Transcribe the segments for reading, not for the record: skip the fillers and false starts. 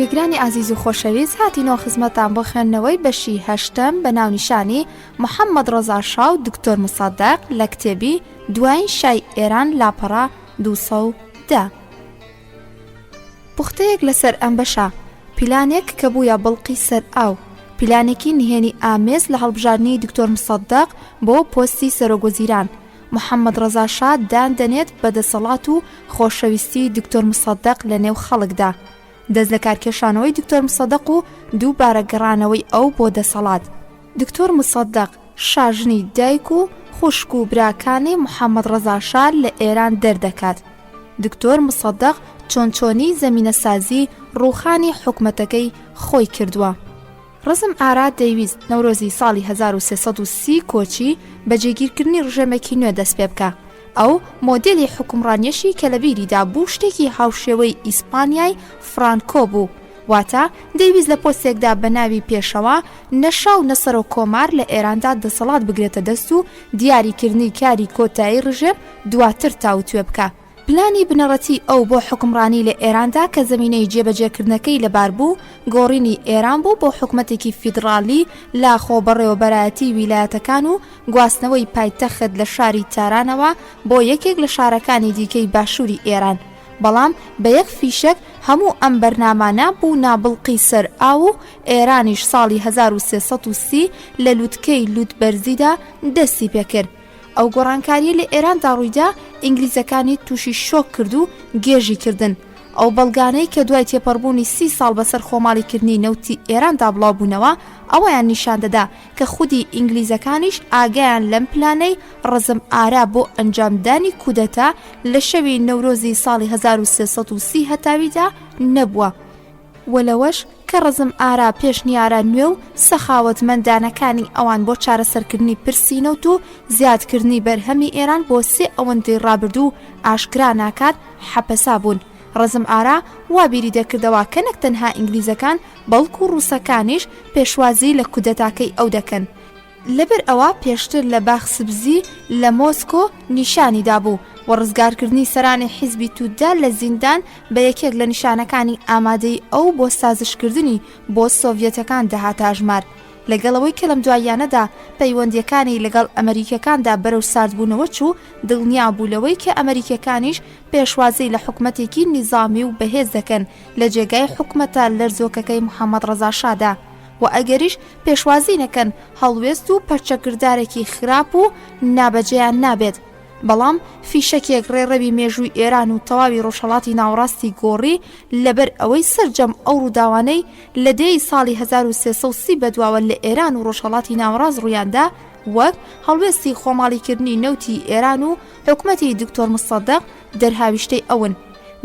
گوێگرانی ئازیز و خۆشەویست هاتینەوە خزمەتان بۆ خوێندنەوەی بەشی هەشتم بە ناونیشانی محەممەد ڕەزا شاو دکتۆر مصدق لە کتێبی دوایین شای ئێران لاپەڕا 210. پوختەیەک لەسەر ئەم بەشە، پیلانێک کە بوویە بڵقی سەر ئاو، پیلانێکی نهێنی ئامێز لە هەڵبژاردنی دکتۆر مصدق بۆ پۆستی سەرۆگوەزیران. محەممەد ڕەزا شا دان دەنێت بەدەسەڵات و خۆشەویستی دکتۆر مصدق لە نێو خەڵکدا، دەست لە کارکێشانەوەی دکتۆر مصدق و دووبارە گەڕانەوەی ئەو بۆ دەسەڵات. دکتۆر مصدق شاژنی دایک و خوشک و براکانی محەممەد ڕەزا شا لە ئێران دەردەکات. دکتۆر مصدق چۆنچۆنی زەمینەسازی ڕووخانی حکومەتەکەی خۆی کردووە. ڕزم ئارا دەیویست نەورۆزی ساڵی 1330 کۆچی بە جێگیرکردنی ڕژێمێکی نوێ دەست پێ بکە. ئەو مۆدێلی حکومڕانیەشی کە لە بیریدا بوو شتێکی هاوشێوەی ئیسپانیای فرانکۆ بوو، واتە دەیویست لە پۆستێکدا بە ناوی پێشەوە نەشا و نەسەر و کۆمار لە ئێراندا دەسەڵات بگرێتە دەست و دیاریکردنی کاری کۆتایی ڕژێم دواتر تاوتوێ بکە. پلانی بنەڕەتی ئەو بۆ حکمڕانی لە ئێراندا کە زەمینەی جێبەجێکردنەکەی لەبار بوو، گۆڕینی ئێران بوو بۆ حکومەتێکی فیدراڵی لاخۆ بەڕێوەبەرایەتی ویلایەتەکان و گواستنەوەی پایتەخت لە شاری تارانەوە بۆ یەکێک لە شارەکانی دیکەی باشووری ئێران. بەڵام بە یەک فیشک هەموو ئەم بەرنامانە بوو نابڵقی سەر ئاو و ئێرانیش ساڵی 1330 لە لووتکەی لووتبەرزیدا دەستی پێکرد. ئەو گۆڕانکاریە لە ئێراندا ڕوویدا، ئینگلیزەکانی تووشی شۆک کرد و گێژی کردن. ئەو بەڵگانەی کە دوای تێپەڕبوونی 30 ساڵ بەسەر خۆماڵیکردنی نەوتی ئێراندا بڵاوبوونەوە ئەوەیان نیشان دەدا کە خودی ئینگلیزەکانیش ئاگایان لەم پلانەی ڕزم ئارا بۆ ئەنجامدانی کودەتا لە شەوی نەورۆزی ساڵی 1330 هەتاویدا نەبووە. وەلەوەش کە ڕزم ئارا پێشنیارە نوێ و سەخاوەتمەندانەکانی ئەوان بۆ چارەسەرکردنی پرسینەوت و زیادکردنی بەرهەمی ئێران بۆ 3 ئەوەندەی ڕابردوو ئاشکرا ناکات حەپەسا بوون. ڕزم ئارا وابیری دەکردەوە کە نەک تەنها ئینگلیزەکان بەڵکو و ڕووسەکانیش پێشوازی لە کودەتاکەی ئەو دەکەن. لەبەر ئەوە پێشتر لە باخسبزی لە مۆسکۆ نیشانی دابوو و ڕزگارکردنی سەرانی حیزبی تووتدا لە زیندان بە یەکێک لە نیشانەکانی ئامادەی ئەو بۆ سازشکردنی بۆ سۆڤیەتەکان دەهاتە ژمار. لەگەڵەوەی کە لەم دواییانەدا پەیوەندیەکانی لەگەڵ ئەمریکەکاندا بەرەو ساردبوونەوە چوو، دڵنیا بوولەوەی کە ئەمریکەکانیش پێشوازی لە حکومەتێکی نیزامی و بەهێز دەکەن لە جێگای حکومەتە لەرزۆکەکەی محەممەد ڕەزا شادا، و ئەگەریش پێشوازی نەکەن هەڵوێست و پەرچەکردارێکی خراپ و نابەجێیان نابێت. بەڵام فیشەکێک ڕێڕەوی مێژووی ئێران و تەواوی ڕۆژهەڵاتی ناوەڕاستی گۆڕی لەبەر ئەوەی سەرجەم ئەو ڕووداوانەی لە دێی ساڵی 1330 بەدواوە لە ئێران و ڕۆژهەڵاتی ناوەڕاست ڕوویاندا، وەک هەڵوێستی خۆماڵیکردنی نەوتی ئێران و حکومەتی دکتۆر مصدق دەرهاویشتەی ئەون.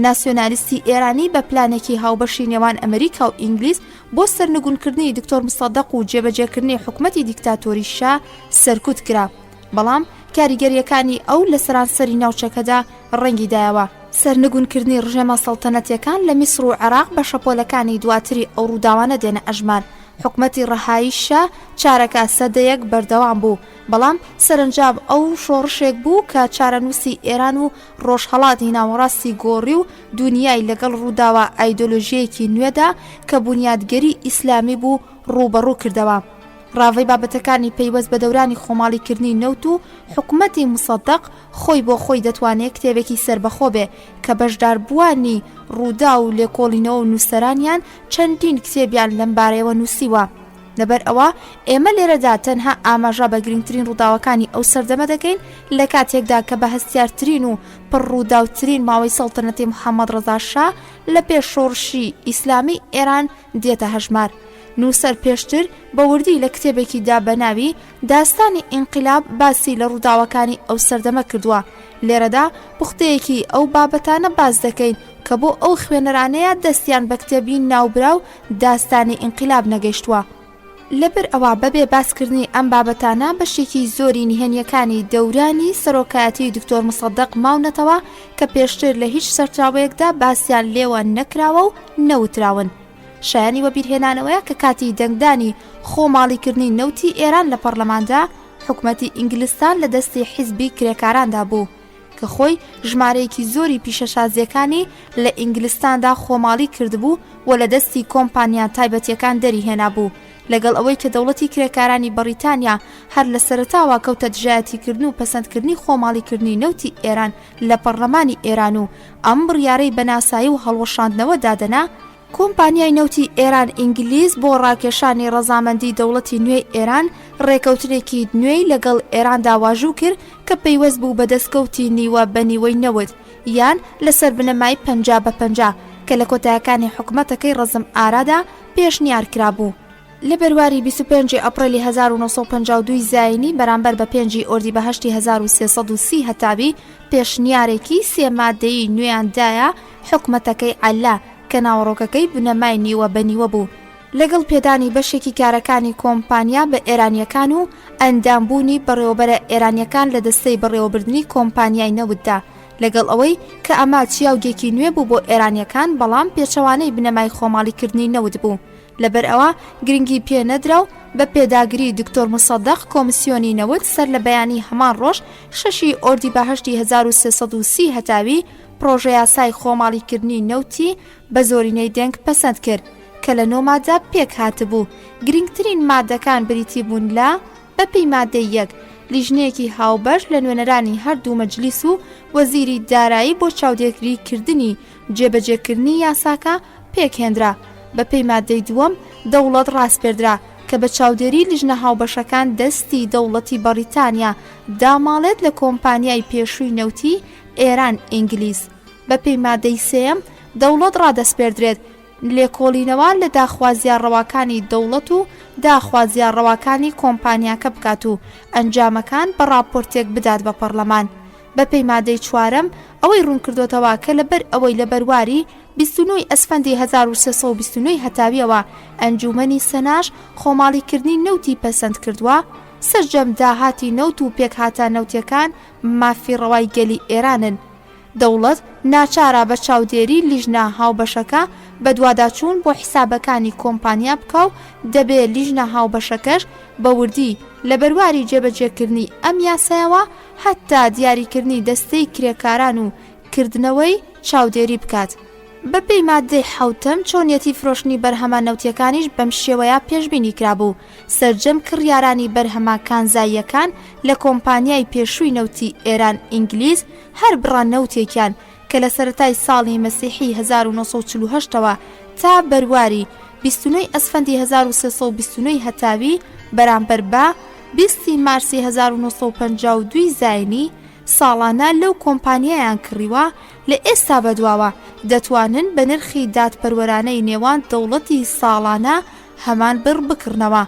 ناسیۆنالیستی ئێرانی بە پلانێکی هاوبەشی نێوان ئەمریکا و ئینگلیز بۆ سەرنگونکردنی دکتۆر مصدق و جێبەجێکردنی حکومەتی دیکتاتۆری شا سەرکوت کرا. بەڵام کاریگەریەکانی ئەو لە سەرانسەری ناوچەکەدا ڕەنگی دایەوە. سەرنگونکردنی ڕژێمە سەڵتەنەتیەکان لە میسر و عێراق بە شەپۆلەکانی دواتری ئەو ڕووداوانە دێنە ئەژمار. حکومەتی ڕەهایی شا چارەکە سەدەیەک بەردەوام بوو، بەڵام سەرنجام ئەو شۆڕشێک بوو کە چارەنووسی ئێران و ڕۆژهەڵاتی ناوەڕاستی گۆڕی و دنیای لەگەڵ ڕووداوە ئایدۆلۆژیەیەکی نوێدا کە بنیادگەری ئیسلامی بوو ڕوبەڕوو کردەوە. ڕاوی بابەتەکانی پەیوەست بە دەورانی خۆماڵیکردنی نەوت و حکومەتی مصدق خۆی بۆ خۆی دەتوانێت کتێبێکی سربەخۆ بێ کە بەشداربووانی ڕوودا و لێکۆڵینەوە و نووسەرانیان چەندین کتێبیان لەم بارەیەوە نووسیوە. لەبەر ئەوە ئێمە لێرەدا تەنها ئاماژە بە گرنگترین ڕووداوەکانی ئەو سەردەمە دەکەین لە کاتێکدا کە بە هەستیارترین و پڕ ڕووداوترین ماوەی سەڵتەنەتی محەممەد ڕەزا شا لە پێش شۆڕشی ئیسلامی ئێران دێتە هەژمار. نووسەر پێشتر بە وردی لە کتێبێکیدا بە ناوی داستانی ئینقیلاب باسی لە ڕووداوەکانی ئەو سەردەمە کردووە. لێرەدا پوختەیەکی ئەو بابەتانە باز دەکەین کە بۆ ئەو خوێنەرانەیە دەستیان بە کتێبی ناوبراو داستانی ئینقیلاب نەگەیشتووە. لەبەر ئەوە بەبێ باسکردنی ئەم بابەتانە بەشێکی زۆری نهێنیەکانی دەورانی سەرۆکایەتی دکتۆر مصدق ماونەتەوە کە پێشتر لە هیچ سەرچاوەیەکدا باسییان لێوە نەکراوە و نەوتراون. شایانی وەبیرهێنانەوەیە کە کاتی دەنگدانی خۆماڵیکردنی نەوتی ئێران لە پەرلەماندا حکومەتی ئینگلیستان لە دەستی حیزبی کرێکاراندا بوو. کە خۆی ژمارەیەکی زۆری پیشەشازیەکانی لە ئینگلیستاندا خۆماڵی کردبوو و لە دەستی کۆمپانیا تایبەتیەکان دەریهێنا بوو لەگەڵ ئەوەی کە دەوڵەتی کرێکارانی بەریتانیا هەر لە سەرەتاوە کەوتە دژایەتیکردن و پەسەندکردنی خۆماڵیکردنی نەوتی ئێران لە پەرلەمانی ئێران و ئەم بڕیارەی بەناسایی و هەڵوەشاندنەوە دادەنا کۆمپانیای نەوتی ئێران ئینگلیز بۆ ڕاکێشانی ڕەزامەندی دەوڵەتی نوێی ئێران ڕێکەوتنێکی نوێی لەگەڵ ئێراندا واژوو کرد کە پەیوەست بوو بە دەستکەوتی نیوە بە نیوەی نەوت یان لەسەر بنەمای 50-50 کە لە کۆتایەکانی حکوومەتەکەی ڕەزم ئارادا پێشنیار کرابوو. لە بەرواری 25 ئەپڕێلی 1952 زاینی بەرامبەر بە 5 ئۆردیبەهەشتی 1330 هەتاوی پێشنیارێکی سێ مادەی نوێیاندایە حکوومەتەکەی عەلا کە ناوەڕۆکەکەی بنەمای نیوە بە نیوە بوو لەگەڵ پێدانی بەشێکی کارەکانی کۆمپانیا بە ئێرانیەکان و ئەندامبوونی بەڕێوەبەرە ئێرانیەکان لە دەستەی بەڕێوەبردننی کۆمپانیای نەوتدا لەگەڵ ئەوەی کە ئەما چیاوگێکی نوێ بوو بۆ ئێرانیەکان بەڵام پێچەوانەی بنەمای خۆماڵیکردنی نەوت بوو لەبەر ئەوە گرنگی پێ نەدرا و بە پێداگری دکتۆر مصدق کۆمیسیۆنی نەوت سەر لە بەیانی هەمان ڕۆژ 6 ئۆردیبەهەشتی 1330 هەتاوی پرۆژە یاسای خۆماڵیکردنی نەوتی بە زۆرینەی دەنگ پەسەند کرد کە لە 9 مادە پێک هاتبوو گرنگترین مادەکان بریتی بوون لە بەپێی مادەی 1 لیژنەیەکی هاوبەش لە نوێنەرانی هەردوو مەجلیس و وەزیری دارایی بۆ چاودێریکردنی جێبەجێکردنی یاساکە پێکهێنرا بەپێی مادەی 2 دەوڵەت ڕاستپێردرا کە بە چاودێری لیژنە هاوبەشەکان دەستی دەوڵەتی بەریتانیا داماڵێت لە کۆمپانیای پێشووی نەوتی ئێران ئینگلیز بەپێی مادەی 3 دەوڵەت ڕادەسپێردرێت لێکۆڵینەوە لە داخوازیارڕەواکانی دەوڵەت و داخوازیارڕەواکانی کۆمپانیاکە بکات و ئەنجامەکان بە ڕاپۆرتێک بدات بە پەرلەمان بەپێی مادەی 4 ئەوەی ڕوونکردوتەوە کە لەبەر ئەوەی لە بەرواری 29 ئەسفەندی 1329 هەتاویەوە ئەنجومەنی سەناش خۆماڵیکردنی نەوتی پەسەند کردووە سەرجەم داهاتی نەوت و پێکهاتە نەوتیەکان مافی ڕەوای گەلی ئێرانن دەوڵەت ناچارە بە چاودێری لیژنە هاوبەشەکە بە دوواداچوون بۆ حیسابەکانی کۆمپانیا بکە و دەبێت لیژنە هاوبەشەکەش بە وردی لە بەرواری جێبەجێکردنی ئەم یاسایەوە هەتا دیاریکردنی دەستەی کرێکاران و کردنەوەی چاودێری بکات بەپێی مادەی 7 چۆنیەتی فرۆشتنی بەرهەمە نەوتیەکانیش بەم شێوەیە پێشبینی کرابوو سەرجەم کڕیارانی بەرهەمە کانزاییەکان لە کۆمپانیای پێشووی نەوتی ئێران ئینگلیز هەر بڕان نەوتێکیان کە لە سەرەتای ساڵی مەسیحی 1948ەوە تا بەرواری 29 ئەسفەندی 1329 هەتاوی بەرامبەر بە 20 مارسی 1952 زاینی ساڵانە لەو کۆمپانیایان کڕیوە لە ئێستا بەدواوە دەتوانن بە نرخی دادپەروەرانەی نێوان دەوڵەتی ساڵانە هەمان بڕ بکردنەوە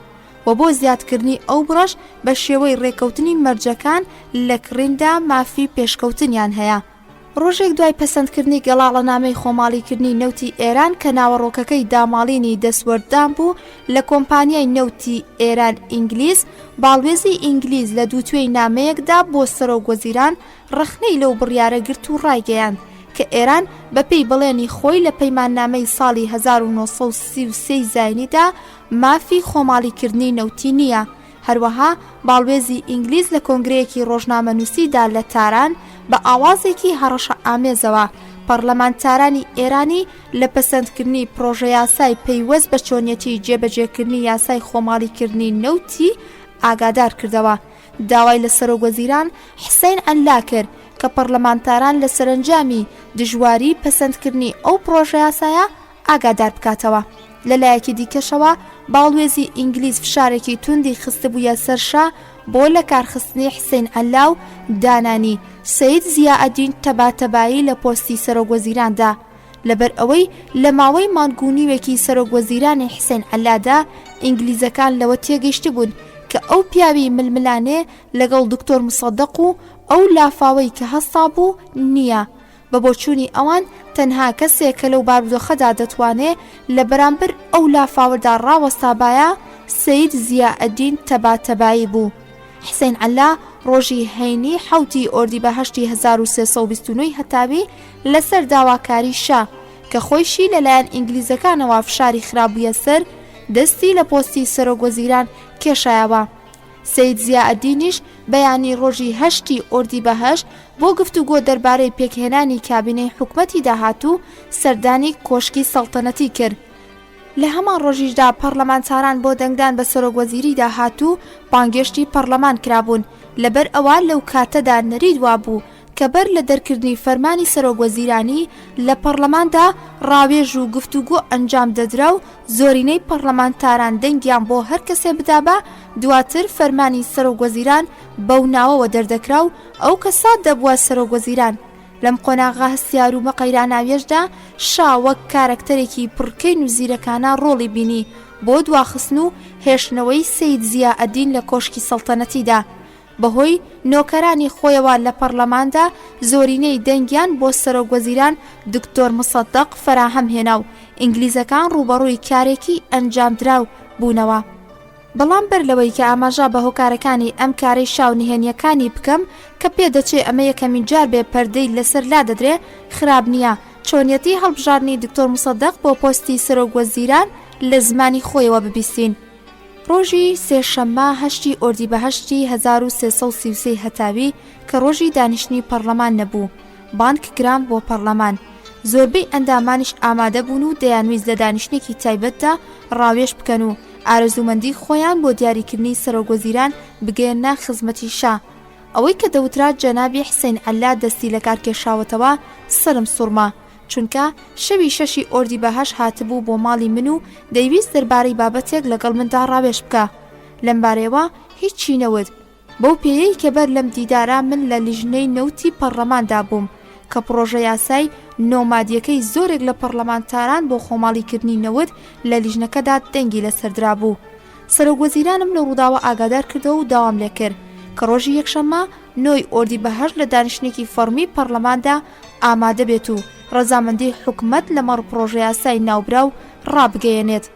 و بۆ زیادکردنی ئەو بڕەش بە شێوەی ڕێکەوتنی مەرجەکان لە کڕیندا مافی پێشکەوتنیان هەیە ڕۆژێک دوای پەسەندکردنی گەڵاڵەنامەی خۆماڵیکردنی نەوتی ئێران کە ناوەڕۆکەکەی داماڵینی دەسوەرددان بوو لە کۆمپانیای نەوتی ئێران ئینگلیز باڵوێزی ئینگلیز لە دووتوێی نامەیەکدا بۆ سەرۆکوەزیران ڕخنەی لەو بڕیارە گرت و ڕایگەیاند کە ئێران بەپێی بڵێنی خۆی لە پەیماننامەی ساڵی 1933 زاینیدا مافی خۆماڵیکردنی نەوتی نییە هەروەها باڵوێزی ئینگلیز لە کۆنگرەیەکی ڕۆژنامەنووسیدا لە تاران بە ئاوازێکی هەڕەشە ئامێزەوە پەرلەمانتارانی ئێرانی لە پەسەندکردنی پرۆژە یاسای پەیوەست بە چۆنیەتی جێبەجێکردنی یاسای خۆماڵیکردنی نەوتی ئاگادار کردەوە داوای لە سەرۆکوەزیران حسین عەلا کرد کە پەرلەمانتاران لە سەرنجامی دژواری پەسەندکردنی ئەو پرۆژە یاسایە ئاگادار بکاتەوە لەلایەکی دیکەشەوە باڵوێزی ئینگلیز فشارێکی توندی خستبوویە سەرشا بۆ لە کارخستنی حسین عەلا و دانانی سەید زیائەدین تەباتەبایی لە پۆستی سەرۆکوەزیراندا لەبەر ئەوەی لە ماوەی مانگونیوێکی سەرۆکوەزیرانی حسین عەلادا ئینگلیزەکان لەوە تێگەیشت بوون کە ئەو پیاوی ململانێ لەگەڵ دکتۆر مصدق و ئەو لافاوەی کە هەستا بوو نییە بە بۆچوونی ئەوان تەنها کەسێک کە لەو بارودۆخەدا دەتوانێت لە بەرامبەر ئەو لافاوەدا ڕاوەستابایە سەید زیائەدین تەباتەبایی بوو حسین عەلا ڕۆژی هەینی 7 ئۆردیبەهەشتی 1329 هەتاوی لەسەر داواکاری شا کە خۆیشی لەلایەن ئینگلیزەکانەوە فشاری خراببوویە سەر دەستی لە پۆستی سەرۆکوەزیران کێشایەوە سەید زیائەدینیش بەیانی ڕۆژی 8 ئۆردیبەهەشت بۆ گفتوگۆ دەربارەی پێکهێنانی کابینەی حکومەتی داهاتوو سەردانی کۆشکی سەڵتەنەتی کرد. لە هەمان ڕۆژیشدا پەرلەمانتاران بۆ دەنگدان بە سەرۆکوەزیری داهاتوو بانگێشتی پەرلەمان کرابوون لەبەر ئەوە لەو کاتەدا نەریدوا بوو کە بەر لە دەرکردنی فەرمانی سەرۆکوەزیرانی لە پەرلەماندا ڕاوێژ و گفتوگۆ ئەنجام دەدرا و زۆرینەی پەرلەمانتاران دەنگیان بۆ هەر کەسێ بدابە دواتر فەرمانی سەرۆکوەزیران بەو ناوەوە دەردەکرا و ئەو کەسا دەبووە سەرۆکوەزیران. لەم قۆناغا هەستیار و مەقەیراناوێژدا شا وەک کارەکتەرێکی پڕکەی نووزیرەکانە ڕۆڵی بینی بۆ دواخستن و هێشتنەوەی سەید زیا ئەدین لە کۆشکی سەڵتەنەتیدا. بەهۆی نۆکەرانی خۆیەوە لە پەرلەماندا زۆرینەی دەنگیان بۆ سەرۆکوەزیران دکتۆر مصەدەق فەراهەم هێنا و ئینگلیزەکان ڕوبەڕووی کارێکی ئەنجامدراو بوونەوە. بەڵام بەر لەوەی کە ئاماژە بە هۆکارەکانی ئەم کارەی شاو نهێنیەکانی بکەم کە پێدەچێ ئەمە یەکەمین جار بێ پەردەی لەسەر لا دەدرێ خراپ نییە چۆنیەتی هەڵبژاردننی دکتۆر مصەدەق بۆ پۆستی سەرۆکوەزیران لە زمانی خۆیەوە ببیستین. ڕۆژی سێشەممە 8 ئۆردیبەهەشتی 1333 هەتاوی کە ڕۆژی دانیشتنی پەرلەمان نەبوو بانک گرام بۆ پەرلەمان. زۆربەی ئەندامانیش ئامادە بوون و دەیانویست لە دانیشتێکی تایبەتدا ڕاوێژ بکەن و ئارەزومەندی خۆیان بۆ دیاریکردنی سەرۆکوەزیران بگەێنە خزمەتی شا. ئەوەی کە دەوترا جەنابی حسین عەلا دەستی لە کار کێشاوەتەوە سرم سوڕما چونکە شەوی 6 ئۆردیبەهەشت هاتبوو بۆ ماڵی من و دەیویست دەربارەی بابەتێک لەگەڵ مندا ڕاوێژ بکە. لەم بارەیەوە هیچی نەوت بەو پێیەی کە بەر لەم دیدارا من لە لیژنەی نەوتی پەرلەماندا بووم کە پرۆژە یاسای نۆمادیەکەی زۆرێک لە پەرلەمانتاران بۆ خۆماڵیکردنی نەوت لە لیژنەکەدا دەنگی لەسەردرا بوو. سەرۆکوەزیرانم لە ڕووداوە ئاگادار کردەوە و داوام لێ کرد کە ڕۆژی یەکشەممە 9 ئۆردیبەهەشت لە دانیشتێکی فەرمی پەرلەماندا ئامادە بێت و ڕەزامەندی حکومەت لەمەڕ پرۆژە یاسای ناوبراو ڕابگەیەنێت.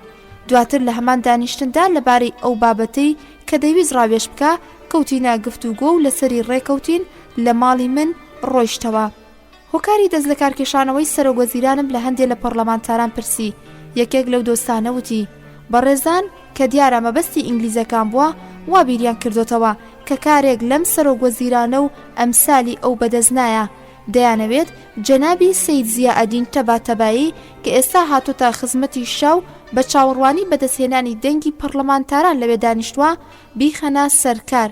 دواتر لە هەمان دانیشتندا لەبارەی ئەو بابەتەی کە دەیویست ڕاوێژ بکە کەوتینە گفتوگۆ و لەسەری ڕێکەوتین لە ماڵی من ڕۆیشتەوە. هۆکاری دەست لە کارکێشانەوەی سەرۆکوەزیرانم لە هەندێک لە پەرلەمانتاران پرسی. یەکێک لەو دۆستانە وتی بەڕێزان کە دیارە مەبەستی ئینگلیزەکان بووە وا بیریان کردوتەوە کە کارێک لەم سەرۆکوەزیرانە و ئەمسالی ئەو بەدەست نایە. دەیانەوێت جەنابی سەید زیا ئەدین تەباتەبایی کە ئێستا هاتوتە خزمەتی شاو بە چاوەڕوانی بەدەستهێنانی دەنگی پەرلەمانتاران لەوێ دانیشتووە بیخەنە سەرکار.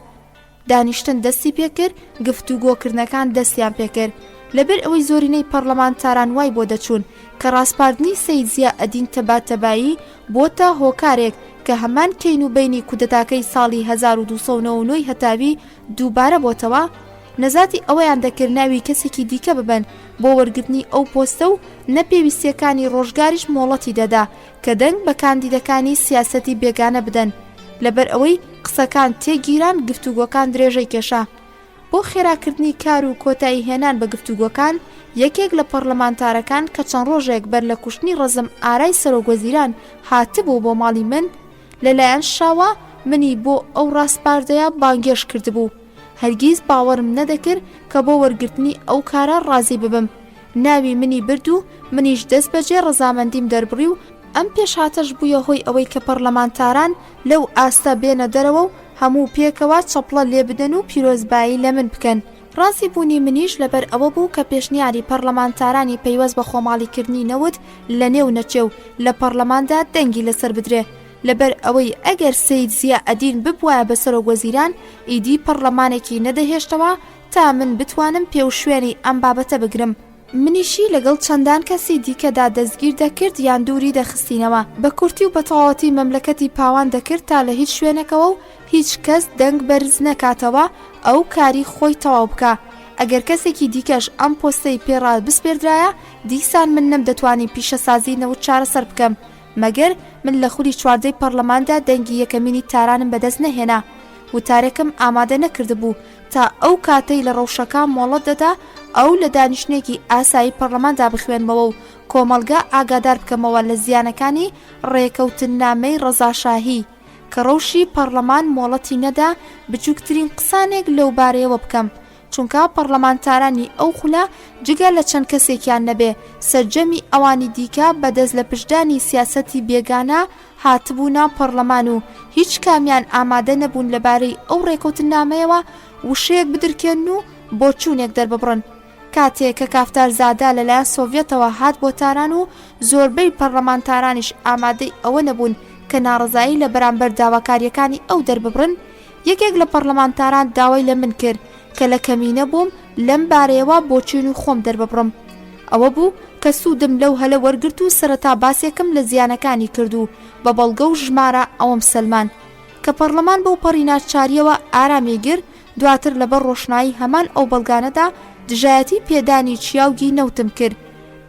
دانیشتن دەستی پێکرد گفتوگۆکردنەکان دەستیان پێکرد لەبەر ئەوەی زۆرینەی پەرلەمانتاران وای بۆ دەچوون کە ڕاستپاردنی سەید زیا ئەدین تەباتەبایی بۆتە هۆکارێک کە هەمان کەین و بینی کودەتاکەی ساڵی 1299 هەتاوی دووبارە بۆتەوە. نەزاتی ئەوەیان دەکرد ناوی کەسێکی دیکە ببن بۆ وەرگرتنی ئەو پۆستە و نەپێویستیەکانی ڕۆژگاریش مۆڵەتی دەدا کە دەنگ بە کاندیدەکانی سیاسەتی بێگانە بدەن. لەبەر ئەوەی قسەکان تێگیران گفتوگۆکان درێژەی کێشا. بۆ خێراکردنی کار و کۆتایی هێنان بە گفتوگۆکان یەکێک لە پەرلەمانتارەکان کە چەند ڕۆژێک بەر لە کوشتنی ڕەزم ئارای سەرۆکوەزیران هاتبوو بۆ ماڵی من لەلایەن شاوە منی بۆ ئەو ڕاستپاردەیە بانگێش کردبوو. هەرگیز باوەرم نەدەکرد کە بۆ وەرگرتنی ئەو کارە ڕازی ببم. ناوی منی برد و منیش دەست بەجێ ڕەزامەندیم دەربڕی و ئەم پێشهاتەش بوویە هۆی ئەوەی کە پەرلەمانتاران لەو ئاستا بێنە دەرەوە و هەموو پێکەوە چەپڵە لێ بدەن و پیرۆزبایی لە من بکەن. ڕاستی بوونی منیش لەبەر ئەوە بوو کە پێشنیاری پەرلەمانتارانی پەیوەست بە خۆماڵیکردنی نەوت لە نێو نەچێ و لە پەرلەماندا دەنگی لەسەر بدرێ. لەبەر ئەوەی ئەگەر سەید زیا ئەدین ببوایە بە سەرۆکوەزیران ئیدی پەرلەمانێکی نەدەهێشتەوە تا من بتوانم پێوشوێنی ئەم بابەتە بگرم. منیشی لەگەڵ چەندان کەسی دیکەدا دەستگیر دەکرد یان دووری دەخستینەوە بە کورتی و بە تەواوەتی مەملەکەتی پاوان دەکرد تا لە هیچ شوێنێکەوە و هیچ کەس دەنگ بەرز نەکاتەوە ئەو کاری خۆی تەواو بکە. ئەگەر کەسێکی دیکەش ئەم پۆستەی پێڕات بسپێردرایە دیسان من نەمدەتوانی پیشەسازی نەوت چارەسەر بکەم مەگەر من لە خولی 14 پەرلەماندا دەنگی یەکەمینی تارانم بەدەست نەهێنا. وتارێکم ئامادە نەکردبوو تا ئەو کاتەی لە ڕەوشەکە مۆڵەت دەدا ئەو لە دانیشتێکی ئاسایی پەرلەماندا بخوێنمەوە و کۆمەلگا ئاگادار بکەمەوە لە زیانەکانی ڕێکەوتنامەی ڕەزاشاهی کە ڕەوشی پەرلەمان مۆڵەتی نەدا بچووکترین قسانێک لەو بارەیەوە بکەم چونکە پەرلەمانتارانی ئەو خولە جگە لە چەند کەسێکیان نەبێ سەرجەمی ئەوانی دیکە بەدەست لە پشدانی سیاسەتی بێگانە هاتبوونا پەرلەمان و هیچ کامیان ئامادە نەبوون لەبارەی ئەو ڕێکەوتنامەیەوە وشەیەک بدرکێن و بۆ چوونێک دەرببڕن. کاتێک کە کافتارزادە لەلایەن سۆڤێتەوە هات بۆ تاران و زۆربەی پەرلەمانتارانیش ئامادەی ئەوە نەبوون کە ناڕزایی لە بەرامبەر داواکاریەکانی ئەو دەرببڕن، یەکێک لە پەرلەمانتاران داوای لە من کرد کە لە کەمینە بووم لەم بارەیەوە بۆ چوون و خۆم دەرببڕم. ئەوە بوو کە سوودم لەو هەلە وەرگرت و سەرەتا باسێکم لە زیانەکانی کرد و بە بەڵگە و ژمارە ئەوەم سەلمان کە پەرلەمان بەو پەڕی ناچاریەوە ئارامێگر. دواتر لەبەر ڕۆشنایی هەمان ئەو بەڵگانەدا دژایەتی پێدانی چیاوگی نەوتم کرد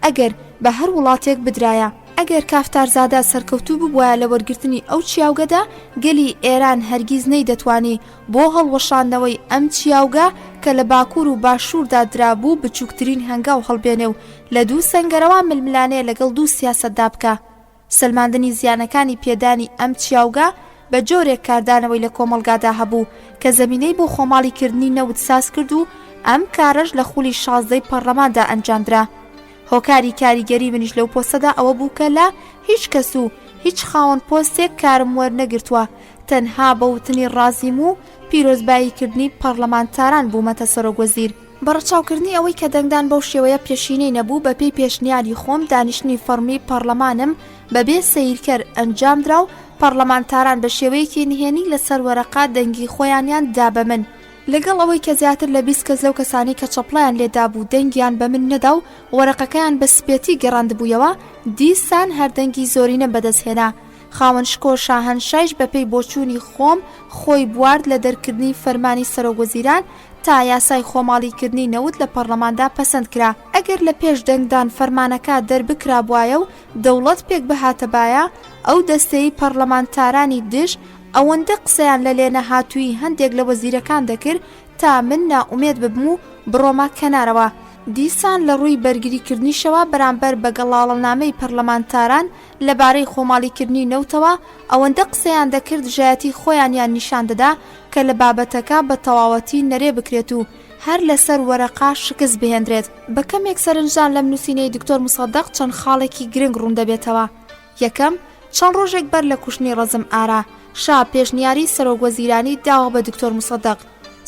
ئەگەر بە هەر وڵاتێک بدرایە. ئەگەر کافتارزادە سەرکەوتوو ببووە لە وەرگرتنی ئەو چیاوگەدا، گەلی ئێران هەرگیز نەیدەتوانی بۆ هەڵوەشاندنەوەی ئەم چیاوگە کە لە باکوور و باشووردا درابوو بچووکترین هەنگاو هەڵبێنێ و لە دوو سەنگەرەوە ململانەیە لەگەڵ دوو سیاسەتدا بکە. سەلماندنی زیانەکانی پێدانی ئەم چیاوگە بە جۆرێک کاردانەوەی لە کۆمەڵگادا هەبوو کە زەمینەی بۆ خۆماڵیکردنی نەوت ساز کرد و ئەم کارەش لە خولی 16 پەرلەماندا ئەنجامدرا. هۆکاری کاریگەری منیش لەو پۆستەدا ئەوە بوو کە لە هیچ کەس و هیچ خاوەن پۆستێک کارم وەرنەگرتووە، تەنها بە وتنی ڕازیم و پیرۆزباییکردنی پەرلەمانتاران بوومەتە سەرۆگوەزیر. بەڕەچاوکردنی ئەوەی کە دەنگدان بەو شێوەیە پێشینەی نەبوو، بە پێی پێشنیاری خۆم دانیشتنی فەرمی پەرلەمانم بەبێ سەیرکەر ئەنجامدرا و پەرلەمانتاران بە شێوەیەکی نهێنی لەسەر وەرەقا دەنگی خۆیانیان دا بە من. لەگەڵ ئەوەی کە زیاتر لە 20 کەس لەو کەسانی کە چەپڵیان لێدا بوو دەنگیان بە من نەدا و وەرەقەکەیان بە سپێتی گەڕاندبوویەوە، دیسان هەردەنگی زۆرینە بەدەستهێنا. خاوەن شکۆ شاهەنشایش بەپێی بۆچوونی خۆم خۆی بوارد لە دەرکردنی فەرمانی سەرۆگوەزیران تا یاسای خۆماڵیکردنی نەوت لە پەرلەماندا پەسەند کرا. ئەگەر لە پێش دەنگدان فەرمانەکە دەربکرا بوایە و دەوڵەت پێک بەهاتەبایە، ئەو دەستەی پەرلەمانتارانی دژ ئەوەندە قسەیان لە لێنە هاتووی هەندێک لە وەزیرەکان دەکرد تا من ناومێد ببم و بڕۆمە کەنارەوە. دیسان لە ڕووی بەرگریکردنیشەوە بەرامبەر بە گەڵاڵەنامەی پەرلەمانتاران لەبارەی خۆماڵیکردنی نەوتەوە ئەوەندە قسەیان دەکرد ژایەتی خۆیانیان نیشان دەدا کە لە بابەتەکە بە تەواوەتی نەرێ بکرێت و هەر لەسەر وەرەقا شکست بهێنرێت. بە کەمێک سەرنجدان لەم نووسینەی دکتۆر موسەدەق چەند خاڵێکی گرنگ ڕوون دەبێتەوە. یەکەم، چەند ڕۆژێک بەر لە کوشتنی ڕەزم ئارا شا پێشنیاری سەرۆگوەزیرانی داوە بە دکتۆر موسەدەق.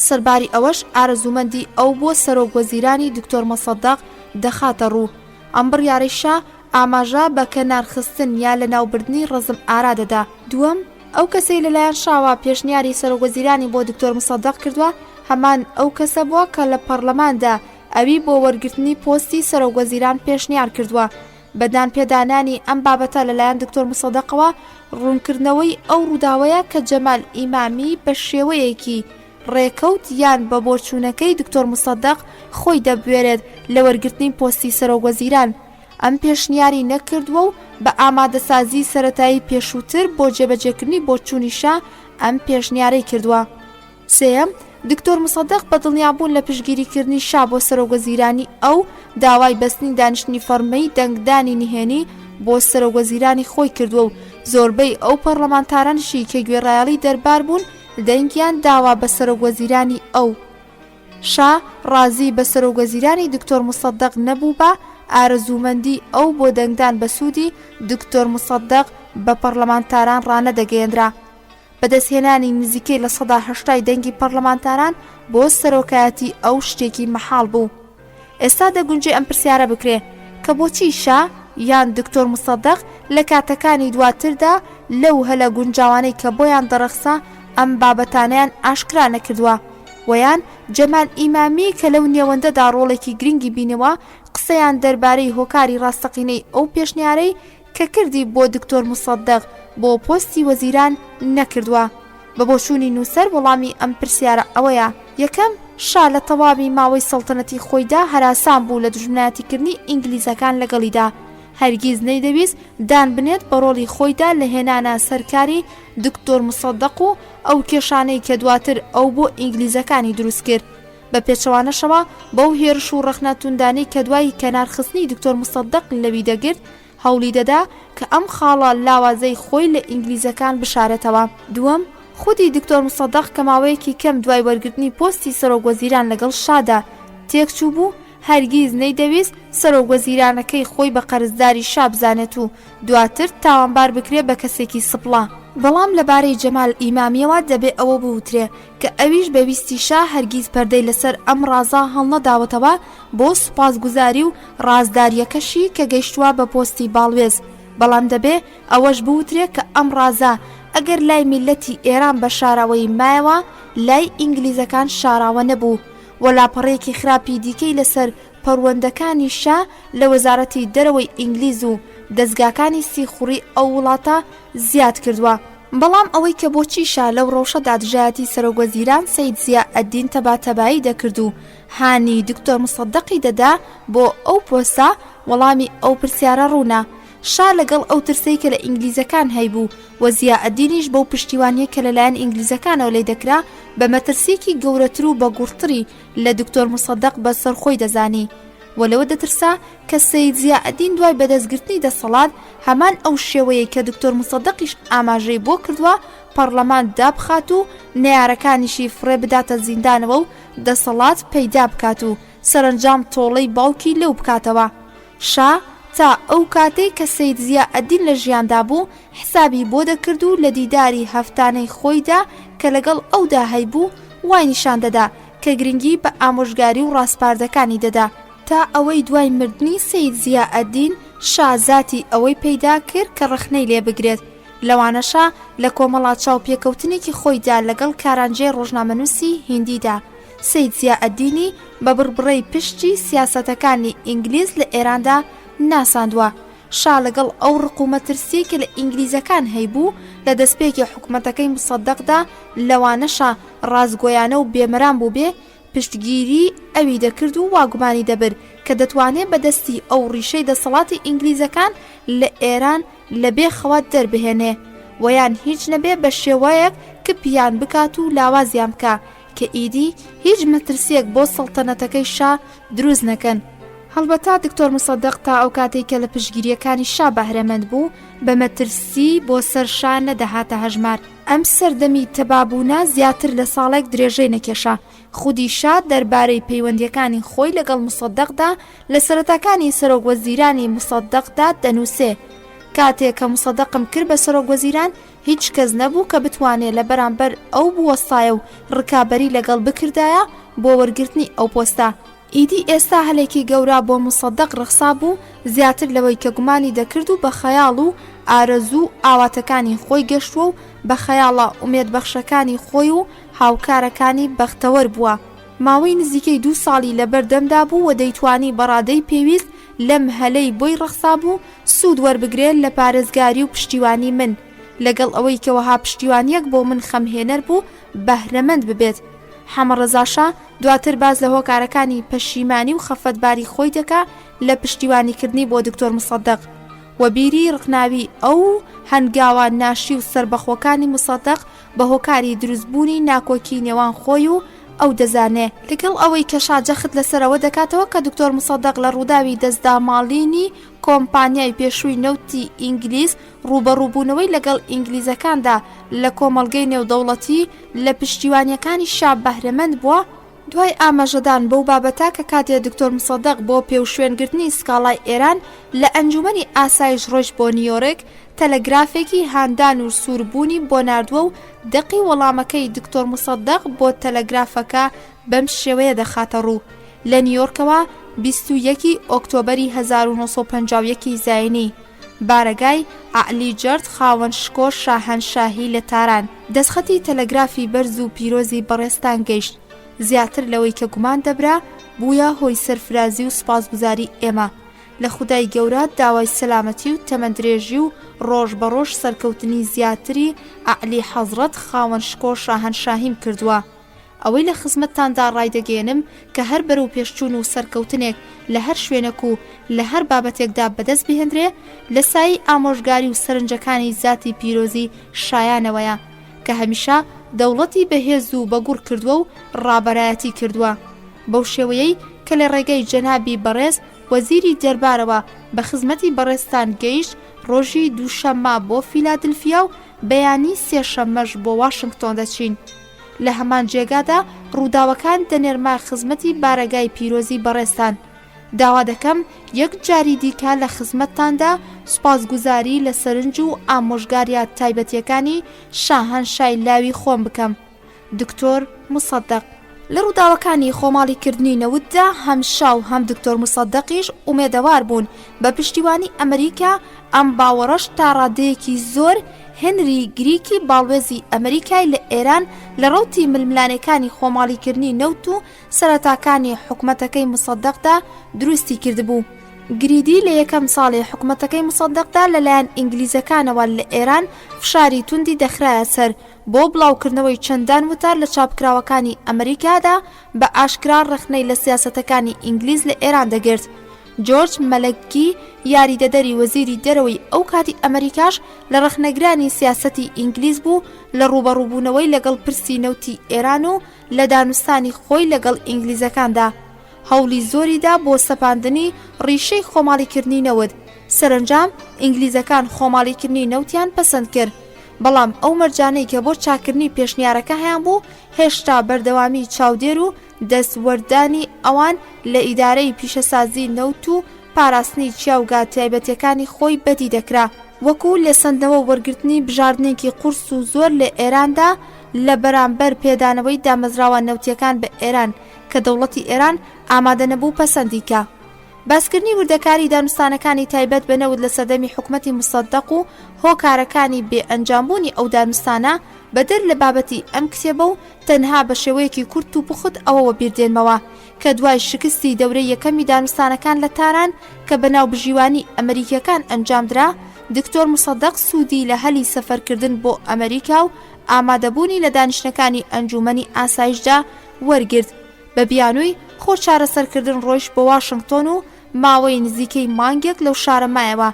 سەرباری ئەوەش ئارەزومەندی ئەو بۆ سەرۆگوەزیرانی دکتۆر موسەدەق دەخاتە ڕوو. ئەم بڕیارەی شا ئاماژە بە کەنارخستن یا لە ناوبردنی ڕەزم ئارا دەدا. دووەم، ئەو کەسەی لەلایەن شاوە پێشنیاری سەرۆگوەزیرانی بۆ دکتۆر موسەدەق کردووە هەمان ئەو کەسە بووە کە لە پەرلەماندا ئەوی بۆ وەرگرتنی پۆستی سەرۆگوەزیران پێشنیار کردووە. بەدان پێدانانی ئەم بابەتە لەلایەن دکتۆر موسەدەقەوە ڕوونکردنەوەی ئەو ڕووداوەیە کە جەمال ئیمامی بە شێوەیەکی ڕێکەوت یان بە بۆچوونەکەی دکتۆر موسەدەق خۆی دەبوێرێت لە وەرگرتنی پۆستی سەرۆگوەزیران. ئەم پێشنیاری نەکردووە و بە ئامادەسازی سەرەتایی پێشووتر بۆ جێبەجێکردنی بۆچوونیشە ئەم پێشنیارەی کردووە. سێەم، دکتۆر موسەدەق بە دڵنیابوون لە پشگیریکردنی شا بۆ سەرۆگوەزیرانی ئەو داوای بەستنی دانیشتنی فەرمەی دەنگدانی نهێنی بۆ سەرۆگوەزیرانی خۆی کردووە و زۆربەی ئەو پەرلەمانتارانشی کە گوێڕایەڵی دەربار بوون دەنگیان داوا بە سەرۆگوەزیرانی ئەو. شا ڕازی بە سەرۆگوەزیرانی دکتۆر موسەدەق نەبوو بە ئارەزومەندی ئەو بۆ دەنگدان بە سوودی دکتۆر موسەدەق بە پەرلەمانتاران ڕانەدەگەیەندرا. بەدەستهێنانی نزیکەی لە 80 دەنگی پەرلەمانتاران بۆ سەرۆکایەتی ئەو شتێکی مەحاڵ بوو. ئێستا دەگونجێ ئەم پرسیارە بکرێ کە بۆچی شا یان دکتۆر موسەدەق لە کاتەکانی دواتردا لەو هەلە گونجاوانەی کە بۆیان دەڕەخسا ئەم بابەتانیان ئاشکرا نەکردووە، ویان جەمال ئیمامی کە لەو نێوەندەدا ڕۆڵێکی گرنگی بینەوە قسەیان دەربارەی هۆکاری ڕاستەقینەی ئەو پێشنیارەی کە کردی بۆ دکتۆر موسەدەق بۆ پۆستی وەزیران نەکردووە. بە بۆچوونی نووسەر وەڵامی ئەم پرسیارە ئەوەیە: یەکەم، شا لە تەواوی ماوەی سەڵتەنەتی خۆیدا هەراسان بوو لە دژمنایەتیکردنی ئینگلیزەکان لەگەڵیدا، هەرگیز نەیدەویست دان بنێت بە ڕۆڵی خۆیدا لە هێنانە سەرکاری دکتۆر موسەدەق و ئەو کێشانەی کە دواتر ئەو بۆ ئینگلیزەکانی دروست کرد. بە پێچەوانەشەوە بەو هێرش و ڕەخنەتوندانەی کە دوای کەنارخستنی دکتۆر موسەدەق لەوی دەگرت هەوڵی دەدا کە ئەم خاڵە لاوازەی خۆی لە ئینگلیزەکان بشارێتەوە. دووەم، خودی دکتۆر موسەدەق کە ماوەیەکی کەم دوای وەرگرتنی پۆستی سەرۆگوەزیران لەگەڵ شادا تێکچوو بوو، هەرگیز نەیدەویست سەرۆگوەزیرانەکەی خۆی بە قەرزداری شا بزانێت و دواتر تاوانبار بکرێت بە کەسێکی سپڵە. بەڵام لەبارەی جەمال ئیمامیەوە دەبێ ئەوە بوترێ کە ئەویش بەویستی شا هەرگیز پەردەی لەسەر ئەم ڕازە هەڵنەداوەتەوە بۆ سوپاسگوزاری و ڕازداریەکەشی کە گەیشتووە بە پۆستی باڵوێز، بەڵام دەبێ ئەوەش بوترێ کە ئەم ڕازە ئەگەر لای میلەتی ئێران بە شاراوەی مایەوە لای ئینگلیزەکان شاراوە نەبوو و لاپەڕەیەکی خراپی دیکەی لەسەر پەروەندەکانی شا لە وەزارەتی دەرەوەی ئینگلیز و دەستگاکانی سیخوڕی ئەو وڵاتە زیاد کردووە. بەڵام ئەوەی کە بۆچی شا لەو ڕەوشەدا دژایەتی سەرۆکوەزیران سەید زیا ئەدین تەباتەبایی دەکرد و هانی دکتۆر مصەدەقی دەدا بۆ ئەو پۆستە، وەڵامی ئەو پرسیارە ڕوونا. شا لەگەڵ ئەو ترسەی کە لە ئینگلیزەکان هەیبوو و زیا ئەدینیش بەو پشتیوانیە کە لەلایەن ئینگلیزەکانەوە لێ دەکرا بە مەترسیەکی گەورەتر و بە گوڕتری لە دکتۆر مصەدەق بەسەر خۆی دەزانی و لەوە دەترسا کە سەید زیا ئەدین دوای بەدەستگرتنی دەسەڵات هەمان ئەو شێوەیە کە دکتۆر مصەدەقیش ئاماژەی بۆ کردووە پەرلەمان دابخات و نەیارەکانیشی فڕێ بداتە زیندانەوە و دەسەڵات پەیدا بکات و سەرنجام تۆڵەی باوکی لەو بکاتەوە. شا تا ئەو کاتەی کە سەید زیا ئەدین لە ژیاندا بوو حسابی بۆ دەکرد و لە دیداری هەفتانەی خۆیدا کە لەگەڵ ئەودا هەیبوو وای نیشان دەدا کە گرنگی بە ئامۆژگاری و ڕاستپاردەکانی دەدا تا ئەوەی دوای مردنی سەید زیا ئەدین شازاتی ئەوەی پەیدا کرد کە ڕخنەی لێ بگرێت. لەوانەشا لە کۆمەڵا چاوپێکەوتنێکی خۆیدا لەگەڵ کارانجەی ڕۆژنامەنووسی هیندیدا سەید زیا ئەدینی بە بڕبڕەی پشتی سیاسەتەکانی ئینگلیز لە ئێراندا ناساندووە. شا لەگەڵ ئەو ڕقومەترسی کە لە ئینگلیزەکان هەیبوو لە دەستپێکی حکومەتەکەی مصەدەقدا لەوانەشا ڕازگۆیانە و بێمەران بوو بێ پشتگیری ئەوی دەکرد و واگومانی دەبر کە دەتوانێت بەدەستی ئەو ڕیشەی دەسەڵاتی ئینگلیزەکان لە ئێران لە بێخەوە دەربهێنێ ویان هیچ نەبێ بە شێوەیەک کە پیان بکات و لاوازیان بکە کە ئیدی هیچ مەترسیەک بۆ سەڵتەنەتەکەی شا دروست نەکەن. هەڵبەتا دکتۆر مصەدەق تا ئەو کاتێک کە لە پشتگیریەکانی شا بەهرەمەند بوو بە مەترسی بۆ سەر شا نەدەهاتە هەژمار. ئەم سەردەمی تەبابوونە زیاتر لە ساڵێک درێژەی نەکێشا. خودی شا دەربارەی پەیوەندیەکانی خۆی لەگەڵ مصەدەقدا لە سەرەتاکانی سەرۆکوەزیرانی مصەدەقدا دەنووسێ. کاتێک کە مصەدەقم کرد بە سەرۆکوەزیران هیچ کەس نەبوو کە بتوانێت لە بەرامبەر ئەو بوەستایە و ڕکابەری لەگەڵ بکردایە بۆ وەرگرتنی ئەو پۆستە. ئیدی ئێستا هەلێکی گەورە بۆ مصەدەق ڕخسا بوو زیاتر لەوەی کە گومانی دەکرد و بە خەیاڵ و ئارەزوو ئاواتەکانی خۆی گەشتووە و بە خەیاڵە ئومێدبەخشەکانی خۆی و هاوکارەکانی بەختەوەر بووە. ماوەی نزیکەی 2 ساڵی لەبەردەمدا بوو و دەیتوانی بەڕادەی پێویست لەم هەلەی بۆی ڕخسا بوو سوود وەربگرێت لە پارێزگاری و پشتیوانی من لەگەڵ ئەوەی کەوەها پشتیوانیەک بۆ من خەمهێنەر بوو بەهرەمەند ببێت. حەمەڕەزاشا دواتر باز لە هۆکارەکانی پەشیمانی و خەفەتباری خۆی دەکا لە پشتیوانیکردنی بۆ دکتۆر مصەدەق و بیری ڕقناوی ئەو هەنگاوە ناشی و سربەخۆکانی مصەدەق بە هۆکاری دروستبوونی ناکۆکی نێوان خۆی و ئەو دەزانێ. لەگەڵ ئەوەی کە شاجەخت لەسەرەوە دەکاتەوە کە دکتۆر مصەدەق لە ڕووداوی دەستداماڵینی کۆمپانیای پێشووی نەوتی ئینگلیز ڕوبەڕووبوونەوەی لەگەڵ ئینگلیزەکاندا لە کۆمەڵگەی نێودەوڵەتی لە پشتیوانیەکانی شا بەهرەمەند بووە. دوای ئاماژەدان بەو بابەتا کە کاتێ دکتۆر مصەدەق بۆ پێو شوێنگرتنی سکاڵای ئێران لە ئەنجومەنی ئاسایش ڕۆژ بۆ نیویۆرک تەلەگرافێکی هاندان و سووربوونی بۆ ناردووە و دەقی وەڵامەکەی دکتۆر مصەدەق بۆ تەلەگرافەکە بەم شێوەیە دەخاتە ڕوو. لە نیویۆرکەوە 21 ئۆکتۆبەری 1951 زاینی بارەگای عەلی جەرد خاوەن شکۆ شاهەنشاهی لە تاران دەستخەتی تەلەگرافی بەرز و پیرۆزی بەڕێستان گەیشت. زیاتر لەوەی کە گومان دەبرا بووە هۆی سەرفرازی و سپاسگوزاری ئێمە لە خودای گەورە داوای سەلامەتی و تەمەندرێژی و ڕۆژ بە ڕۆژ سەرکەوتنی زیاتری عەلی حەزرەت خاوەن شکۆ شاهەنشاهیم کردووە. ئەوەی لە خزمەتتاندا ڕایدەگەێنم کە هەر بەرەو پێشچوون و سەرکەوتنێک لە هەر شوێنێک و لە هەر بابەتێکدا بەدەست بهێنرێ لە سایی ئامۆژگاری و سەرنجەکانی زاتی پیرۆزی شایانەوەیە کە هەمیشە دەوڵەتی بەهێز و بەگوڕ کردووە و ڕابەرایەتی کردووە. بەو شێوەیەی کە لە ڕێگەی جەنابی بەڕێز وەزیری دەربارەوە بە خزمەتی بەڕێستان گەیشت ڕۆژی دووشەممە بۆ فیلادلفیا و بەیانی سێشەممەش بۆ واشنگتۆن دەچین. لە هەمان جێگادا ڕووداوەکان دەنێرما خزمەتی بارەگای پیرۆزی بەڕێستان. داوا دەکەم یەک جاری دیکە لە خزمەتتاندا سوپاسگوزاری لە سەرنج و ئامۆژگاریە تایبەتیەکانی شاهەنشای لاوی خۆم بکەم. دکتۆر مصدق. لە ڕووداوەکانی خۆماڵیکردنی نەوتدا هەم شاو هەم دکتۆر مصدقیش ئومێدەوار بوون بە پشتیوانی ئەمریکا ئەم باوەڕەش تا ڕادەیەکی زۆر هێنری گریکی باڵوێزی ئەمریکای لە ئێران لە ڕەوتی ململانەکانی خۆماڵیکردنی نەوت و سەرەتاکانی حکومەتەکەی مصدقدا دروستی کردبوو. گریدی لە یەکەم ساڵی حکومەتەکەی مصدقدا لەلایەن ئینگلیزەکانەوە لە ئێران فشاری توندی دەخرایە سەر بۆ بڵاوکردنەوەی چەندان وتار لە چاپکراوەکانی ئەمریکادا بە ئاشکرا ڕخنەی لە سیاسەتەکانی ئینگلیز لە ئێران دەگرت. جۆرج مەلەکی یاریدەدەری وەزیری دەرەوەی ئەو کاتی ئەمریکاش لە ڕخنەگرانی سیاسەتی ئینگلیز بوو لە ڕوبەڕووبوونەوەی لەگەڵ پرسی نەوتی ئێران و لە دانوستانی خۆی لەگەڵ ئینگلیزەکاندا. هەوڵی زۆریدا بۆ سەپاندنی ڕیشەی خۆماڵیکردنی نەوت. سەرنجام ئینگلیزەکان خۆماڵیکردنی نەوتیان پەسەند کرد، بەڵام ئەو مەرجانەی کە بۆ چاکردنی پێشنیارەکە هەیان بوو هێشتا بەردەوامی چاودێر و دەستوەردانی ئەوان لە ئیدارەی پیشەسازی نەوت و پاراستنی چیاوگا تایبەتیەکانی خۆی بەدی دەکرا، وەکو لێسەندنەوە وەرگرتنی بژاردنێکی قورس و زۆر لە ئێراندا لە بەرامبەر پێدانەوەی دامەزراوە نەوتیەکان بە ئێران کە دەوڵەتی ئێران ئامادە نەبوو پەسەندیکە. باسکردنی وردەکاری دانوستانەکانی تایبەت بە نەوت لە سەردەمی حکومەتی مصدق و هۆکارەکانی بێ ئەنجامبوونی ئەو دانوستانە بەدەر لە بابەتی ئەم کتێبە و تەنها بە شێوەیەکی کورت و پوخت ئەوەوە بیردێنمەوە کە دوای شکستی دەورەی یەکەمی دانوستانەکان لە تاران کە بەناو بژیوانی ئەمریکیەکان ئەنجامدرا، دکتۆر مصدق سوودی لە هەلی سەفەرکردن بۆ ئەمریکا و ئامادەبوونی لە دانیشتەکانی ئەنجومەنی ئاسایشدا وەرگرت. بە بیانووی خۆ چارەسەرکردن ڕۆیشت بۆ واشنگتۆن و ماوەی نزیکەی مانگێک لەو شارە مایەوە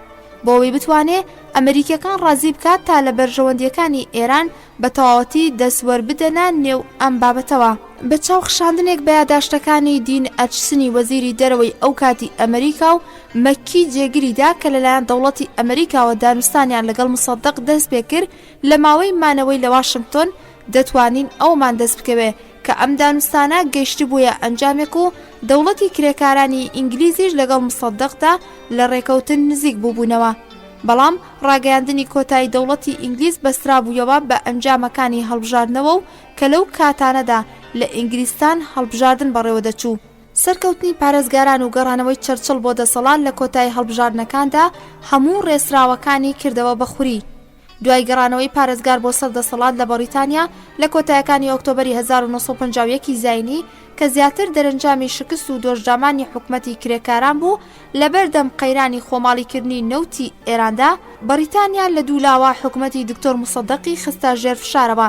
بۆەوەی بتوانێت ئەمریکیەکان ڕازی بکات تا لە بەرژەوەندیەکانی ئێران بە تەواوەتی دەستوەر بدەنە نێو ئەم بابەتەوە. بە چاو خشاندنێک بە یادداشتەکانی دین ئەچسنی وەزیری دەرەوەی ئەو کاتی ئەمریکا و مەکی جێگریدا کە لەلایەن دەوڵەتی ئەمریکاوە دانوستانیان لەگەڵ مصدق دەست پێ کرد لە ماوەی مانەوەی لە واشنگتۆن دەتوانین ئەومان دەست بکەوێ کە ئەم دانوستانە گەیشتی بووە ئەنجامێک و دەوڵەتی کرێکارانی ئینگلیزیش لەگەڵ مصدقدا لە ڕێکەوتن نزیک بووبوونەوە. بەڵام ڕاگەیاندنی کۆتایی دەوڵەتی ئینگلیز بەسترا بوویەوە بە ئەنجامەکانی هەڵبژاردنەوە و کە لەو کاتانەدا لە ئینگلیستان هەڵبژاردن بەڕێوە دەچوو. سەرکەوتنی پارێزگاران و گەڕانەوەی چەرچڵ بۆ دەسەڵات لە کۆتایی هەڵبژاردنەکاندا هەموو ڕێسراوەکانی کردەوە بەخوری. دوای گەڕانەوەی پارێزگار بۆ سەر دەسەڵات لە بەریتانیا لە کۆتایەکانی ئۆکتۆبەری 1950 زاینی کە زیاتر دەرەنجامی شکست و دۆژدامانی حکومەتی کرێکاران بوو لەبەردەم قەیرانی خۆماڵیکردنی نەوتی ئێراندا، بەریتانیا لە دوولاوە حکومەتی دکتۆر مصدقی خستە ژێر فشارەوە.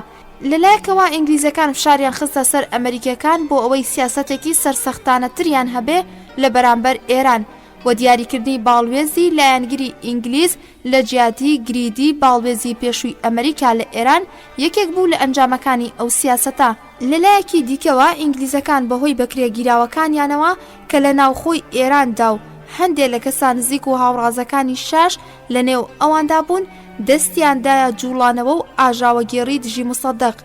لەلایەکەوە ئینگلیزەکان فشاریان خستە سەر ئەمریکیەکان بۆ ئەوەی سیاسەتێکی سەرسەختانەتریان هەبێ لە بەرامبەر ئێران و دیاریکردنی باڵوێزی لایەنگیری ئینگلیز لە جیاتی گریدی باڵوێزی پێشووی ئەمریکا لە ئێران یەکێک بوو لە ئەنجامەکانی ئەو سیاسەتە. لەلایەکی دیکەوە ئینگلیزەکان بەهۆی بەکرێگیراوەکانیانەوە کە لە ناوخۆی ئێراندا و هەندێک لە کەسان نزیک و هاوڕازەکانی شاش لە نێو ئەواندا بوون دەستیاندایە جوڵانەوە و ئاژاوەگێڕی دژی مصدق.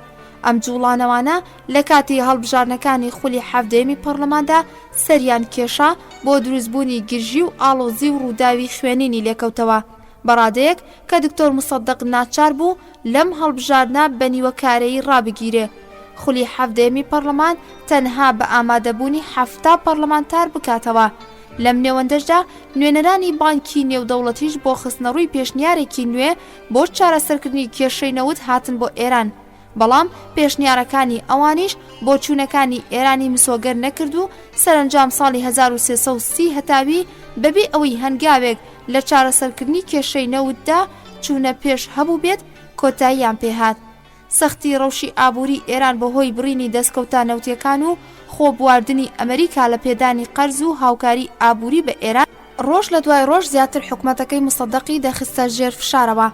ئەم جوڵانەوانە لە کاتی هەڵبژارنەکانی خولی حەفدەیەمی پەرلەماندا سەریان کێشا بۆ دروستبوونی گرژی و ئاڵۆزی و ڕووداوی خوێنینی لێکەوتەوە. بەڕادەیەک کە دکتۆر مصدق ناچار بوو لەم هەڵبژاردنە بە نیوەکارەیی ڕابگیرێ. خولی حەفدەیەمی پەرلەمان تەنها بە ئامادەبوونی 70 پەرلەمانتار بکاتەوە. لەم نێوەندەشدا نوێنەرانی بانکی نێودەوڵەتیش بۆ خستنەڕووی پێشنیارێکی نوێ بۆ چارەسەرکردنی کێشەی نەوت هاتن بۆ ئێران، بەڵام پێشنیارەکانی ئەوانیش بۆ چوونەکانی ئێرانی مسۆگەر نەکرد و سەرنجام ساڵی 1330 هەتاوی بەبێ ئەوەی هەنگاوێک لە چارەسەرکردنی کێشەی نەوتدا چوونە پێش هەبوو بێت کۆتاییان پێهات. سەختی ڕەوشی ئابووری ئێران بەهۆی بڕینی دەستکەوتە نەوتیەکان و خۆبواردنی ئەمریکا لە پێدانی قەرز و هاوکاری ئابووری بە ئێران ڕۆژ لە دوای ڕۆژ زیاتر حکومەتەکەی مصدقی دەخستە ژێر فشارەوە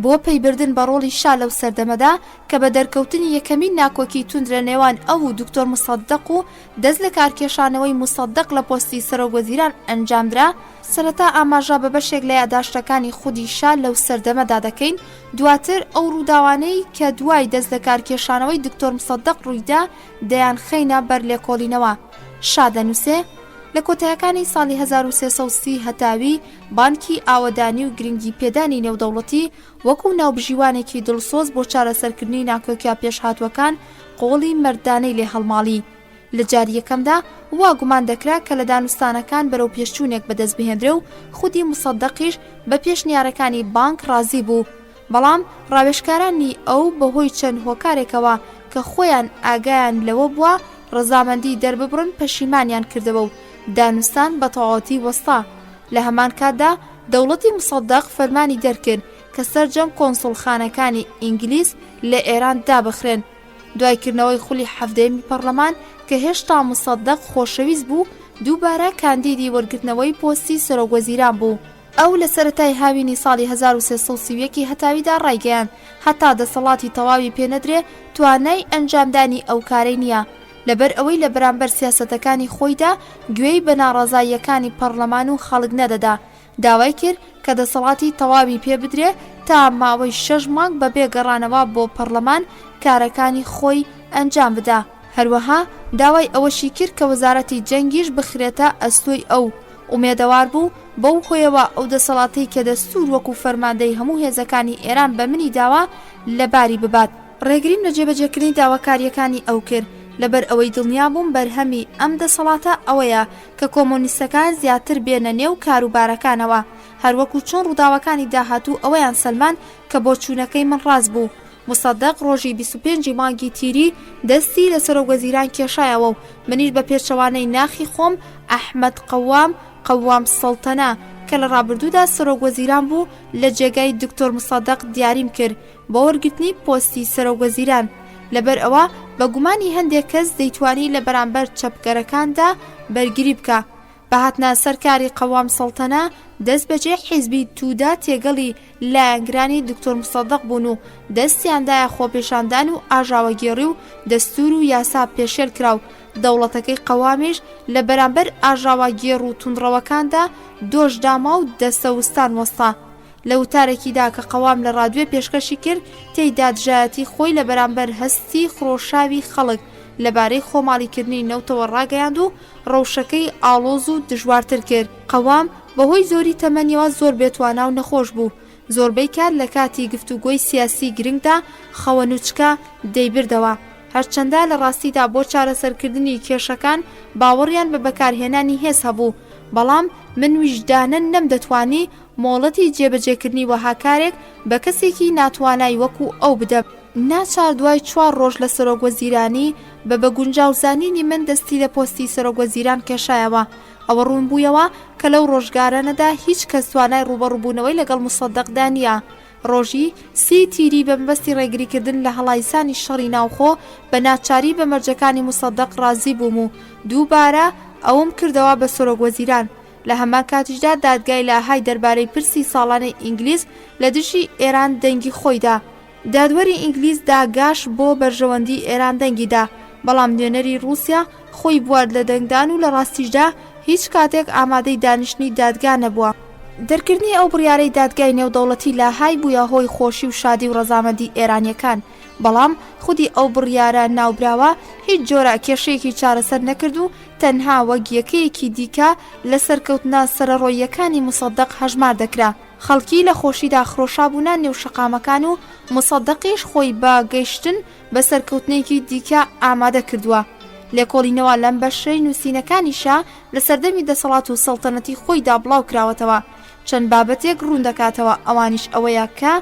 بۆ پەیبردن بە ڕۆڵی شا لەو سەردەمەدا کە بە دەرکەوتنی یەکەمین ناکۆکی توندرە نێوان ئەو و دکتۆر مصدق و دەست لە کارکێشانەوەی مصدق لە پۆستی سەرۆکوەزیران ئەنجامدرا. سەرەتا ئاماژە بە بەشێک لە یادداشتەکانی خودی شا لەو سەردەمەدا دەکەین، دواتر ئەو ڕووداوانەی کە دوای دەست لە کارکێشانەوەی دکتۆر مصدق ڕوویدا دەیان خەینە بەر لێکۆڵینەوە. شا دەنووسێ: لە کۆتاییەکانی ساڵی 1330 هەتاوی بانکی ئاوەدانی و گرنگی پێدانی نێودەوڵەتی وەکو ناوبژیوانێکی دڵسۆز بۆ چارەسەرکردنی ناکۆکیا پێشهاتوەکان قۆڵی مەردانەی لێ هەڵماڵی. لە جاری یەکەمدا وا گومان دەکرا کە لە دانوستانەکان بەرەو پێشچوونێک بەدەست بهێنرێ و خودی مصەدەقیش بە پێشنیارەکانی بانک ڕازی بوو، بەڵام ڕاوێژکارانی ئەو بەهۆی چەند هۆکارێکەوە کە خۆیان ئاگایان لەوە بووە ڕەزامەندی دەرببڕن پەشیمانیان کردەوە و دانوستان بە تەواوەتی وەستا. لە هەمان کاتدا دەوڵەتی مصەدەق فەرمانی دەرکرد کە سەرجەم کۆنسوڵخانەکانی ئینگلیز لە ئێران دابخرێن. دوایکردنەوەی خولی حەفدەیەمی پەرلەمان کە هێشتا مصەدەق خۆشەویست بوو، دووبارە کاندیدی وەرگرتنەوەی پۆستی سەرۆکوەزیران بوو. ئەو لە سەرەتای هاوینی ساڵی 1330 هەتاویدا ڕایگەیاند هەتا دەسەڵاتی تەواوی پێنەدرێ توانای ئەنجامدانی ئەو کارەی نییە، لەبەر ئەوەی لە بەرامبەر سیاسەتەکانی خۆیدا گوێی بە ناڕەزاییەکانی پەرلەمان و خەڵک نەدەدا. داوای کرد کە دەسەڵاتی تەواوی پێ بدرێ تا ماوەی 6 مانگ بەبێ گەڕانەوە بۆ پەرلەمان کارەکانی خۆی ئەنجام بدا. هەروەها داوای ئەوەشی کرد کە وەزارەتی جەنگیش بخرێتە ئەستۆی ئەو. ئومێدەوار بوو بەو هۆیەوە ئەو دەسەڵاتی کە دەستور وەکو فەرماندەی هەموو هێزەکانی ئێران بە منی داوا لەباری ببات. ڕێگریم لە جێبەجێکردنی داواکاریەکانی ئەو کرد، لەبەر ئەوەی دڵنیا بووم بەرهەمی ئەم دەسەڵاتە ئەوەیە کە کۆمۆنیستەکان زیاتر بێنە نێو کاروبارەکانەوە، هەروەکو چۆن ڕووداوەکانی داهاتوو ئەوەیان سەلمان کە بۆ چوونەکەی من ڕاست بوو. مصەدەق ڕۆژی 25 مانگی تیری دەستی لە سەرۆکوەزیران کێشایەوە و منیش بە پێچەوانەی ناخی خۆم ئەحمەد قەوام سەڵتەنە کە لە ڕابردوودا سەرۆکوەزیران بوو لە جێگای دکتۆر مصەدەق دیاریم کرد بۆ وەرگرتنی پۆستی سەرۆکوەزیران. لەبەر ئەوە بە گومانی هەندێک کەس دەیتوانی لە بەرامبەر چەپگەرەکاندا بەرگری بکە. بە هاتنە سەرکاری قەوام سەڵتەنە دەست بەجێ حیزبی توودا تێگەڵی لایەنگرانی دکتۆر مصەدەق بوون و دەستیاندایە خۆپێشاندان و ئاژاوەگێڕی و دەستور و یاسا پێشێل کرا و دەوڵەتەکەی قەوامیش لە بەرامبەر ئاژاوەگێڕ و توندڕەوەکاندا دۆشداما و دەستەوستان وەستا. لە وتارێکیدا کە قەوام لە ڕادیۆ پێشکەشی کرد تێیدا دژایەتی خۆی لە بەرامبەر هەستی خڕۆشاوی خەڵک لەبارەی خۆماڵیکردنی نەوتەوە ڕاگەیاند و ڕەوشەکەی ئاڵۆز و دژوارتر کرد. قەوام بەهۆی زۆری تەمەنیەوە زۆر بێتوانا و نەخۆش بوو. زۆربەی کار لە کاتی گفتوگۆی سیاسی گرنگدا خەوەنوچکە دەیبردەوە، هەرچەندە لە ڕاستیدا بۆ چارەسەرکردنی کێشەکان باوەڕیان بە بەکارهێنانی هێز هەبوو، بەڵام من ویژدانن نەمدەتوانی مۆڵەتی جێبەجێکردنی وەهاکارێک بە کەسێکی ناتوانای وەکو ئەو بدەم. ناچار دوای 4 ڕۆژ لە سەرۆکوەزیرانی بە گونجاوزانینی من دەستی لە پۆستی سەرۆکوەزیران کێشایەوە. ئەوە ڕوون بوویەوە کە لەو ڕۆژگارانەدا هیچ کەس توانای ڕوبەڕووبوونەوەی لەگەڵ مصەدەقدا نییە. ڕۆژی 30 تیری بە مەبەستی ڕێگریکردن لە هەڵایسانی شەڕی ناوخۆ بە ناچاری بە مەرجەکانی مصەدەق ڕازی بووم و دووبارە ئەوم کردەوە بە سەرۆکوەزیران. لە هەمان کاتیشدا دادگای لاهای دەربارەی پرسی ساڵانەی ئینگلیز لە دژی ئێران دەنگی خۆیدا. دادوەری ئینگلیز داگاش بۆ بەرژەوەندی ئێران دەنگیدا، بەڵام نوێنەری رووسیا خۆی بوارد لە دەنگدان و لە ڕاستیشدا هیچ کاتێک ئامادەی دانیشتنی دادگا نەبووە. دەرکردنی ئەو بڕیارەی دادگای نێودەوڵەتی لاهای بووە هۆی خۆشی و شادی و ڕەزامەندی ئێرانیەکان، بەڵام خودی ئەو بڕیارە ناوبراوە هیچ جۆرە کێشەیەکی چارەسەر نەکرد و تەنها وەک یەکەیەکی دیکە لە سەرکەوتنە سەرەڕۆیەکانی مصەدەق هەژمار دەکرا. خەڵکی لە خۆشیدا خڕۆشابوونە نێو شەقامەکان و مصەدەقیش خۆی بە گەیشتن بە سەرکەوتنێکی دیکە ئامادە کردووە. لێکۆڵینەوە لەم بەشەی نووسینەکانیشە لە سەردەمی دەسەڵات و سەڵتەنەتی خۆیدا بڵاو کراوەتەوە. چەند بابەتێک ڕوون دەکاتەوە، ئەوانیش ئەوەیە کە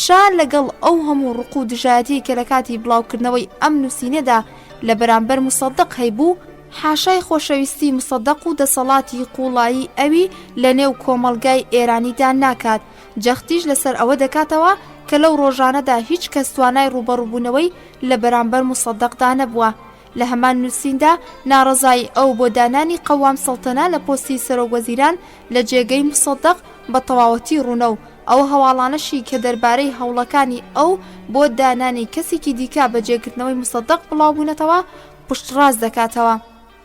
شا لەگەڵ ئەو هەموو ڕق و دژایەتی کە لە کاتی بڵاوکردنەوەی ئەم نووسینەدا لە بەرامبەر مصەدەق هەیبوو، حاشای خۆشەویستی مصەدەق و دەسەڵاتی قوڵایی ئەوی لە نێو کۆمەڵگای ئێرانیدا ناکات. جەختیش لەسەر ئەوە دەکاتەوە کە لەو ڕۆژانەدا هیچ کەس توانای ڕوبەڕووبوونەوەی لە بەرامبەر مصەدەقدا نەبووە. لە هەمان نووسیندا ناڕەزایی ئەو بۆ دانانی قەوام سەڵتەنە لە پۆستی سەرۆکوەزیران لە جێگەی مصەدەق بە تەواوەتی ڕوونە و ئەو هەواڵانەشی کە دەربارەی هەوڵەکانی ئەو بۆ دانانی کەسێکی دیکە بە جێگرتنەوەی مصەدەق بڵاوبوونەتەوە پشتڕاست دەکاتەوە.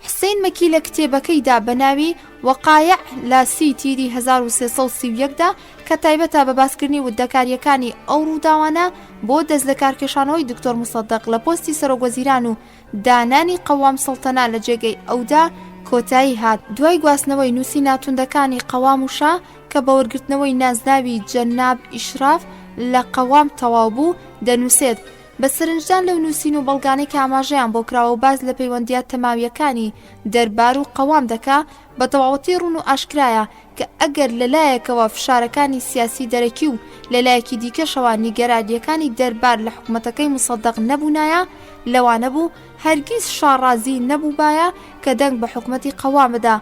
حسین مەکی لە کتێبەکەیدا بە ناوی وەقایع لە 30 تیری 1331دا کە تایبەتە بە باسکردنی وردەکاریەکانی ئەو ڕووداوانە بۆ دەست لە کارکێشانەوەی دکتۆر مصەدەق لە پۆستی سەرۆکوەزیران و دانانی قەوام سەڵتەنە لە جێگەی ئەودا کۆتایی هات دوای گواستنەوەی نووسی ناتوندەکانی قەوام و شا کە بە وەرگرتنەوەی نازناوی جەناب ئیشراف لە قەوام تەواو بوو دەنووسێت بە سەرنجدان لەو نووسین و بەڵگانەی کە ئاماژەیان بۆ کراوە و باز لە پەیوەندیات تەماویەکانی دەربار و قەوام دەکا بە تەواوەتی ڕوون و ئاشکرایە کە ئەگەر لەلایەکەوە فشارەکانی سیاسی دەرەکی و لەلایەکی دیکەشەوە نیگەرانیەکانی دەربار لە حکوومەتەکەی موسەدەق نەبوونایە لەوانە بوو هەرگیز شاڕازی نەبوو بایە کە دەنگ بە حکوومەتی قەوامەدا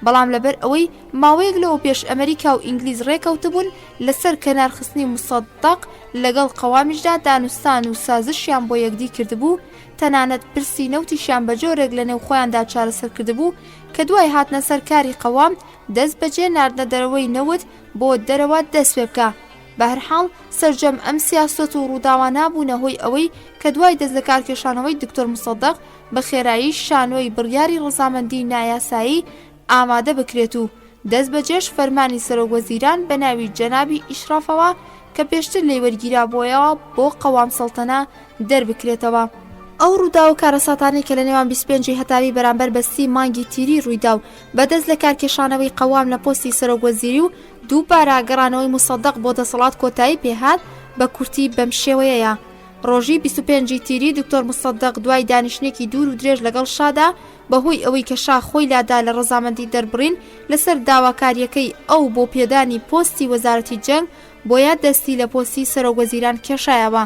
بەڵام لەبەر ئەوەی ماوەیەک لەوە پێش ئەمریکا و ئینگلیز ڕێکەوتبوون لەسەر کەنارخستنی موسەدەق لەگەڵ قەوامیشدا دانوستان و سازشیان بۆ یەکدی کردبوو تەنانەت پرسی نەوتیشیان بە جۆرێک لە نێو خۆیاندا چارەسەر کردبوو کە دوای هاتنە سەر کاری قەوام دەست بەجێ ناردنە دەرەوەی نەوت بۆ دەرەوە دەست پێ بکە بە هەرحاڵ سەرجەم ئەم سیاسەت و ڕووداوانە بوونە هۆی ئەوەی کە دوای دەست لە کارکێشانەوەی دکتۆر موسەدەق بە خێرایی شانۆی بڕیاری ڕەزامەندی نایاسایی ئامادە بکرێت و دەست بەجێش فەرمانی سەرۆکوەزیران بە ناوی جەنابی ئیشرافەوە کە پێشتر لێی وەرگیرا بۆیەوە بۆ قەوام سەڵتەنە دەربکرێتەوە. ئەو ڕوودا و کارەساتانی کە لە نێوان 25 هەتاوی بەرامبەر بە 30 مانگی تیری ڕوویدا و بەدەست لە کارکێشانەوەی قەوام لە پۆستی سەرۆکوەزیری و دووبارە گەڕانەوەی موسەدەق بۆ دەسەڵات کۆتایی پێهات بە کورتی بەم شێوەیەیە. ڕۆژی 25 تیری دکتۆر موسەدەق دوای دانیشتێکی دوور و درێژ لەگەڵ شادا بەهۆی ئەوەی کە شا خۆی لادا لە ڕەزامەندی دەربڕین لەسەر داواکاریەکەی ئەو بۆ پێدانی پۆستی وەزارەتی جەنگ بۆیە دەستی لە پۆستی سەرۆکوەزیران کێشایەوە.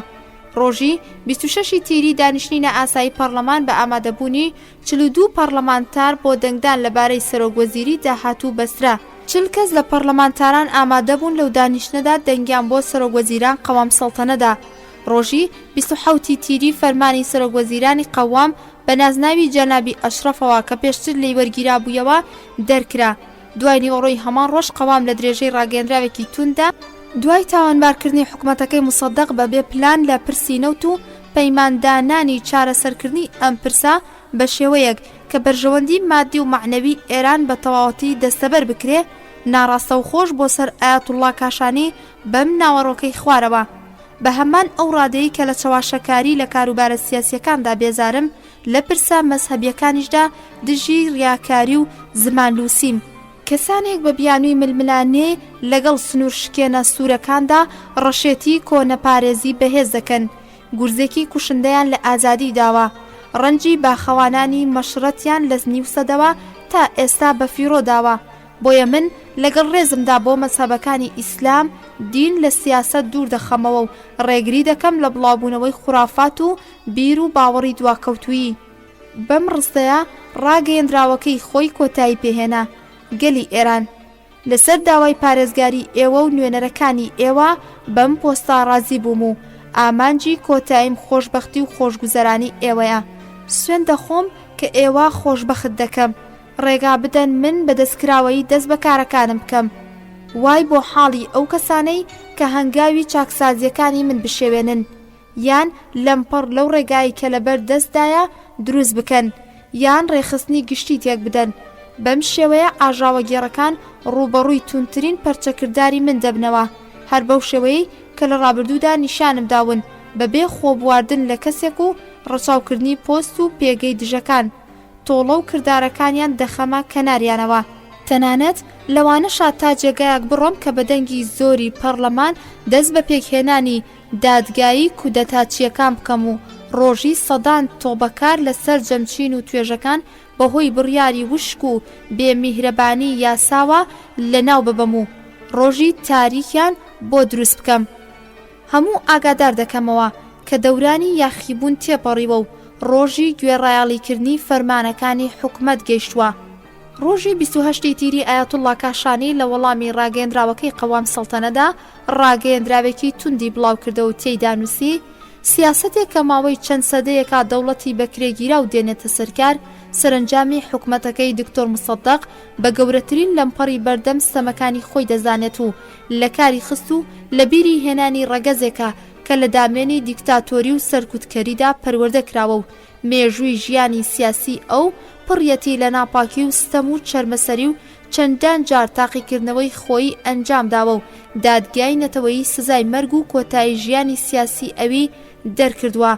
ڕۆژی 26 تیری دانیشتنینە ئاسایی پەرلەمان بە ئامادەبوونی 42 پەرلەمانتار بۆ دەنگدان لەبارەی سەرۆکوەزیری داهاتوو بەسرا. 40 کەس لە پەرلەمانتاران ئامادەبوون لەو دانیشتنەدا دەنگیان بۆ سەرۆکوەزیران قەوام سەڵتەنەدا. ڕۆژی 27 تیری فەرمانی سەرۆکوەزیرانی قەوام بە نازناوی جەنابی ئەشرەفەوە کە پێشتر لێی وەرگیرا بوویەوە دەرکرا. دوای نیوەڕۆی هەمان ڕۆژ قەوام لە درێژەی ڕاگەیەندراوێکی توندا دوای تاوانبارکردنی حکوومەتەکەی موسەدەق بەبێ پلان لە پرسی نەوت و پەیماندانانی چارەسەرکردنی ئەم پرسا بە شێوەیەک کە بەرژەوەندی مادی و معنەوی ئێران بە تەواوەتی دەستەبەر بکرێ ناڕاستە و خۆش بۆ سەر ئایەتوڵڵا کاشانی بەم ناوەڕۆکەی خوارەوە. بە هەمان ئەو ڕادەیە کە لە چاواشەکاری لە کاروبارە سیاسیەکاندا بێزارم لە پرسا مەزهەبیەکانیشدا دژی ڕیاکاری و زمانلووسیم. کەسانێک بە بیانووی ململانێ لەگەڵ سنوور شکێنە سوورەکاندا ڕەشێتی کۆنەپارێزی بەهێز دەکەن. گورزێکی کوشندەیان لە ئازادی داوە. ڕەنجی باخەوانانی مەشرەتیان لە نیوسەدەوە تا ئێستا بەفیڕۆ داوە. بۆیە من لەگەڵ ڕێزمدا بۆ مەزهەبەکانی ئیسلام دین لە سیاسەت دوور دەخەمەوە و ڕێگری دەکەم لە بڵاوبوونەوەی خوڕافات و بیر و باوەڕی دواکەوتویی. بەم ڕستەیە ڕاگەیەندراوەکەی خۆی کۆتایی پێهێنا. گەلی ئێران لەسەر داوای پارێزگاری ئێوە و نوێنەرەکانی ئێوە بەم پۆستا ڕازی بووم و ئامانجی کۆتاییم خۆشبەختی و خۆشگوزەرانی ئێوەیە. سوێن دەخۆم کە ئێوە خۆشبەخت دەکەم. ڕێگا بدەن من بەدەستکراوەی دەست بە کارەکانم بکەم. وای بۆ حاڵی ئەو کەسانەی کە هەنگاوی چاکسازیەکانی من بشێوێنن یان لەمپەڕ لەو ڕێگایی کە لەبەر دەستدایە دروست بکەن یان ڕێخستنی گشتی تێک بدەن. بەم شێوەیە ئاژاوە گێڕەکان ڕوبەڕووی تونترین پەرچەکرداری من دەبنەوە. هەر بەو شێوەیەی کە لە ڕابردوودا نیشانم داون بەبێ خۆبواردن لە کەسێک و ڕەچاوکردنی پۆست و پێگەی دژەکان تۆڵە و کردارەکانیان دەخەمە کەناریانەوە. تەنانەت لەوانەشا تا جێگایەک بڕۆم کە بە دەنگی زۆری پەرلەمان دەست بە پێکهێنانی دادگایی کودەتاچیەکان بکەم و ڕۆژی سەدان تۆبەکار لەسەر جەمچین و توێژەکان بەهۆی بڕیاری وشک و بێمیهرەبانی یاساوە لەناو ببەم و ڕۆژی تاریکیان بۆ دروست بکەم. هەموو ئاگادار دەکەمەوە کە دەورانی یاخیبوون تێپەڕیوە و ڕۆژی گوێڕایاڵیکردنی فەرمانەکانی حکومەت گەیشتووە. ڕۆژی 28 تیری ئایەتوڵڵا کاشانی لە وەڵامی ڕاگەیەندراوەکەی قەوام سەڵتەنەدا ڕاگەیەندراوێکی توندی بڵاو کردەوە و تێیدا نووسی سیاسەتێک کە ماوەی چەند سەدەیەکا دەوڵەتی بەکرێگیرا و دێنێتە سەرکار سەرنجامی حکومەتەکەی دکتۆر موسەدەق بە گەورەترین لەمپەڕی بەردەم سەمەکانی خۆی دەزانێت و لە کاری خست و لە بیری هێنانی ڕەگەزێکە کە لە دامێنی دیکتاتۆری و سەرکوتکەریدا پەروەردە کراوە و مێژووی ژیانی سیاسی ئەو پڕیەتی لە ناپاکی و ستەم و چەرمەسەری و چەندان جار تاقیکردنەوەی خۆی ئەنجام داوە و دادگای نەتەوەیی سزای مەرگ و کۆتایی ژیانی سیاسی ئەوی دەرکردووە.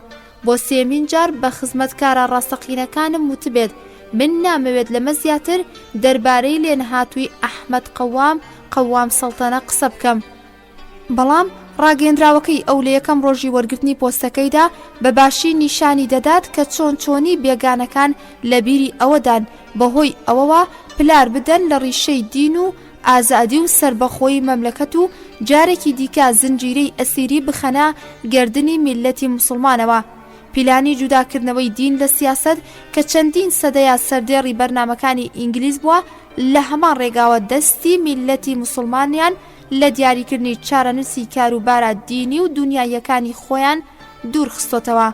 بۆ سێمین جار بە خزمەتکارە ڕاستەقینەکانم وتبێت من نامەوێت لەمە زیاتر دەربارەی لێنەهاتووی ئەحمەد قەوام سەڵتەنە قسە بکەم. بەڵام ڕاگەیەندراوەکەی ئەو لە یەکەم ڕۆژی وەرگرتنی پۆستەکەیدا بەباشی نیشانی دەدات کە چۆنی بێگانەکان لە بیری ئەوەدان بەهۆی ئەوەوە پلار بدەن لە ڕیشەی دین و ئازادی و سربەخۆی مەملەکەت و جارێکی دیکە زنجیرەی ئەسیری بخەنە گردنی میلەتی موسڵمانەوە. پیلانی جوداکردنەوەی دین لە سیاسەت کە چەندین سەدەیە سەردێڕی بەرنامەکانی ئینگلیز بووە لە هەمان ڕێگاوە دەستی میلەتی موسڵمانیان لە دیاریکردنی چارەنووسی کاروبارە دینی و دنیایەکانی خۆیان دوورخستۆتەوە.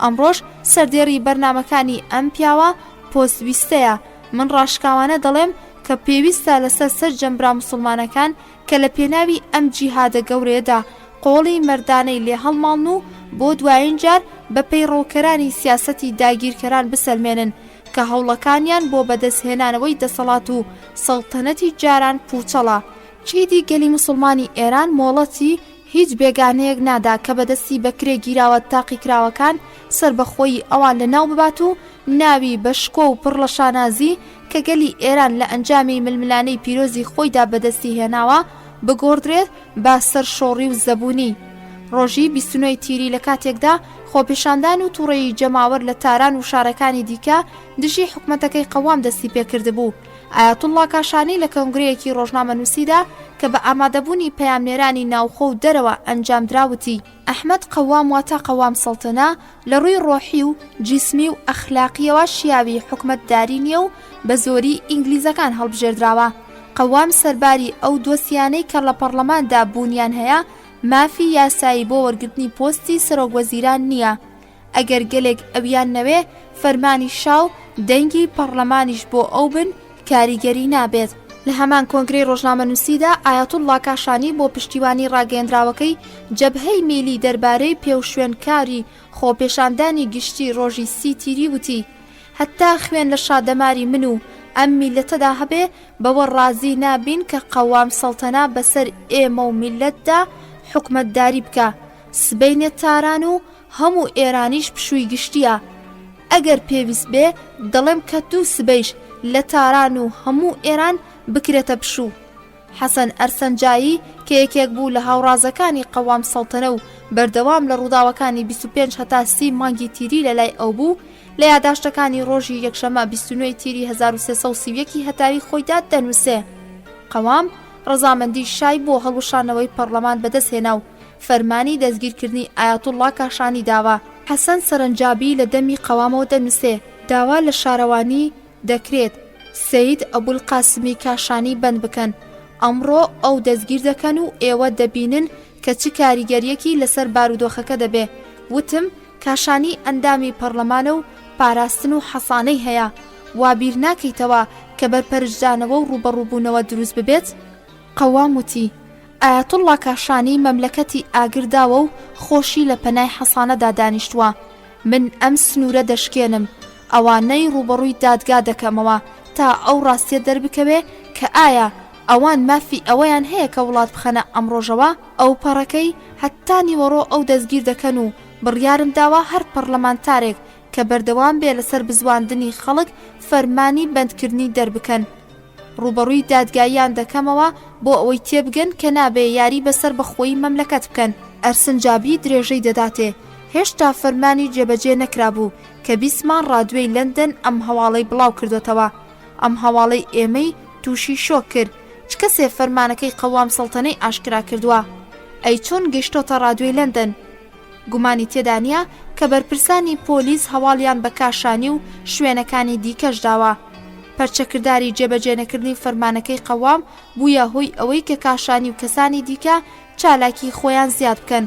ئەمڕۆژ سەردێڕی بەرنامەکانی ئەم پیاوە پۆستویستەیە. من ڕاشکاوانە دەڵێم کە پێویستە لەسەر سەرجەمبرا موسڵمانەکان کە لە پێناوی ئەم جیهادە گەورەیەدا قۆڵی مەردانەی لێ هەڵماڵن و بۆ دوایین جار بە پەیڕەوکەرانی سیاسەتی داگیرکەران بسەلمێنن کە هەوڵەکانیان بۆ بەدەستهێنانەوەی دەسەڵات و سەڵتەنەتی جاران پوچەڵە. چیدی گەلی موسڵمانی ئێران مۆڵەتی هیچ بێگانەیەک نادا کە بەدەستی بەکرێ گیراوە تاقیکراوەکان سربەخۆی ئەوان لە ناو ببات و ناوی بەشکۆ و پڕ لە شانازی کە گەلی ئێران لە ئەنجامی ململانەی پیرۆزی خۆیدا بەدەستی هێناوە بگۆڕدرێت با سەر شۆڕی و زەبوونی. ڕۆژی 29 تیری لە کاتێکدا خۆپێشاندان و تووڕێی جەماوەر لە تاران و شارەکانی دیکە دژی حکومەتەکەی قەوام دەستی پێکردبوو. ئایەتوڵڵا کاشانی لە کۆنگرەیەکی ڕۆژنامەنووسیدا کە بە ئامادەبوونی پەیامنێرانی ناوخۆ و دەرەوە ئەنجام دراوتی ئەحمەد قەوام واتە قەوام سەڵتەنە لە ڕووی ڕۆحی و جیسمی و ئەخلاقیەوە شیاوی حکومەتداری نییە و بە زۆری ئینگلیزەکان هەڵبژێردراوە. قەوام سەرباری ئەو دۆسیانەی کە لە پەرلەماندا بوونیان هەیە مافی یاسایی بۆ وەرگرتنی پۆستی سەرۆکوەزیران نییە. ئەگەر گەلێک ئەویان نەوێ فەرمانی شاو دەنگی پەرلەمانیش بۆ ئەو بن کاریگەری نابێت. لە هەمان کۆنگرەی ڕۆژنامەنووسیدا ئایەتوڵڵا کاشانی بۆ پشتیوانی ڕاگەیەندراوەکەی جەبهەی میلی دەربارەی پێوشوێنکاری خۆپێشاندانی گشتی ڕۆژی 30 تیری وتی هەتا خوێن لە شادەماری من و ئەم میلەتەدا هەبێ بەوە ڕازی نابین کە قەوام سەڵتەنە بەسەر ئێمە و میلەتدا حکومەتداری بکە. سبەینێت تاران و هەموو ئێرانیش پشووی گشتیە. ئەگەر پێویست بێ دەڵێم کە دوو سبەیش لە تاران و هەموو ئێران بکرێتە پشوو. حەسەن ئەرسەنجایی کە یەکێک بوو لە هاوڕازەکانی قەوام سەڵتەنە و بەردەوام لە ڕووداوەکانی 25 هەتا 30 مانگی تیری لەلای ئەو بوو لە یادداشتەکانی ڕۆژی یەکشەمە 29 تیری 1330 هەتاوی خۆیدا دەنووسێ قەوام ڕەزامەندی شای بۆ هەڵوشانەوەی پەرلەمان بەدەستهێنا و فەرمانی دەستگیرکردنی ئایەتوڵڵا کاشانی داوە. حەسەن سەرنجابی لە دەمی قەوامەوە دەنووسێ داوا لە شارەوانی دەکرێت سەید ئەبولقاسمی کاشانی بند بکەن. ئەمڕۆ ئەو دەستگیر دەکەن و ئێوە دەبینن کە چ کاریگەریەکی لەسەر بارودۆخەکە دەبێ. وتم کاشانی ئەندامی پەرلەمانە و پاراستن و حەسانەی هەیە. وابیر ناکەیتەوە کە بەرپەرشدانەوە و ڕوبەڕووبوونەوە دروست ببێت؟ قەوام وتی ئایەتوڵڵا کاشانی مەملەکەتی ئاگرداوە و خۆشی لە پەنای حەسانەدا دانیشتووە. من ئەم سنوورە دەشکێنم ئەوانەی ڕوبەڕووی دادگا دەکەمەوە تا ئەو ڕاستیە دەربکەوێ کە ئایا ئەوان مافی ئەوەیان هەیە کە وڵات بخەنە ئەم ڕۆژەوە. ئەو پەڕەکەی هەتا نیوەڕۆ ئەو دەستگیر دەکەن و بڕیارم داوە هەر پەرلەمانتارێک کە بەردەوام بێ لەسەر بزواندنی خەڵک فەرمانی بەندکردنی دەربکەن. ڕوبەڕووی دادگاییان دەکەمەوە بۆ ئەوەی تێبگەن کە نابێ یاری بەسەر بەخۆی مەملەکەت بکەن. ئەرسنجابی درێژەی دەداتێ هێشتا فەرمانی جێبەجێ نەکرابوو کە بیسمان ڕادوێی لەندەن ئەم هەواڵەی بڵاو کردوتەوە. ئەم هەواڵەی ئێمەی تووشی شۆک کرد. چ کەسێ فەرمانەکەی قەوام سەڵتەنەی ئاشکرا کردووە؟ ئەی چۆن گەیشتۆتە ڕادوێی لەندەن؟ گومانی تێدا نییە کە بەرپرسانی پۆلیس هەواڵیان بە کاشانی و شوێنەکانی دیکەش داوە. پەرچەکرداری جێبەجێنەکردنی فەرمانەکەی قەوام بوویە هۆی ئەوەی کە کاشانی و کەسانی دیکە چالاکی خۆیان زیاد بکەن.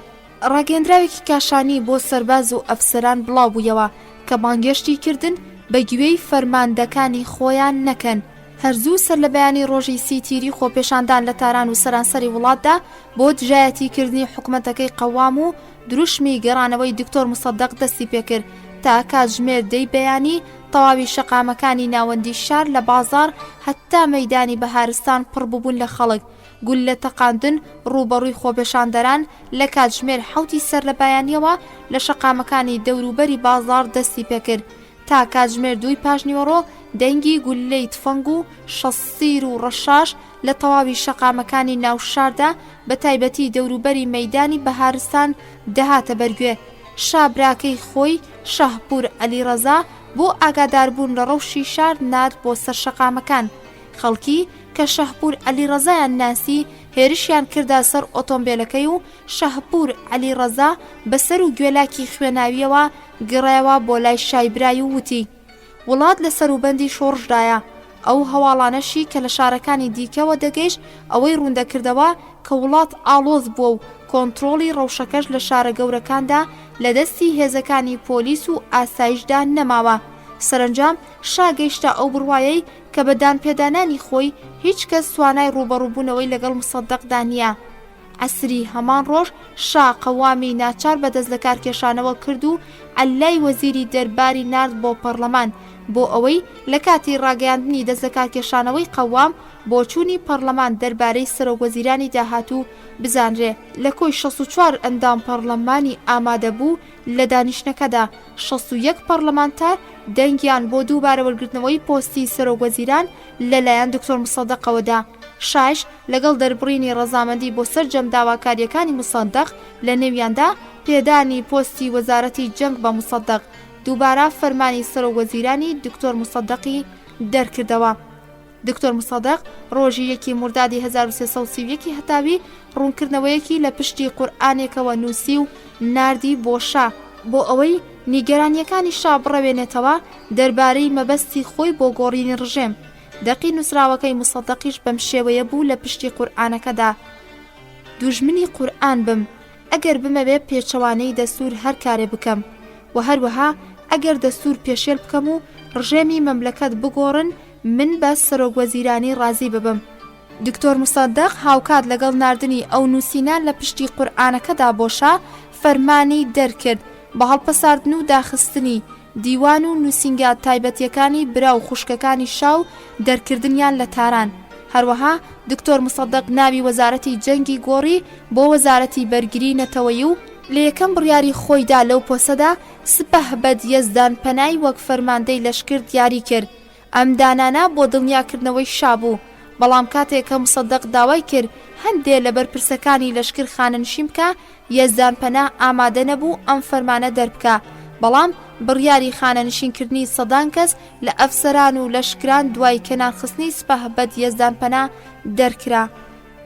ڕاگەندراوێکی کاشانی بۆ سەرباز و ئەفسەران بڵاو بوویەوە کە بانگێشتی کردن بە گوێی فەرماندەکانی خۆیان نەکەن. هەرزوو سەر لە بەیانی ڕۆژی 30 تیری خۆپێشاندان لە تاران و سەرانسەری وڵاتدا بۆ دژایەتیکردنی حکومەتەکەی قەوام و دروشمی گەڕانەوەی دکتۆر موسەدەق دەستی پێکرد تا کاتژمێر 10 بەیانی تەواوی شەقامەکانی ناوەندی شار لە بازار هەتا مەیدانی بەهارستان پڕ بوون لە خەڵک. گول لە تەقاندن ڕوبەڕووی خۆپێشاندەران لە کاتژمێر 7 سەر لە بەیانیەوە لە شەقامەکانی دەوروبەری بازار دەستی پێکرد تا کاتژمێر 2 پاشنیوەڕۆ دەنگی گوللەی تفەنگ و شەسیر و ڕەشاش لە تەواوی شەقامەکانی ناو شاردا بە تایبەتی دەوروبەری مەیدانی بەهارستان دەهاتە بەرگوێ. شابراکەی خۆی شەهپور عەلیڕەزا بۆ ئاگاداربوون لە ڕەوشی شار نارد بۆ سەر شەقامەکان. خەڵکی کە شەهپور عەلیڕەزایان ناسی هێرشیان کردا سەر ئۆتۆمبیلەکەی و شەهپور عەلیڕەزا بەسەر و گوێلاکی خوێناویەوە گەڕایەوە بۆ لای شایبرایی و وتی وڵات لە سەروبەندی شۆڕشدایە. ئەو هەواڵانەشی کە لە شارەکانی دیکەوە دەگەیشت ئەوەی ڕوندەکردەوە کە وڵات ئاڵۆز بووە و کۆنتڕۆڵی ڕەوشەکەش لە شارە گەورەکاندا لە دەستی هێزەکانی پۆلیس و ئاسایشدا نەماوە. سەرنجام شاگەیشتە ئەو بڕوایەی کە بە دانپێدانانی خۆی هیچ کەس توانای ڕوبەڕووبوونەوەی لەگەڵ مصەدەقدا نییە. عەسری هەمان ڕۆژ شا قەوامی ناچار بەدەست لە کارکێشانەوە کرد و عەلای وەزیری دەرباری نارد بۆ پەرلەمان بۆ ئەوەی لە کاتی ڕاگەیاندنی دەست لە کارکێشانەوەی قەوام بۆ چوونی پەرلەمان دەربارەی سەرۆکوەزیرانی داهاتوو بزانرێ. لە کۆی 64 ئەندام پەرلەمانی ئامادە بوو لە دانیشتنەکەدا 61 پەرلەمانتار دەنگیان بۆ دووبارە وەرگرتنەوەی پۆستی سەرۆکوەزیران لەلایەن دکتۆر مصەدەقەوەدا. شایش لەگەڵ دەربڕینی ڕەزامەندی بۆ سەر جەم داواکاریەکانی مصەدەق لە نێویاندا پێدانی پۆستی وەزارەتی جەنگ بە مصەدەق دووبارە فەرمانی سەرۆکوەزیرانی دکتۆر مصەدەقی دەرکردەوە. دکتۆر مصەدەق ڕۆژی 1 مردادی 1330 هەتاوی ڕوونکردنەوەیەکی لە پشتی قورئانێکەوە نووسی و ناردی بۆ شا بۆ ئەوەی نیگەرانیەکانی شا بڕەوێنێتەوە دەربارەی مەبەستی خۆی بۆ گۆڕینی ڕژێم. دەقی نووسراوەکەی مصەدەقیش بەم شێوەیە بوو لە پشتی قورئانەکەدا دوژمنی قورئان بم ئەگەر بمەوێ پێچەوانەی دەستور هەر کارێ بکەم و هەروەها ئەگەر دەستور پێشێل بکەم و ڕژێمی مەملەکەت بگۆڕن من بە سەرۆکوەزیرانی ڕازی ببم. دکتۆر مصەدەق هاوکات لەگەڵ ناردنی ئەو نووسینان لە پشتی قورئانەکەدا بۆشا فەرمانی دەرکرد بە هەڵپەساردن و داخستنی دیوان و نووسینگە تایبەتیەکانی برا و خوشکەکانی شاو دەرکردنیان لە تاران. هەروەها دکتۆر مصەدەق ناوی وەزارەتی جەنگی گۆڕی بۆ وەزارەتی بەرگری نەتەوەیی و لە یەکەم بڕیاری خۆیدا لەو پۆسەدا سپەه بەد یەزدان پەنای وەک فەرماندەی لەشکر دیاری کرد. ئەم دانانە بۆ دڵنیاکردنەوەی شابوو. بەڵام کاتێک کە مصەدەق داوای کرد هەندێک لە بەرپرسەکانی لەشکر خانەنشین بکە یەزدان پەنا ئامادە نەبوو ئەم فەرمانە دەربکە. بەڵام بڕیاری خانەنشینکردنی سەدان کەس لە ئەفسەران و لەشکران دوای کەنارخستنی سپەه بەد یەزدان پەنا دەرکرا.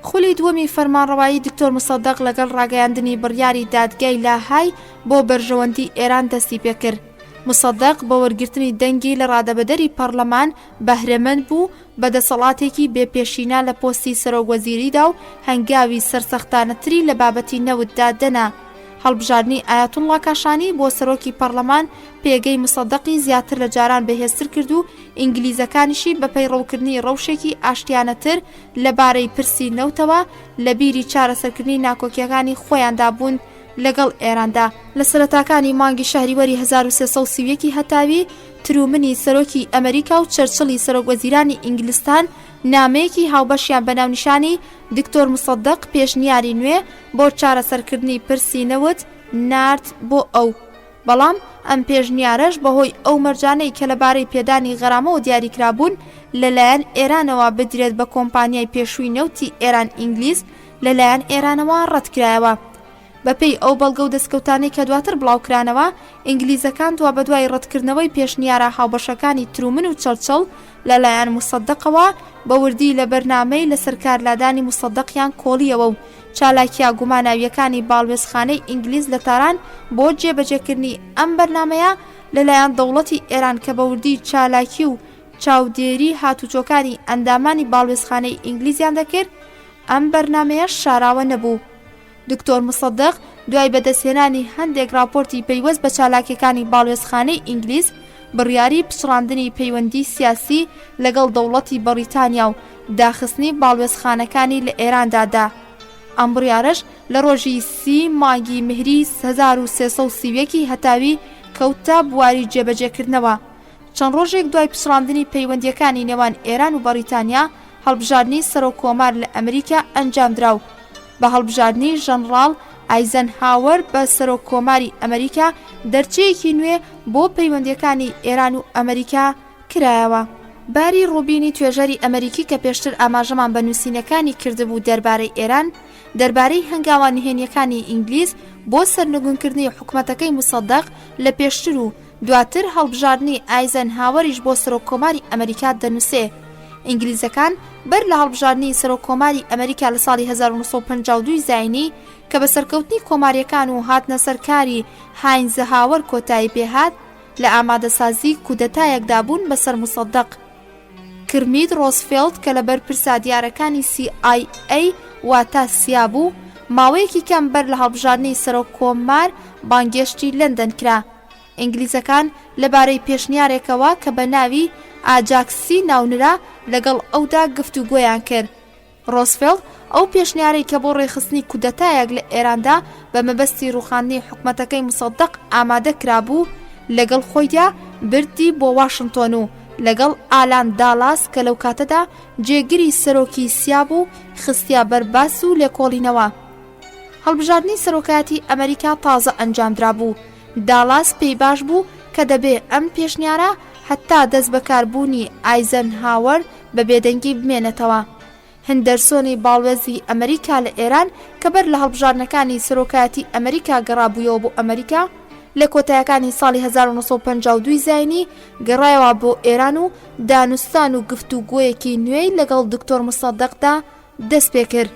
خولی دووەمی فەرمانڕەوایی دکتۆر مصەدەق لەگەڵ ڕاگەیاندنی بڕیاری دادگای لاهای بۆ بەرژەوەندی ئێران دەستی پێکرد. مصەدەق بە وەرگرتنی دەنگی لە ڕادەبەدەری پەرلەمان بەهرەمەند بوو بە دەسەڵاتێکی بێپێشینا لە پۆستی سەرۆکوەزیریدا و هەنگاوی سەرسەختانەتری لە بابەتی نەوتدا دەنا. هەڵبژاردننی ئایەتوڵڵا کاشانی بۆ سەرۆکی پەرلەمان پێگەی مصەدەقی زیاتر لە جاران بەهێزتر کرد و ئینگلیزەکانیشی بە پەیڕەوکردنی ڕەوشێکی ئاشتیانەتر لەبارەی پرسی نەوتەوە لە بیری چارەسەرکردنی ناکۆکیەکانی خۆیاندا بوون لەگەڵ ئێراندا. لە سەرەتاکانی مانگی شەهریوەری 1330 هەتاوی ترومنی سەرۆکی ئەمریکا و چەرچڵی سەرۆکوەزیرانی ئینگلیستان نامەیەکی هاوبەشیان بە ناونیشانی دکتۆر مصەدەق پێشنیاری نوێ بۆ چارەسەرکردنی پرسی نەوت نارد بۆ ئەو. بەڵام ئەم پێشنیارەش بەهۆی ئەو مەرجانەی کە لەبارەی پێدانی غەرامەوە دیاریکرابوون لەلایەن ئێرانەوە بدرێت بە کۆمپانیای پێشووی نەوتی ئێران ئینگلیز لەلایەن ئێرانەوە ڕەتکرایەوە. بەپێی ئەو بەڵگە و دەستکەوتانەی کە دواتر بڵاوکرانەوە ئینگلیزەکان دوا بەدوای ڕەتکردنەوەی پێشنیارە هاوبەشەکانی ترومن و چەرچڵ لەلایەن مصەدەقەوە بە وردی لە بەرنامەی لەسەر کارلادانی مصەدەقیان کۆڵیەوە و چالاکیە گوماناویەکانی باڵوێزخانەی ئینگلیز لە تاران بۆ جێبەجێکردنی ئەم بەرنامەیە لەلایەن دەوڵەتی ئێران کە بە وردی چالاکی و چاودێری هاتوچۆکانی ئەندامانی باڵوێزخانەی ئینگلیزیان دەکرد ئەم بەرنامەیە شاراوە نەبوو. دکتۆر مصەدەق دوای بەدەستهێنانی هەندێک راپۆرتی پەیوەست بە چالاکیەکانی باڵوێزخانەی ئینگلیز بڕیاری پچڕاندنی پەیوەندی سیاسی لەگەڵ دەوڵەتی بەریتانیا و داخستنی باڵوێزخانەکانی لە ئێراندادا. ئەم بڕیارەش لە ڕۆژی 30 مانگی مهری 1330 هەتاوی کەوتە بواری جێبەجێکردنەوە. چەند ڕۆژێک دوای پچڕاندنی پەیوەندیەکانی نێوان ئێران و بەریتانیا هەڵبژاردننی سەرۆکۆمار لە ئەمریکا ئەنجامدرا و بە هەڵبژاردننی ژەنڕاڵ ئایزەنهاوەر بە سەرۆککۆماری ئەمریکا دەرچەیەکی نوێ بۆ پەیوەندیەکانی ئێران و ئەمریکا کرایەوە. باری ڕوبینی توێژەری ئەمریکی کە پێشتر ئاماژەمان بە نووسینەکانی کردبوو دەربارەی ئێران، دەربارەی هەنگاوە نهێنیەکانی ئینگلیز بۆ سەرنگونکردنی حکومەتەکەی موسەدەق لە پێشتر و دواتر هەڵبژاردنی ئایزەنهاوەریش بۆ سەرۆککۆماری ئەمریکا دەنووسێ. ئینگلیزەکان بەر لە هەڵبژاردننی سەرۆککۆماری ئەمریکا لە ساڵی 1952 زاینی کە بە سەرکەوتنی کۆماریەکان و هاتنە سەرکاری هاینزەهاوەر کۆتایی پێهات، لە ئامادەسازی کودەتایەکدا بوون بەسەر موسەدەق. کرمیت ڕۆزفێلد کە لە بەرپرسا دیارەکانی CIA واتە سیا بوو، ماوەیەکی کەم بەر لە هەڵبژاردننی سەرۆککۆمار بانگێشتی لەندەن کرا. ئینگلیزەکان لەبارەی پێشنیارێکەوە کە بە ناوی ئاجاکسی ناونرا لەگەڵ ئەودا گفتوگۆیان کرد. ڕۆزفێلد ئەو پێشنیارەی کە بۆ ڕێخستنی کودەتایەک لە ئێراندا بە مەبەستی ڕوخاندنی حکومەتەکەی موسەدەق ئامادە کرابوو، لەگەڵ خۆیدا بردی بۆ واشنگتۆن و لەگەڵ ئالان دالاس کە لەو کاتەدا جێگیری سەرۆکی سیا بوو خستیا بەرباس و لێکۆڵینەوە. هەڵبژاردننی سەرۆکایەتی ئەمریکا تازە ئەنجامدرا بوو. دالاس پێی باش بوو کە دەبێ ئەم پێشنیارە هەتا دەست بەکاربوونی ئایزەنهاوەر بە بێدەنگی بمێنێتەوە. هەندەرسۆنی باڵوێزی ئەمریکا لە ئێران کە بەر لە هەڵبژاردنەکانی سەرۆکایەتی ئەمریکا گەڕابوویەوە بۆ ئەمریکا، لە کۆتاییەکانی ساڵی 1952 زاینی گەڕایەوە بۆ ئێران و دانوستان و گفتوگۆیەکی نوێی لەگەڵ دکتۆر موسەدەقدا دەست پێ کرد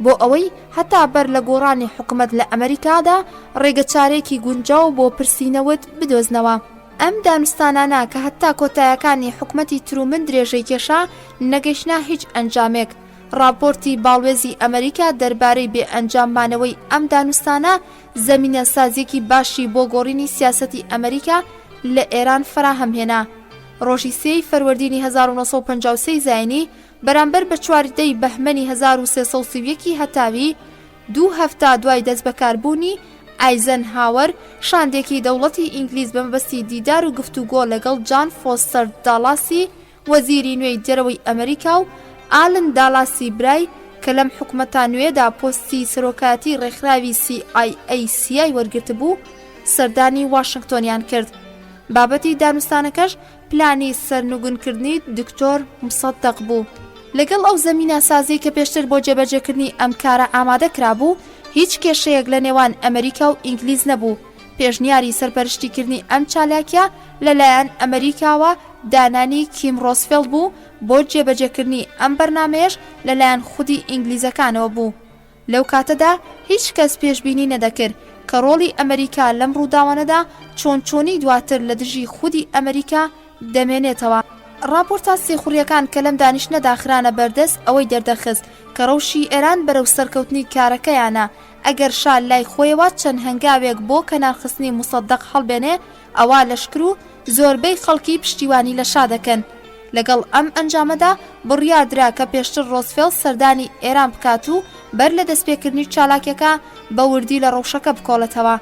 بۆ ئەوەی هەتا بەر لە گۆڕانی حکومەت لە ئەمریکادا ڕێگەچارێکی گونجاو بۆ پرسینەوت بدۆزنەوە. ئەم دانوستانانە کە هەتا کۆتاییەکانی حکومەتی ترومن درێژەی کێشا نەگەیشتنا هیچ ئەنجامێک. راپۆرتی باڵوێزی ئەمریکا دەربارەی بێ ئەنجامبانەوەی ئەم دانوستانە زەمینە سازیەکی باشی بۆ گۆڕینی سیاسەتی ئەمریکا لە ئێران فراهەمهێنا. ڕۆژی 3 فەروەردینی 1953 زاینی بەرامبەر بە 14 بەهمەنی 1331 هەتاوی 2 هەفتە دوای دەست بەکاربوونی ئایزەنهاوەر، شاندێکی دەوڵەتی ئینگلیز بە مەبەستی دیدار و گفتوگۆ لەگەڵ جان فۆستەر دالاسی وەزیری نوێی دەرەوەی ئەمریکا و ئالن دالاسی برای کە لەم حکومەتە نوێدا پۆستی سەرۆکایەتی ڕێکخراوی CIA وەرگرت بوو، سەردانی واشنگتۆنیان کرد. بابەتی دانوستانەکەش پلانی سەرنگونکردنی دکتۆر موسەدەق بوو. لەگەڵ ئەو زەمینە سازی کە پێشتر بۆ جێبەجێکردنی ئەم کارە ئامادە کرابوو، هیچ کێشەیەک لە نێوان ئەمریکا و ئینگلیز نەبوو. پێشنیاری سەرپەرشتیکردنی ئەم چالاکیە لەلایەن ئەمریکاوە دانانی کیم ڕۆزفێلد بوو، بۆ جێبەجێکردنی ئەم بەرنامەیەش لەلایەن خودی ئینگلیزەکانەوە بوو. لەو کاتەدا هیچ کەس پێشبینی نەدەکرد کە ڕۆڵی ئەمریکا لەم ڕووداوانەدا چۆنی دواتر لە دژی خودی ئەمریکا دەمێنێتەوە. راپۆرتە سێخوڕیەکان کە لەم دانیشتنەدا خرانە بەردەست ئەوەی دەردەخست کە ڕەوشی ئێران بەرەو سەرکەوتنی کارەکەیانە ئەگەر شا لای خۆیەوە چەند هەنگاوێک بۆ کەنارخستنی موسەدەق هەڵبێنێ، ئەوە لەشکر و زۆربەی خەڵکی پشتیوانی لە شا دەکەن. لەگەڵ ئەم ئەنجامەدا بڕیاردرا کە پێشتر ڕۆزفێلد سەردانی ئێران بکات و بەر لە دەستپێکردنی چالاکیەکە بە وردی لە ڕەوشەکە بکۆڵێتەوە.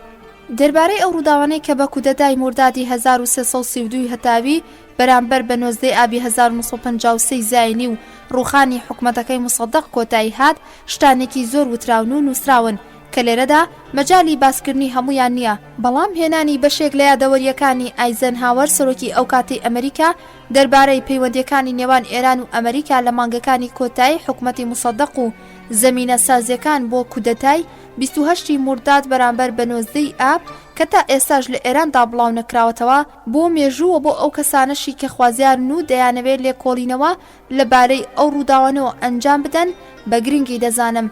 دەربارەی ئەو ڕووداوانەی کە بە کودەتای موردادی 1332 هەتاوی بەرامبەر بە 19 ئابی 1953 زاینی و ڕوخانی حکومەتەکەی موسەدەق کۆتایی هات، شتانێکی زۆر وتراون و نووسراون کە لێرەدا مەجالی باسکردنی هەمویان نییە. بەڵام هێنانی بەشێک لە یادەوەریەکانی ئایزەنهاوەر سەرۆکی ئەو کاتی ئەمریکا دەربارەی پەیوەندیەکانی نێوان ئێران و ئەمریکا لە مانگەکانی کۆتایی حکومەتی موسەدەق و زەمینە سازیەکان بۆ کودەتای 28 مورداد بەرامبەر بە 19 ئاب کە تا ئێستاش لە ئێراندا بڵاو نەکراوەتەوە بۆ مێژووە بۆ ئەو کەسانەشی کە خوازیارن و دەیانەوێت لێکۆڵینەوە لەبارەی ئەو ڕووداوانەوە ئەنجام بدەن بە گرنگی دەزانم.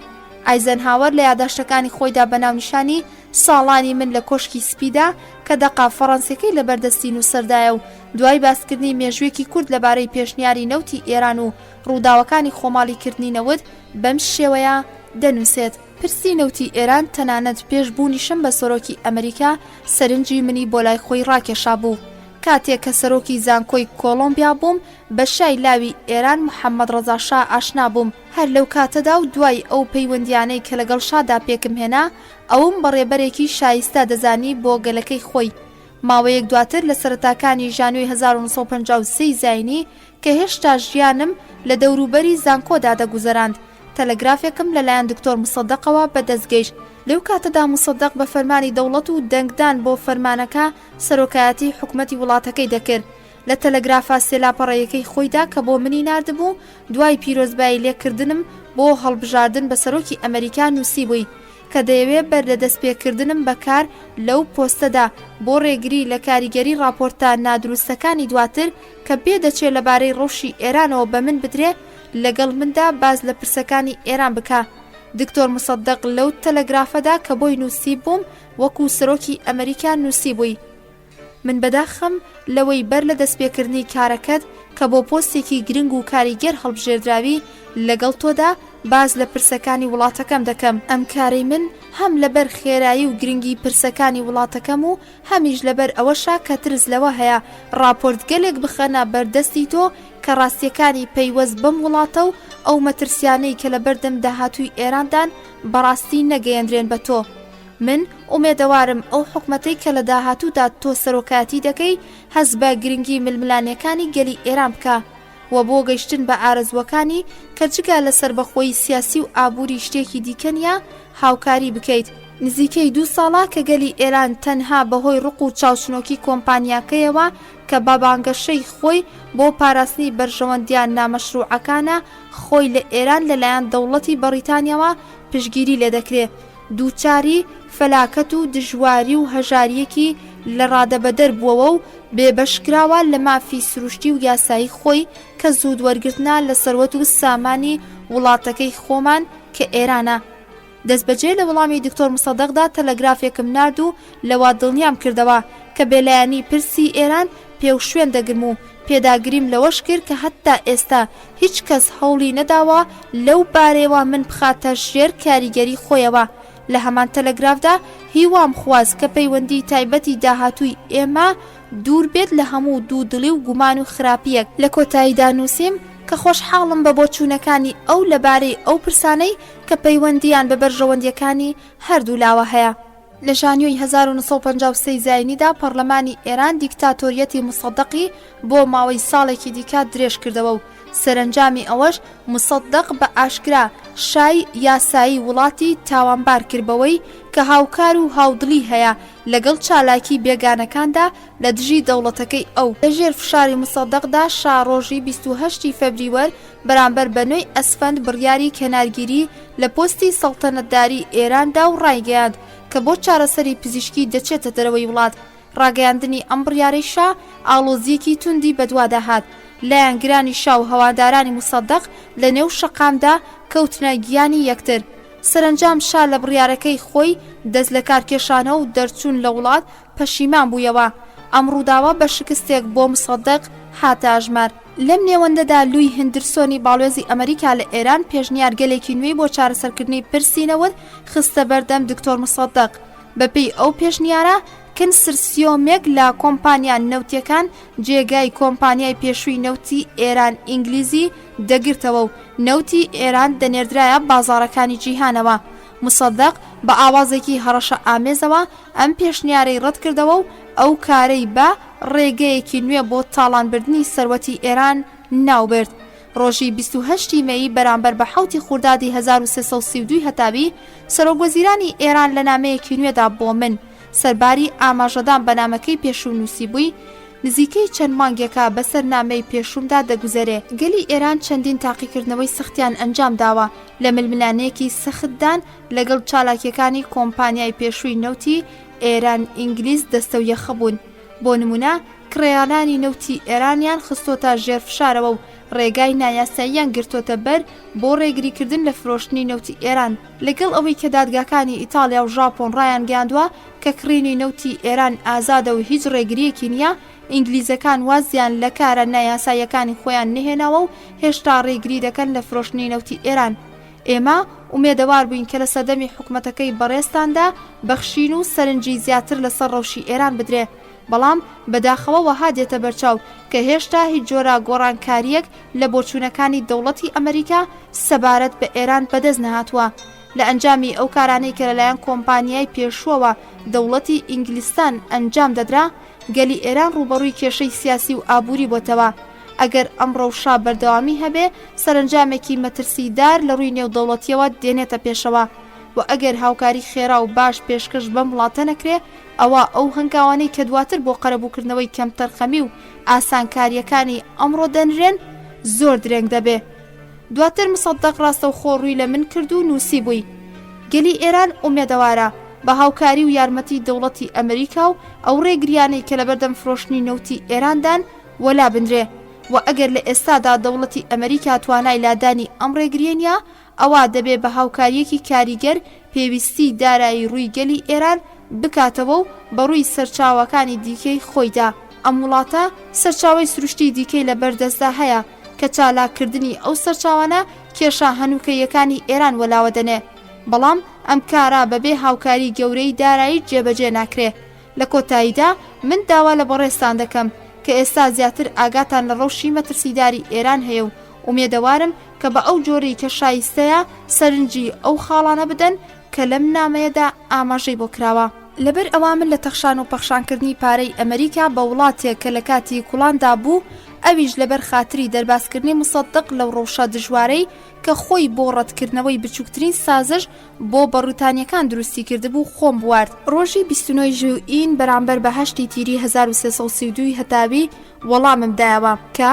ئایزەنهاوەر لە یادداشتەکانی خۆیدا بەناونیشانی ساڵانی من لە کۆشکی سپیدا کە دەقا فەڕەنسیەکەی لە بەردەستی نووسەردایە و دوای باسکردنی مێژوویەکی کورد لەبارەی پێشنیاری نەوتی ئێران و ڕووداوەکانی خۆماڵیکردنی نەوت بەم شێوەیە دەنووسێت. پرسی نەوتی ئێران تەنانەت پێشبوونیشم بە سەرۆکی ئەمریکا سەرنجی منی بۆ لای خۆی ڕاکێشا بوو. کاتێک کە سەرۆکی زانکۆی کۆلۆمبیا بووم بە شای لاوی ئێران محەممەد ڕەزاشا ئاشنا بووم. هەر لەو کاتەدا و دوای ئەو پەیوەندیانەی کە لەگەڵ شادا پێکم هێنا، ئەوم بەڕێبەرێکی شایستە دەزانی بۆ گەلەکەی خۆی. ماوەیەک دواتر لە سەرەتاکانی ژانوی 1953 زاینی کە هێشتا ژیانم لە دەوروبەری زانکۆدا دەگوزەراند، تەلەگرافێکم لەلایەن دکتۆر مصدەقەوە بەدەستگەیشت. لەو کاتەدا مصدەق بە فەرمانی دەوڵەت و دەنگدان بۆ فەرمانەکە سەرۆکایەتی حکومەتی وڵاتەکەی دەکرد. لە تەلەگرافا سێلاپەڕەیەکەی خۆیدا کە بۆ منی ناردبوو دوای پیرۆزبایی لێکردنم بۆ هەڵبژاردن بە سەرۆکی ئەمریکا نووسی بووی کە دەیەوێت بەردەدەستپێکردنم بەکار لەو پۆستەدا بۆ ڕێگری لە کاریگەری راپۆرتە نادروستەکانی دواتر کە بێدەچێت لەبارەی ڕەوشی ئێرانەوە بە من بدرێ لەگەڵ مندا باز لە پرسەکانی ئێران بکە. دکتۆر مصدەق لەو تەلەگرافەدا کە بۆی نووسی بووم وەکو سەرۆکی ئەمریکا نووسی بووی. من بەداخم لەوەی بەر لە دەستپێکردنی کارەکەت کە بۆ پۆستێکی گرنگ و کاریگەر هەڵبژێردراوی لەگەڵ تۆدا باز لە پرسەکانی وڵاتەکەم دەکەم. ئەم کارەی من هەم لەبەر خێرایی و گرنگی پرسەکانی وڵاتەکەم و هەمیش لەبەر ئەوەشا کە ترس لەوە هەیە راپۆرت گەلێک بخەنە بەردەستی تۆ کە ڕاستیەکانی پەیوەست بەم وڵاتە و ئەو مەترسیانەی کە لە بەردەم داهاتووی ئێراندان بەڕاستی نەگەیەندرێن بە تۆ. من ئومێدەوارم ئەو حکومەتەی کە لە داهاتوودا تۆ سەرۆکاتی دەکەی هەز بە گرنگی ململانیەکانی گەلی ئێران بکە و بۆ گەیشتن بە ئارەزوەکانی کە جگا لەسەر بەخۆی سیاسی و ئابووری شتێکی دیکەنیا هاوکاری بکەیت. نزیکەی 2 ساڵە کە گەلی ئێران تەنها بەهۆی ڕق و چاوچنۆکی کۆمپانیاکەیەوە کە بابانگەشەی خۆی بۆ پاراستنی بەرژەوەندیان نامەشروعەکانە خۆی لە ئێران لەلایەن دەوڵەتی بەریتانیاوە پشگیری لێ دەکرێت. دووچاری فەلاکەت و دژواری و هەژاریەکی لە ڕادەبەدەر بووەوە و بێبەشکراوە لە مافی سروشتی و یاسایی خۆی کە زوود وەرگرتنا لە سەروەت و سامانی وڵاتەکەی خۆمان کە ئێرانە. دەستبەجێ لە وەڵامی دکتۆر مصدەقدا تەلەگرافێکم نارد و لەوا دڵنیام کردەوە کە بێلایەنی پرسی ئێران پێو شوێن دەگرم و پێداگریم لەوەش کرد کە هەتا ئێستا هیچ کەس هەوڵی نەداوە لەو بارەوە من بخاتە ژێر کاریگەری خۆیەوە. لە هەمان تەلەگرافدا هیوام خواست کە پەیوەندی تایبەتی داهاتووی ئێمە دوور بێت لە هەموو دوودڵی و گومان و خراپیەک. لە کۆتاییدا نووسیم کە خۆشحاڵم بە بۆچوونەکانی ئەو لەبارەی ئەو پرسانەی کە پەیوەندیان بە بەرژەوەندیەکانی هەردوو لاوە هەیە. لە ژانیۆی 1953 زاینیدا پەرلەمانی ئێران دیکتاتۆریەتی مصدەقی بۆ ماوەی ساڵێکی دیکە درێژ کردەوە و سەرنجامی ئەوەش مصدەق بە ئاشکرا شای یاسایی وڵاتی تاوانبار کردبەوەی کە هاوکار و هاودڵی هەیە لەگەڵ چالاکی بێگانەکاندا لە دژی دەوڵەتەکەی ئەو. لەژێر فشاری مصدەقدا شاڕۆژی 28 فەبریوەر بەرامبەر بەنوێی ئەسفەند بڕیاری کەنارگیری لە پۆستی سەڵتەنەتداری ئێراندا و ڕایگەیاند کە بۆ چارەسەری پزیشکی دەچێتە دەرەوەی وڵات. ڕاگەیاندنی ئەم بڕیارەیشا ئاڵۆزیەکی توندی بەدواداهات. لایەنگرانی شاو هەوادارانی مصدەق لە نێو شەقامدا کەوتنە گیانی یەکتر. سەرنجام شا لە بڕیارەکەی خۆی دەست لە کارکێشانە و دەرچوون لە وڵات پەشیمان بوویەوە. ئەم ڕووداوە بە شکستێک بۆ مصدەق هاتە ئاژمار. لەم نێوەندەدا لوی هندرسۆنی باڵێزی ئەمریکا لە ئێران پێشنیار گەلێکی نوێی بۆ چارەسەرکردنی پرسینەوەت خستە بەردەم دکتۆر مصدەق. بەپێی ئەو پێشنیارە کنسرسیۆمێک لە کۆمپانیا نەوتیەکان جێگای کۆمپانیای پێشووی نەوتی ئێران ئینگلیزی دەگرتەوە و نەوتی ئێران دەنێردرایە بازاڕەکانی جیهانەوە. مصدەق بە ئاوازێکی هەڕەشە ئامێزەوە ئەم پێشنیارەی ڕەت کردەوە و ئەو کارەی بە ڕێگەیەکی نوێ بۆ تاڵانبردنی سەروەتی ئێران ناوبرد. ڕۆژی 28 مەی بەرامبەر بە 7 خوردادی 1332 هەتاوی سەرۆکوەزیرانی ئێران لە نامەیەکی نوێدا بۆ من سەرباری ئاماژەدان بە نامەکەی پێشوو نووسی بووی نزیکەی چەند مانگێکە بەسەر نامەی پێشوومدا دەگوزارێ. گەلی ئێران چەندین تاقیکردنەوەی سەختیان ئەنجام داوە لە ململانەیەکی سەختدان لەگەڵ چالاکیەکانی کۆمپانیای پێشووی نەوتی ئێران ئینگلیز دەستەویەخە بوون. بۆ نمونە کرێیانانی نەوتی ئێرانیان خستۆتە ژێرفشارەوە و ڕێگای نایاساییان گرتۆتە بەر بۆ ڕێگریکردن لە فرۆشتنی نەوتی ئێران. لەگەڵ ئەوەی کە دادگاکانی ئیتالیا و ژاپۆن ڕایان گەیاندووە کە کڕینی نەوتی ئێران ئازادە و هیچ ڕێگریەکی نییە، ئینگلیزەکان وازیان لە کارە نایاساییەکانی خۆیان نهێناوە و هێشتا ڕێگری دەکەن لە فرۆشتنی نەوتی ئێران. ئێمە ئومێدەوار بووین کە لە سەردەمی حکومەتەکەی بەڕێستاندا بەخشین و سەرنجی زیاتر لەسەر ڕەوشی ئێران بدرێ، بەڵام بەداخەوە وەها دێتە بەرچاو کە هێشتا هیچ جۆرە گۆڕانکاریەک لە بۆچوونەکانی دەوڵەتی ئەمریکا سەبارەت بە ئێران بەدەست نەهاتووە. لە ئەنجامی ئەو کارانەی کە لەلایەن کۆمپانیای پێشووەوە دەوڵەتی ئینگلیستان ئەنجام دەدرا، گەلی ئێران ڕوبەڕووی کێشەی سیاسی و ئابووری بۆتەوە. ئەگەر ئەم ڕەوشە بەردەوامی هەبێ سەرنجامێکی مەترسیدار لە ڕووی نێودەوڵەتیەوە دێنێتە پێشەوە و ئەگەر هاوکاری خێرا و باش پێشکەش بەم وڵاتە نەکرێ ئەوە ئەو هەنگاوانەی کە دواتر بۆ قەرەبووکردنەوەی کەم تەرخەمی و ئاسانکاریەکانی ئەمڕۆ دەنرێن زۆر درێنگ دەبێ. دواتر مصدق ڕاستەوخۆ ڕووی لە من کرد و نووسی بووی گەلی ئێران ئومێدەوارە بە هاوکاری و یارمەتی دەوڵەتی ئەمریکا و ئەو ڕێگریانەی کە لە بەردەم فرۆشتنی نەوتی ئێراندان وەلا بنرێ و ئەگەر لە ئێستادا دەوڵەتی ئەمریکا توانای لادانی ئەم ڕێگرێنە ئەوە دەبێ بە هاوکاریەکی کاریگەر پێویستی دارایی ڕووی گەلی ئێران بکاتەوە و بەڕووی سەرچاوەکانی دیکەی خۆیدا. ئەم وڵاتە سەرچاوی سروشتی دیکەی لە بەردەستدا هەیە کە چالاکردنی ئەو سەرچاوانە کێشە هەنووکەیەکانی ئێران وەلاوە دەنێ، بەڵام ئەم کارا بەبێ هاوکاری گەورەی دارایی جێبەجێ ناکرێ. لە کۆتاییدا من داوا لە بەڕێستان دەکەم کە ئێستا زیاتر ئاگاتان لە ڕەوشی مەترسیداری ئێران هەیە و ئومێدەوارم کە بە ئەو جۆرەی کە شایستەیە سەرنجی ئەو خاڵانە بدەن کە لەم نامەیەدا ئاماژەی بۆ کراوە. لەبەر ئەوە من لە تەخشان و پەخشانکردنی پارەی ئەمریکا بە وڵاتێک کە لە کاتی کوڵاندا بوو، ئەویش لەبەر خاتری دەرباسکردنی مصدق لەو ڕەوشە دژوارەی کە خۆی بۆ ڕەتکردنەوەی بچووکترین سازش بۆ بەڕوتانیەکان دروستی کردبوو خۆم بوارد. ڕۆژی 29 ژوئین بەرامبەر بە 8 تیری 1332 هەتاوی وەڵامم دایەوە کە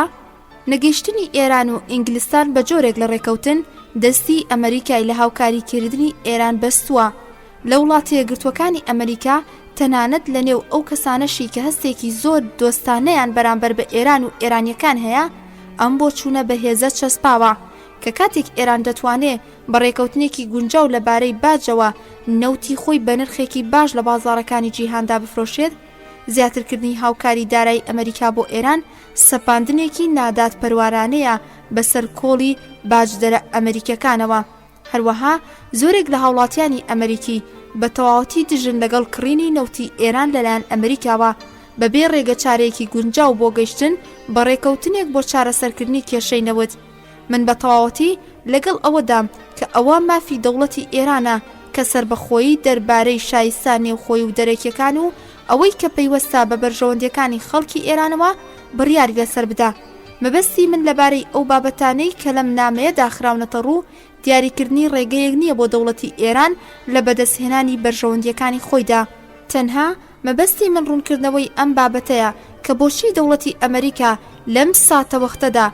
نەگەیشتنی ئێران و ئینگلیستان بە جۆرێک لە ڕێکەوتن دەستی ئەمریکای لە هاوکاریکردنی ئێران بەستووە. لە وڵاتە یەکگرتووەکانی ئەمریکا تەنانەت لە نێو ئەو کەسانەشی کە هەستێکی زۆر دۆستانەیان بەرامبەر بە ئێران و ئێرانیەکان هەیە ئەم بۆ چوونە بەهێزە چەسپاوە کە کاتێک ئێران دەتوانێت بە ڕێکەوتنێکی گونجاو لەبارەی باجەوە نەوتی خۆی بە نرخێکی باش لە بازاڕەکانی جیهاندا بفرۆشێت، زیاترکردنی هاوکاری دارایی ئەمریکا بۆ ئێران سەپاندنێکی نادات پەروارانەیە بەسەر کۆڵی باجدەرە ئەمریکەکانەوە. هەروەها زۆرێک لە هاوڵاتیانی ئەمریکی بە تەواوەتی دژن لەگەڵ کڕینی نەوتی ئێران لەلایەن ئەمریکاوە بەبێ ڕێگە چارەیەکی گونجاو بۆ گەیشتن بە ڕێکەوتنێک بۆ چارەسەرکردنی کێشەی نەوت. من بە تەواوەتی لەگەڵ ئەوەدام کە ئەوە مافی دەوڵەتی ئێرانە کە سربەخۆیی دەربارەی شایستان نێوخۆی و دەرەکیەکان و ئەوەی کە پەیوەستا بە بەرژەوەندەکانی خەڵکی ئێرانەوە بڕیاری لەسەر بدا. مەبەستی من لەبارەی ئەو بابەتانەی کە لەم نامەیەدا خراونەتە ڕوو دیاریکردنی ڕێگەیەک نییە بۆ دەوڵەتی ئێران لە بەدەستهێنانی بەرژەوەندیەکانی خۆیدا. تەنها مەبەستی من ڕوونکردنەوەی ئەم بابەتەیە کە بۆچی دەوڵەتی ئەمریکا لەم ساتەوەختەدا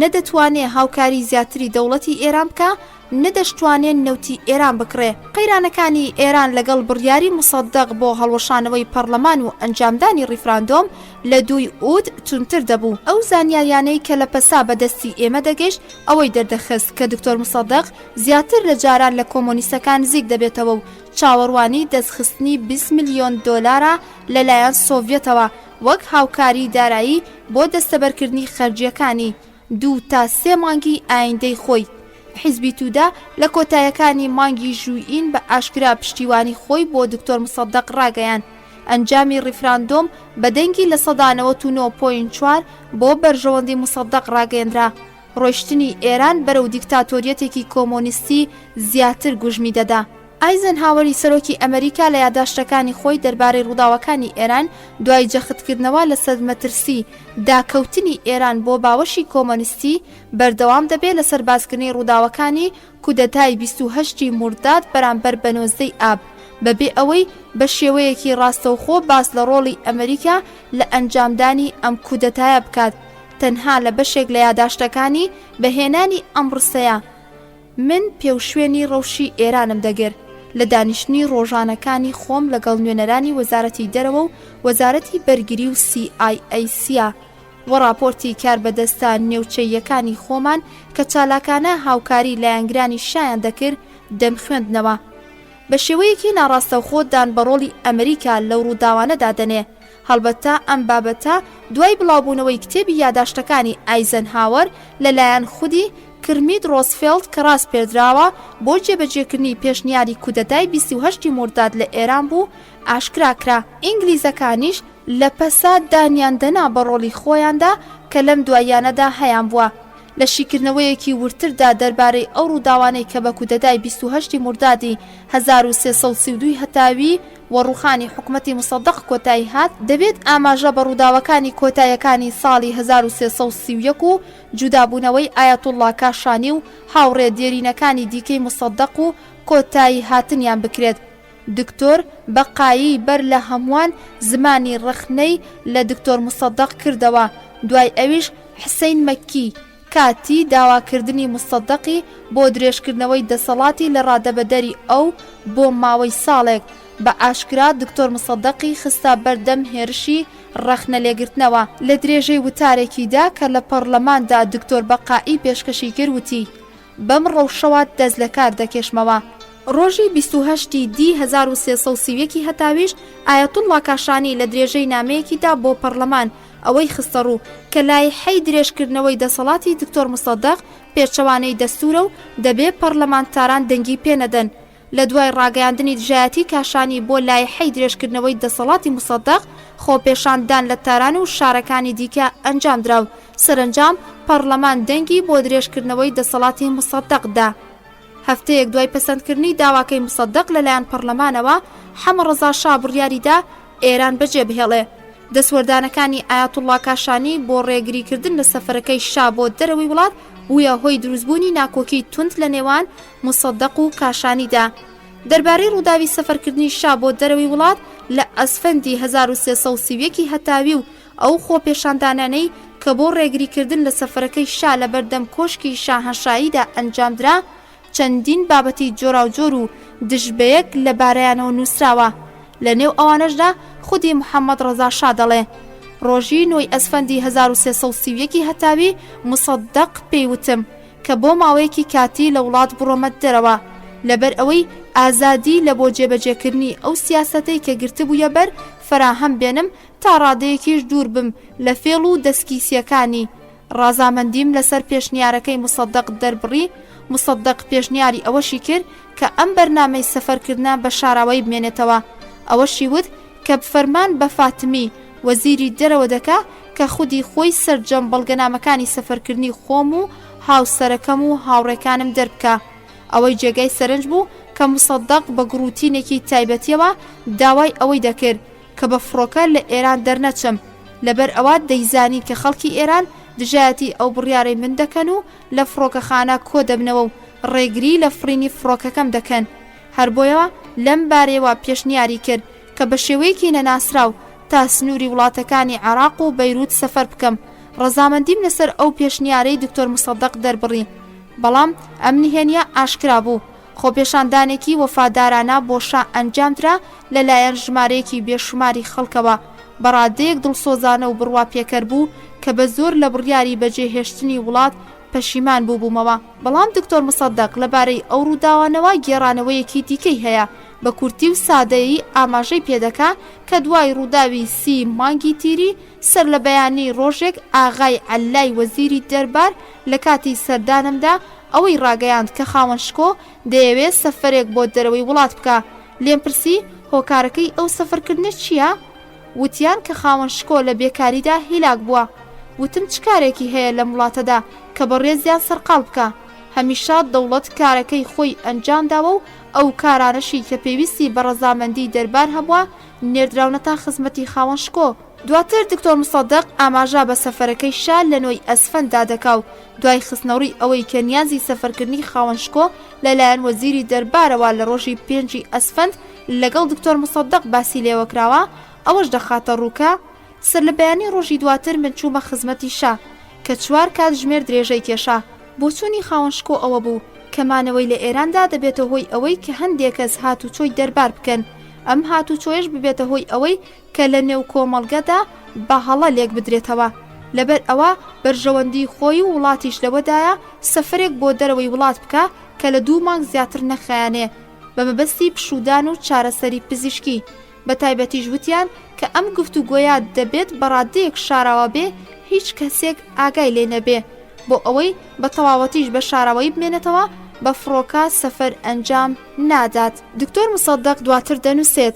نەدەتوانێت هاوکاری زیاتری دەوڵەتی ئێران بکە، نەدەشتوانێت نەوتی ئێران بکڕێ. قەیرانەکانی ئێران لەگەڵ بڕیاری مصدق بۆ هەڵوەشانەوەی پەرلەمان و ئەنجامدانی ڕیفراندۆم لە 2 ئود تونتر دەبوو. ئەو زانیاریانەی کە لە پەسا بەدەستی ئێمە دەگەشت ئەوەی دەردەخست کە دکتۆر مصدق زیاتر لە جاران لە کۆمۆنیستەکان نزیک دەبێتەوە و چاوەڕوانی دەستخستنی 20 ملیۆن دۆلارە لەلایەن سۆڤێتەوە وەک هاوکاری دارایی بۆ دەستەبەرکردنی خەرجیەکانی 2 تا 3 مانگی ئایندەی خۆی. حیزبی توودا لە کۆتایەکانی مانگی ژوئین بە ئاشکرا پشتیوانی خۆی بۆ دکتۆر مصدق ڕاگەیان. ئەنجامی ڕیفراندۆم بە دەنگی لە 99.4 بۆ بەرژەوەندی مصدق ڕاگەیەندرا. ڕۆیشتنی ئێران بەرەو دیکتاتۆریەتێکی کۆمۆنیستی زیاتر گوژمی دەدا. ئایزنهاوەری سەرۆکی ئەمریکا لە یادداشتەکانی خۆی دەربارەی ڕووداوەکانی ئێران دوای جەختکردنەوە لە سەدمەترسی داکەوتنی ئێران بۆ باوەشی کۆمۆنیستی بەردەوام دەبێت لە سەربازکردنی ڕووداوەکانی کودەتای 28 مورداد بەرامبەر بە 19 ئاب بەبێ ئەوەی بە شێوەیەکی ڕاستەوخۆ باس لە ڕۆڵی ئەمریکا لە ئەنجامدانی ئەم کودەتایە بکات. تەنها لە بەشێک لە یادداشتەکانی بەهێنانی ئەم ڕستەیە من پێوشوێنی ڕەوشی ئێرانم دەگرت لە دانیشتنی ڕۆژانەکانی خۆم لەگەڵ نوێنەرانی وەزارەتی دەرەوە و وەزارەتی بەرگری و CIACە و راپۆرتی کاربەدەستان نێوچەیەکانی خۆمان کە چالاکانە هاوکاری لایەنگرانی شایان دەکرد دەم خوێندنەوە. بە شێوەیەکی ناڕاستەوخۆ دان بە ڕۆڵی ئەمریکا لەو ڕووداوانەدا دەنێ. هەڵبەتە ئەم بابەتە دوای بڵاوبوونەوەی کتێبی یادداشتەکانی ئایزنهاوەر لەلایەن خودی کرمیت ڕۆزفێلد کە ڕاست پێدراوە بۆ جێبەجێکردنی پێشنیاری کودەتای 28 مورداد لە ئێران بوو ئاشکراکرا. ئینگلیزەکانیش لە پەسا دانیان دەنا بە ڕۆڵی خۆیاندا کە لەم دوایانەدا هەیان بووە. لە شیکردنەوەیەکی ورتردا دەربارەی ئەو ڕووداوانەی کە بە کودەتای 28 مردادی 1332 هەتاوی وەڕوخانی حکومەتی مصدق کۆتایی هات دەبێت ئاماژە بە ڕووداوەکانی کۆتاییەکانی ساڵی 1331 و جودابوونەوەی ئایەتوڵڵا کاشانی و هاوڕێ دێرینەکانی دیکەی مصدق و کۆتایی هاتنیان بکرێت. دکتۆر بەقایی بەر لە هەمووان زمانی ڕخنەی لە دکتۆر مصدق کردەوە. دوای ئەویش حسەین مەکی کاتی داواکردنی مصدقی بۆ درێژکردنەوەی دەسەڵاتی لە ڕادەبەدەری ئەو بۆ ماوەی ساڵێک بە ئاشکرا دکتۆر مصدقی خستە بەردەم هێرشی ڕەخنە لێگرتنەوە. لە درێژەی وتارێکیدا کە لە پەرلەماندا دکتۆر بەقایی پێشکەشی کردوتی بەم ڕەوشەوە دەست لە کار دەکێشمەوە. ڕۆژی 28 دی 1331 هەتاویش ئایەتوڵڵا کاشانی لە درێژەی نامەیەکیدا بۆ پەرلەمان ئەوەی خستە ڕوو کە لایحەی درێژکردنەوەی دەسەڵاتی دکتۆر مصدق پێچەوانەی دەستورە و دەبێ پەرلەمانتاران دەنگی پێنەدەن. لە دوای ڕاگەیاندنی دژایەتی کاشانی بۆ لایحەی درێژکردنەوەی دەسەڵاتی مصدق خۆپێشاندان لە تاران و شارەکانی دیکە ئەنجام درا و سەرنجام پەرلەمان دەنگی بۆ درێژکردنەوەی دەسەڵاتی مصدقدا. هەفتەیەک دوای پەسەندکردنی داواکەی مصدق لەلایەن پەرلەمانەوە حەمە ڕەزاشا بڕیاریدا ئێران بەجێ بهێڵێ. دەسوەردانەکانی ئایەتوڵڵا کاشانی بۆ ڕێگریکردن لە سەفەرەکەی شا بۆ دەرەوەی وڵات بووە هۆی دروستبوونی ناکۆکی تند لە نێوان مصدق و کاشانیدا. دەربارەی ڕووداوی سەفەرکردنی شا بۆ دەرەوەی وڵات لە ئەسفەندی 1331 هەتاوی و ئەو خۆپێشاندانانەی کە بۆ ڕێگریکردن لە سەفەرەکەی شا لە بەردەم کۆشکی شاهەنشاییدا ئەنجامدرا چەندین بابەتی جۆراوجۆر و دژبەیەک لە بارەیانەوە نووسراوە. لە نێو ئەوانەشدا خودی محەممەد ڕەزاشا دەڵێ ڕۆژی نۆی ئەسفەندی 1331 هەتاوی مصدق پێیوتم کە بۆ ماوەیەکی کاتی لە وڵات بڕۆمە دەرەوە لەبەر ئەوەی ئازادی لە بۆ جێبەجێکردنی ئەو سیاسەتەی کە گرتبوویە بەر فراهەم بێنم تا ڕادەیەکیش دوور بم لە فێڵ و دەستکیسیەکانی. ڕازامەندیم لەسەر پێشنیارەکەی مصدق دەربڕی. مصدق پێشنیاری ئەوەشی کرد کە ئەم بەرنامەی سەفەرکردنا بە شاراوەی بمێنێتەوە. ئەوەشی وت کە بفەرمان بە فاتمی وەزیری دەرەوە دەکا کە خودی خۆی سەرجەم بەڵگەنامەکانی سەفەرکردنی خۆم و هاوسەرەکەم و هاوڕێکانم دەربکە. ئەوەی جێگای سەرنج بوو کە مصدق بە گروتینێکی تایبەتیەوە داوای ئەوەی دەکرد کە بە فڕۆکە لە ئێران دەرنەچم لەبەر ئەوە دەیزانی کە خەڵکی ئێران دژایەتی ئەو بڕیارەی من دەکەن و لە فڕۆکەخانە کۆ دەبنەوە و ڕێگری لە فڕینی فڕۆکەکەم دەکەن. هەر بۆیەوە لەم بارەوە پێشنیاری کرد کە بە شێوەیەکی نەناسراو تا سنووری وڵاتەکانی عێراق و بەیروت سەفەر بکەم. ڕەزامەندیم لەسەر ئەو پێشنیارەی دکتۆر مصدق دەربڕی بەڵام ئەم نهێنیە ئاشکرا بوو. خۆپێشاندانێکی وەفادارانە بۆ شا ئەنجامدرا لەلایەن ژمارەیەکی بێشماری خەڵکەوە بەڕادەیەک دڵسۆزانە و بڕوا پێکەر بوو کە بە زۆر لە بڕیاری بەجێهێشتنی وڵات پەشیمان بووبوومەوە. بەڵام دکتۆر مصدق لەبارەی ئەو ڕووداوانەوە گێڕانەوەیەکی دیکەی هەیە بە کورتی و سادەیی ئاماژەی پێدەکا کە دوای ڕووداوی 30 مانگی تیری سەر لە بەیانی ڕۆژێک ئاغای عەلای وەزیری دەربار لە کاتی سەردانمدا ئەوەی ڕاگەیاند کە خاوەنشکۆ دەیەوێت سەفەرێک بۆ دەرەوەی وڵات بکە. لێم پرسی هۆکارەکەی ئەو سەفەرکردنە چییە؟ وتیان کە خاوەنشکۆ لە بێکاریدا هیلاک بووە. وتم چ کارێکی هەیە لە وڵاتەدا کە بەڕێزیان سەرقاڵ بکە؟ هەمیشە دەوڵەت کارەکەی خۆی ئەنجامداوە و ئەو کارانەشی کە پێویستی بە ڕەزامەندی دەربار هەبووە نێردراونەتە خزمەتی خاوەنشکۆ. دواتر دکتۆر مصدق ئاماژە بە سەفەرەکەی شا لە نۆی ئەسفەنددا دەکا و دوای خستنەوەی ئەوەی کە نیازی سەفەرکردنی خاوەنشکۆ لەلایەن وەزیری دەربارەوە لە ڕۆژی 5 ئەسفەند لەگەڵ دکتۆر مصدق باسی لێوەکراوە ئەوەش دەخاتە ڕووکە. سەر لە بەیانی ڕۆژی دواتر من چوومە خزمەتی شا کە 4 کات ژمێر درێژەی کێشا. بۆ چوونی خاوەنشکۆ ئەوە بوو کە مانەوەی لە ئێراندا دەبێتە هۆی ئەوەی کە هەندێک کەس هاتوچۆی دەربار بکەن. ئەم هاتوچۆیش ببێتە هۆی ئەوەی کە لە نێو کۆمەڵگەدا بە هەڵە لێک بدرێتەوە. لەبەر ئەوە بەرژەوەندی خۆی و وڵاتیش لەوەدایە سەفرێک بۆ دەرەوەی وڵات بکە کە لە 2 مانگ زیاتر نەخایانێ بە مەبەستی پشودان و چارەسەری پزیشکی. بە تایبەتیش وتیان کە ئەم گفتوگۆیە دەبێت بەڕادەیەک شاراوە بێ هیچ کەسێک ئاگای لێ نەبێ بۆ ئەوەی بە تەواوەتیش بە شاراوەی بمێنێتەوە بە فڕۆکە سەفەر ئەنجام نادات. دکتۆر مصدق دواتر دەنووسێت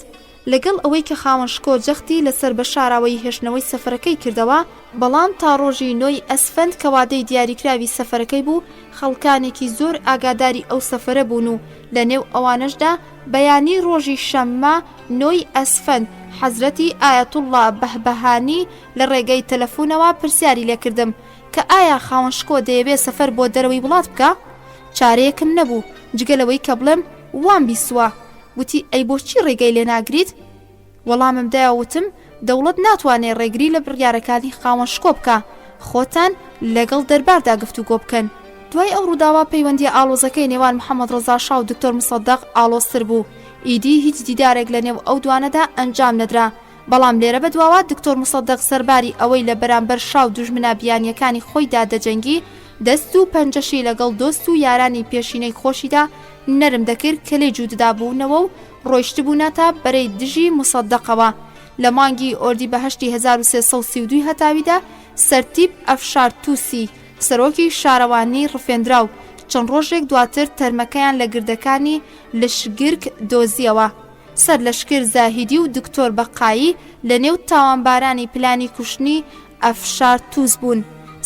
لەگەڵ ئەوەی کە خاوەنشکۆ جەختی لەسەر بە شاراوەی هێشتنەوەی سەفەرەکەی کردەوە، بەڵام تا ڕۆژی 9 ئەسفەند کە وادەی دیاریکراوی سەفەرەکەی بوو، خەڵکانێکی زۆر ئاگاداری ئەو سەفەرە بوون و لە نێو ئەوانەشدا بەیانی ڕۆژی شەممە 9 ئەسفەند حەزرەتی ئایەتوڵڵا بەهبەهانی لە ڕێگەی تەلەفۆنەوە پرسیاری لێکردم کە ئایا خاوەنشکۆ دەیەوێت سەفەر بۆ دەرەوەی وڵات بکە؟ چارەیەکم نەبوو جگەلەوەی کە بڵێم وام بیسووە. وتی ئەی بۆچی ڕێگەی لێ ناگریت؟ وەڵامم دایاوتم دەوڵەت ناتوانێت ڕێگری لە بڕیارەکانی خاوەنشکۆ بکە، خۆتان لەگەڵ دەرباردا گفتوگۆ بکەن. دوای ئەو ڕووداوە پەیوەندی ئالۆزەکەی نێوان محەممەد ڕەزا شا و دکتۆر مصەدەق ئالۆزتر بوو. ئیدی هیچ دیدارێک لە نێو ئەو دوانەدا ئەنجام نەدرا، بەڵام لێرە بەدواوە دکتۆر مصەدەق سەرباری ئەوەی لە بەرامبەر شا و دوژمنە بیانیەکانی خۆیدا دەجەنگی، دەست و پەنجەشی لەگەڵ دۆست و یارانی پێشینەی خۆشیدا نەرم دەکرد کە لێ جووددا بوونەوە و ڕۆیشتبوونە تا بەرەی دژی مصەدەقەوە. لە مانگی ئۆردی بەهەشتی 1332 هەتاویدا سەرتیب ئەفشار تووسی سەرۆکی شارەوانی ڕفێنراو چەند ڕۆژێک دواتر تەرمەکەیان لە گردەکانی لشگرک دۆزیەوە. سەر لەشکر زاهیدی و دکتۆر بەقایی لە نێو تاوانبارانی پلانی کوشتنی ئەفشار تووس بوون.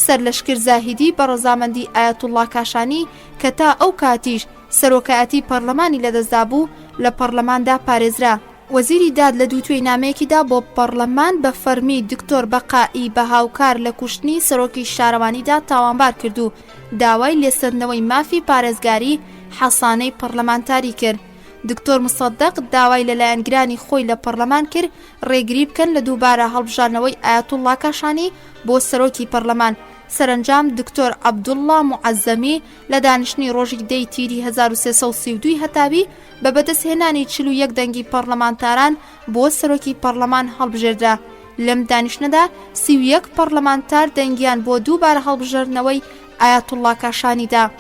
سەر لەشکر زاهیدی بە ڕەزامەندی ئایەتوڵڵا کاشانی کە تا ئەو کاتیش سەرۆکایەتی پەرلەمانی لەدەستدا بوو لە پەرلەماندا پارێزرا. وەزیری داد لە دووتوێی نامەیەکیدا بۆ پەرلەمان بە فەرمی دکتۆر بەقایی بە هاوکار لە کوشتنی سەرۆکی شارەوانیدا تاوانبار کرد و داوای لێسەندنەوەی مافی پارێزگاری حەسانەی پەرلەمانتاری کرد. دکتۆر مصەدەق داوای لەلایەنگرانی خۆی لە پەرلەمان کرد ڕێگری بکەن لە دووبارە هەڵبژارنەوەی ئایەتوڵڵا کاشانی بۆ سەرۆکی پەرلەمان. سەرنجام دکتۆر عەبدوڵڵا موعەزەمی لە دانیشتنی ڕۆژی 10 تیری 1332 هەتاوی بە بەدەستهێنانی 41 دەنگی پەرلەمانتاران بۆ سەرۆکی پەرلەمان هەڵبژێردرا. لەم دانیشتنەدا 31 پەرلەمانتار دەنگیان بۆ دووبارە هەڵبژێردنەوەی ئایەتوڵڵا کاشانیدا.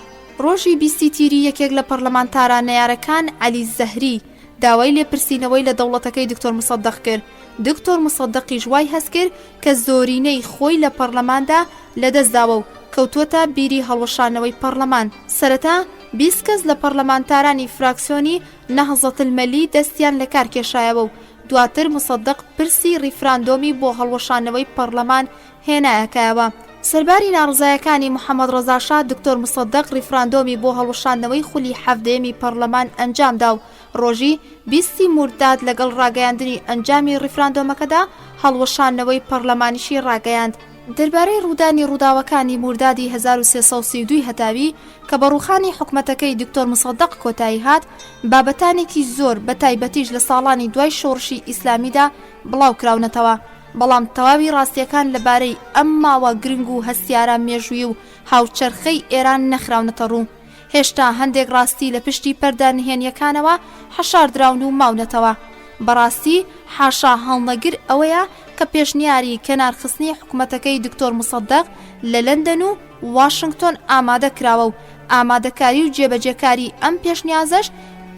ڕۆژی 20 تیری یەکێک لە پەرلەمانتاران نەیارەکان عەلی زەهری داوای لێپرسینەوەی لە دەوڵەتەکەی دکتۆر مصەدەق کرد. دکتۆر مصەدەقیش وای هەست کرد کە زۆرینەی خۆی لە پەرلەماندا لەدەستداوە و کەوتووەتە بیری هەڵوەشانەوەی پەرلەمان. سەرەتا 20 کەس لە پەرلەمانتارانی فراکسیۆنی نەهزەتولمەلی دەستیان لە کار کێشایەوە و دواتر مصەدەق پرسی ڕیفراندۆمی بۆ هەڵوەشانەوەی پەرلەمان هێنایەکایەوە. سەرباری ناڕزایەکانی محەممەد ڕەزا شا دکتۆر مصەدەق ڕیفراندۆمی بۆ هەڵوەشاندنەوەی خولی هەفتەیەمی پەرلەمان ئەنجامدا و ڕۆژی 20 مورداد لەگەڵ ڕاگەیاندنی ئەنجامی ڕیفراندۆمەکەدا هەڵوەشاندنەوەی پەرلەمانیشی ڕاگەیاند. دەربارەی ڕوودانی ڕووداوەکانی موردادی 1332 هەتاوی کە بە ڕووخانی حکومەتەکەی دکتۆر مصەدەق کۆتایی هات، بابەتانێکی زۆر بە تایبەتیش لە ساڵانی دوای شۆڕشی ئیسلامیدا بڵاو کراونەتەوە، بەڵام تەواوی ڕاستیەکان لەبارەی ئەم ماوە گرنگ و هەستیارە مێژووی و هاوچەرخەی ئێران نەخراونەتە ڕوو. هێشتا هەندێک ڕاستی لە پشتی پەردە نهێنیەکانەوە حەشاردراون و ماونەتەوە. بەڕاستی حاشا هەڵنەگر ئەوەیە کە پێشنیاری کەنارخستنی حکومەتەکەی دکتۆر مصەدەق لە لەندەن و واشنگتۆن ئامادە کراوە و ئامادەکاری و جێبەجێکاری ئەم پێشنیازەش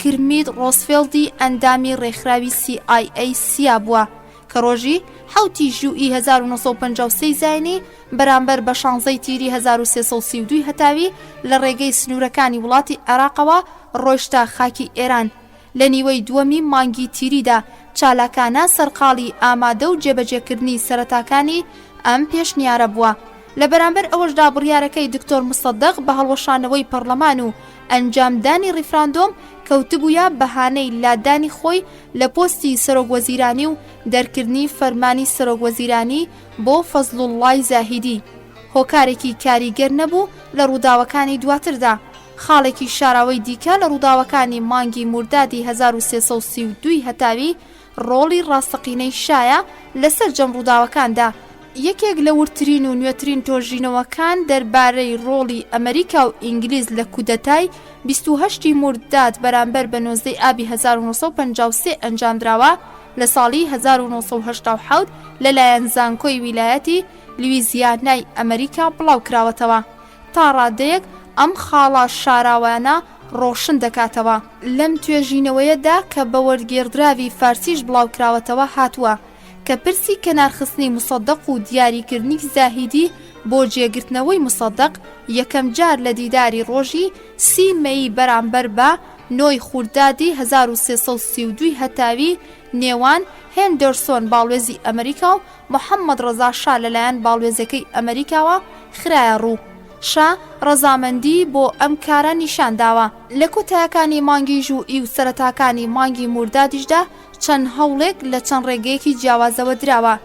کرمیت ڕۆزفێڵدی ئەندامی ڕێکخراوی CIA سیا بووە کە ڕۆژی 7 ژوئیی 1953 زاینی بەرامبەر بە 16 تیری 1332 هەتاوی لە ڕێگەی سنوورەکانی وڵاتی عێراقەوە ڕۆیشتە خاکی ئێران. لە نیوەی دووەمی مانگی تیریدا چالاکانە سەرقاڵی ئامادە و جێبەجێکردنی سەرەتاکانی ئەم پێشنیارە بووە. لە بەرامبەر ئەوەشدا بڕیارەکەی دکتۆر مصەدەق بە هەڵوەشانەوەی پەرلەمان و ئەنجامدانی ڕیفراندۆم کەوتبوویە بەهانەی لادانی خۆی لە پۆستی سەرۆکوەزیرانی و دەرکردنی فەرمانی سەرۆکوەزیرانی بۆ فەزلوڵڵای زاهیدی. هۆکارێکی کاریگەر نەبوو لە ڕووداوەکانی دواتردا. خاڵێکی شاراوەی دیکە لە ڕووداوەکانی مانگی موردادی 1332 هەتاوی ڕۆڵی ڕاستەقینەی شایە لەسەر جەم ڕووداوەکاندا. یەکێک لە ورترین و نوێترین تۆژینەوەکان دەربارەی ڕۆڵی ئەمریکا و ئینگلیز لە کودەتای 28 مورداد بەرامبەر بە 19 ئابی 1953 ئەنجامدراوە لە ساڵی 1970 لەلایەن زانکۆی ویلایەتی لویزیانای ئەمریکا بڵاو کراوەتەوە. تا ڕادەیەک ئەم خاڵە شاراوانە ڕۆشن دەکاتەوە. لەم توێژینەوەیەدا کە بە وەرگێڕدراوی فارسیش بڵاو کراوەتەوە هاتووە کە پرسی کەنارخستنی مصەدەق و دیاریکردنی زاهیدی بۆ جێگرتنەوەی مصەدەق یەکەم جار لە دیداری ڕۆژی 30 مەی بەرامبەر بە 9 خوردادی 1332 هەتاوی نێوان هێندەرسۆن باڵوێزی ئەمریکا و محەممەد ڕەزا شا لەلایەن باڵوێزەکەی ئەمریکاوە خرایە ڕوو. شا ڕەزامەندی بۆ ئەم کارە نیشانداوە. لە کۆتایەکانی مانگی ژوئی و سەرەتاکانی مانگی موردادیشدا چەند هەوڵێک لە چەند ڕێگەیەکی جیاوازەوە دراوە.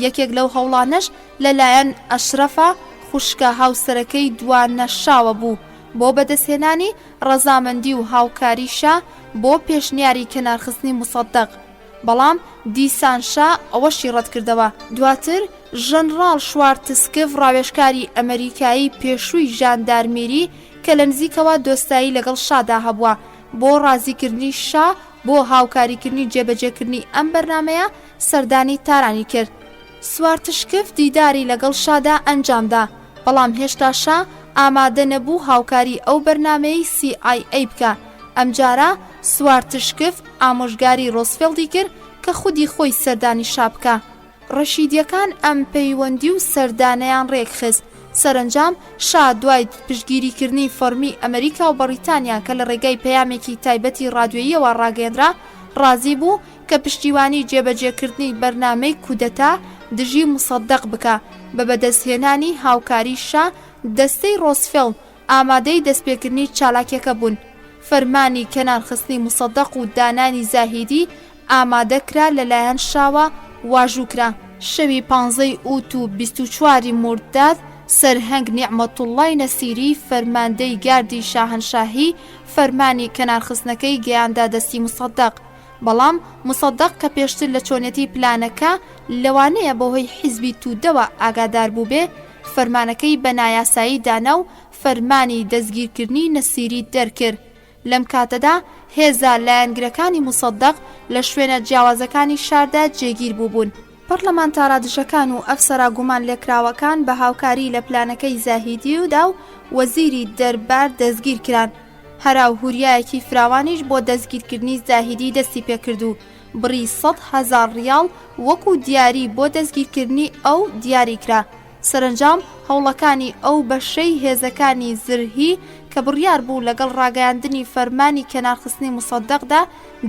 یەکێک لەو هەوڵانش لەلایەن ئەشرەفە خوشکە هاوسەرەکەی دوانە شاوە بوو بۆ بەدەستهێنانی ڕەزامەندی و هاوکاری شا بۆ پێشنیاری کەنارخستنی موسەدەق، بەڵام دیسان شا ئەوەشی ڕەت کردەوە. دواتر ژەنڕاڵ شوارتسکف ڕاوێژکاری ئەمریکایی پێشووی ژاندارمێری کە لە نزیکەوە دۆستایی لەگەڵ شادا هەبووە بۆ ڕازیکردنی شا بۆ هاوکاریکردنی جێبەجێکردنی ئەم بەرنامەیە سەردانی تارانی کرد. سوارتشکف دیداری لەگەڵ شادا ئەنجامدا، بەڵام هێشتا شا ئامادە نەبوو هاوکاری ئەو بەرنامەی CIA بکە. ئەمجارە سوارتشکف ئامۆژگاری ڕۆزفێڵدی کرد کە خودی خۆی سەردانی شا بکە. ڕەشیدیەکان ئەم پەیوەندی و سەردانەیان ڕێکخست. سەرنجام شا دوای پشتگیریکردنی فەرمی ئەمریکا و بەریتانیا کە لە ڕێگەی پەیامێکی تایبەتی ڕادیۆییەوە ڕاگەیەندرا ڕازی بوو کە پشتیوانی جێبەجێکردنی بەرنامەی کودەتا دژی موسەدەق بکە. بە بەدەستهێنانی هاوکاری شا دەستەی ڕۆزفێڵد ئامادەی دەستپێکردنی چالاکیەکە بوون. فەرمانی کەنارخستنی موسەدەق و دانانی زاهیدی ئامادەکرا لەلایەن شاوە واژووکرا. شەوی 15 ئوت و 24 مورداد سەرهەنگ نیعمەتوڵڵای نەسیری فەرماندەی گاردی شاهنشاهی فەرمانی کەنارخستنەکەی گەیاندا دەستی موسەدەق. بەڵام موسەدەق کە پێشتر لە چۆنێتی پلانەکە لەوانەیە بەهۆی حیزبی توودەوە ئاگادار بوو بێ، فەرمانەکەی بە نایاسایی دانا و فەرمانی دەستگیرکردنی نەسیری دەرکرد. لەم کاتەدا هێزە لایەنگرەکانی موسەدەق لە شوێنە جیاوازەکانی شاردا جێگیر بووبوون. پەرلەمانتارە دژەکان و ئەفسەرا گومان لێکراوەکان بە هاوکاری لە پلانەکەی زاهیدی ودا و وەزیری دەربار دەستگیر کران. هەراو هوریایەکی فراوانیش بۆ دەستگیرکردنی زاهیدی دەستی پێکرد و بڕی 100,000 ریاڵ وەکو دیاری بۆ دەستگیرکردنی ئەو دیاریکرا. سەرنجام هەوڵەکانی ئەو بەشەی هێزەکانی زرهی کە بڕیار بوو لەگەڵ ڕاگەیاندنی فەرمانی کەنارخستنی موسەدەقدا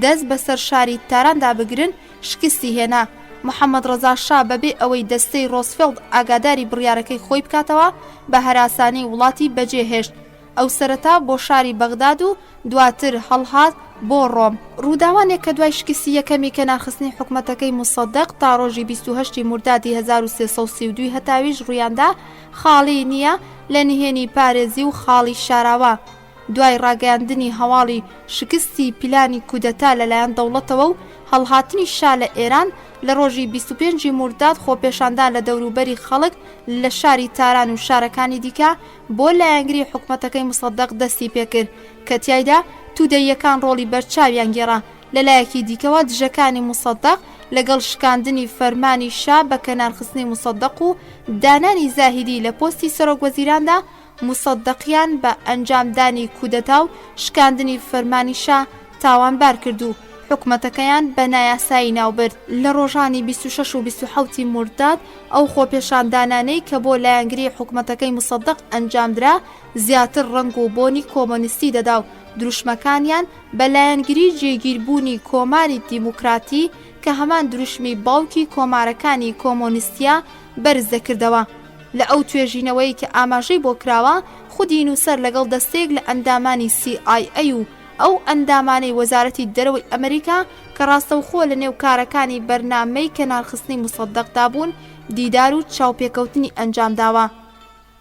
دەست بەسەر شاری تاراندا بگرن شکستی هێنا. محەممەد ڕەزا شا بەبێ ئەوەی دەستەی ڕۆزفێڵد ئاگاداری بڕیارەکەی خۆی بکاتەوە بە هەراسانی وڵاتی بەجێهێشت. ئەو سەرەتا بۆ شاری بەغداد و دواتر هەڵهات بۆ ڕۆم. ڕووداوانێک کە دوای شکستی یەکەمی کەنارخستنی حکومەتەکەی موسەدەق تا ڕۆژی 28 موردادی 1332 هەتاویش ڕوویاندا خاڵی نییە لە نهێنی پارێزی و خاڵی شاراوە. دوای ڕاگەیاندنی هەواڵی شکستی پیلانی کودەتا لەلایەن دەوڵەتەوە و هەڵهاتنی شا لە ئێران لە ڕۆژی 25 مورداد خۆپێشاندان لە دەوروبەری خەڵک لە شاری تاران و شارەکانی دیکە بۆ لایەنگری حکومەتەکەی موسەدەق دەستی پێکرد کە تیایدا تودەیەکان ڕۆڵی بەرچاویان گێڕا. لەلایەکی دیکەوە دژەکانی موسەدەق لەگەڵ شکاندنی فەرمانی شا بە کەنارخستنی موسەدەق و دانانی زاهیدی لە پۆستی سەرۆکوەزیراندا موسەدەقیان بە ئەنجامدانی کودەتا و شکاندنی فەرمانی شا تاوانبار کردو. حکومەتەکەیان بە نایاسایی ناوبرد. لە ڕۆژانی 26 و 27 مورداد ئەو خۆپێشاندانانەی کە بۆ لایەنگری حکومەتەکەی موسەدەق ئەنجامدرا زیاتر ڕنگ و بۆنی کۆمۆنیستی دەدا و دروشمەکانیان بە لایەنگری جێگیربوونی کۆماری دیموکراتی کە هەمان دروشمی باوکی کۆمارەکانی کۆمۆنیستیە بەرز دەکردەوە. لە ئەو توێژینەوەی کە ئاماژەی بۆ کراوە خودی نووسەر لەگەڵ دەستێک لە ئەندامانی CIA و ئەو ئەندامانەی وەزارەتی دەرەوەی ئەمریکا کە ڕاستەوخۆ لە نێو کارەکانی بەرنامەی کەنارخستنی موسەدەقدا بوون دیدار و چاوپێکەوتنی ئەنجامداوە.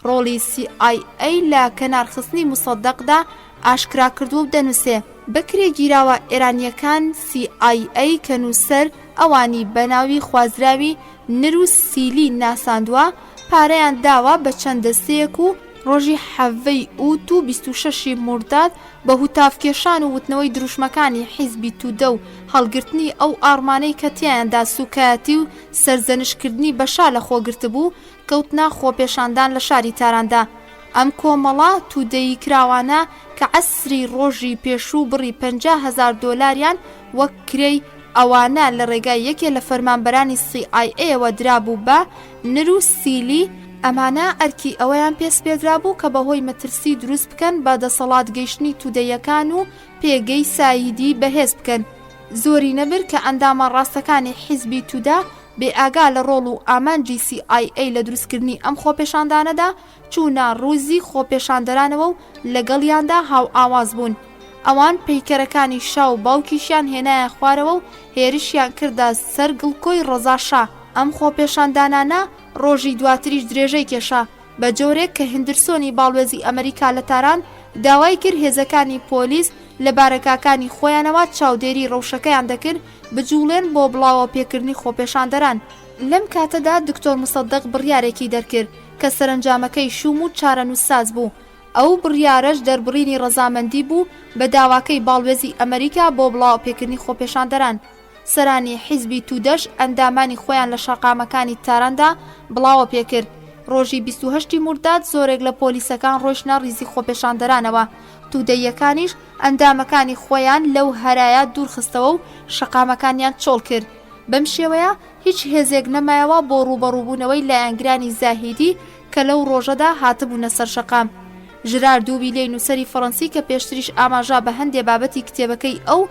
ڕۆڵی CIA لە کەنارخستنی موسەدەقدا ئاشکرا کردووە و دەنووسێ بەکرێ گیراوە ئێرانیەکان CIA کە نووسەر ئەوانی بەناوی خوازراوی نرو سیلی ناساندووە پارەیان داوە بە چەند دەستەیەک و ڕۆژی حەڤەی ئوت و 26 مورداد بە هوتافکێشان و وتنەوەی دروشمەکانی حیزبی توودە و هەڵگرتنی ئەو ئارمانەی کە تیایاندا سوکایەتی و سەرزەنشکردنی بەشا لە خۆگرت بوو کەوتنا خۆپێشاندان لە شاری تاراندا. ئەم کۆمەڵە توودەیی کراوانە کە عەسری ڕۆژی پێشوو بڕی 50,000 دۆلاریان وەک کرێی ئەوانە لە ڕێگای یەکێ لە فەرمانبەرانی CIA-ەوە درابوو بە نرو سیلی. ئەمانە ئەرکی ئەوەیان پێسپێدرا بوو کە بەهۆی مەترسی دروست بکەن بە دەسەڵات گەیشتنی تودەیەکان و پێگەی ساییدی بەهێز بکەن. زۆری نەبر کە ئەندامە ڕاستەکانی حیزبی تودا بێ ئاگا لە ڕۆڵ و ئامانجی CIA لە دروستکردنی ئەم خۆپێشاندانەدا چوونە ڕووزی خۆپێشاندەرانەوە و لەگەڵیاندا هاو ئاواز بوون. ئەوان پەیکەرەکانی شا و باوکیشیان هێنایە خوارەوە و هێرشیان کردە سەر گڵکۆی ڕەزاشا. ئەم خۆپێشاندانانە ڕۆژی دواتریش درێژەی کێشا بە جۆرێک کە هندرسۆنی باڵوێزی ئەمریکا لە تاران داوای کرد هێزەکانی پۆلیس لە بارەکاکانی خۆیانەوە چاودێری ڕەوشەکەیان دەکرد بجوڵێن بۆ بڵاوە پێکردنی خۆپێشاندەران. لەم کاتەدا دکتۆر مصدق بڕیارێکی دەرکرد کە سەرنجامەکەی شوم و چارەنووسساز بوو. ئەو بڕیارەش دەربڕینی ڕەزامەندی بوو بە داواکەی باڵوێزی ئەمریکا بۆ بڵاو پێکردنی خۆپێشاندەران. سەرانی حیزبی تودەش ئەندامانی خۆیان لە شەقامەکانی تاراندا بڵاوە پێکرد. ڕۆژی 28 مورداد زۆرێک لە پۆلیسەکان ڕۆیشتە ڕیزی خۆپێشاندەرانەوە. تودەیەکانیش ئەندامەکانی خۆیان لەو هەرایە دوورخستەوە و شەقامەکانیان چۆڵ کرد. بەم شێوەیە هیچ هێزێک نەمایەوە بۆ ڕوبەڕووبوونەوەی لایەنگرانی زاهیدی کە لەو ڕۆژەدا هاتبوونە سەر شەقام. ژرار دووبیلەی نووسەری فەڕەنسی کە پێشتریش ئاماژە بە هەندێک بابەتی کتێبەکەی ئەو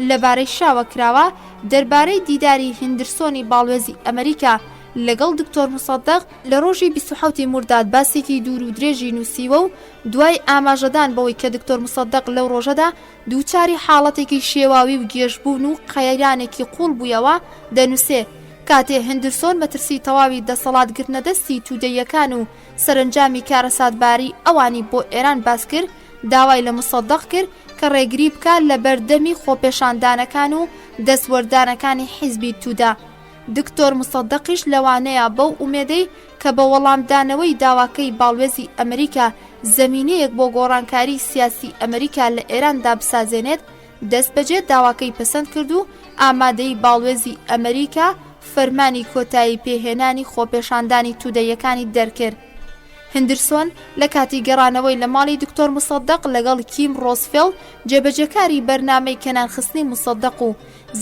لەبارەی شاوە کراوە دەربارەی دیداری هندرسۆنی باڵوێزی ئەمریکا لەگەڵ دکتۆر مصدق لە ڕۆژی 27 مورداد باسێکی دوور و درێژی نووسیوە و دوای ئاماژەدان بەوەی کە دکتۆر مصدق لەو ڕۆژەدا دووچاری حاڵەتێکی شێواوی و گێژبوون و قەیرانێکی قوڵ بوویەوە دەنووسێ. کاتێ هندرسۆن بەترسی تەواوی دەسەڵاتگرتنە دەستی تودەیەکان و سەرنجامی کارە ساتباری ئەوانی بۆ ئێران باس کرد، داوای لە مصدق کرد کە ڕێگری بکات لە بەردەمی خۆپێشاندانەکان و دەستوەردانەکانی حیزبی تودا. دکتۆر مصدقیش لەوانەیە بەو ئومێدەی کە بە وەڵامدانەوەی داواکەی باڵوێزی ئەمریکا زەمینەیەک بۆ گۆڕانکاری سیاسی ئەمریکا لە ئێراندا بسازێنێت دەست بەجێ داواکەی پەسەند کرد و ئامادەی باڵوێزی ئەمریکا فەرمانی کۆتایی پێهێنانی خۆپێشاندانی تودەیەکانی دەرکرد. هندرسۆن لە کاتی گەڕانەوەی لە ماڵی دکتۆر مصدق لەگەڵ کیم ڕۆزفێڵ جێبەجێکاری بەرنامەی کەنانخستنی مصدق و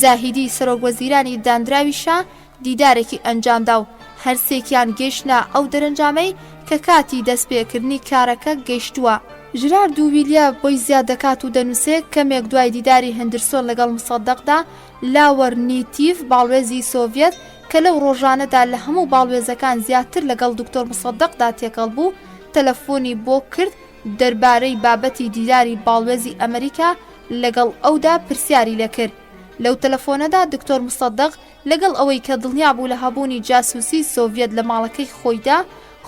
زاهیدی سەرۆکوەزیرانی دانراویشە دیدارێکی ئەنجامدا و هەرسێکیان گەیشتە ئەو دەرەنجامەی کە کاتی دەستپێکردنی کارەکە گەیشتووە. ژرار دووبیلیە بۆی زیاد دەکات و دەنووسێت کەمێک دوای دیداری هندرسۆن لەگەڵ مصدقدا لاوەرنیتیف باڵوێزی سۆڤێت کە لەو ڕۆژانەدا لە هەموو باڵوێزەکان زیاتر لەگەڵ دکتۆر مصدقدا تێکەڵ بوو تەلەفۆنی بۆ کرد دەربارەی بابەتی دیداری باڵوێزی ئەمریکا لەگەڵ ئەودا پرسیاری لەکرد. لەو تەلەفۆنەدا دکتۆر مصدق لەگەڵ ئەوەی کە دڵنیا بوو لە هەبوونی جاسووسی سۆڤێت لە ماڵەکەی خۆیدا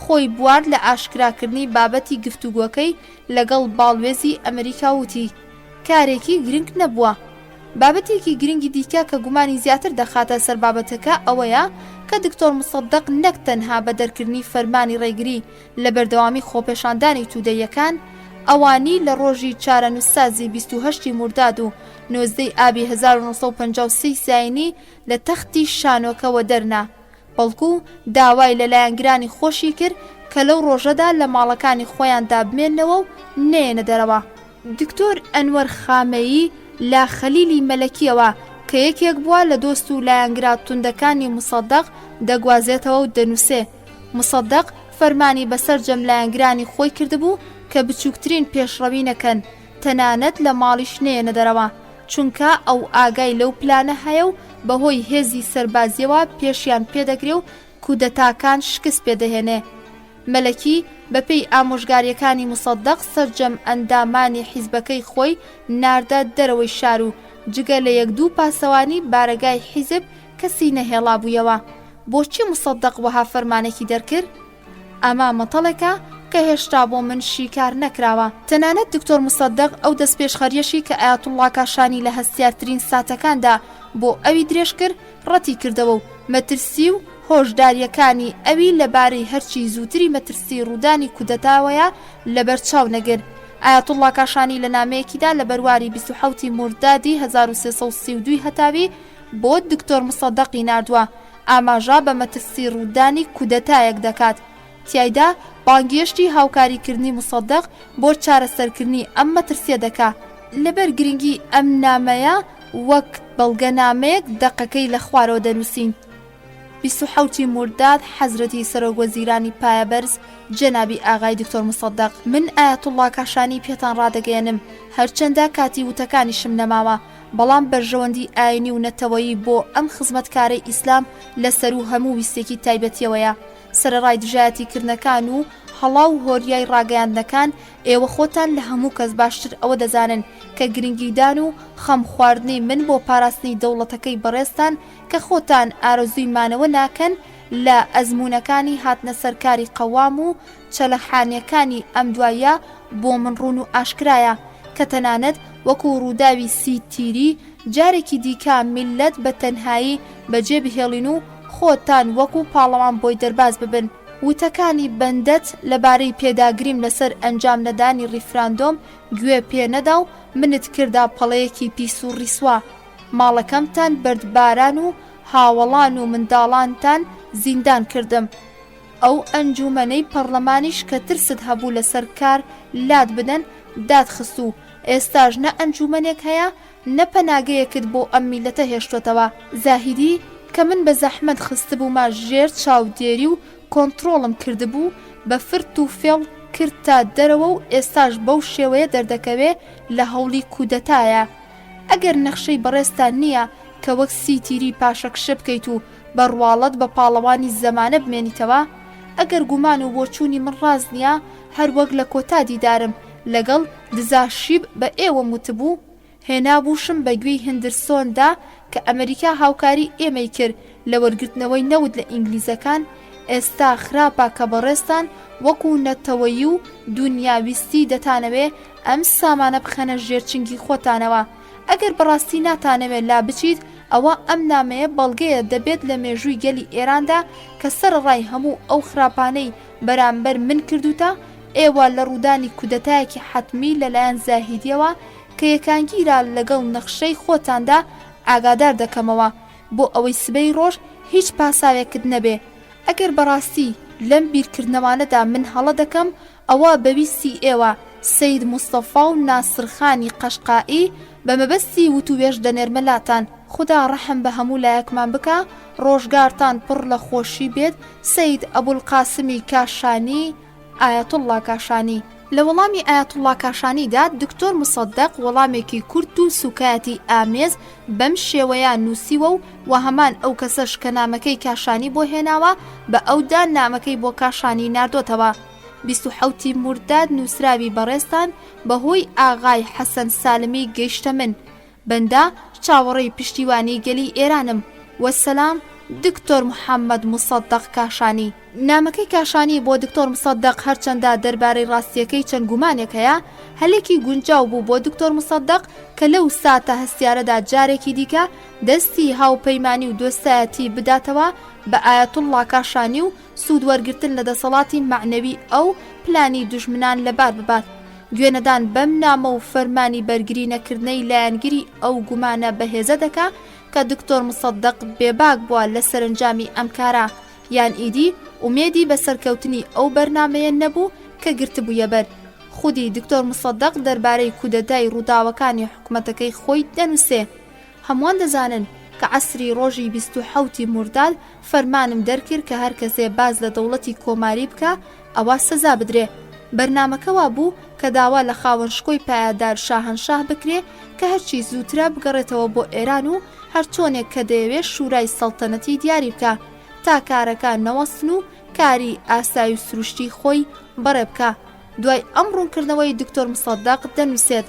خۆی بوارد لە ئاشکراکردنی بابەتی گفتوگۆکەی لەگەڵ باڵوێزی ئەمریکا وتی کارێکی گرنگ نەبووە. بابەتێکی گرنگی دیکە کە گومانی زیاتر دەخاتە سەر بابەتەکە ئەوەیە کە دکتۆر مصدق نەک تەنها بە دەرکردنی فەرمانی ڕێگری لە بەردەوامی خۆپێشاندانی تودەیەکان ئەوانی لە ڕۆژی چارەنووسسازی 28 مورداد و 19 ئابی 1953 ساینی لە تەختی شانۆکەوە دەرنا، بەڵکو داوای لەلایەنگرانی خۆشی کرد کە لەو ڕۆژەدا لە ماڵەکانی خۆیاندا بمێننەوە و نێنە دەرەوە. دکتۆر ئەنوەر خامەیی لە خەلیلی مەلەکیەوە کە یەکێک بووە لە دۆست و لایەنگرا توندەکانی مصدق دەگوازێتەوە و دەنووسێ مصدق فەرمانی بەسەر جەم لایەنگرانی خۆی کردبوو کە بچووکترین پێشڕەوی نەکەن، تەنانەت لە ماڵیش نێنە دەرەوە، چونکە ئەو ئاگای لەو پلانە هەیە و بەهۆی هێزی سەربازیەوە پێشیان پێدەگرێ و کودەتاکان شکست پێدەهێنێ. مەلەکی بەپێی ئامۆژگاریەکانی مصدق سەرجەم ئەندامانی حیزبەکەی خۆی ناردە دەرەوەی شار و جگە لە یەک دوو پاسەوانی بارەگای حیزب کەسی نەهێڵا بوویەوە. بۆچی مصدق وەها فەرمانێکی دەرکرد؟ ئەمە مەتەڵێکە کە هێشتا بۆ من شیکار نەکراوە. تەنانەت دکتۆر مصدق ئەو دەست پێشخەریەشی کە ئایەتوڵڵا کاشانی لە هەستیارترین ساتەکاندا بۆ ئەوی درێژ کرد ڕەتی کردەوە و مەترسی و هۆشداریەکانی ئەوی لەبارەی هەرچی زووتری مەترسی ڕوودانی کودەتاوەیە لەبەرچاو نەگرت. ئایەتوڵڵا کاشانی لە نامەیەکیدا لە بەرواری 27 موردادی 1332 هەتاوی بۆ دکتۆر مصدقی ناردووە ئاماژە بە مەترسی ڕوودانی کودەتایەک دەکات. تیایدا بانگێشتی هاوکاریکردنی مصدق بۆ چارەسەرکردنی ئەم مەترسیە دەکا. لەبەر گرنگی ئەم نامەیە وەک بەڵگەنامەیەک دەقەکەی لە خوارەوە دەنووسین. 27 مرداد حەزرەتی سەرۆکوەزیرانی پایەبەرز جەنابی ئاغای دکتۆر مصەدەق من ئایەتوڵڵا کاشانی پێتان ڕادەگەێنم هەرچەندە کاتی وتەکانیشم نەماوە بەڵام بەرژەوەندی ئاینی و نەتەوەیی بۆ ئەم خزمەتکارەی ئیسلام لەسەر و هەموو ویستێکی تایبەتیەوەیە سەرەڕای دژایەتیکردنەکان و هەڵاو و هۆریای ڕاگەیاندنەکان ئێوە خۆتان لە هەموو کەس باشتر ئەوە دەزانن کە گرنگیدان و خەم خواردنی من بۆ پاراستنی دەوڵەتەکەی بەڕێستان کە خۆتان ئارەزووی مانەوە ناکەن لە ئەزمونەکانی هاتنە سەرکاری قەوام و چەلەحانیەکانی ئەم دوایە بۆ من ڕوون و ئاشکرایە کە تەنانەت وەکو ڕووداوی سی تیری جارێکی دیکە میلەت بە تەنهایی بەجێ بهێڵین و خۆتان وەکو پاڵەوان بۆی دەرباز ببن وتەکانی بەندەت لەبارەی پێداگریم لەسەر ئەنجام نەدانی ڕیفراندۆم گوێ پێ نەدا و منت کردا پەڵەیەکی پیس و ڕیسوا ماڵەکەمتان بەردباران و هاوڵان و منداڵانتان زیندان کردم ئەو ئەنجومەنەی پەرلەمانیش کە ترست هەبوو لەسەر کار لات بدەن دادخست و ئێستاژ نە ئەنجومەنێک هەیە نە پەناگەیەکت بۆ ئەم میلەتە هێشتوتەوە زاهیدی کە من بە زەحمەت خستبوومە ژێر چاودێری و کۆنتڕۆڵم کردبوو بە فرت و فێڵ کرد تا دەرەوە و ئێستاش بەو شێوەیە دەردەکەوێ لە هەوڵی کودەتایە ئەگەر نەخشەی بەڕێستان نییە کە وەک سی تیری پاشەکشە بکەیت و بەڕواڵەت بە پاڵەوانی زەمانە بمێنیتەوە ئەگەر گومان و بۆچوونی من ڕاز نییە هەروەک لە کۆتا دیدارم لەگەڵ دزاشیب بە ئێوە وتبوو هێنابووشم بە گوێی هندرسۆندا کە ئەمریکا هاوکاری ئێمەی کرد لە وەرگرتنەوەی نەوت لە ئینگلیزەکان ئێستا خراپە کە بەڕێستان وەکو نەتەوەیی و دنیاویستی دەتانەوێ ئەم سامانە بخەنە ژێرچنگی خۆتانەوە ئەگەر بەڕاستی ناتانەوێت لا بچیت ئەوە ئەم نامەیە بەڵگەیە دەبێت لە مێژووی گەلی ئێراندا کە سەرڕای هەموو ئەو خراپانەی بەرامبەر من کردوتە ئێوە لە ڕوودانی کودەتایەکی حتمی لەلایەن زاهیدیەوە کە یەکانگیرا لەگەڵ نەخشەی خۆتاندا ئاگادار دەکەمەوە بۆ ئەوەی سبەی ڕۆژ هیچ پاساوێکت نەبێ ئەگەر بەڕاستی لەم بیرکردنەوانەدا من هەڵە دەکەم ئەوە بەویستی ئێوە سەید موستەفا و ناسرخانی قەشقائی بە مەبەستی وتوێژ دەنێرمەلاتان خدا ڕەحم بە هەموو لایەکمان بکە ڕۆژگارتان پڕ لە خۆشی بێت سەید ئەبولقاسمی کاشانی ئایەتوڵڵا کاشانی لە وەڵامی ئایەتوڵڵا کاشانیدا دکتۆر مصەدەق وەڵامێکی کورت و سوکایەتی ئامێز بەم شێوەیان نووسیوە و هەمان ئەو کەسەش کە نامەکەی کاشانی بۆ هێناوە بە ئەودا نامەکەی بۆ کاشانی ناردۆتەوە 27 مرداد نووسراوی بەڕێستان بەهۆی ئاغای حەسەن سالمی گەیشتە من بەندا چاوەڕێی پشتیوانی گەلی ئێرانم وەسەلام دکتۆر محەممەد مصەدەق کاشانی نامەکەی کاشانی بۆ دکتۆر مصەدەق هەرچەندە دەربارەی ڕاستیەکەی چەند گومانێک هەیە هەلێکی گونجاو بوو بۆ دکتۆر مصەدەق کە لەو ساتە هەستیارەدا جارێکی دیکە دەستی هاوپەیمانی و دۆستایەتی بداتەوە بە ئایەتوڵڵا کاشانی و سوود وەرگرتن لە دەسەڵاتی معنەوی ئەو پلانی دوژمنان لەبار ببات گوێنەدان بەم نامە و فەرمانی بەرگری نەکردنەی لایەنگیری ئەو گومانە بەهێزە دەکا کە دکتۆر مصەدەق بێباک بووە لە سەرنجامی ئەم کارە یان ئیدی ئومێدی بە سەرکەوتنی ئەو بەرنامەیە نەبوو کە گرتبوویە بەر خودی دکتۆر مصەدەق دەربارەی کودەتای ڕووداوەکانی حکومەتەکەی خۆی دەنووسێ هەمووان دەزانن کە عەسری ڕۆژی 27 مرداد فەرمانم دەرکرد کە هەر کەسێ باز لە دەوڵەتی کۆماری بکە ئەوە سزا بدرێ بەرنامەکەوا بوو کە داوا لە خاوەن شکۆی پایدار شاهەنشاه بکرێ کە هەرچی زووترە بگەڕێتەوە بۆ ئێران و هەر چۆنێک کە دەیەوێت شورای سەڵتەنەتی دیاری بکە تا کارەکان نەوەستن و کاری ئاسایی و سروشتی خۆی بەڕێ بکە دوای ئەم ڕوونکردنەوەی دکتۆر مصەدەق دەنووسێت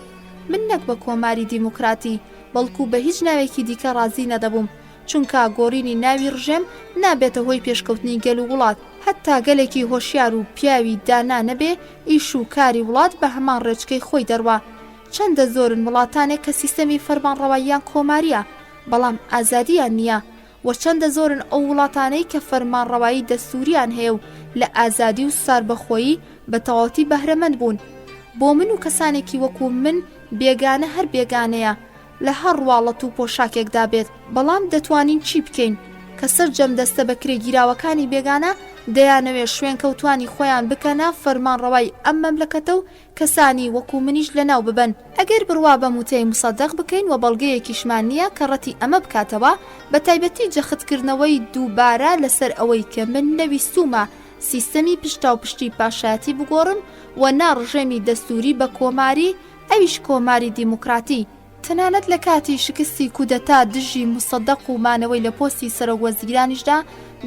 من نەک بە کۆماری دیموکراتی بەڵکو بە هیچ ناوێکی دیکە ڕازی نەدەبووم چونکە گۆڕینی ناوی ڕژێم نابێتە هۆی پێشکەوتنی گەل و وڵات هەتا گەلێکی هۆشیار و پیاوی دانا نەبێ ئیش و کاری وڵات بە هەمان ڕێچکەی خۆی دەڕوا چەندە زۆرن وڵاتانێک کە سیستەمی فەرمانڕەواییان کۆماریە بەڵام ئازادیان نییە و چەندە زۆرن ئەو وڵاتانەی کە فەرمانڕەوایی دەستوریان هەیە و لە ئازادی و ساربەخۆیی بە تەواوەتی بەهرەمەند بوون بۆ من و کەسانێکی وەکو من بێگانە هەر بێگانەیە لە هەر ڕواڵەت و پۆشاکێکدا بێت بەڵام دەتوانین چی بکەین کە سەرجەم دەستە بەکرێ گیراوەکانی بێگانە دەیانەوێت شوێن کەوتوانی خۆیان بکەنە فەرمانڕەوای ئەم مەملەکەتە و کەسانی وەکو منیش لەناو ببن. ئەگەر بڕوا بە موتەی مصدق بکەین و بەڵگەیەکیشمان نییە کە ڕەتی ئەمە بکاتەوە، بە تایبەتی جەختکردنەوەی دووبارە لەسەر ئەوەی کە من نەویستومە سیستەمی پشتاوپشتی پاشایەتی بگۆڕم و ناڕژێمی دەستوری بە کۆماری، ئەویش کۆماری دیموکراتی. تەنانەت لە کاتی شکستی کودەتا دژی مصدق و مانەوەی لە پۆستی سەرۆکوەزیرانیشدا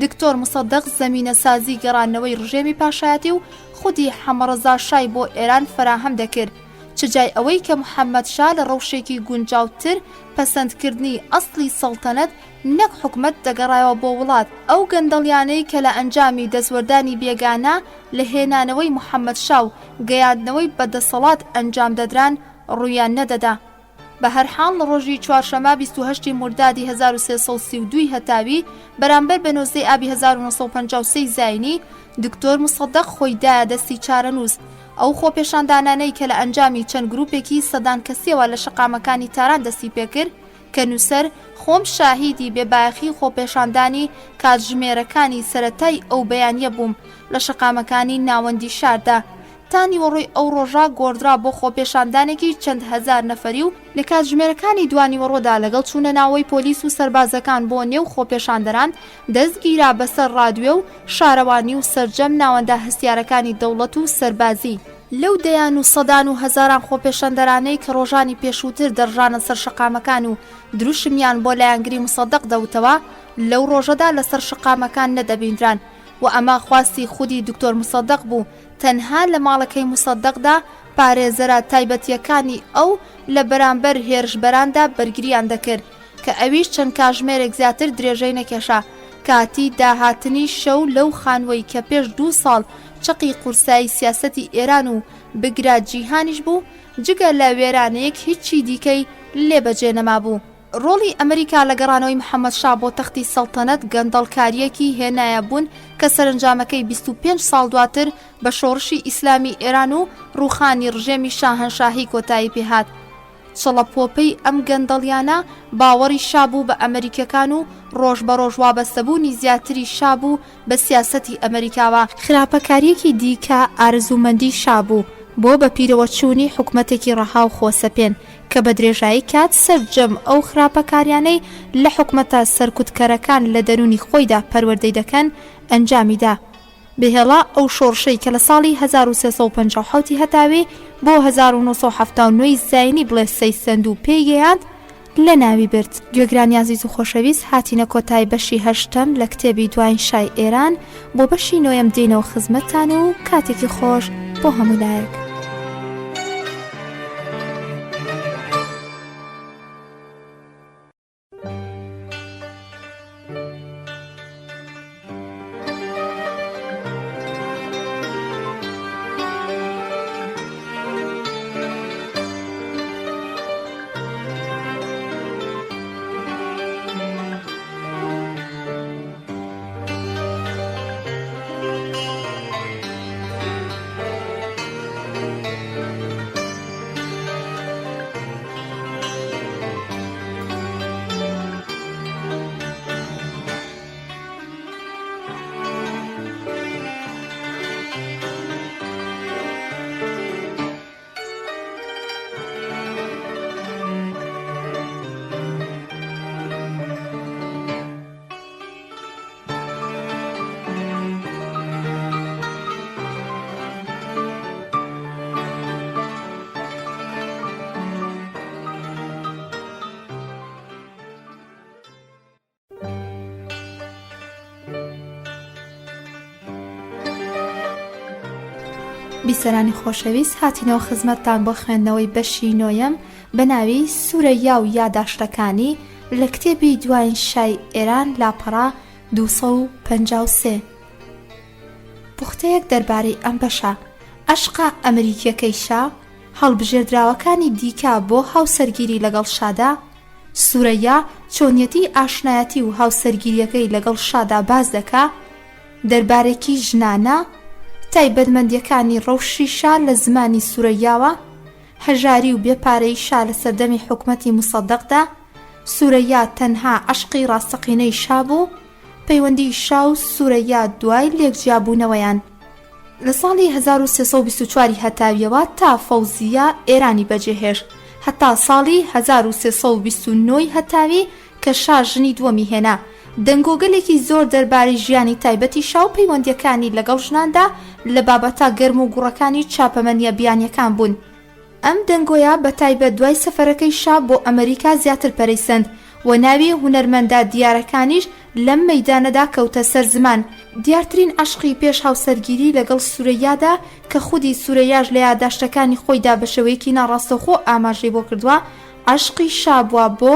دکتۆر مصدق زەمینە سازی گەڕانەوەی ڕژێمی پاشایەتی و خودی حەمەڕەزا شای بۆ ئێران فراهەم دەکرد، چجای ئەوەی کە محەممەد شا لە ڕەوشێکی گونجاوتر پەسەندکردنی ئەسڵی سەڵتەنەت نەک حکومت دەگەڕایەوە بۆ وڵات. ئەو گەندەڵیانەی کە لە ئەنجامی دەستوەردانی بێگانە لە هێنانەوەی محەممەد شا و گەیاندنەوەی بەدەسەڵات ئەنجام دەدران ڕوویان نەدەدا. بە هەرحاڵ لە ڕۆژی چوارشەمە 28 مردادی 1332 هەتاوی بەرامبەر بە نۆزەی ئابی 1953 زاینی دکتۆر مصدق خۆیدایە دەستی چارەنووس. ئەو خۆپێشاندانانەی کە لە ئەنجامی چەند گروپێکی سەدان کەسیەوە لە شەقامەکانی تاران دەستی پێکرد کە نووسەر خۆم شاهیدی بێبایەخی خۆپێشاندانی کاتژمێرەکانی سەرەتای ئەو بەیانیە بووم لە شەقامەکانی ناوەندی شاردا. تانی وەڕووی ئەو ڕۆژە گۆڕدرا بۆ خۆپێشاندانێکی چەند هەزار نەفەری و لە کاتژمێرەکانی دوانی وەڕۆدا لەگەڵ چوونە ناوەی پۆلیس و سەربازەکان بۆ نێو خۆپێشاندەران دەستگیرا بەسەر ڕادیۆ و شارەوانی و سەرجەم ناوەندە هەستیارەکانی دەوڵەت و سەربازی. لەو دەیان و سەدان و هەزاران خۆپێشاندەرانەی کە ڕۆژانی پێشووتر دەڕژانە سەر شەقامەکان و دروشمیان بۆ لایەنگری مصدق دەوتەوە لەو ڕۆژەدا لەسەر شەقامەکان نەدەبیندران و ئەمە خواستی خودی دکتۆر مصدق بوو. تەنها لە ماڵەکەی مصدقدا پارێزەرە تایبەتیەکانی ئەو لە بەرامبەر هێرشبەراندا بەرگریان دەکرد کە ئەویش چەند کاژمێرێک زیاتر درێژەی نەکێشا. کاتی داهاتنی شەو لەو خانوەی کە پێش 2 ساڵ چقی قورسایی سیاسەتی ئێران و بگرات جیهانیش بوو، جگە لە وێرانەیەک هیچی دیکەی لێبەجێ نەما بوو. ڕۆڵی ئەمریکا لە گەڕانەوەی محەممەد شا بۆ تەختی سەڵتەنەت گەندەڵکاریەکی هێنایە بوون کە سەرنجامەکەی 25 ساڵ دواتر بە شۆڕشی ئیسلامی ئێران و ڕووخانی ڕژێمی شاهەنشاهی کۆتایی پێهات. چڵەپۆپەی ئەم گەندەڵیانە باوەڕی شابوو بە ئەمریکەکان و ڕۆژ بە ڕۆژ وابەستەبوونی زیاتری شابوو بە سیاسەتی ئەمریکاوە. خراپەکاریەکی دیکە ئارزومەندی شابوو بۆ بە پیرەوەچوونی حکومەتێکی ڕەها و خۆسەپێن کە بە درێژایی کات سەرجەم ئەو خراپەکاریانەی لە حکومەتە سەرکوتکەرەکان لە دەرونی خۆیدا پەروەردەی دەکەن ئەنجامیدا. بهێڵا ئەو شۆڕشەی کە لە ساڵی 1357 هەتاوی بۆ 1979 زاینی بڵێ سەیسەند و پێیگەیاند لە ناوی برد. گوێگرانی عزیز و خۆشەویست، هاتینە کۆتای بەشی 8ەم لە کتێبی دوایین شای ئێران. بۆ بەشی 9ەم دێنەوە خزمەتتان و کاتێکی خۆش بۆ هەموو لایەک. بیسەرانی خۆشەویست، هاتینەوە خزمەتتان بۆ خوێندنەوەی بەشی 9ەم بە ناوی سوورە یا و یاداشتەکانی لە کتێبی دوایین شای ئێران لاپەڕا 253. پوختەیەک دەربارەی ئەم بەشە. ئەشقا ئەمریکیەکەی شا، هەڵبژێردراوەکانی دیکە بۆ هاوسەرگیری لەگەڵ شادا. سوورەیا چۆنیەتی ئاشنایەتی و هاوسەرگیریەکەی لەگەڵ شادا باز دەکا. دەربارێکی ژنانە تایبەتمەندیەکانی ڕەوشی شا لە زمانی سوورەیاوە، هەژاری و بێپارەی شا لە سەردەمی حکومەتی مصدقدا. سوورەیا تەنها عەشقی ڕاستەقینەی شا بوو. پەیوەندی شا و سوورەیا دوای لێکجیابوونەوەیان. لە ساڵی 1324 هەتاویەوە تا فەوزیە ئێرانی بەجێهێشت هەتا ساڵی 1329 هەتاوی کە شا ژنی دووەمی هێنا. دەنگۆگەلێکی زۆر دەربارەی ژیانی تایبەتی شا و پەیوەندیەکانی لەگەڵ ژناندا لە بابەتە گەرم و گوڕەکانی چاپەمەنیە بیانیەکان بوون. ئەم دەنگۆیە بە تایبەت دوای سەفەرەکەی شا بۆ ئەمریکا زیاتر پەرەیسەند و ناوی هونەرمەندە دیارەکانیش لەم مەیدانەدا کەوتە سەر زمان. دیارترین عەشقی پێش هاوسەرگیری لەگەڵ سوورەیادا کە خودی سوورەیاش لە یادداشتەکانی خۆیدا بە شێوەیەکی ناڕاستەوخۆ ئاماژەی بۆ کردووە، عەشقی شا بووە بۆ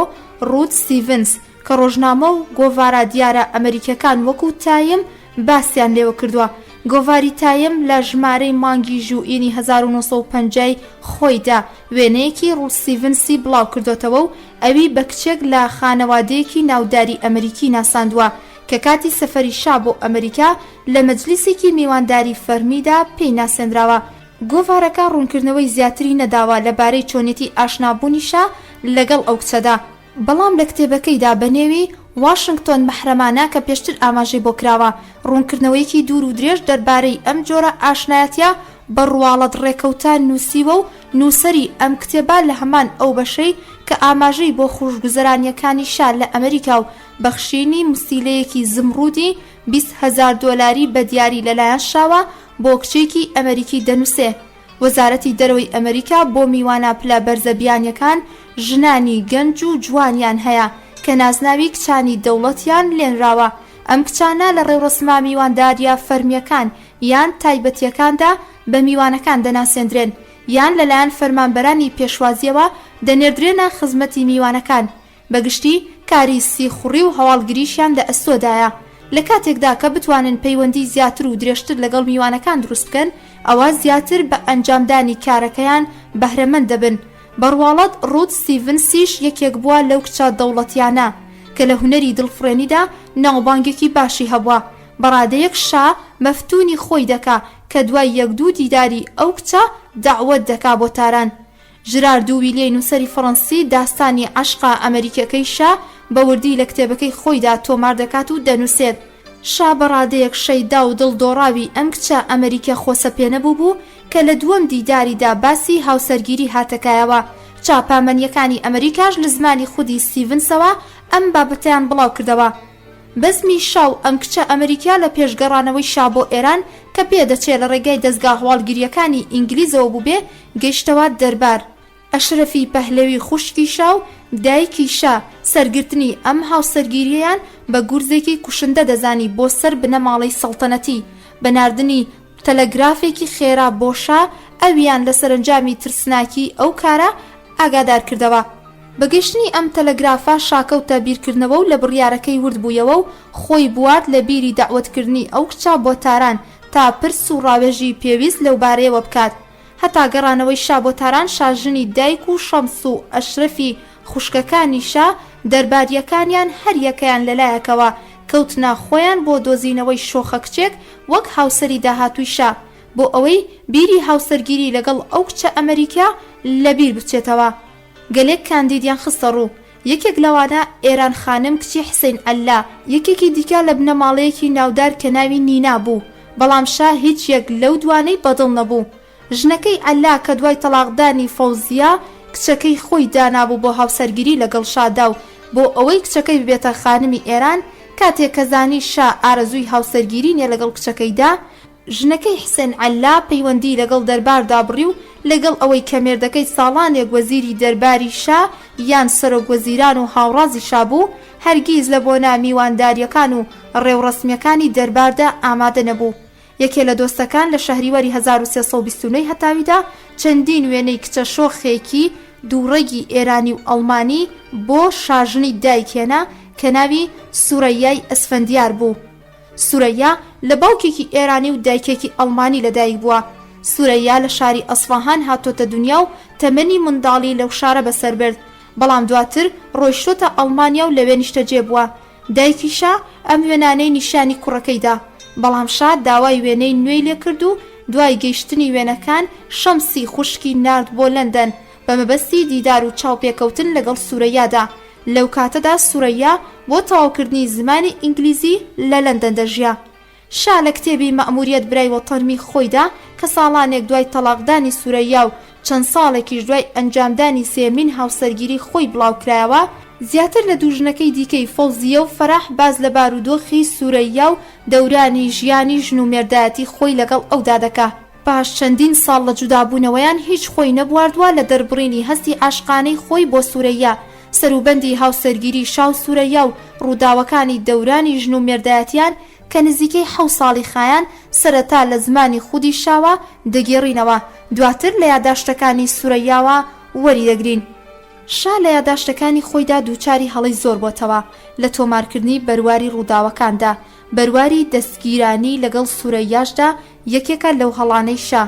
ڕود ستیڤنس کە ڕۆژنامە و گۆڤارە دیارە ئەمریکەکان وەکو تایم باسییان لێوە کردووە. گۆڤاری تایم لە ژمارەی مانگی ژوئینی 1950 خۆیدا وێنەیەکی ڕود ستیڤنسی بڵاو کردوتەوە و ئەوی بە کچێک لە خانەوادەیەکی ناوداری ئەمریکی ناساندووە کە کاتی سەفەری شا بۆ ئەمریکا لە مەجلیسێکی میوانداری فەرمیدا پێی ناسێنراوە. گۆڤارەکە ڕوونکردنەوەی زیاتری نەداوە لەبارەی چۆنێتی ئاشنابوونی شا لەگەڵ ئەو کچەدا، بەڵام لە کتێبەکەیدا بەنێوی واشنگتۆن مەحرەمانە کە پێشتر ئاماژەی بۆ کراوە ڕوونکردنەوەیەکی دوور و درێژ دەربارەی ئەم جۆرە ئاشنایەتە بە ڕواڵەت ڕێکەوتان نووسیوە و نووسەری ئەم کتێبە لە هەمان ئەو بەشەی کە ئاماژەی بۆ خوشگوزەرانیەکانی شا لە ئەمریکا و بەخشینی موسیلەیەکی زمڕودی $20,000 بە دیاری لەلایەن شاوە بۆ کچێکی ئەمریکی دەنووسێ. وەزارەتی دەرەوەی ئەمریکا بۆ میوانە پلە بەرزەبیانیەکان ژنانی گەنج و جوانیان هەیە کە نازناوی کچانی دەوڵەتیان لێنراوە. ئەم کچانە لە ڕێوڕسما میوانداریە فەرمیەکان یان تایبەتیەکاندا بە میوانەکان دەناسێنرێن یان لەلایەن فەرمانبەرانی پێشوازیەوە دەنێردرێنە خزمەتی میوانەکان. بەگشتی کاری سیخوڕی و هەواڵگریشیان لە ئەستۆدایە. لە کاتێکدا کە بتوانن پەیوەندی زیاتر و درێژتر لەگەڵ میوانەکان دروست بکەن، ئەوە زیاتر بە ئەنجامدانی کارەکەیان بەهرەمەند دەبن. بەڕواڵەت ڕود ستیڤنسیش یەکێک بووە لەو کچە دەوڵەتیانە کە لە هونەری دڵفڕێنیدا ناوبانگێکی باشی هەبووە. بەڕادەیەک شا مەفتونی خۆی دەکا کە دوای یەکدوو دیداری ئەو کچە داوەت دەکا بۆ تاران. ژرارد و ویلیەی نووسەری فەڕەنسی داستانی عەشقا ئەمریکەکەی شا بە وردی لە کتێبەکەی خۆیدا تۆمار دەکات و دەنووسێت. شا بەڕادەیەک شەیدا و دڵدۆڕاوی ئەم کچە ئەمریکە خۆسەپێنە بوو کە لە دووەم دیداریدا باسی هاوسەرگیری هاتەکایەوە. چاپامەنیەکانی ئەمریکاش لە زمانی خودی ستیڤنسەوە ئەم بابەتیان بڵاو کردەوە. بەزمی شا و ئەم کچە ئەمریکا لە پێشگەڕانەوەی شا بۆ ئێران کە پێدەچێت لە ڕێگای دەستگا هەواڵگیریەکانی ئینگلیزەوە بووبێ گەیشتەوە دەربار. ئەشرەفی پەهلەوی خوشکی شا و دایکی شا سەرگرتنی ئەم هاوسەرگیریەیان بە گورزێکی کوشندە دەزانی بۆ سەر بنەماڵەی سەڵتەنەتی. بەناردنی تەلەگرافێکی خێرا بۆ شا ئەویان لە سەرنجامی ترسناکی ئەو کارە ئاگادار کردەوە. بەگەشتنی ئەم تەلەگرافە شاکەوتە بیرکردنەوە و لە بڕیارەکەی ورد بوویەوە و خۆی بوارد لە بیری داوەتکردنی ئەو کچە بۆ تاران تا پرس و ڕاوێژی پێویست لەو بارەیەوە بکات. هەتا گەڕانەوەی شا بۆ تاران شاژنی دایک و شەمس و ئەشرەفی خوشکەکانی شا دەرباریەکانیان هەر یەکەیان لەلایەکەوە کەوتنە خۆیان بۆ دۆزینەوەی شۆخە کچێک وەک هاوسەری داهاتووی شا بۆ ئەوەی بیری هاوسەرگیری لەگەڵ ئەو کچە ئەمریکا لەبیر بچێتەوە. گەلێک کاندیدیان خستە ڕوو. یەکێک لەوانە ئێران خانم کچی حسین ئەللا، یەکێکی دیکە لە بنەماڵەیەکی ناودار کە ناوی نینا بوو، بەڵام شا هیچ یەک لەو دوانەی بەدڵ نەبوو. ژنەکەی ئەللا کە دوای تەلاقدانی فەوزیە کچەکەی خۆی دانابوو بۆ هاوسەرگیری لەگەڵ شادا و بۆ ئەوەی کچەکەی ببێتە خانمی ئێران کاتێک کە زانی شا ئارەزووی هاوسەرگیری نیە لەگەڵ کچەکەیدا، ژنەکەی حسین ئەللا پەیوەندی لەگەڵ دەرباردا بڕی و لەگەڵ ئەوەی کە مێردەکەی ساڵانێک وەزیری دەرباری شا یان سەرۆک وەزیران و هاوڕازی شا بوو، هەرگیز لە بۆ نامیوانداریەکان و ڕێوڕسمیەکانی دەرباردا ئامادە نەبوو. یەکێ لە دۆستەکان لە شەهریوەری 1329 هەتاویدا چەندین وێنەی کچە شۆخێکی دووڕێگی ئێرانی و ئەڵمانی بۆ شاژنی دایکێنا کە ناوی سوورەیای ئەسفەندیار بوو. سوورەیا لە باوکێکی ئێرانی و دایکێکی ئەڵمانی لەدایک بووە. سوورەیا لە شاری ئەسفاهان هاتۆتە دنیا و تەمەنی منداڵی لەو شارە بەسەر برد، بەڵام دواتر ڕۆیشتۆتە ئەڵمانیا و لەوێ نیشتەجێ بووە. دایکی شا ئەم وێنانەی نیشانی کوڕەکەیدا، بەڵام شا داوای وێنەی نوێی لێ کرد و دوای گەیشتنی وێنەکان شەمسی خوشکی نارد بۆ لەندەن بە مەبەستی دیدار و چاوپێکەوتن لەگەڵ سوورەیادا. لەو کاتەدا سورەیا بۆ تەواوکردنی زمانی ئینگلیزی لە لەندەن دەژیا. شا لە کتێبی مەئموریەت برای وەتەنمی خۆیدا کە ساڵانێک دوای تەلاقدانی سورەیا و چەند ساڵێکیش دوای ئەنجامدانی سێمین هاوسەرگیری خۆی بڵاوکرایەوە، زیاتر لە دووژنەکەی دیکەی فەوزیە و فەرەح باز لە بارودۆخی سورەیا و دەورانی ژیانی ژن و مێردایەتی خۆی لەگەڵ ئەودا دەکا. پاش چەندین ساڵ لە جودابوونەوەیان هیچ خۆی نەبواردووە لە دەربڕینی هەستی عاشقانەی خۆی بۆ سورەیا، سەروبەندی هاوسەرگیری شاو سورەیا و ڕووداوەکانی دەورانی ژن و مێردایەتیان کە نزیکەی 7 ساڵی خایان سەرەتا لە زمانی خودی شاوە دەگێڕینەوە، دواتر لە یادداشتەکانی سورەیاوە وەری دەگرین. شا لە یادداشتەکانی خۆیدا دووچاری هەڵی زۆر بۆتەوە لە تۆمارکردنی بەرواری ڕووداوەکاندا. بەرواری دەستگیرانی لەگەڵ سورەیاشدا یەکێکە لەو هەڵانەی شا.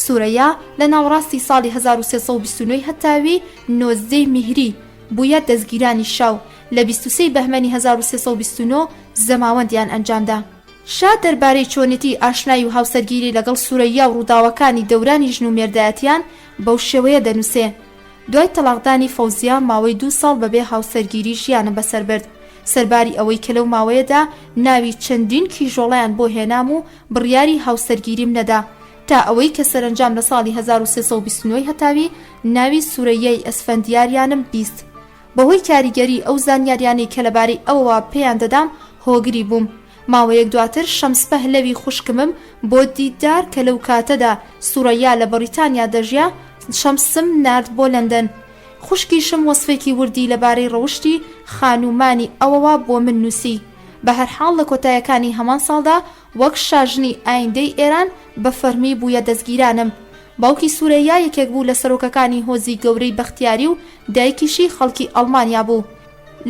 سورەیا لە ناوڕاستی ساڵی 1329 هەتاوی 19 میهری بوویە دەستگیرانی شاو، لە 23 بەهمەنی 1329 زەماوەندیان ئەنجامدا. شا دەربارەی چۆنێتی ئاشنایی و هاوسەرگیری لەگەڵ سورەیا و ڕووداوەکانی دەورانی ژن و مێردایەتیان بەو شێوەیە دەنووسێ. دوای تەلاقدانی فەوزیا ماوەی 2 ساڵ بەبێ هاوسەرگیری ژیانە بەسەر برد. سەرباری ئەوەی کە لەو ماوەیەدا ناوی چەندین کیژۆڵەیان بۆ هێنام و بڕیاری هاوسەرگیریم نەدا، تا ئەوەی کە سەرنجام لە ساڵی 1329 هەتاوی ناوی سورەیای ئەسفەندیاریانم بیست. بەهۆی کاریگەری ئەو زانیاریانی کە لەبارەی ئەوەوە پێیان دەدام هۆگری بووم. ماوەیەک دواتر شەمس پەهلەوی خوشکمم بۆ دیدار کە لەو کاتەدا سورەیا لە بەریتانیا دەژیا شەمسم نارد بۆ لەندەن. خوشکیشم وەسفێکی وردی لەبارەی ڕەوشتی خانومانی ئەوەوە بۆ من نووسی. بە هەرحاڵ لە کۆتایەکانی هەمان ساڵدا وەک شاژنی ئایندەی ئێران بە فەرمی بوویە دەستگیرانم. باوکی سورەیا یەکێک بوو لە سەرۆکەکانی هۆزی گەورەی بەختیاری و دایکیشی خەڵکی ئەڵمانیا بوو.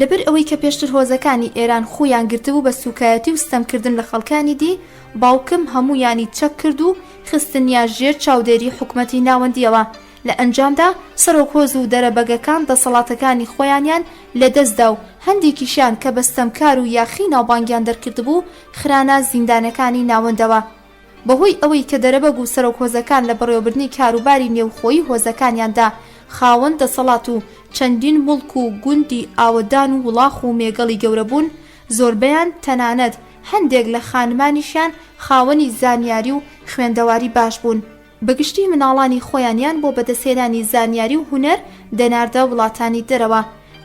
لەبەر ئەوەی کە پێشتر هۆزەکانی ئێران خۆیان گرتبوو بە سوکایەتی و ستەمکردن لە خەڵکانی دی، باوکم هەموویانی چەک کرد و خستنیا ژێر چاودێری حکومەتی ناوەندیەوە. لە ئەنجامدا سەرۆک هۆز و دەرەبەگەکان دەسەڵاتەکانی خۆیانیان لە دەستدا و هەندێکیشیان کە بەستەمکار و یاخی ناوبانگیان دەرکردبوو خرانە زیندانەکانی ناوەندەوە. بەهۆی ئەوەی کە دەرەبەگ و سەرۆک هۆزەکان لە بەڕێوەبردنی کاروباری نێوخۆیی هۆزەکانیاندا خاوەن دەسەڵات و چەندین مڵک و گوندی ئاوەدان و وڵاخ و مێگەڵی گەورە بوون، زۆربەیان تەنانەت هەندێک لە خانمانیشیان خاوەنی زانیاری و خوێندەواری باش بوون. بەگشتی مناڵانی خۆیانیان بۆ بەدەستهێنانی زانیاری و هونەر دەناردە وڵاتانی دەرەوە.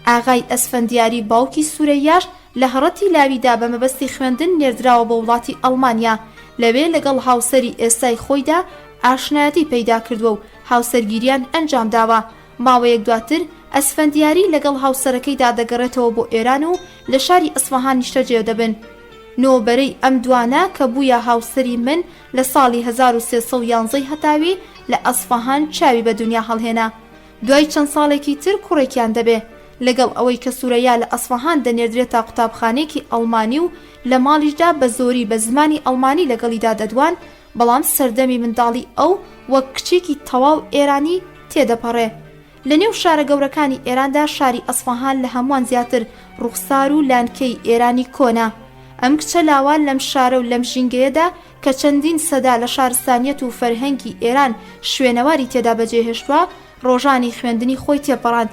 ئاغای ئەسفەندیاری باوکی سورەیاش لە هەڕەتی لاویدا بە مەبەستی خوێندن نێردراوە بە وڵاتی ئەڵمانیا. لەوێ لەگەڵ هاوسەری ئێستای خۆیدا ئاشنایەتی پەیدا کردووە و هاوسەرگیریان ئەنجام داوە. ماوەیەک دواتر ئەسفەندیاری لەگەڵ هاوسەرەکەیدا دەگەڕێتەوە بۆ ئێران و لە شاری ئەسفەهان نیشتەجێ دەبن. نۆبەرەی ئەم دوانە کە بوویە هاوسەری من لە ساڵی 1311 هەتاوی لە ئەسفەهان چاوی بە دنیا هەڵهێنا. دوای چەند ساڵێکی تر کوڕێکیان دەبێ. لەگەڵ ئەوەی کە سورەیا لە ئەسفەهان دەنێردرێتە قوتابخانەیەکی ئەڵمانی و لە ماڵیشدا بە زۆری بە زمانی ئەڵمانی لەگەڵیدا دەدوان، بەڵام سەردەمی منداڵی ئەو وەک کچێکی تەواو ئێرانی تێدەپەڕێ. لە نێو شارە گەورەکانی ئێراندا شاری ئەسفەهان لە هەمووان زیاتر ڕوخسار و لانکەی ئێرانی کۆنا. ئەم کچە لاوان لەم شارە و لەم ژینگەیەدا کە چەندین سەدا لە شارستانیەت و فەرهەنگی ئێران شوێنەواری تێدا بەجێهێشتووە، ڕۆژانی خوێندنی خۆی تێپەڕاند.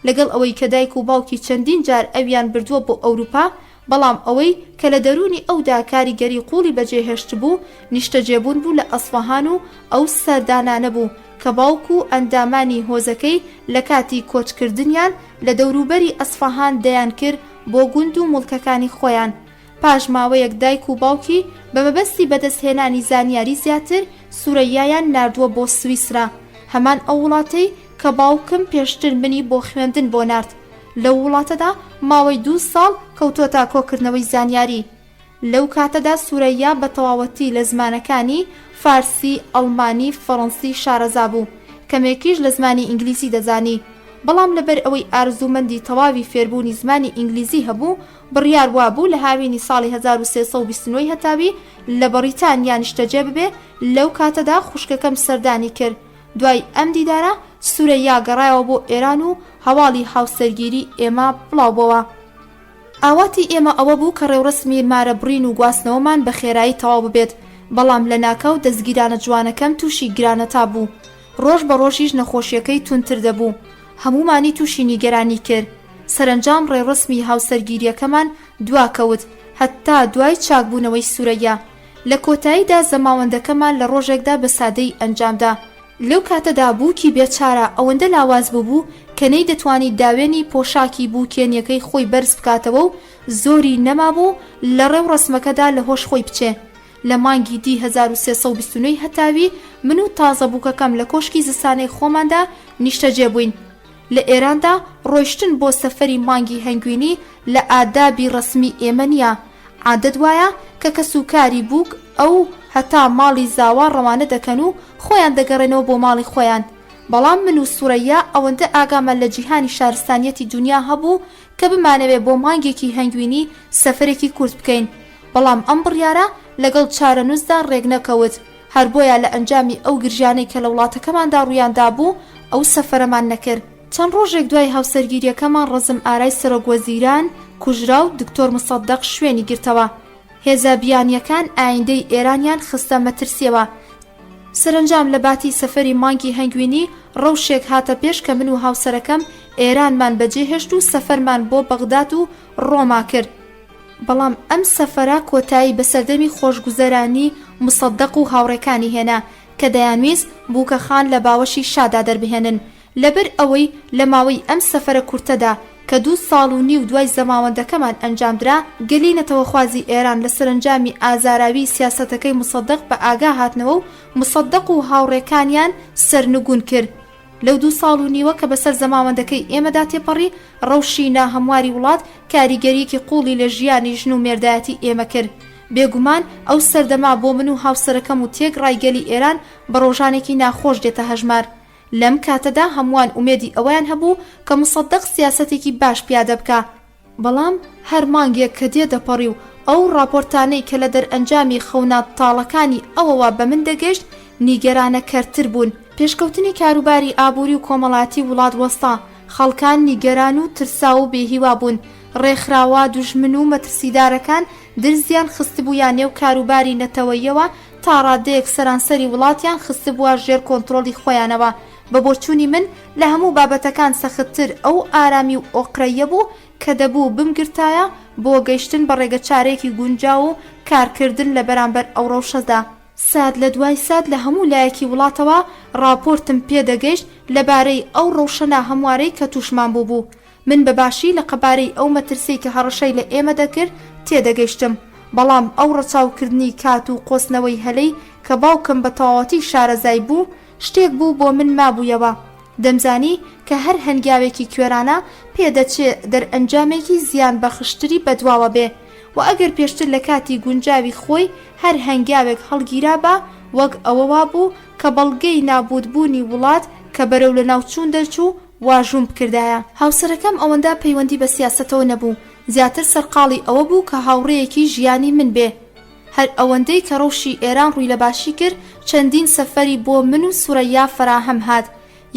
لەگەڵ ئەوەی کە دایک و باوکی چەندین جار ئەویان بردووە بۆ ئەوروپا، بەڵام ئەوەی کە لە دەرونی ئەودا کاریگەری قوڵی بەجێهێشت بوو نیشتەجێبوون بوو لە ئەسفەهان و ئەو سەردانانە بوو کە باوک و ئەندامانی هۆزەکەی لە کاتی کۆچکردنیان لە دەوروبەری ئەسفەهان دەیان کرد بۆ گوند و مڵکەکانی خۆیان. پاش ماوەیەک دایک و باوکی بە مەبەستی بەدەستهێنانی زانیاری زیاتر سورەیایان ناردووە بۆ سویسرا، هەمان ئەو وڵاتەی کە باوکم پێشتر منی بۆ خوێندن بۆ نارد. لەو وڵاتەدا ماوەی 2 ساڵ کەوتۆتە کۆکردنەوەی زانیاری. لەو کاتەدا سورەیا بە تەواوەتی لە زمانەکانی فارسی، ئەڵمانی، فەڕەنسی شارەزا بوو، کەمێکیش لە زمانی ئینگلیزی دەزانی. بەڵام لەبەر ئەوەی ئارزومەندی تەواوی فێربوونی زمانی ئینگلیزی هەبوو، بڕیار وابوو لە هاوینی ساڵی 1329 هەتاوی لە بەریتانیا نیشتەجێ ببێ. لەو کاتەدا خوشکەکەم سەردانی کرد. دوای ئەم دیدارە سورەیا گەڕایەوە بۆ ئێران و هەواڵی هاوسەرگیری ئێمە بڵاوبەوە. ئاواتی ئێمە ئەوە بوو کە ڕێوڕسمی مارە بڕین و گواستنەوەمان بە خێرایی تەواو ببێت، بەڵام لە ناکەوت دەستگیرانە جوانەکەم تووشی گرانەتا بوو. ڕۆژ بە ڕۆژیش نەخۆشیەکەی تونتر دەبوو. هەمومانی تووشی نیگەرانی کرد. سەرنجام ڕێڕسمی هاوسەرگیریەکەمان دواکەوت هەتا دوای چاکبوونەوەی سوورەیە. لە کۆتاییدا زەماوەندەکەمان لە ڕۆژێکدا بە سادەی ئەنجامدا. لەو کاتەدا بووکی بێچارە ئەوەندە لاواز بوو کە نەی دەتوانی داوێنی پۆشاکی بووکێنیەکەی خۆی بەرز بکاتەوە و زۆری نەمابوو لە ڕێو ڕسمەکەدا لە هۆش خۆی بچێ. لە مانگی دی 1329 هەتاوی من و تازە بووکەکەم لە کۆشکی زستانەی خۆماندا نیشتەجێ بووین. لە ئێراندا ڕۆیشتن بۆ سەفەری مانگی هەنگوینی لە ئادابی ڕسمی ئێمە نییە. عادەت وایە کە کەسوکاری بووک ئەو هەتا ماڵی زاوا ڕەوانە دەکەن و خۆیان دەگەڕێنەوە بۆ ماڵی خۆیان. بەڵام من و سوورەیە ئەوەندە ئاگامان لە جیهانی شارستانیەتی دنیا هەبوو کە بمانەوێ بۆ مانگێکی هەنگوینی سەفەرێکی کورت بکەین. بەڵام ئەم بڕیارە لەگەڵ چارەنووسدا ڕێک نەکەوت. هەر بۆیە لە ئەنجامی ئەو گرژانەی کە لە وڵاتەکەماندا ڕوویاندا بوو ئەو سەفەرەمان نەکرد. چەند ڕۆژێک دوای هاوسەرگیریەکەمان ڕزم ئارای سەرۆکوەزیران کوژرا و دکتۆر مصەدەق شوێنی گرتەوە. هێزە بیانیەکان ئایندەی ئێرانیان خستە مەترسیەوە. سەرنجام لە باتی سەفەری مانگی هەنگوینی ڕەوشێک هاتە پێش کە من و هاوسەرەکەم ئێرانمان بەجێهێشت و سەفەرمان بۆ بەغداد و ڕۆما کرد. بەڵام ئەم سەفەرە کۆتایی بە سەردەمی خۆشگوزەرانی مصەدەق و هاوڕێکانی هێنا کە دەیانویست بووکە خان لە باوەشی شادا دەربهێنن. لەبەر ئەوەی لە ماوەی ئەم سەفەرە کورتەدا کە 2 ساڵ و نیو دوای زەماوەندەکەمان ئەنجامدرا گەلینەتەوە خوازی ئێران لە سەرنجامی ئازاراوی سیاسەتەکەی مصەدەق بە ئاگا هاتنەوە و مصەدەق و هاوڕێکانیان سەرنگون کرد. لەو 2 ساڵ و نیوە کە بەسەر زەماوەندەکەی ئێمەدا تێپەڕی ڕەوشی ناهەمواری وڵات کاریگەریەکی قوڵی لە ژیانی ژن و مێردایەتی ئێمە کرد. بێگومان ئەو سەردەما بۆ من و هاوسەرەکەم و تێک ڕایگەلی ئێران بە ڕۆژانێکی ناخۆش دێتە هەژمار. لەم کاتەدا هەمووان ئومێدی ئەوەیان هەبوو کە مصەدەق سیاسەتێکی باش پیادە بکە. بەڵام هەر مانگێک کە دێدەپەڕی و ئەو راپۆرتانەی کە لە دەرئەنجامی خەونات تاڵەکانی ئەوەوە بە من دەگەشت نیگەرانە کەرتر بوون. پێشکەوتنی کاروباری ئابووری و کۆمەڵاتی وڵات وەستا خەڵکان نیگەران و ترسا و بێهیوا بوون. ڕێکخراوە دوژمن و مەترسیدارەکان درزیان خستبوویان نێو کاروباری نەتەوەیەوە تا ڕادەیەک سەرانسەری وڵاتیان خستبووە ژێر کۆنتڕۆڵی خۆیانەوە. بە بۆچوونی من لە هەموو بابەتەکان سەختتر ئەو ئارامی و ئۆقرەیە بوو کە دەبوو بمگرتایە بۆ گەیشتن بە ڕێگە چارێکی گونجاو و کارکردن لە بەرامبەر ئەو ڕەوشەدا. ساد لە دوای ساد لە هەموو لایەکی وڵاتەوە راپۆرتم پێدەگەیشت لەبارەی ئەو ڕەوشەنە هەموارەی کە تووشمان بوو. من بەباشی لە قەبارەی ئەو مەترسی کە هەڕەشەی لە ئێمە دەکرد تێدەگەیشتم. بەڵام ئەو ڕەچاوکردنی کات و قۆسنەوەی هەلەی کە باوکم بە تەواوەتی شارەزای بوو شتێک بوو بۆ من مابوویەوە. دەمزانی کە هەر هەنگاوێکی کوێرانە پێدەچێ دەرئەنجامێکی زیان بەخشتری بەدواوە بێ و ئەگەر پێشتر لە کاتی گونجاوی خۆی هەر هەنگاوێک هەڵگیرا بە وەک ئەوەوا بوو کە بەڵگەی نابودبوونی وڵات کە بەرەو لە ناوچوون دەرچوو واژوم بکردایە. هاوسەرەکەم ئەوەندە پەیوەندی بە سیاسەتەوە نەبوو. زیاتر سەرقاڵی ئەوە بوو کە هاوڕێیەکی ژیانی من بێ. هەر ئەوەندەی کە ڕەوشی ئێران ڕووی لە باشی کرد چەندین سەفەری بۆ من و سوورەیا فراهەم هات.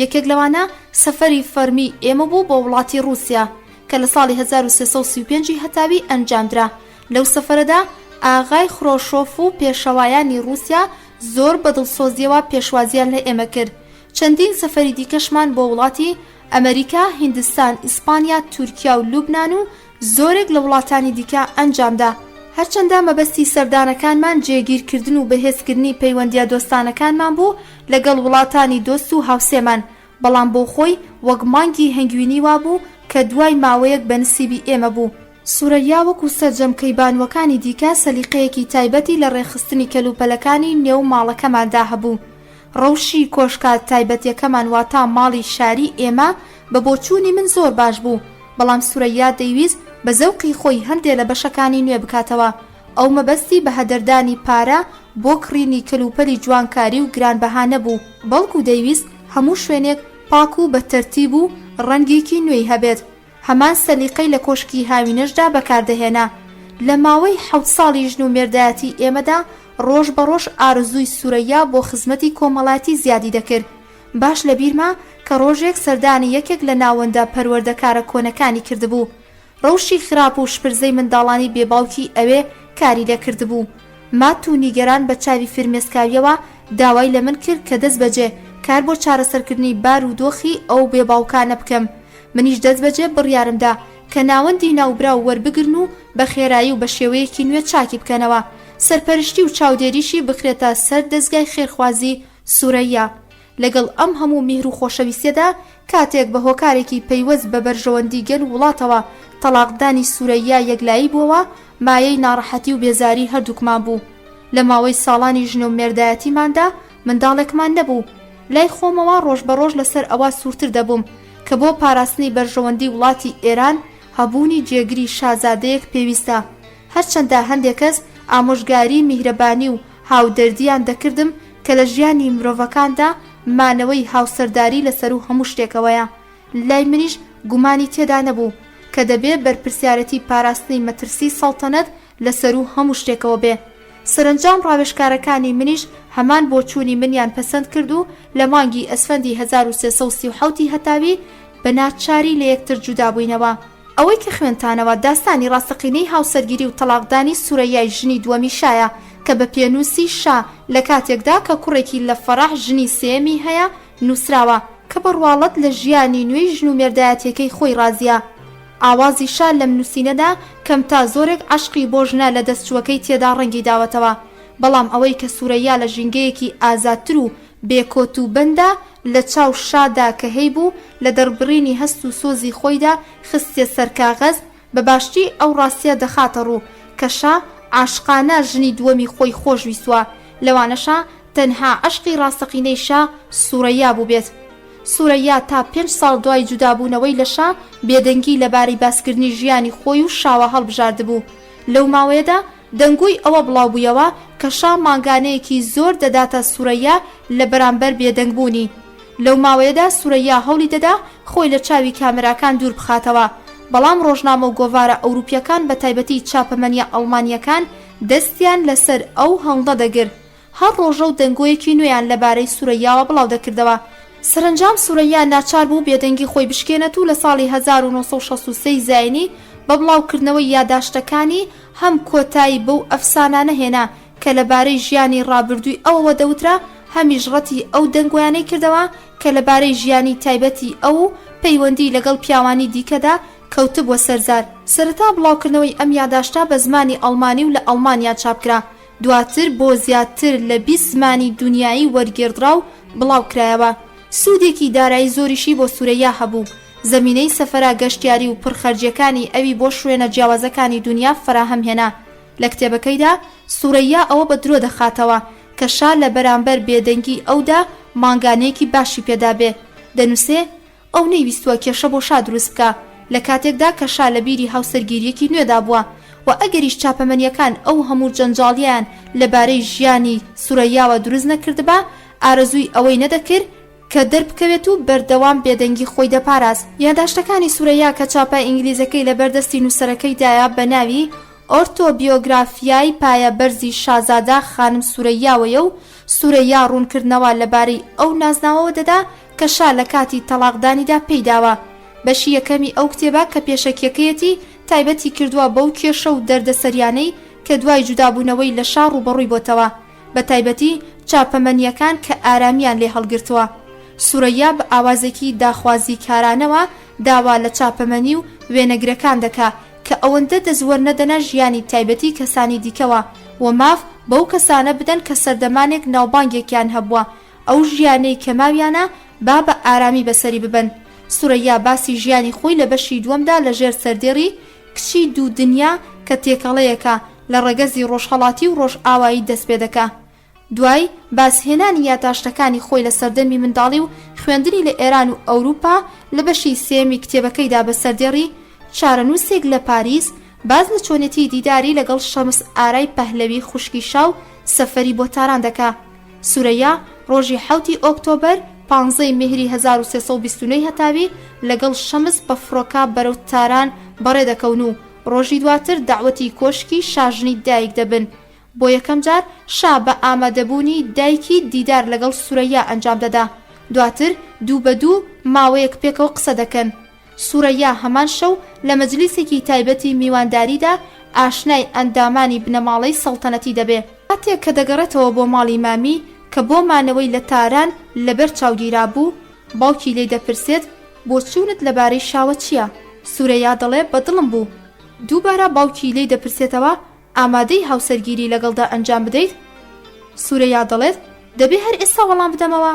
یەکێک لەوانە سەفەری فەرمی ئێمە بوو بۆ وڵاتی رووسیا کە لە ساڵی 1335 هەتاوی ئەنجامدرا. لەو سەفەرەدا ئاغای خرۆشۆف و پێشەوایانی رووسیا زۆر بەدڵسۆزیەوە پێشوازیان لە ئێمە کرد. چەندین سەفەری دیکەشمان بۆ وڵاتی ئەمریکا، هیندستان، ئیسپانیا، تورکیا و لوبنان و زۆرێک لە وڵاتانی دیکە ئەنجامدا. هەرچەندە مەبەستی سەردانەکانمان جێگیرکردن و بەهێزکردنی پەیوەندیە دۆستانەکانمان بوو لەگەڵ وڵاتانی دۆست و هاوسێمان، بەڵام بۆ خۆی وەک مانگی هەنگوینی وابوو کە دوای ماوەیەک بە نسیبی ئێمە بوو. سوورەیا وەکو سەرجەمکەی بانوەکانی دیکە سەلیقەیەکی تایبەتی لە ڕێخستنی کەلوپەلەکانی نێو ماڵەکەماندا هەبوو. ڕەوشی کۆشکات تایبەتیەکەمان واتە ماڵی شاری ئێمە بە بۆچوونی من زۆر باش بوو، بەڵام سوورەیا دەیویست بە زەوقی خۆی هەندێک لە بەشەکانی نوێ بکاتەوە. ئەو مەبەستی بە هەدەردانی پارە بۆ کڕینی کەلوپەلی جوانکاری و گرانبەها نەبوو، بەڵکو دەیویست هەموو شوێنێک پاک و بە تەرتیب و ڕەنگێکی نوێی هەبێت. هەمان سەلیقەی لە کۆشکی هاوینەشدا بەکاردەهێنا. لە ماوەی 7 ساڵی ژن و مێردایەتی ئێمەدا ڕۆژ بە ڕۆژ ئارزووی سوورەیا بۆ خزمەتی کۆمەڵاتی زیادی دەکرد. باش لە بیرما کە ڕۆژێک سەردانی یەکێک لە ناوەندە پەروەردەکارە کۆنەکانی کردبوو. ڕەوشی خراپ و شپرزەی منداڵانی بێباوکی ئەوێ کاری لێکردبوو. مات و نیگەران بە چاوی فرمێسکاویەوە داوای لە من کرد کە دەست بەجێ کار بۆ چارەسەرکردنی بار و دۆخی ئەو بێباوکانە بکەم. منیش دەست بەجێ بڕیارمدا کە ناوەندی ناوبرا و وەربگرن و بە خێرایی و بە شێوەیەکی نوێ چاکی بکەنەوە، سەرپەرشتی و چاودێریشی بکرێتە سەر دەستگای خێرخوازی سوورەیە. لەگەڵ ئەم هەموو میهر و خۆشەویستیەدا کاتێک بە هۆکارێکی پەیوەست بە بەرژەوەندی گەل وڵاتەوە تەلاقدانی سوورەیە یەکلایی بووەوە، مایەی ناڕەحەتی و بێزاری هەردووکمان بوو. لە ماوەی ساڵانی ژنە و مێردایەتیماندا منداڵێکمان نەبوو. لای خۆمەوە ڕۆژ بە ڕۆژ لەسەر ئەوە سوورتر دەبووم کە بۆ پاراستنی بەرژەوەندی وڵاتی ئێران هەبوونی جێگری شازادەیەک پێویستە. هەرچەندە هەندێک کەس ئامۆژگاری میهرەبانی و هاودەردیان دەکردم کە لە ژیانی مرۆڤەکاندا مانەوەی هاوسەرداری لەسەر و هەموو شتێکەوەیە. لای منیش گومانی تێدا نەبوو کە دەبێت بەرپرسیارەتی پاراستنی مەترسی سەڵتەنەت لەسەر و هەموو شتێکەوە بێ. سەرنجام ڕاوێژکارەکانی منیش هەمان بۆچوونی منیان پەسەند کرد و لە مانگی ئەسفەندی 1337 هەتاوی بە ناچاری لە یەکتر جودا بووینەوە. ئەوەی کە خوێنتانەوە داستانی ڕاستەقینەی هاوسەرگیری و تەلاقدانی سوورەیای ژنی دووەمی شایە کە بە پێنووسی شا لە کاتێکدا کە کوڕێکی لە فەڕەح ژنی سێمی هەیە نووسراوە کە بڕواڵەت لە ژیانی نوێی ژن و مێردایەتیەکەی خۆی رازیە. ئاوازی شا لەم نووسینەدا کەم تا زۆرێک عەشقی بۆ ژنە لە دەستچووەکەی تێدا ڕەنگی داوەتەوە، بەڵام ئەوەی کە سوورەیا لە ژینگەیەکی ئازادتر و بێکۆت و بەندا لە چاو شادا کە هەیبوو لە دەربڕینی هەست و سۆزی خۆیدا خستێ سەر کاغەز، بە باشتی ئەو ڕاستیە دەخاتە ڕوو کە شا عاشقانە ژنی دووەمی خۆی خۆشویستووە، لەوانەشە تەنها عەشقی ڕاستەقینەی شا سوورەیا بوو بێت. سوورەیا تا 5 ساڵ دوای جودابوونەوەی لە شا بێدەنگی لەبارەی باسکردنی ژیانی خۆی و شاوە هەڵبژاردبوو. لەو ماوەیەدا دەنگووی ئەوە بڵاو بوویەوە کە شا مانگانەیەکی زۆر دەداتە سوورەیا لە بەرامبەر بێدەنگبوونی. لەو ماوەیەدا سوورەیا هەوڵی دەدا خۆی لە چاوی کامێراکان دوور بخاتەوە، بەڵام ڕۆژنامە و گۆڤارە ئەوروپیەکان بە تایبەتی چاپەمەنیە ئەڵمانیەکان دەستیان لەسەر ئەو هەڵدە دەگرت، هەر ڕۆژە و دەنگۆیەکی نوێیان لەبارەی سوورەیاوە بڵاو دەکردەوە. سەرنجام سوورەیا ناچار بوو بێدەنگی خۆی بشکێنێت و لە ساڵی 1963 زاینی بە بڵاوکردنەوەی یاداشتەکانی هەم کۆتایی بەو ئەفسانانە هێنا کە لەبارەی ژیانی ڕابردووی ئەوەوە دەوترا، هەمیش ڕەتی ئەو دەنگۆیانەی کردەوە کە لەبارەی ژیانی تایبەتی ئەو پەیوەندی لەگەڵ پیاوانی دیکەدا کەوتبووە سەرزار. سەرەتا بڵاوکردنەوەی ئەم یاداشتا بە زمانی ئەڵمانی و لە ئەڵمانیا چاپکرا، دواتر بۆ زیاتر لە 20 زمانی دونیایی وەرگێڕدرا و بڵاوکرایەوە. سوودێکی دارایی زۆریشی بۆ سوورەیا هەبوو. زەمینەی سەفەرا گەشتیاری و پڕخەرجیەکانی ئەوی بۆ شوێنە جیاوازەکانی دنیا فراهەم هێنا. لە کتێبەکەیدا سوورەیا ئەوە بە درۆ دەخاتەوە کە شا لە بەرامبەر بێدەنگی ئەودا مانگانەیەکی باشی پێدا بێ. دەنووسێ ئەو نەیویستووە کێشە بۆ شا دروست بکە لە کاتێکدا کە شا لە بیری هاوسەرگیریەکی نوێدا بووە و ئەگەریش چاپەمەنیەکان ئەو هەموو جەنجاڵیان لەبارەی ژیانی سوورەیاوە دروست نەکردبا، ئارەزووی ئەوەی نەدەکرد کە دەربکەوێت و بەردەوام بێدەنگی خۆی دەپاراست. یاداشتەکانی سوورەیا کە چاپای ئینگلیزەکەی لە بەردەستی نووسەرەکەیدایە بە ناوی ئۆرتۆبیۆگرافیای پایە بەرزی شازادە خانم سوورەیاوەیە و سوورەیا ڕوونکردنەوە لەبارەی ئەو نازناوەوە دەدا کە شا لە کاتی تەلاقدانیدا پێیداوە. بەشی یەکەمی ئەو کتێبە کە پێشەکیەکەیەتی تایبەتی کردووە بەو کێشە و دەردەسەریانەی کە دوای جودابوونەوەی لە شا ڕوبەڕووی بۆتەوە، بە تایبەتی چاپەمەنیەکان کە ئارامیان لێ هەڵگرتووە. سوورەیا بە ئاوازێکی داخوازی کارانەوە داوا لە چاپەمەنی و وێنەگرەکان دەکا کە ئەوەندە دەزوەر نەدەنە ژیانی تایبەتی کەسانی دیکەوە و ماف بەو کەسانە بدەن کە سەردەمانێک ناوبانگێکیان هەبووە، ئەو ژیانەی کە ماویانە با بە ئارامی بەسەری ببن. سوورەیا باسی ژیانی خۆی لە بەشی دووەمدا لەژێر سەردێڕی کچی دوو دنیا کە تێکەڵەیەکە لە ڕێگەزی ڕۆژهەڵاتی و ڕۆژ ئاوایی دەست پێ دەکا. دوای باسهێنانی یاداشتەکانی خۆی لە سەردەمی منداڵی و خوێندنی لە ئێران و ئەوروپا لە بەشی سێمی کتێبەکەیدا بە سەردێڕی چارەنووسێک لە پاریس باز لە چۆنێتی دیداری لەگەڵ شەمس ئارای پەهلەوی خوشکی شاو سەفەری بۆ تاران دەکا. سوورەیا ڕۆژی 7 ئۆکتۆبەر 15 مهری 1329 هەتاوی لەگەڵ شەمس بە فڕۆکە بەرەو تاران بەڕێ دەکەون و ڕۆژی دواتر داوەتی کۆشکی شاژنی دایک دەبن. بۆ یەکەم جار شا بە ئامادەبوونی دایکی دیدار لەگەڵ سوورەیا ئەنجام دەدا. دواتر دوو بە دوو ماوەیەک پێکەوە قسە دەکەن. سوورەیا هەمان شەو لە مەجلیسێکی تایبەتی میوانداریدا ئاشنای ئەندامانی بنەماڵەی سەڵتەنەتی دەبێ. کاتێک کە دەگەڕێتەوە بۆ ماڵی مامی کە بۆ مانەوەی لە تاران لەبەر چاودیرا بوو، باوکی لێ دەپرسێت بۆ چوونت لەبارەی شاوە چییە؟ سورەیا دەڵێ بەدڵم بوو. دووبارە باوکی لێی دەپرسێتەوە ئامادەی هاوسەرگیری لەگەڵدا ئەنجام بدەیت؟ سورەیا دەڵێت دەبێ هەر ئێستا وەڵام بدەمەوە.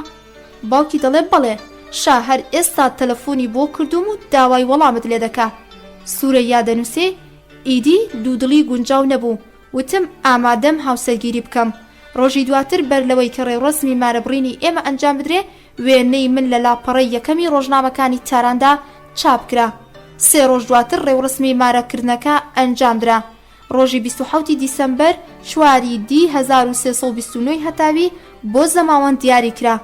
باوکی دەڵێ بەڵێ شا هەر ئێستا تەلەفۆنی بۆ کردوم و داوای وەڵامت لێ دەکا. سورەیا دەنووسێ ئیدی دوودڵی گونجاو نەبوو، وتم ئامادەم هاوسەرگیری بکەم. ڕۆژی دواتر بەر لەوەی کە ڕێڕەسمی مارەبڕینی ئێمە ئەنجام بدرێ، وێنەی من لە لاپەڕەی یەکەمی ڕۆژنامەکانی تاراندا چاپ کرا. 3 ڕۆژ دواتر ڕێوڕسمی مارەکردنەکە ئەنجامدرا. ڕۆژی 27 دیسەمبەر 4 دی 1329 هەتاوی بۆ زەماوەند دیاری کرا.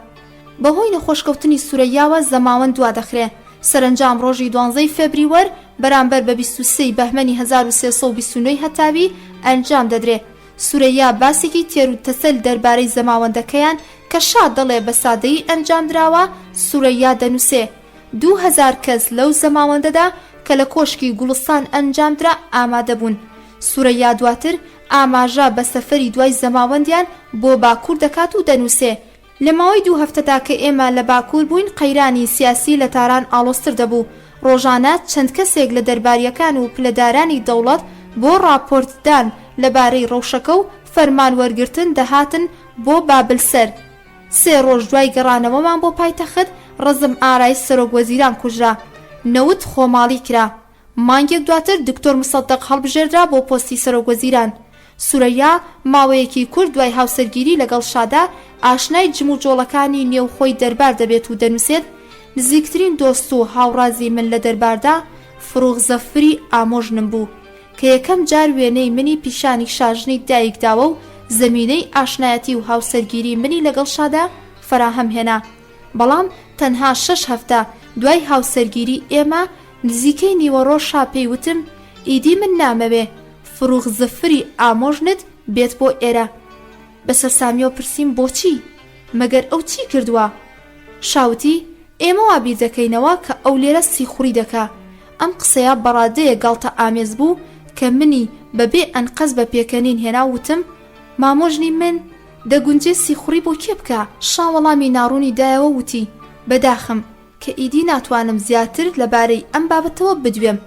بەهۆی نەخۆشکەوتنی سورەیاوە زەماوەند دوا دەخرێ. سەرنجام ڕۆژی 12 فێبریوەر بەرامبەر بە 23 بەهمەنی 1329 هەتاوی ئەنجام دەدرێ. سورەیا باسێکی تێر و تەسەل دەربارەی زەماوەندەکەیان کە شا دەڵێ بە سادەیی ئەنجام دراوە. سورەیا دەنووسێ 2000 کەس لەو زەماوەندەدا کە لە کۆشکی گوڵستان ئەنجامدرا ئامادە بوون. سورەیا دواتر ئاماژە بە سەفەری دوای زەماوەندیان بۆ باکوور دەکات و دەنووسێ لە ماوەی 2 هەفتەدا کە ئێمە لە باکوور بووین قەیرانی سیاسی لە تاران ئاڵۆزتر دەبوو. ڕۆژانە چەند کەسێک لە دەرباریەکان و پلەدارانی دەوڵەت بۆ راپۆرتدان لەبارەی ڕەوشەکە و فەرمان وەرگرتن دەهاتن بۆ بابلسەر. 3 ڕۆژ دوای گەڕانەوەمان بۆ پایتەخت ڕزم ئارای سەرۆکوەزیران کوژرا. نەوت خۆماڵی کرا. مانگێک دواتر دکتۆر مصدق هەڵبژێردرا بۆ پۆستی سەرۆکوەزیران. سورەیا ماوەیەکی کورد دوای هاوسەرگیری لەگەڵ شادا ئاشنای جم و جۆڵەکانی نێوخۆی دەربار دەبێت و دەنووسێت نزیکترین دۆست و هاوڕازی من لە دەرباردا فڕوغ زەفری ئامۆژنم بوو کە یەکەم جار وێنەی منی پیشانی شاژنی دایکداوە و زەمینەی ئاشنایەتی و هاوسەرگیری منی لەگەڵ شادا فراهەم هێنا. بەڵام تەنها 6 هەفتە دوای هاوسەرگیری ئێمە نزیکەی نیوەڕۆ شا پێیوتم ئیدی من نامەوێ فڕوغ زەفری ئامۆژنت بێت بۆ ئێرە. بەسەر سامیۆ پرسییم بۆچی؟ مەگەر ئەو چی کردووە؟ شاوتی ئێمە وا بیر دەکەینەوە کە ئەو لێرە سیخوڕی دەکا. ئەم قسەیە بەڕادەیە گاڵتە ئامێز بوو کە منی بەبێ ئەنقەز بە پێکەنین هێنا وتم مامۆژنی من دەگونجێ سیخوڕی بۆ کێ بکە؟ شا وەڵامی ناڕوونی دایەوە وتی بەداخم کە ئیدی ناتوانم زیاتر لەبارەی ئەم بابەتەوە بدوێم.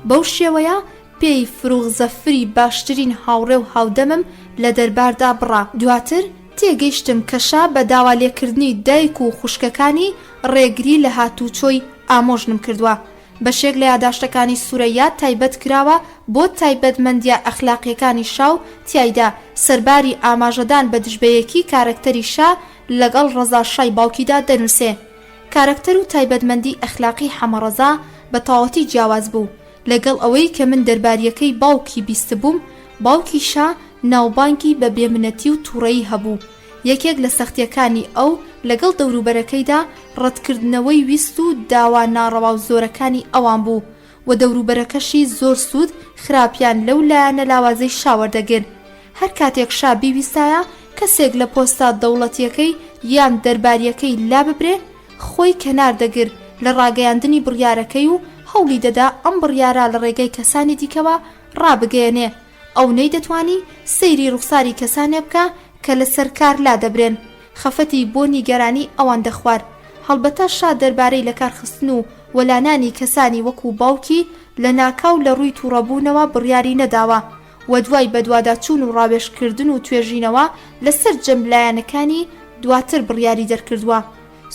بەو شێوەیە پێی فڕوغ زەفری باشترین هاوڕێ و هاودەمم لە دەرباردا بڕا. دواتر تێگەیشتم کە شا بە داوا لێکردنی دایک و خوشکەکانی ڕێگری لە هاتوچۆی ئامۆژنم کردووە. بەشێک لە یاداشتەکانی سورەیا تایبەت کراوە بۆ تایبەتمەندیە ئەخلاقیەکانی شاو، تیایدا سەرباری ئاماژەدان بە دژبەیەکی کارکتەری شا لەگەڵ ڕەزا شای باوکیدا دەنووسێ. کارکتەر و تایبەتمەندی ئەخلاقی حەمەڕەزا بە تەواوەتی جیاواز بوو. لەگەڵ ئەوەی کە من دەرباریەکەی باوکی بیست بووم، باوکی شا ناوبانگی بە بێمنەتی و تووڕەیی هەبوو. یەکێک لە سەختیەکانی ئەو لەگەڵ دەوروبەرەکەیدا ڕەتکردنەوەی ویست و داوا ناڕەوا و زۆرەکانی ئەوان بوو و دەوروبەرەکەشی زۆر سوود خراپیان لەو لایەنە لاوازەی شاوەردەگرن. هەر کاتێک شا بیویستایە کەسێک لە پۆستا دەوڵەتیەکەی یان دەرباریەکەی لا ببرێ، خۆی کەنار دەگر لە ڕاگەیاندنی بڕیارەکەی و هەوڵی دەدا ئەم بڕیارە لە ڕێگەی کەسانی دیکەوە ڕابگەیەنێ. ئەو نەیدەتوانی سەیری ڕوخساری کەسانێ بکە کە لە سەرکار لا دەبرێن. خەفەتی بۆ نیگەرانی ئەوان دەخوار. هەڵبەتە شا دەربارەی لە کارخستن و وەلانانی کەسانی وەکو باوکی لە ناکاو لە ڕووی تووڕەبوونەوە بڕیاری نەداوە و دوای بەدوادا چوون و ڕاوێشکردن و توێژینەوە لەسەر جەملایەنەکانی دواتر بڕیاری دەرکردووە.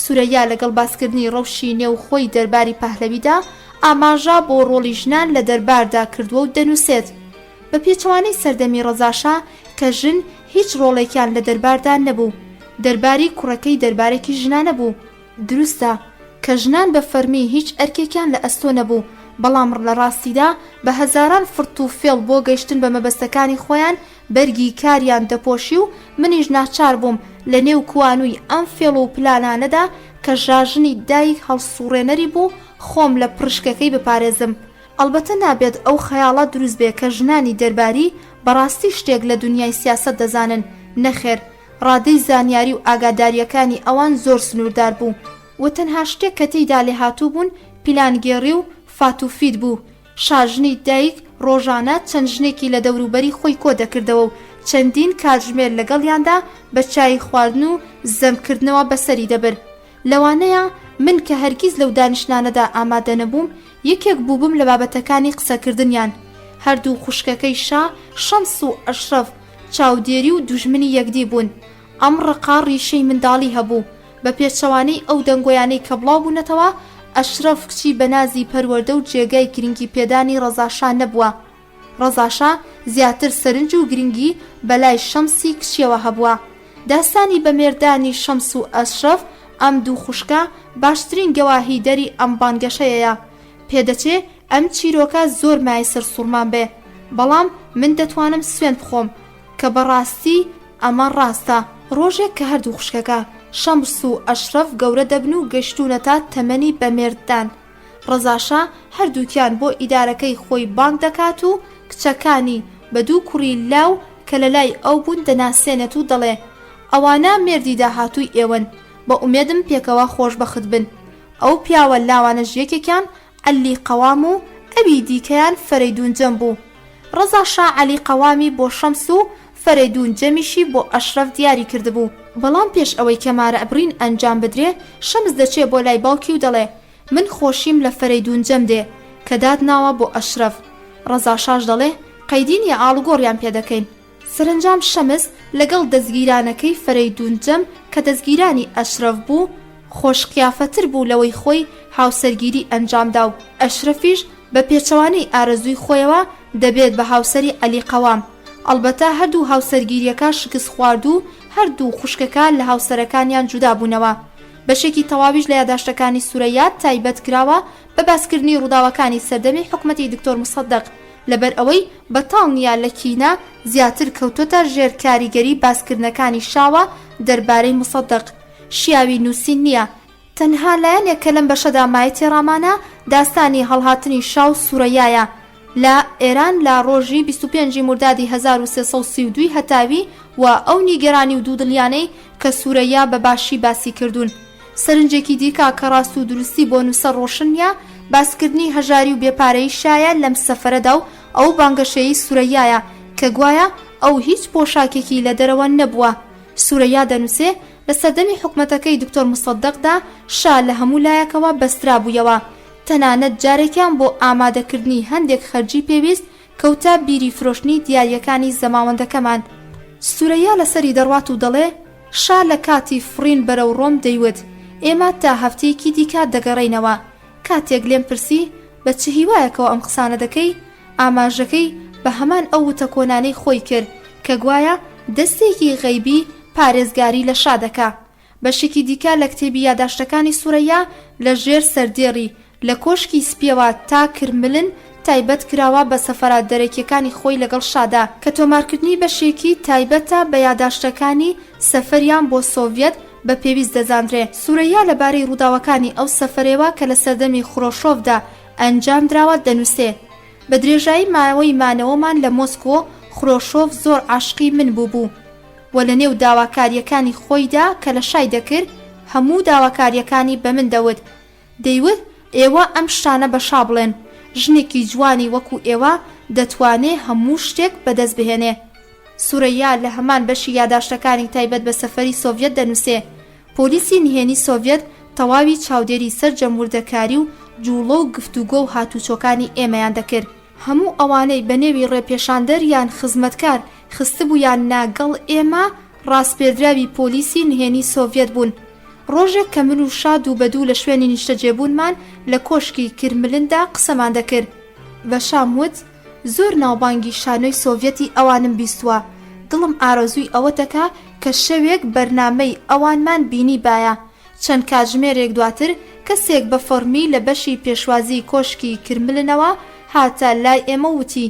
سورەیا لەگەڵ باسکردنی ڕەوشی نێو خۆی دەرباری پەهلەویدا ئاماژە بۆ ڕۆڵی ژنان لە دەرباردا کردووە و دەنووسێت بە پێچەوانەی سەردەمی ڕەزاشا کە ژن هیچ ڕۆڵێکیان لە دەرباردا نەبوو. دەرباری کوڕەکەی دەربارێکی ژنانە بوو. دروستە کە ژنان بە فەرمی هیچ ئەرکێکیان لە ئەستۆ نەبوو، بەڵام لە ڕاستیدا بە هەزاران فرت و فێڵ بۆ گەیشتن بە مەبەستەکانی خۆیان بەرگی کاریان دەپۆشی و منیش ناچار بووم لە نێو کوانووی ئەم فێڵ و پلانانەدا کە ژاژنی دایک هەڵسوڕێنەری بوو خۆم لە پرشکەکەی بپارێزم. ئەلبەتە نابێت ئەو خەیاڵە دروست بێ کە ژنانی دەرباری بەڕاستی شتێک لە دنیای سیاسەت دەزانن. نەخێر، ڕادەی زانیاری و ئاگاداریەکانی ئەوان زۆر سنووردار بوو و تەنها شتێک کە تێیدا لێهاتوو بوون پیلانگێڕی و فاتوفید بوو. شاژنی دایک ڕۆژانە چەند ژنێکی لە دەوروبەری خۆی کۆ دەکردەوە و چەندین کاتژمێر لەگەڵیاندا بە چای خواردن و زەمکردنەوە بەسەری دەبر. لەوانەیە من کە هەرگیز لەو دانیشتانەدا ئامادە نەبووم یەکێک بووبم لە بابەتەکانی قسەکردنیان. هەردوو خوشکەکەی شا شەمس و ئەشرەف چاودێری و دوژمنی یەکدی بوون. ئەم ڕقا ڕیشەی منداڵی هەبوو. بە پێچەوانەی ئەو دەنگۆیانەی کە بڵاو بوونەتەوە ئەشرەف کچی بەنازی پەروەردە و جێگای گرنگی پێدانی ڕەزاشا نەبووە. ڕەزاشا زیاتر سەرنج و گرنگی بەلای شەمسی کچیەوە هەبووە. داستانی بەمێردانی شەمس و ئەشرەف ئەم دوو خوشکە باشترین گەواهی دەری ئەم بانگەشەیەیە. پێدەچێ ئەم چیرۆکە زۆر مای سەر سوورمان بێ، بەڵام من دەتوانم سوێن بخۆم کە بەڕاستی ئەمە ڕاستە. ڕۆژێک کە هەردوو خوشکەکە شەمس و ئەشرەف گەورە دەبن و گەشتونەتە تەمەنی بەمێردان، ڕەزاشا هەردووکیان بۆ ئیدارەکەی خۆی بانگ دەکات و کچەکانی بە دوو کوڕی لاو کە لە لای ئەو بوون دەناسێنێت و دەڵێ ئەوانە مێردی داهاتووی ئێوەن، بە ئومێدم پێکەوە خۆشبەخت بن. ئەو پیاوە لاوانەش یەکێکیان عەلی قەوام و ئەوی دیکەیان فەرەیدون جەم بوو. ڕەزاشا عەلی قەوامی بۆ شەمس و فەرەیدون جەمیشی بۆ ئەشرەف دیاری کردبوو. بەڵام پێش ئەوەی کەمارە ئەبرین ئەنجام بدرێ شەمس دەچێ بۆ لای باوکی و دەڵێ من خۆشیم لە فەرەیدون جەم دێ کە دادناوە بۆ ئەشرەف. ڕەزاشاش دەڵێ قەیدین یا ئاڵوگۆڕیان پێدەکەین. سەرنجام شەمس لەگەڵ دەستگیرانەکەی فەرەیدون جەم کە دەستگیرانی ئەشرەف بوو خۆش قیافەتر بوو لەوەی خۆی هاوسەرگیری ئەنجامدا و ئەشرەفیش بە پێچەوانەی ئارەزووی خۆیەوە دەبێت بە هاوسەری عەلی قەوام. ئەڵبەتە هەردوو هاوسەرگیریەکە شکست خوارد و هەردوو خوشکەکە لە هاوسەرەکانیان جودا بوونەوە. بەشێکی تەواویش لە یاداشتەکانی سورەیات تایبەت کراوە بە باسکردنی ڕووداوەکانی سەردەمی حکومەتی دکتۆر مصدق، لەبەر ئەوەی بەتاڵ نیە لە کینە زیاتر کەوتۆتە ژێر کاریگەری باسکردنەکانی شاوە دەربارەی مصدق. شیاوی نووسین نییە، تەنها لایەنێک کە لەم بەشەدا مای تێڕامانە داستانی هەڵهاتنی شاو سوورەیایە لە ئێران لە ڕۆژی 25 مردادی 1332 هەتاوی و ئەو نیگەرانی و دوودڵیانەی کە سوورەیا بە باشی باسی کردوون. سەرنجێکی دیکە کە ڕاست و دروستی بۆ نووسە ڕۆشنە باسکردنی هەژاری و بێپارەی شایە لەم سەفەرەدا و ئەو بانگەشەیی سوورەیایە کە گوایە ئەو هیچ پۆشاکێکی لە دەرەوە نەبووە. سوورەیا دەنووسێ لە سەردەمی حکومەتەکەی دکتۆر مصدقدا شا لە هەموو لایەکەوە بەسترا بوویەوە، تەنانەت جارێکیان بۆ ئامادەکردنی هەندێک خەرجی پێویست کەوتە بیری فرۆشتنی دیاریەکانی زەماوەندەکەمان. سوورەیا لەسەری دەڕوات و دەڵێ شا لە کاتی فڕین بەرەو ڕۆم دەیوت ئێمە تا هەفتەیەکی دیکە دەگەڕێینەوە. کاتێک لێم پرسی بە چ هیوایەکەوە ئەم قسانە دەکەی، ئاماژەکەی بە هەمان ئەو وتە کۆنانەی خۆی کرد کە گوایە دەستێکی غەیبی پارێزگاری لە شا دەکا. بەشێکی دیکە لە کتێبی یاداشتەکانی سوورەیا لە ژێر سەردێڕی لە کۆشکی سپیەوە تا کرملن تایبەت کراوە بە سەفەرات دەرەکیەکانی خۆی لەگەڵ شادا کە تۆمارکردنی بەشێکی تایبەتە بە یاداشتەکانی سەفەریان بۆ سۆڤێت بە پێویست دەزاندرێ. سوورەیا لەبارەی ڕووداوەکانی ئەو سەفەرێوە کە لە سەردەمی خڕۆشۆڤدا ئەنجام دراوە دەنووسێ بە درێژایی ماوەی مانەوەمان لە مۆسکۆ خڕۆشۆڤ زۆر عاشقی من بوو و لە نێو داواکاریەکانی خۆیدا کە لە شای دەکرد هەموو داواکاریەکانی بە من دەیوت ئێوە ئەم شتانە بەشا بڵێن، ژنێکی جوانی وەکو ئێوە دەتوانێ هەموو شتێک بەدەست بهێنێ. سوورەیا لە هەمان بەشی یاداشتەکانی تایبەت بە سەفەری سۆڤێت دەنووسێ پۆلیسی نهێنی سۆڤێت تەواوی چاودێری سەر جەمهوردەکاری و جوڵە و گفتوگۆ و هاتوچۆکانی ئێمەیان دەکرد. هەموو ئەوانەی بە نێوی ڕێپێشاندەر یان خزمەتکار خستبوویان ناگەڵ ئێمە ڕاستپێدراوی پۆلیسی نهێنی سۆڤێت بوون. ڕۆژێک کە من و شاد و بەدوو لە شوێنی نیشتەجێبوونمان لە کۆشکی کرملندا قسەمان دەکرد. بە شام وت زۆر ناوبانگی شانۆی سۆڤێتی ئەوانم بیستووە، دڵم ئارەزووی ئەوە دەکا کە شەوێک بەرنامەی ئەوانمان بینی باە. چەند کاتژمێرێک دواتر کەسێک بە فەرمی لە بەشی پێشوازی کۆشکی کرملنەوە هاتە لای ئێمە وتی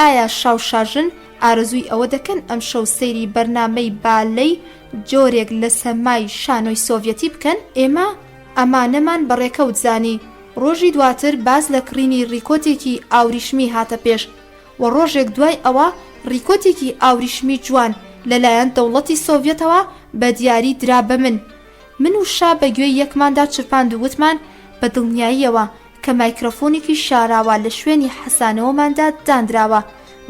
ئایا شاوشاژن ئارەزووی ئەوە دەکەن ئەم شەو سەیری بەرنامەی بالەی جۆرێک لە سەمای شانۆی سۆڤێتی بکەن؟ ئێمە ئەمانەمان بەڕێکەوت زانی. ڕۆژی دواتر باز لە کڕینی ڕیکۆتێکی ئاوریشمی هاتە پێش و ڕۆژێک دوای ئەوە ڕیکۆتێکی ئاوریشمی جوان لەلایەن دەوڵەتی سۆڤێتەوە بە دیاری درا بە من و شا بەگوێی یەکماندا چرپاند و وتمان بە دڵنیاییەوە کە مایکرۆفۆنێکی شاراوە لە شوێنی حەسانەوەماندا دانراوە،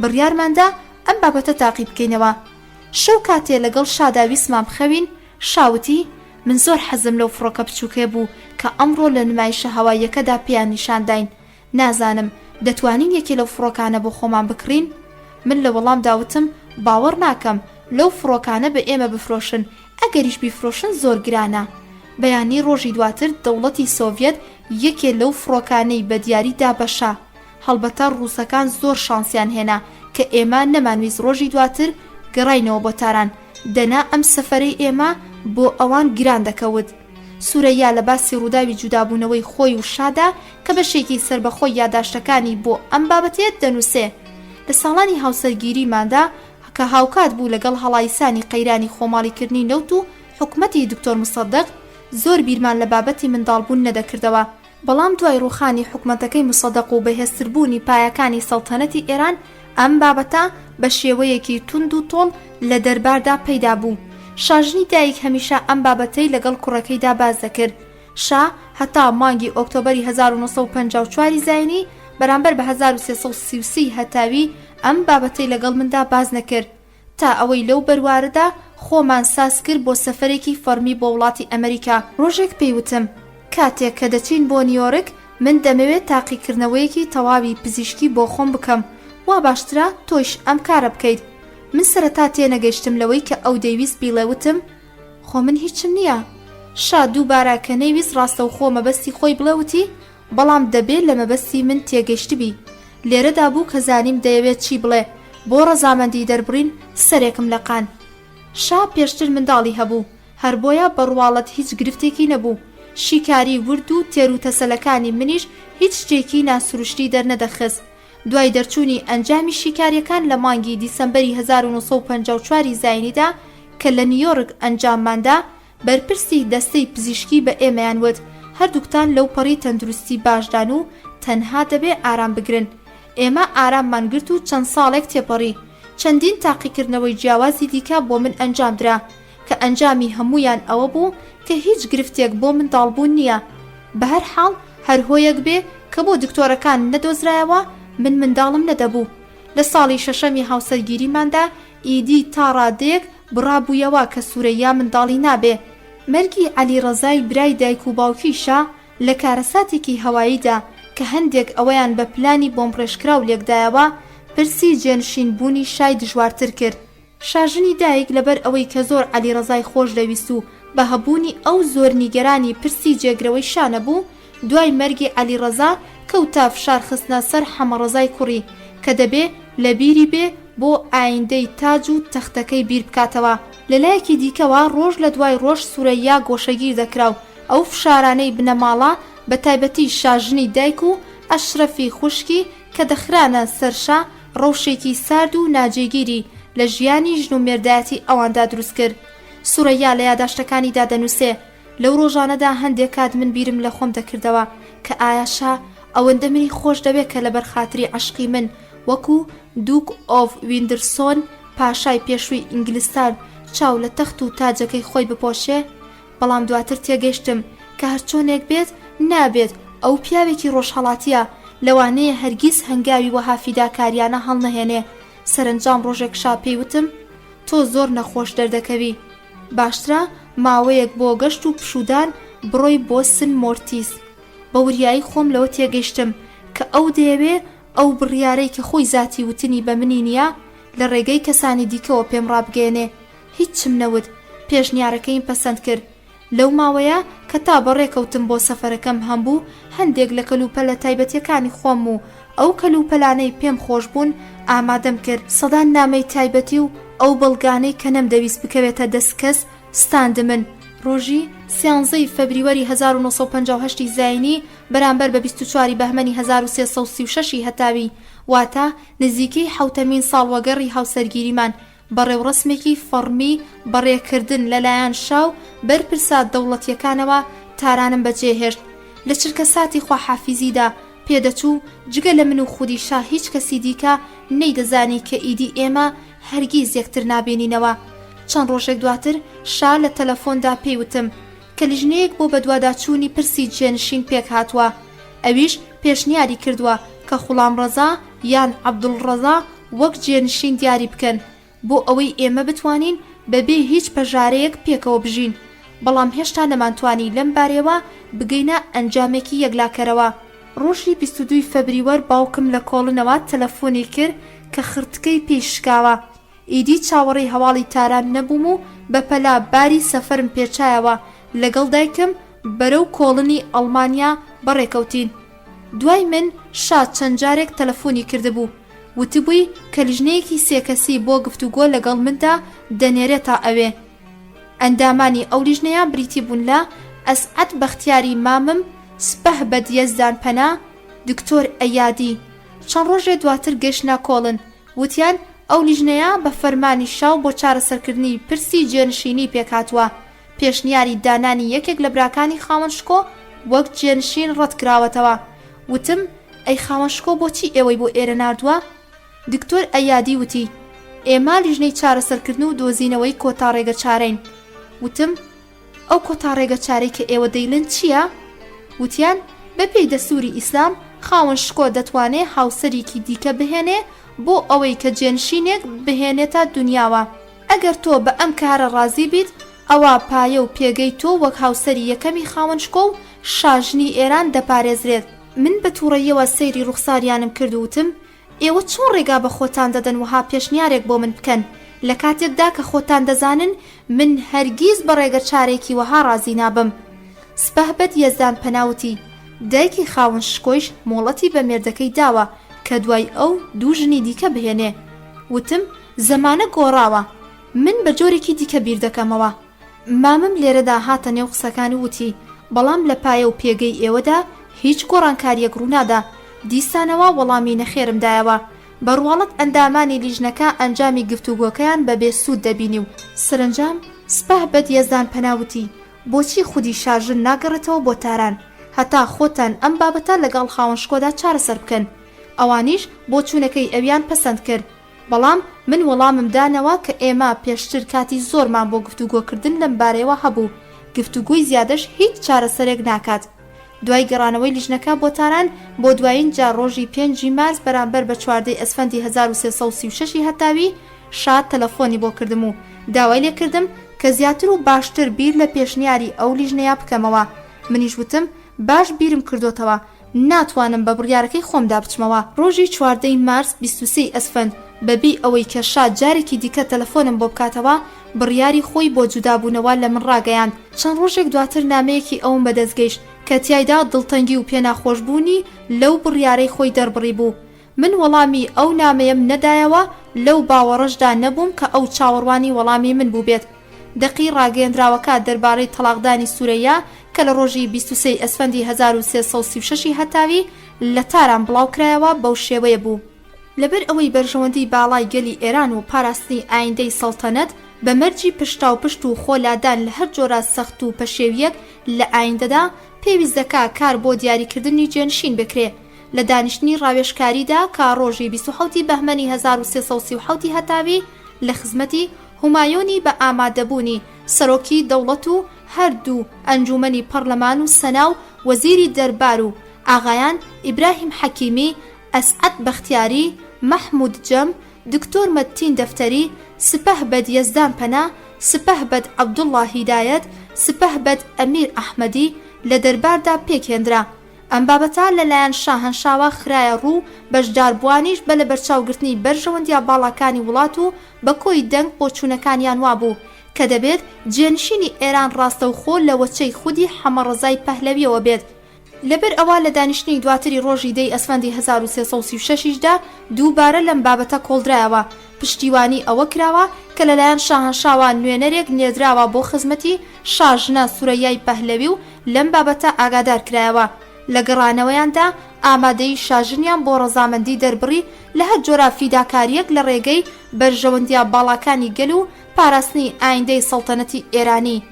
بڕیارماندا ئەم بابەتە تاقی بکەینەوە. شەو کاتێ لەگەڵ شادا ویسمان بخەوین، شاوتی من زۆر حەزم لەو فڕۆکە بچووکێ بوو کە ئەمڕۆ لە نمایشە هەواییەکەدا پێیان نیشانداین. نازانم دەتوانین یەکێ لەو فڕۆکانە بۆ خۆمان بکڕین؟ من لە وەڵام داوتم باوەڕ ناکەم لەو فڕۆکانە بە ئێمە بفرۆشن، ئەگەریش بیفرۆشن زۆر گرانە. بەیانی ڕۆژی دواتر دەوڵەتی سۆڤیەت یەکێ لەو فڕۆکانەی بە دیاری دابەشا. هەڵبەتە ڕووسەکان زۆر شانسیان هێنا کە ئێمە نەمانویست ڕۆژی دواتر گەڕاینەوە بۆ تاران، دەنا ئەم سەفەرەی ئێمە بۆ ئەوان گران دەکەوت. سوورەیا لە باسی ڕووداوی جودابوونەوەی خۆی و شادا کە بەشێکی سربەخۆی یاداشتەکانی بۆ ئەم بابەتێت دەنووسێ. لە ساڵانی هاوسەرگیریماندا کە هاوکات بوو لەگەڵ هەڵایسانی قەیرانی خۆماڵیکردنی نەوت و حکومەتی دکتۆر مصەدەق، زۆر بیرمان لە بابەتی منداڵبوون نەدەکردەوە. بەڵام دوای ڕوخانی حکومەتەکەی مصەدەق و بەهێزتربوونی پایەکانی سەڵتەنەتی ئێران، ئەم بابەتە بە شێوەیەکی توند و تۆڵ لە دەرباردا پەیدا بوو. شاژنی دایک هەمیشە ئەم بابەتەی لەگەڵ کوڕەکەیدا باز دەکرد. شا هەتا مانگی ئۆکتۆبەری 1954 زاینی بەرامبەر بە 1330 هەتاوی ئەم بابەتەی لەگەڵ مندا باز نەکرد، تا ئەوەی لەو بەروارەدا خۆمان ساز کرد بۆ سەفەرێکی فەرمی بۆ وڵاتی ئەمریکا. ڕۆژێک پێیوتم کاتێک کە دەچین بۆ نیویۆرک من دەمەوێت تاقیکردنەوەیەکی تەواوی پزیشکی بۆ خۆم بکەم، وا باشترە تۆیش ئەم کارە بکەیت. من سەرەتا تێنەگەیشتم لەوەی کە ئەو دەیویست بیڵێوتم خۆ من هیچم نییە. شا دووبارە کە نەیویست ڕاستە و خۆ مەبەستی خۆی بڵێوتی، بەڵام دەبێت لە مەبەستی من تێگەیشتبی. لێرەدا بوو کە زانیم دەیەوێت چی بڵێ، بۆ ڕەزامەندی دەربڕین سەرێکم لە قان. شا پێشتر منداڵی هەبوو، هەر بۆیە بەڕواڵەت هیچ گرفتێکی نەبوو. شیکاری ورد و تێر و تەسەلەکانی منیش هیچ شتێکی ناسروشتی دەرنەدەخست. دوای دەرچوونی ئەنجامی شیکاریەکان لە مانگی دیسەمبەری 1954 زاینیدا کە لە نیویۆرک ئەنجامماندا، بەرپرسی دەستەی پزیشکی بە ئێمەیان وت هەردووکتان لەو پەڕی تەندروستی باشدان و تەنها دەبێ ئارام بگرن. ئێمە ئاراممان گرت و چەند ساڵێک تێپەڕی. چەندین تاقیکردنەوەی جیاوازی دیکە بۆ من ئەنجامدرا کە ئەنجامی هەمویان ئەوە بوو کە هیچ گرفتێک بۆ منداڵبوون نییە. بە هەر حاڵ هەر هۆیەک بێ کە بۆ دکتۆرەکان نەدۆزرایەوە من منداڵم نەدەبوو. لە ساڵی شەشەمی هاوسەرگیریماندا ئیدی تا ڕادەیەک بڕابوویەوە کە سوورەیا منداڵی نابێ. مەرگی عەلی ڕەزای برای دایک و باوکیشە لە کارەساتێکی هەواییدا کە هەندێک ئەوەیان بە پلانی بۆمڕێژکراو لێکدایەوە پرسی جێنشین بوونی شای دژوارتر کرد. شاژنی دایک لەبەر ئەوەی کە زۆر عەلی ڕەزای خۆش دەویست و بە هەبوونی ئەو زۆر نیگەرانی پرسی جێگرەوەی شانە بوو، دوای مەرگی عەلی ڕەزا کەوتا فشار خستنە سەر حەمەڕەزای کوڕی کە دەبێ لە بیری بێ بۆ ئایندەی تاج و تەختەکەی بیر بکاتەوە. لەلایەکی دیکەوە ڕۆژ لە دوای ڕۆژ سوورەیا گۆشەگیر دەکرا و ئەو فشارانەی بنەماڵە بە تایبەتی شاژنی دایک و ئەشرەفی خوشکی کە دەخرانە سەرشا ڕەوشێکی سارد و ناجێگیری لە ژیانی ژن و مێردایەتی ئەواندا دروست کرد. سوورەیا لە یاداشتەکانیدا دەنووسێ لەو ڕۆژانەدا هەندێک کات من بیرم لە خۆم دەکردەوە کە ئایاشا ئەوەندە منی خۆش دەبێت کە لەبەر خاتری عەشقی من وەکو دوک ئۆف ویندرسۆن پاشای پێشووی ئینگلیستان چاو لە تەخت و تاجەکەی خۆی بپۆشێ. بەڵام دواتر تێگەیشتم کە هەرچۆنێک بێت نابێت ئەو پیاوێکی ڕۆژهەڵاتیە، لەوانەیە هەرگیز هەنگاوی وەها فیداکاریانە هەڵنەهێنێ. سەرنجام ڕۆژێک شا پێیوتم تۆ زۆر نەخۆش دەردەکەوی، باشترە ماوەیەک بۆ گەشت و پشودان بڕۆی بۆ سن مۆرتیس. بە وریایی خۆم لەوە تێگەیشتم کە ئەو دەیەوێ ئەو بڕیارەی کە خۆی زاتی وتنی بە منی نییە لە ڕێگەی کەسانی دیکەوە پێم ڕابگەێنێ. هیچم نەوت، پێشنیارەکەیم پەسەند کرد. لەو ماوەیە کە تا بەڕێکەوتم بۆ سەفەرەکەم هەمبوو، هەندێک لە کەلوپەلە تایبەتیەکانی خۆم و ئەو کەلوپەلانەی پێم خۆش بوون ئامادەم کرد. سەدان نامەی تایبەتی و ئەو بەڵگانەی کە نەمدەویست بکەوێتە دەست کەس ستاندمن. ڕۆژی 13 فەبریوەری 1958 زاینی بەرامبەر بە 24 بەهمەنی 1336 هەتاوی، واتە نزیکەی حوتەمین ساڵ وەگەڕی هاوسەرگیریمان، بەڕێوڕسمێکی فەرمی بەڕێکردن لەلایەن شاو بەرپرسا دەوڵەتیەکانەوە تارانم بەجێهێشت. لە چرکە ساتی خواحافیزیدا پێدەچوو جگە لە من و خودیشا هیچ کەسی دیکە نەیدەزانی کە ئیدی ئێمە هەرگیز یەکتر نابێنینەوە. چەند ڕۆژێک دواتر شا لە تەلەفۆندا پێیوتم کە لیژنەیەک بۆ بەدواداچوونی پرسی جێنشین پێک هاتووە. ئەویش پێشنیاری کردووە کە خوڵام ڕەزا یان عەبدوڵڕەزا وەک جێنشین دیاری بکەن بۆ ئەوەی ئێمە بتوانین بەبێ هیچ پەژارەیەک پێکەوە بژین. بەڵام هێشتا نەمانتوانی لەم بارەوە بگەینە ئەنجامێکی یەکلاکەرەوە. ڕۆژی 22 فەبریوەر باوکم لە کۆڵنەوە تەلەفۆنی کرد کە خرتکەی پێی شکاوە. ئیدی چاوەڕێی هەواڵی تاران نەبووم و بەپەلا باری سەفەرم پێچایەوە لەگەڵ دایکم بەرەو کۆڵنی ئەڵمانیا بەڕێکەوتین. دوای من شاد چەند جارێک تەلەفۆنی کردبوو، وتبووی کە لیژنەیەکی سێکەسی بۆ گفتوگۆ لەگەڵ مندا دەنێرێتە ئەوێ. ئەندامانی ئەو لیژنەیە بریتی بوون لە ئەسعەد بەختیاری مامم، سپەه بەد یەزدان پەنا، دکتۆر ئەیادی. چەند ڕۆژێ دواتر گەشتنا کۆڵن، وتیان ئەو لیژنەیە بە فەرمانی شاو بۆ چارەسەرکردنی پرسی جێنشینی پێکاتوە. پێشنیاری دانانی یەکێک لە براکانی خاوەنشکۆ وەک جێنشین ڕەتکراوەتەوە. وتم ئەی خاوەنشکۆ بۆچی ئێوەی بۆ ئێرە ناردووە؟ دکتۆر ئەیادی وتی ئێمە لیژنەی چارەسەرکردن و دۆزینەوەی کۆتا ڕێگە چارەین. وتم ئەو کۆتا ڕێگە چارەی کە ئێوە دەیڵن چییە؟ وتیان بەپێی دەستوری ئیسلام خاوەنشکۆ دەتوانێت هاوسەرێکی دیکە بهێنێ بۆ ئەوەی کە جێنشینێک بهێنێتە دنیاوە. ئەگەر تۆ بە ئەم کارە ڕازی بیت، ئەوە پایە و پێگەی تۆ وەک هاوسەری یەکەمی خاوەنشکۆ و شاژنی ئێران دەپارێزرێت. من بە تووڕەیەوە سەیری ڕوخساریانم کرد و وتم ئێوە چۆن ڕێگا بە خۆتان دەدەن وها پێشنیارێک بۆ من بکەن لە کاتێکدا کە خۆتان دەزانن من هەرگیز بە ڕێگە چارێکی وەها ڕازی نابم. سپەه بەد یەزدان پەناوتی دایکی خاوەنشکۆیش مۆڵەتی بە مێردەکەی داوە کە دوای ئەو دوو ژنی دیکە بهێنێ. وتم زەمانە گۆڕاوە، من بە جۆرێکی دیکە بیر دەکەمەوە. مامم لێرەدا هاتە نێو قسەکانی وتی بەڵام لە پایە و پێگەی ئێوەدا هیچ گۆڕانکاریەک ڕوونادا. دیسانەوە وەڵامی نەخێرمدایەوە. بەڕواڵەت ئەندامانی لیژنەکە ئەنجامی گفتوگۆکەیان بە بێسوود دەبینی و سەرنجام سپەه بەد یەزدان پەناوتی بۆچی خودی شاژن ناگەڕێتەوە بۆ تاران هەتا خۆتان ئەم بابەتە لەگەڵ خاوەنشکۆدا چارەسەر بکەن. ئەوانیش بۆ چوونەکەی ئەویان پەسەند کرد. بەڵام من وەڵامم دانەوە کە ئێمە پێشتر کاتی زۆرمان بۆ گفتوگۆکردن لەم بارەیەوە هەبوو. گفتوگۆی زیادەش هیچ چارەسەرێک ناکات. دوای گەڕانەوەی لیژنەکە بۆ تاران بۆ دوایین جار ڕۆژی 5 مارس بەرامبەر بە 14 ئەسفەندی 1336 هەتاوی شاد تەلەفۆنی بۆ کردم و داوای لێ کردم کە زیاتر و باشتر بیر لە پێشنیاری ئەو لیژنەیە بکەمەوە. منیش وتم باش بیرم کردوتەوە، ناتوانم بە بڕیارەکەی خۆمدا بچمەوە. ڕۆژی 14 مارس 23 ئەسفەند بەبێ ئەوەی کە شاد جارێکی دیکە تەلەفۆنم بۆ بکاتەوە بڕیاری خۆی بۆ جودابوونەوە لە من ڕاگەیاند. چەند ڕۆژێک دواتر نامەیەکی ئەوم بەدەستگەیشت کە تیایدا دڵتەنگی و پێناخۆشبوونی لەو بڕیارەی خۆی دەربڕی بوو. من وەڵامی ئەو نامەیەم نەدایەوە لەو باوەڕەشدا نەبووم کە ئەو چاوەڕوانی وەڵامی من بوو بێت. دەقی ڕاگەیەندراوەکە دەربارەی تەلاقدانی سوورەیە کە لە ڕۆژی 23 ئەسفەندی 1336 هەتاوی لە تاران بڵاوکرایەوە بەو شێوەیە بوو. لەبەر ئەوەی بەرژەوەندی باڵای گەلی ئێران و پاراستنی ئایندەی سەڵتەنەت بە مەرجی پشتاوپشت و خۆلادان لە هەر جۆرە سەخت و پەشێویەک لە ئایندەدا پێویست دەکا کار بۆ دیاریکردنی جێنشین بکرێ. لە دانیشتنی ڕاوێژکاریدا کە ڕۆژی 27 بەهمەنی 1337 هەتاوی لە خزمەتی هومایۆنی بە ئامادەبوونی سەرۆکی دەوڵەت و هەردوو ئەنجومەنی پەرلەمان و سەنا و وەزیری دەربار و ئاغایان ئیبراهیم حەکیمی، ئەسعەد بەختیاری، مەحموود جەم، دکتۆر مەتین دەفتەری، سپەه بەد یەزدان پەنا، سپەه بەد عەبدوڵڵا هیدایەت، سپەه بەد ئەمیر ئەحمەدی لە دەرباردا پێکهێنرا. ئەم بابەتە لەلایەن شاهەنشاوە خرایە ڕوو بەشداربوانیش بە لە بەرچاوگرتنی بەرژەوەندیە باڵاکانی وڵات و بە کۆی دەنگ بۆ چوونەکانیان وابوو کە دەبێت جێنشینی ئێران ڕاستەوخۆ لە وەچەی خودی حەمەڕەزای پەهلەویەوە بێت. لەبەر ئەوە لە دانیشتنی دواتری ڕۆژی دەی ئەسفەندی 1336دا دووبارە لەم بابەتە کۆڵدرایەوە. پشتیوانی ئەوە کراوە کە لەلایەن شاهەنشاوە نوێنەرێک نێردراوە بۆ خزمەتی شاژنە سوورەیای پەهلەوی و لەم بابەتە ئاگادار کرایەوە. لە گەڕانەوەیاندا ئامادەی شاژنیان بۆ ڕەزامەندی دەربڕی لە هەر جۆرە فیداکاریەک لە ڕێگەی بەرژەوەندیە باڵاکانی گەل و پاراستنی ئایندەی سەڵتەنەتی ئێرانی.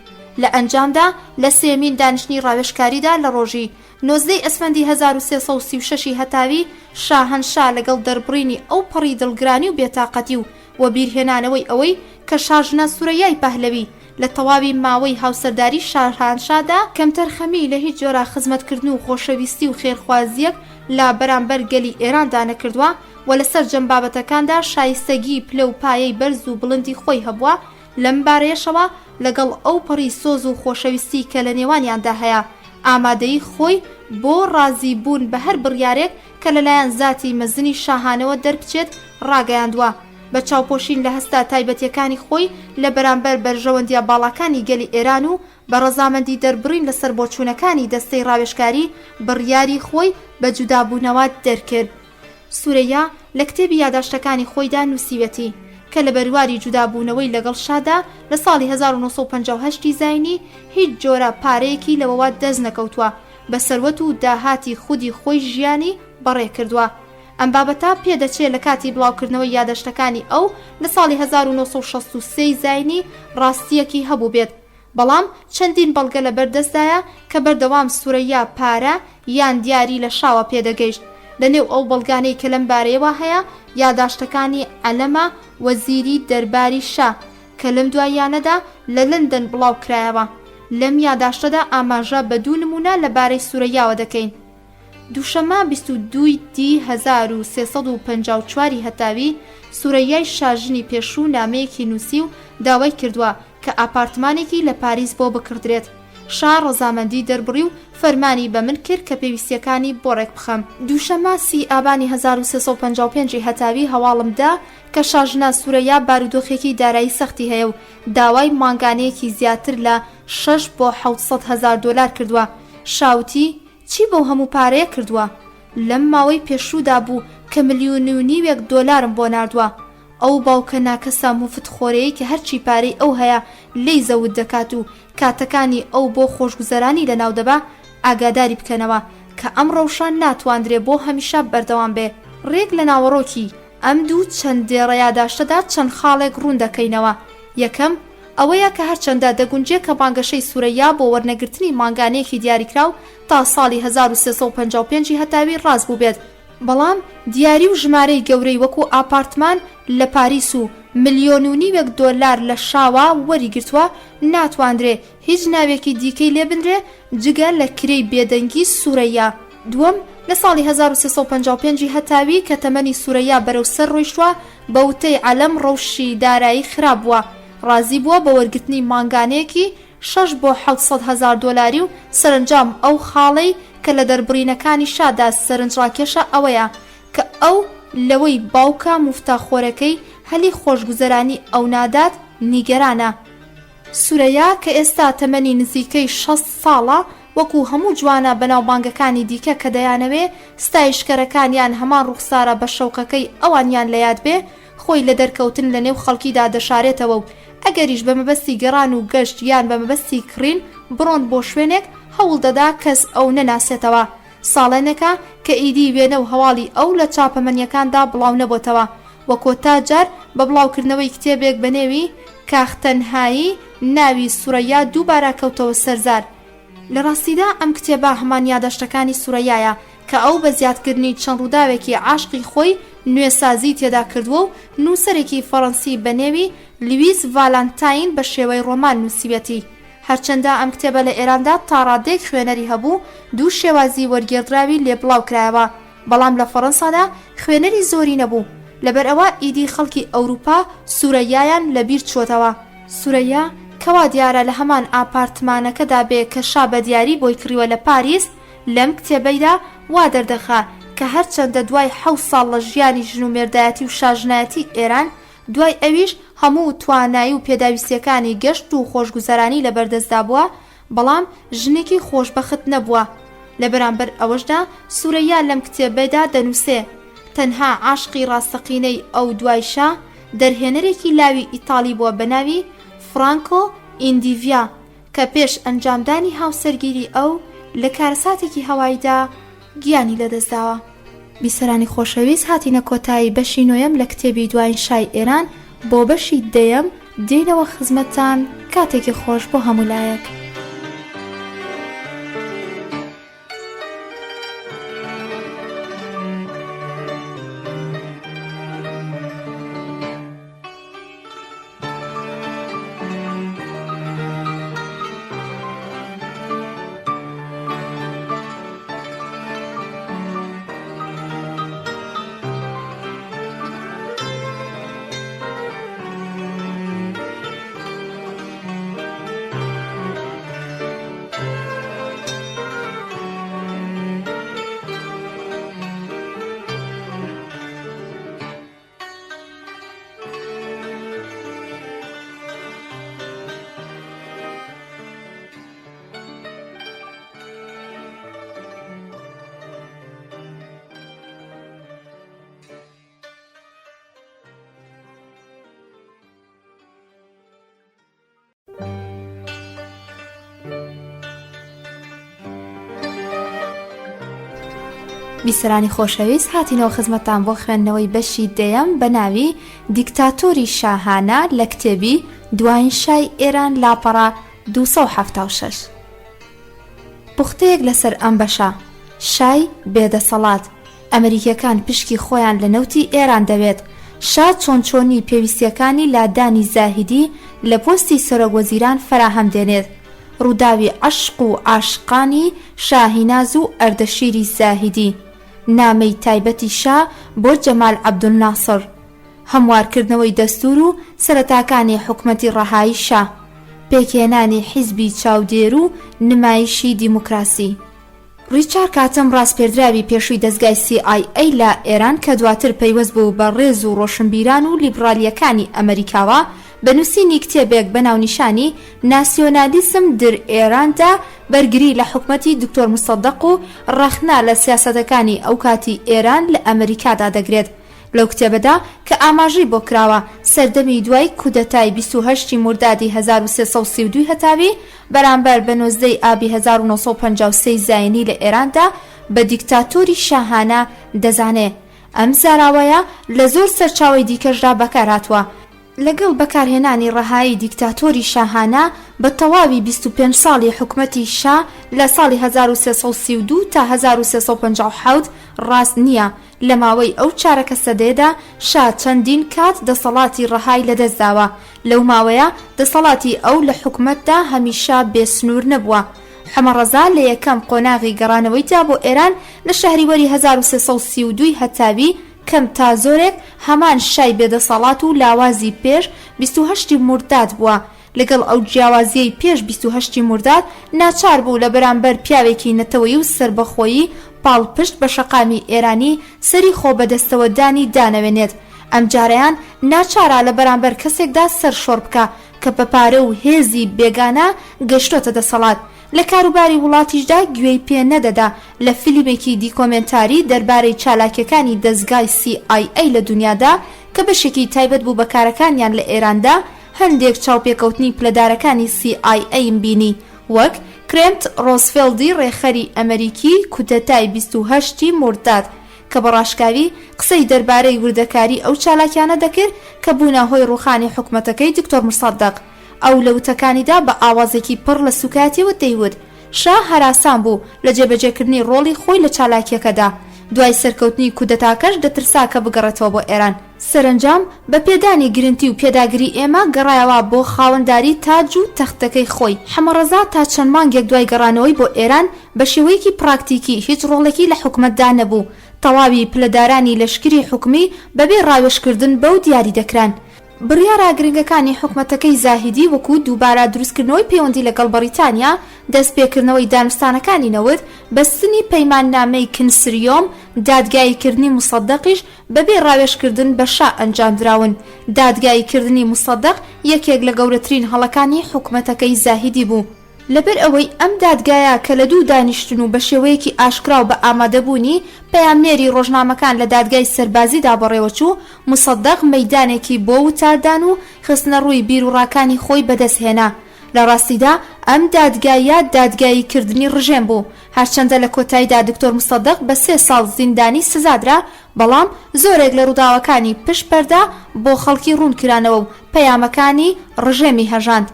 لە ئەنجامدا لە سێمین دانیشتنی ڕاوێژکاریدا لە ڕۆژی 19 ئەسفەندی 1336 هەتاوی شاهەنشا لەگەڵ دەربڕینی ئەو پەڕی دڵگرانی و بێتاقەتی و بیرهێنانەوەی ئەوەی کە شاژنە سوورەیای پەهلەوی لە تەواوی ماوەی هاوسەرداری شاهانشادا کەمتەر خەمی لە هیچ جۆرە خزمەتکردن و خۆشەویستی و خێرخوازیەک لە بەرامبەر گەلی ئێراندا نەکردووە و لەسەر جەم بابەتەکاندا شایستەگی پلە و پایەی بەرز و بڵندی خۆی هەبووە لەم بارەیەشەوە لەگەڵ ئەو پەڕی سۆز و خۆشەویستی کە لە نێوانیاندا هەیە ئامادەی خۆی بۆ ڕازی بوون بە هەر بڕیارێک کە لەلایەن زاتی مەزنی شاهانەوە دەربچێت ڕاگەیاندووە بە چاوپۆشین لە هەستا تایبەتیەکانی خۆی لە بەرامبەر بەرژەوەندیە باڵاکانی گەلی ئێران و بە ڕەزامەندی دەربڕین لەسەر بۆچوونەکانی دەستەی ڕاوێژکاری بڕیاری خۆی بە جودابوونەوە دەرکرد. سورەیا لە کتێبی یاداشتەکانی خۆیدا نووسیوەتی کە لە بەرواری جودابوونەوەی لەگەڵ شادا لە ساڵی 1958 زاینی هیچ جۆرە پارەیەکی لەوەوە دەست نەکەوتووە بە سەروەت و داهاتی خودی خۆی ژیانی بەڕێ کردووە. ئەم بابەتە پێدەچێت لە کاتی بڵاوکردنەوەی یاداشتەکانی ئەو لە ساڵی 1963 زاینی ڕاستیەکی هەبوو بێت، بەڵام چەندین بەڵگە لە بەردەستدایە کە بەردەوام سورەیا پارە یان دیاری لە شاوە پێدەگەیشت. لەنێو ئەو بەڵگانەی کە لەم بارەیەوە هەیە یاداشتەکانی عەلەمە وەزیری دەرباری شا کە لەم دواییانەدا لە لەندەن بڵاو کرایەوە. لەم یاداشتەدا ئاماژە بە دوو نمونە لەبارەی سورەیاوە دەکەین. دووشەمە 22 دی 1354 هەتاوی سورەیای شاژنی پێشوو نامەیەکی نووسی و داوای کردووە کە ئاپارتمانێکی لە پاریس بۆ بکردرێت. شا ڕەزامەندی دەربڕی و فەرمانی بە من کرد کە پێویستیەکانی بۆ ڕێک بخەم. دووشەمە 30 ئابانی 1355 هەتاوی هەواڵمدا کە شاژنە سورەیا بارودۆخێکی دارایی سەختی هەیە و داوای مانگانەیەکی زیاتر لە 6 بۆ 700 هزار دۆلار کردووە. شاوتی چی بەو هەموو پارەیە کردووە؟ لەم ماوەی پێشوودا بوو کە 1.5 ملیۆن دۆلارم بۆ ناردووە. ئەو باوکە ناکەسا موفتخۆرەیە کە هەرچی پارەی ئەو هەیە لی زەوت دەکات و کاتەکانی ئەو بۆ خۆشگوزەرانی لە ناو دەبا ئاگاداری بکەنەوە کە ئەم ڕەوشان ناتواندرێ بۆ هەمیشە بەردەوام بێ. ڕێک لە ناوەڕۆکی ئەم دوو چەندێ ڕێیاداشتەدا چەند خاڵێک ڕوون دەکەینەوە. یەکەم ئەوەیە کە هەرچەندە دەگونجێ کە بانگەشەی سورەیا بۆ وەرنەگرتنی مانگانەیەکی دیاریکراو تا ساڵی 1355 هەتاوی ڕاست بوو بێت، بەڵام دیاری و ژمارەی گەورەی وەکو ئاپارتمان لە پاریس و 1.5 ملیۆن دۆلار لە شاوە وەریگرتووە ناتواندرێ هیچ ناوێکی دیکەی لێ بنرێ جگە لە کرێی بێدەنگی سورەیا. دووەم لە ساڵی 1355 هەتاوی کە تەمەنی سورەیا بەرەو سەر ڕۆیشتووە بە وتەی عەلەم ڕەوشی دارایی خراپ بووە، ڕازی بووە بە وەرگرتنی مانگانەیەکی 6 بۆ 700 هزار دۆلاری و سەرنجام ئەو خاڵەی کە لە دەربڕینەکانی شادا سەرنجڕاکێشە ئەوەیە کە ئەو لەوەی باوکە موفتاخۆرەکەی هەلی خۆشگوزەرانی ئەو نادات نیگەرانە. سورەیا کە ئێستا تەمەنی نزیکەی 6 ساڵە وەکو هەموو جوانە بەناوبانگەکانی دیکە کە دەیانەوێ ستایشکەرەکانیان هەمان ڕوخسارە بە شەوقەکەی ئەوانیان لە یاد بێ خۆی لە دەرکەوتن لە نێو خەڵکیدا دەشارێتەوە و ئەگەریش بە مەبەستی گەڕان و گەشت یان بە مەبەستی کڕین بڕۆن بۆ شوێنێک هەوڵ دەدا کەس ئەو نەناسێتەوە. ساڵێنەکە کە ئیدی وێنە و هەواڵی ئەو لە چاپەمەنیەکاندا بڵاو نەبووتەوە وە کۆتا جار بە بڵاوکردنەوەی کتێبێک بەنێوی کاختەنهایی ناوی سورەیا دووبارە کەوتەوە سەرزار. لە ڕاستیدا ئەم کتێبە هەمان یاداشتەکانی سورەیایە کە ئەو بە زیادکردنی چەند ڕووداوێکی عاشقی خۆی نوێسازی تێدا کردووە و نووسەرێکی فەڕەنسی بەنێوی لویس ڤالانتاین بە شێوەی ڕۆمان نووسیوەتی. هەرچەندە ئەم کتێبە لە ئێراندا تا ڕادێک خوێنەری هەبوو دوو شێوازی وەرگێڕراوی لێ بڵاو کرایەوە، بەڵام لە فەڕەنسادا خوێنەری زۆری نەبوو. لەبەر ئەوە ئیدی خەڵکی ئەوروپا سورەیایان لەبیر چۆتەوە. سورەیا کەوا دیارە لە هەمان ئاپارتمانەکەدا بێ کە شا بە دیاری بۆی کڕیوە لە پاریس، لەم کتێبەیدا وا دەردەخا کە هەرچەندە دوای 7 ساڵ لە ژیانی ژن و مێردایەتی و شاژنایەتی ئێران دوای ئەویش هەموو توانایی و پێداویستیەکانی گەشت و خۆشگوزەرانی لەبەردەستدا بووە، بەڵام ژنێکی خۆشبەخت نەبووە. لە بەرامبەر ئەوەشدا سورەیا لەم کتێبەدا دەنووسێ تەنها عاشقی ڕاستەقینەی ئەو دوایشە دەرهێنەرێکی لاوی ئیتاڵی بووە بە ناوی فرانکۆ ئیندیڤیا کە پێش ئەنجامدانی هاوسەرگیری ئەو لە کارەساتێکی هەواییدا گیانی لەدەستداوە. بیسەرانی خۆشەویست، هاتینە کۆتایی بەشی نۆیەم لە کتێبی دوایین شای ئێران. بۆ بەشی دەیەم دێنەوە خزمەتتان، کاتێکی خۆش بۆ هەموو لایەک. بیسەرانی خۆشەویست هاتینەوە خزمەتتان بۆ خوێندنەوەی بەشی دەیەم بە ناوی دیکتاتۆری شاهانە لە کتێبی دوایین شای ئێران لاپەڕە 276. پوختەیەک لەسەر ئەم بەشە: شای بێدەسەڵات. ئەمریکیەکان پشکی خۆیان لە نەوتی ئێران دەوێت. شا چۆنچۆنی پێویستیەکانی لادانی زاهیدی لە پۆستی سەرۆکوەزیران فراهەم دێنێت. ڕووداوی عەشق و عاشقانی شاهیناز و ئەردەشیری زاهیدی. نامەی تایبەتی شا بۆ جەمال عەبدولناسر. هەموارکردنەوەی دەستور و سەرەتاکانی حکومەتی ڕەهایی شا. پێکهێنانی حیزبی چاودێر و نمایشی دیموکراسی. ریچارد کاتم ڕاستپێردراوی پێشووی دەستگای CIA لە ئێران کە دواتر پەیوەست بوو بە ڕێز و ڕۆشنبیران و لیبرالیەکانی ئەمریکاوە بە نووسینی کتێبێک بە ناونیشانی ناسیۆنالیسم در ئێراندا بەرگری لە حکومەتی دکتۆر مصەدەق و ڕەخنا لە سیاسەتەکانی ئەو کاتی ئێران لە ئەمریکادا دەگرێت. لەو کتێبەدا کە ئاماژەی بۆ کراوە سەردەمی دوای کودەتای 28 مردادی 1332 هەتاوی بەرامبەر بە 19 ئابی 1953 زاینی لە ئێراندا بە دیکتاتۆری شاهانە دەزانێ. ئەم زاراوەیە لە زۆر سەرچاوی دیکەشدا بەکارهاتوە. لەگەڵ بەکارهێنانی ڕەهایی دیکتاتۆری شاهانە بە تەواوی 25 ساڵی حکومەتی شا لە ساڵی 1332 تا 1357 ڕاست نییە. لە ماوەی ئەو چارەکە سەدەیەدا شا چەندین کات دەسەڵاتی ڕەهای لەدەستداوە. لەو ماوەیە دەسەڵاتی ئەو لە حکومەتدا هەمیشە بێسنوور نەبووە. حەمەڕەزا لە یەکەم قۆناغی گەڕانەوەیدا بۆ ئێران لە شەهریوەری 1332 هەتاوی کەم تا زۆرێک هەمان شای بێدەسەڵات و لاوازی پێش 28 مرداد بووە. لەگەڵ ئەو جیاوازیەی پێش 28 مرداد ناچار بوو لە بەرامبەر پیاوێکی نەتەوەیی و سربەخۆیی پاڵپشت بە شەقامی ئێرانی سەری خۆ بەدەستەوەدانی دانەوێنێت. ئەم جارەیان ناچارە لە بەرامبەر کەسێکدا سەر شۆڕ بکە کە بە پارە و هێزی بێگانە گەشتۆتە دەسەڵات. لە کاروباری وڵاتیشدا گوێی پێ نەدەدا. لە فیلمێکی دیکۆمنتاری دەربارەی چالاکیەکانی دەستگای CIA لە دنیادا کە بەشێکی تایبەت بوو بەکارەکانیان لە ئێراندا هەندێک چاوپێکەوتنی پلەدارەکانی CIA بینی، وەک کرێمت ڕۆزفێلدی ڕێخەری ئەمریکی کودەتای 28 مرداد کە بەڕاشکاوی قسەی دەربارەی وردەکاری ئەو چالاکیانە دەکرد کە بوونە هۆی ڕوخانی حکومەتەکەی دکتۆر مصەدەق. ئەو لە وتەکانیدا بە ئاوازێکی پڕ لە سوکاتیەوە دەیوت شا هەراسان بوو لە جێبەجێکردنی ڕۆڵی خۆی لە چالاکیەکەدا. دوای سەرکەوتنی کودەتاکەش دەترسا کە بگەڕێتەوە بۆ ئێران. سەرنجام بە پێدانی گرنتی و پێداگری ئێمە گەڕایەوە بۆ خاوەنداری تاج و تەختەکەی خۆی. حەمەڕەزا تا چەند مانگێک دوای گەڕانەوەی بۆ ئێران بە شێوەیەکی پراکتیکی هیچ ڕۆڵێکی لە حکومەتدا نەبوو. تەواوی پلەدارانی لەشکری حکومی بەبێ ڕاوێشکردن بەو دیاری دەکران. بڕیارە گرنگەکانی حکومەتەکەی زاهیدی وەکو دووبارە دروستکردنەوەی پەیوەندی لەگەڵ بەریتانیا، دەستپێکردنەوەی دانوستانەکانی نەوت، بەستنی پەیماننامەی کنسریۆم، دادگاییکردنی مصەدەقیش بەبێ ڕاوێشکردن بە شا ئەنجامدراون. دادگاییکردنی مصەدەق یەکێک لە گەورەترین هەڵەکانی حکومەتەکەی زاهیدی بوو. لەبەر ئەوەی ئەم دادگایە کە لە دوو دانیشتن و بە شێوەیەکی ئاشکراو بە ئامادەبوونی پەیامنێری ڕۆژنامەکان لە دادگای سەربازیدا بەڕێوەچوو، مصەدەق مەیدانێکی بۆ وتاردان و خستنە ڕووی بیرروڕاکانی خۆی بەدەستهێنا. لە ڕاستیدا ئەم دادگایە دادگاییکردنی ڕژێم بوو. هەرچەندە لە کۆتاییدا دکتۆر مصەدەق بە 3 ساڵ زیندانی سزادرا، بەڵام زۆرێک لە ڕووداوەکانی پشتپەردا بۆ خەڵکی ڕوونکرانەوە و پەیامەکانی ڕژێمی هەژاند.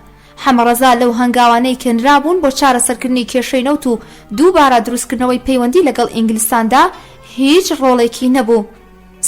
حەمەڕەزا لەو هەنگاوانەی کەنرابوون بۆ چارەسەرکردنی کێشەی نەوت و دووبارە دروستکردنەوەی پەیوەندی لەگەڵ ئینگلیستاندا هیچ ڕۆڵێکی نەبوو.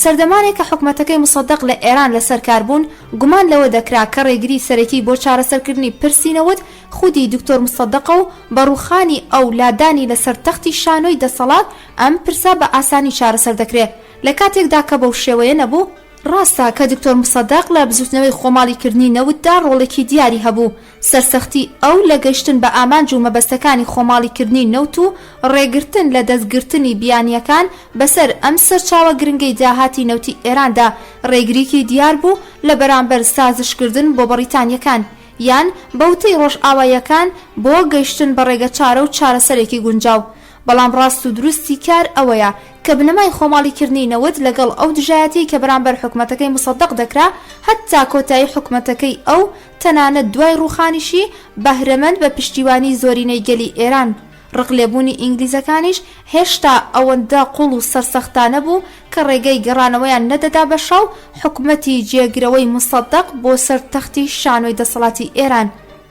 سەردەمانێک کە حکومەتەکەی مصەدەق لە ئێران لەسەر بوون، گومان لەوە دەکرا کە ڕێگری سەرەکی بۆ چارەسەرکردنی پرسینەوت خودی دکتۆر مصەدەقە و بەڕووخانی ئەو لادانی لەسەر تەختی شانۆی دەسەڵات ئەم پرسا بە ئاسانی چارەسەر دەکرێت. لە کاتێکدا کە بەو شێوەیە نەبوو، ڕاستە کە دکتۆر مصەدەق لە بزوتنەوەی خۆماڵیکردنی نەوتدا ڕۆڵێکی دیاری هەبوو. سەرسەختی ئەو لە گەیشتن بە ئامانج و مەبەستەکانی خۆماڵیکردنی نەوت و ڕێگرتن لە دەستگرتنی بیانیەکان بەسەر ئەم سەرچاوە گرنگەی داهاتی نەوتی ئێراندا ڕێگریکی دیار بوو لە بەرامبەر سازشکردن بۆ بەریتانیەکان یان بەوتەی ڕۆژئاواییەکان بۆ گەیشتن بە ڕێگە چارە و چارەسەرێکی گونجاو. بەڵام ڕاست و دروستی کار ئەوەیە کە بنەمای خۆماڵیکردنی نەوت لەگەڵ ئەو دژایەتی کە بەرامبەر حکومەتەکەی مصەدەق دەکرا، هەتا کۆتایی حکومەتەکەی ئەو تەنانەت دوای ڕوخانیشی بەهرەمەند بە پشتیوانی زۆرینەی گەلی ئێران ڕقلێبوونی ئینگلیزەکانیش هێشتا ئەوەندە قوڵ و سەرسەختانە بوو کە ڕێگەی گەڕانەوەیان نەدەدا بە شەو حکومەتی جێگرەوەی مصەدەق بۆ سەر تەختی شانۆی دەسەڵاتی ئێران.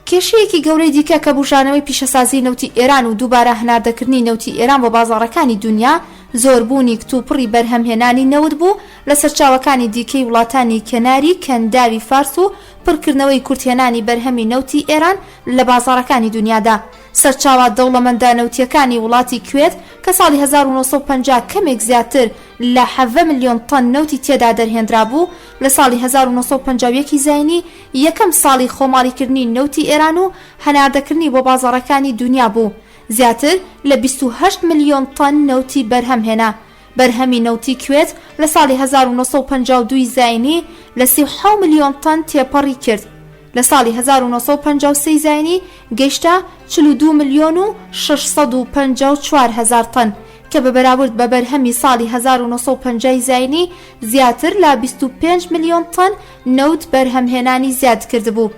کێشەیەکی گەورەی دیکە کە بژانەوەی پیشەسازی نەوتی ئێران و دووبارە هەناردەکردنی نەوتی ئێران بۆ بازاڕەکانی دنیا زۆربوونی کتوپڕی بەرهەمهێنانی نەوت بوو لە سەرچاوەکانی دیکەی وڵاتانی کەناری کەنداوی فارس و پڕکردنەوەی کورتهێنانی بەرهەمی نەوتی ئێران لە بازاڕەکانی دنیادا. سەرچاوە دەوڵەمەندە نەوتیەکانی وڵاتی کوێت کە ساڵی 1950 کەمێک زیاتر لە 7 ملیۆن تەن نەوتی تێدا دەرهێنرا بوو. لە ساڵی 1951 زاینی یەکەم ساڵی خۆماڵیکردنی نەوتی ئێران و هەناردەکردنی بۆ بازاڕەکانی دنیا بوو. زیاتر لە 28 ملیۆن تەن نەوتی بەرهەم هێنا. بەرهەمی نەوتی کوێت لە ساڵی 1952 زاینی لە 37 ملیۆن تەن تێپەڕی کرد. لە ساڵی 1953 زاینی گەیشتە 42 ملیۆن و 654 هزار تەن کە بە بەراورد بە بەرهەمی ساڵی 1950 زاینی زیاتر لە 25 ملیۆن تەن نەوت بەرهەمهێنانی زیاد کردبوو.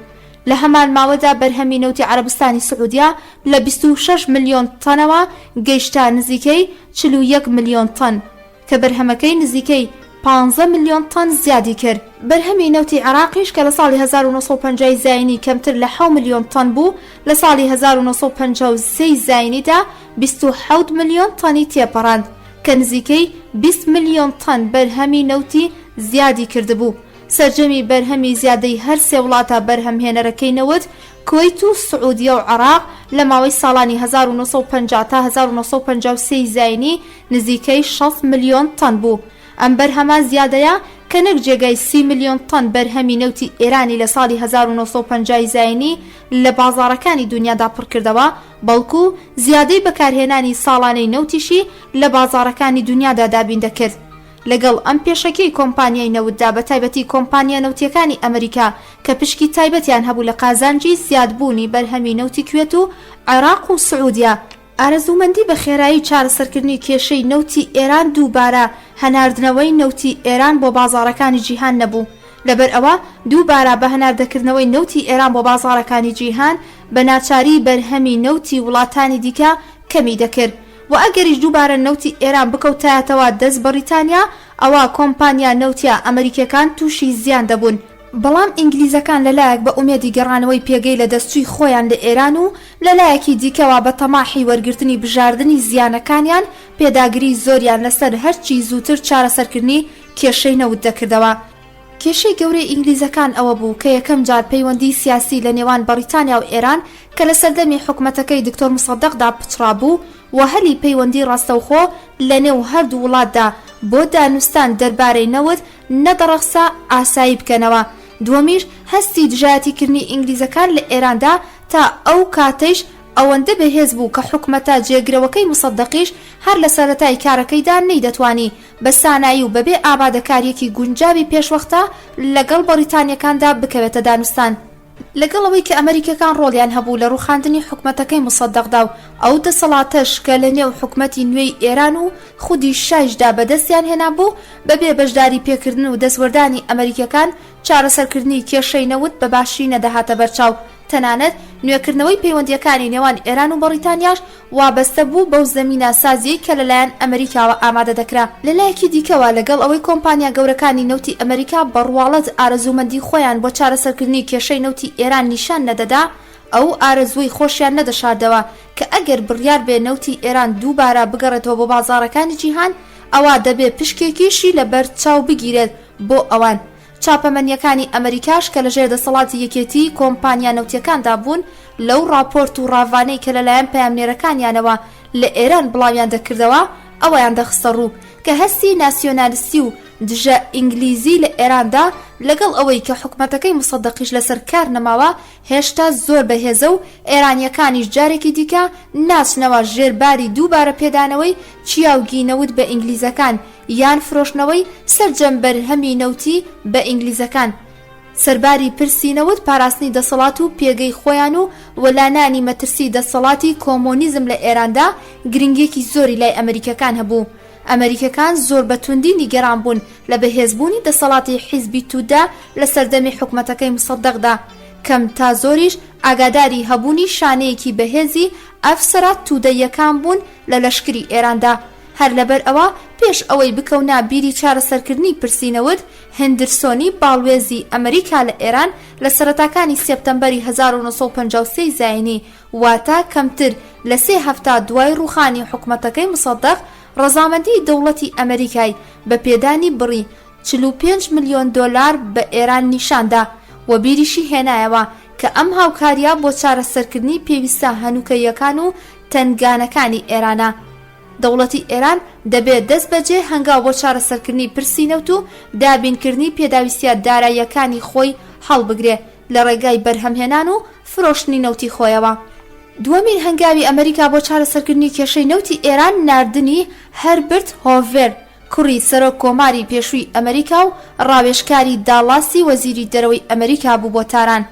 لە هەمان ماوەدا بەرهەمی نەوتی عەرەبستانی سعودیا لە 26 ملیۆن تەنەوە گەیشتە نزیکەی 41 ملیۆن تەن کە بەرهەمەکەی نزیکەی 15 ملیۆن تەن زیادی کرد. بەرهەمی نەوتی عێراقیش کە لە ساڵی 1950 زاینی کەمتر لە 7 ملیۆن تەن بوو لە ساڵی 1953 زاینیدا 27 ملیۆن تەنی تێپەڕاند کە نزیکەی 20 ملیۆن تەن بەرهەمی نەوتی زیادی کردبوو. سەرجەمی بەرهەمی زیادەی هەر سێ وڵاتە بەرهەمهێنەرەکەی نەوت کوێیت و سعودیە و عێراق لە ماوەی ساڵانی 1950 تا 1953 زاینی نزیکەی 60 ملیۆن تەن بوو. ئەم بەرهەمە زیادەیە کە نەک جێگای 30 ملیۆن تەن بەرهەمی نەوتی ئێرانی لە ساڵی 1950 زاینی لە بازاڕەکانی دنیادا پڕکردەوە، بەڵکو زیادەی بەکارهێنانی ساڵانەی نەوتیشی لە بازاڕەکانی دنیادا دابین دەکرد. لەگەڵ ئەم پێشەکەی کۆمپانیای نەوتدا بە تایبەتی کۆمپانیا نەوتیەکانی ئەمریکا کە پشکی تایبەتیان هەبوو لە قازانجی زیادبوونی بەرهەمی نەوتی کوێت و عێراق و سعودیا، ئارەزومەندی بە خێرایی چارەسەرکردنی کێشەی نەوتی ئێران دووبارە هەناردنەوەی نەوتی ئێران بۆ بازاڕەکانی جیهان نەبوو. لەبەر ئەوە دووبارە بە هەناردەکردنەوەی نەوتی ئێران بۆ بازاڕەکانی جیهان بە ناچاری بەرهەمی نەوتی وڵاتانی دیکە کەمی دەکرد و ئەگەریش دووبارە نەوتی ئێران بکەوتایەتەوە دەست بەریتانیا ئەوە کۆمپانیا نەوتیە ئەمریکەکان تووشی زیان دەبوون. بەڵام ئینگلیزەکان لەلایەک بە ئومێدی گەڕانەوەی پێگەی لە دەستچووی خۆیان لە ئێران و لەلایەکی دیکەوە بە تەماحی وەرگرتنی بژاردننی زیانەکانیان پێداگری زۆریان لەسەر هەرچی زووتر چارەسەرکردنی کێشەی نەوت دەکردەوە. کێشەی گەورەی ئینگلیزەکان ئەوە بوو کە یەکەم جار پەیوەندی سیاسی لە نێوان بەریتانیا و ئێران کە لە سەردەمی حکومەتەکەی دکتۆر مصەدەقدا پچڕا بوو و هەلی پەیوەندی ڕاستەوخۆ لە نێو هەردوو وڵاتدا بۆ دانوستان دەربارەی نەوت نەدەڕەخسە ئاسایی بکەنەوە. دووەمیش هەستی دژایەتیکردنی ئینگلیزەکان لە ئێراندا تا ئەو کاتەیش ئەوەندە بەهێز بوو کە حکومەتە جێگرەوەکەی مصەدەقیش هەر لە سەرەتای کارەکەیدا نەیدەتوانی بە سانایی و بەبێ ئابادەکاریەکی گونجاوی پێشوەختە لەگەڵ بەریتانیەکاندا بکەوێتە دانوستان. لەگەڵەوەی کە ئەمریکەکان ڕۆڵیان هەبوو لە ڕووخاندنی حکومەتەکەی مصەدەقدا و ئەو دەسەڵاتەش کە لە نێو حکومەتی نوێی ئێران و خودی شایشدا بەدەستیان هێنا بوو بەبێ بەشداری پێکردن و دەستوەردانی ئەمریکەکان چارەسەرکردنی کێشەی نەوت بە باشی نەدەهاتە بەرچاو. تەنانەت نوێکردنەوەی پەیوەندیەکانی نێوان ئێران و بەریتانیاش وابەستە بوو بەو زەمینە سازی کە لەلایەن ئەمریکاوە ئامادە دەکرا. لەلایەکی دیکەوە لەگەڵ ئەوەی کۆمپانیا گەورەکانی نەوتی ئەمریکا بەڕواڵەت ئارەزومەندی خۆیان بۆ چارەسەرکردنی کێشەی نەوتی ئێران نیشان نەدەدا، ئەو ئارەزووی خۆشیان نەدەشاردەوە کە ئەگەر بڕیار بێ نەوتی ئێران دووبارە بگەڕێتەوە بۆ بازاڕەکانی جیهان ئەوە دەبێ پشکێکیشی لەبەر چاو بگیرێت بۆ ئەوان. چاپەمەنیەکانی ئەمریکاش کە لەژێر دەسەڵاتی یەکێتی کۆمپانیا نەوتیەکاندا بوون لەو راپۆرت و ڕاوانەی کە لەلایەن پەیامنێرەکانیانەوە لە ئێران بڵاویان دەکردەوە ئەوەیان دەخستە ڕوو کە هەستی ناسیۆنالیستی و دژە ئینگلیزی لە ئێراندا لەگەڵ ئەوەی کە حکومەتەکەی مصەدەقیش لەسەر کار نەماوە هێشتا زۆر بەهێزە و ئێرانیەکانیش جارێکی دیکە ناچنەوە ژێرباری دووبارە پێدانەوەی چیاوگی نەوت بە ئینگلیزەکان یان فرۆشتنەوەی سەرجەم بەرهەمی نەوتی بە ئینگلیزەکان. سەرباری پرسی نەوت پاراستنی دەسەڵات و پێگەی خۆیان و وەلانانی مەترسی دەسەڵاتی کۆمۆنیزم لە ئێراندا گرنگێکی زۆری لای ئەمریکەکان هەبوو. ئەمریکەکان زۆر بەتوندی نیگەران بوون لە بەهێزبوونی دەسەڵاتی حیزبی توودا لە سەردەمی حکومەتەکەی مصەدەقدا، کەم تا زۆریش ئاگاداری هەبوونی شانەیەکی بەهێزی ئەفسەرە تودەیەکان بوون لە لەشکری ئێراندا. هەر لەبەر ئەوە پێش ئەوەی بکەونا بیری چارەسەرکردنی پرسینەوت، هندرسۆنی باڵوێزی ئەمریکا لە ئێران لە سەرەتاکانی سێپتەمبەری 1953 زاینی، واتە کەمتر لە 3 هەفتە دوای ڕوخانی حکومەتەکەی مصەدەق، ڕەزامەندی دەوڵەتی ئەمریکای بە پێدانی بڕی 45 ملیۆن دۆلار بە ئێران نیشاندا و بیریشی هێنایەوە کە ئەم هاوکاریە بۆ چارەسەرکردنی پێویستە هەنووکەیەکان و تەنگانەکانی ئێرانە. دەوڵەتی ئێران دەبێت دەست بەجێ هەنگاو بۆ چارەسەرکردنی پرسینەوت و دابینکردنی پێداویستە داراییەکانی خۆی هەڵبگرێ لە ڕێگای بەرهەمهێنان و فرۆشتنی نەوتی خۆیەوە. دووەمین هەنگاوی ئەمریکا بۆ چارەسەرکردنی کێشەی نەوتی ئێران ناردنی هەربرت هۆڤێر، کوڕی سەرۆک کۆماری پێشووی ئەمریکا و ڕاوێژکاری داڵاسی وەزیری دەرەوەی ئەمریکا بوو بۆ تاران.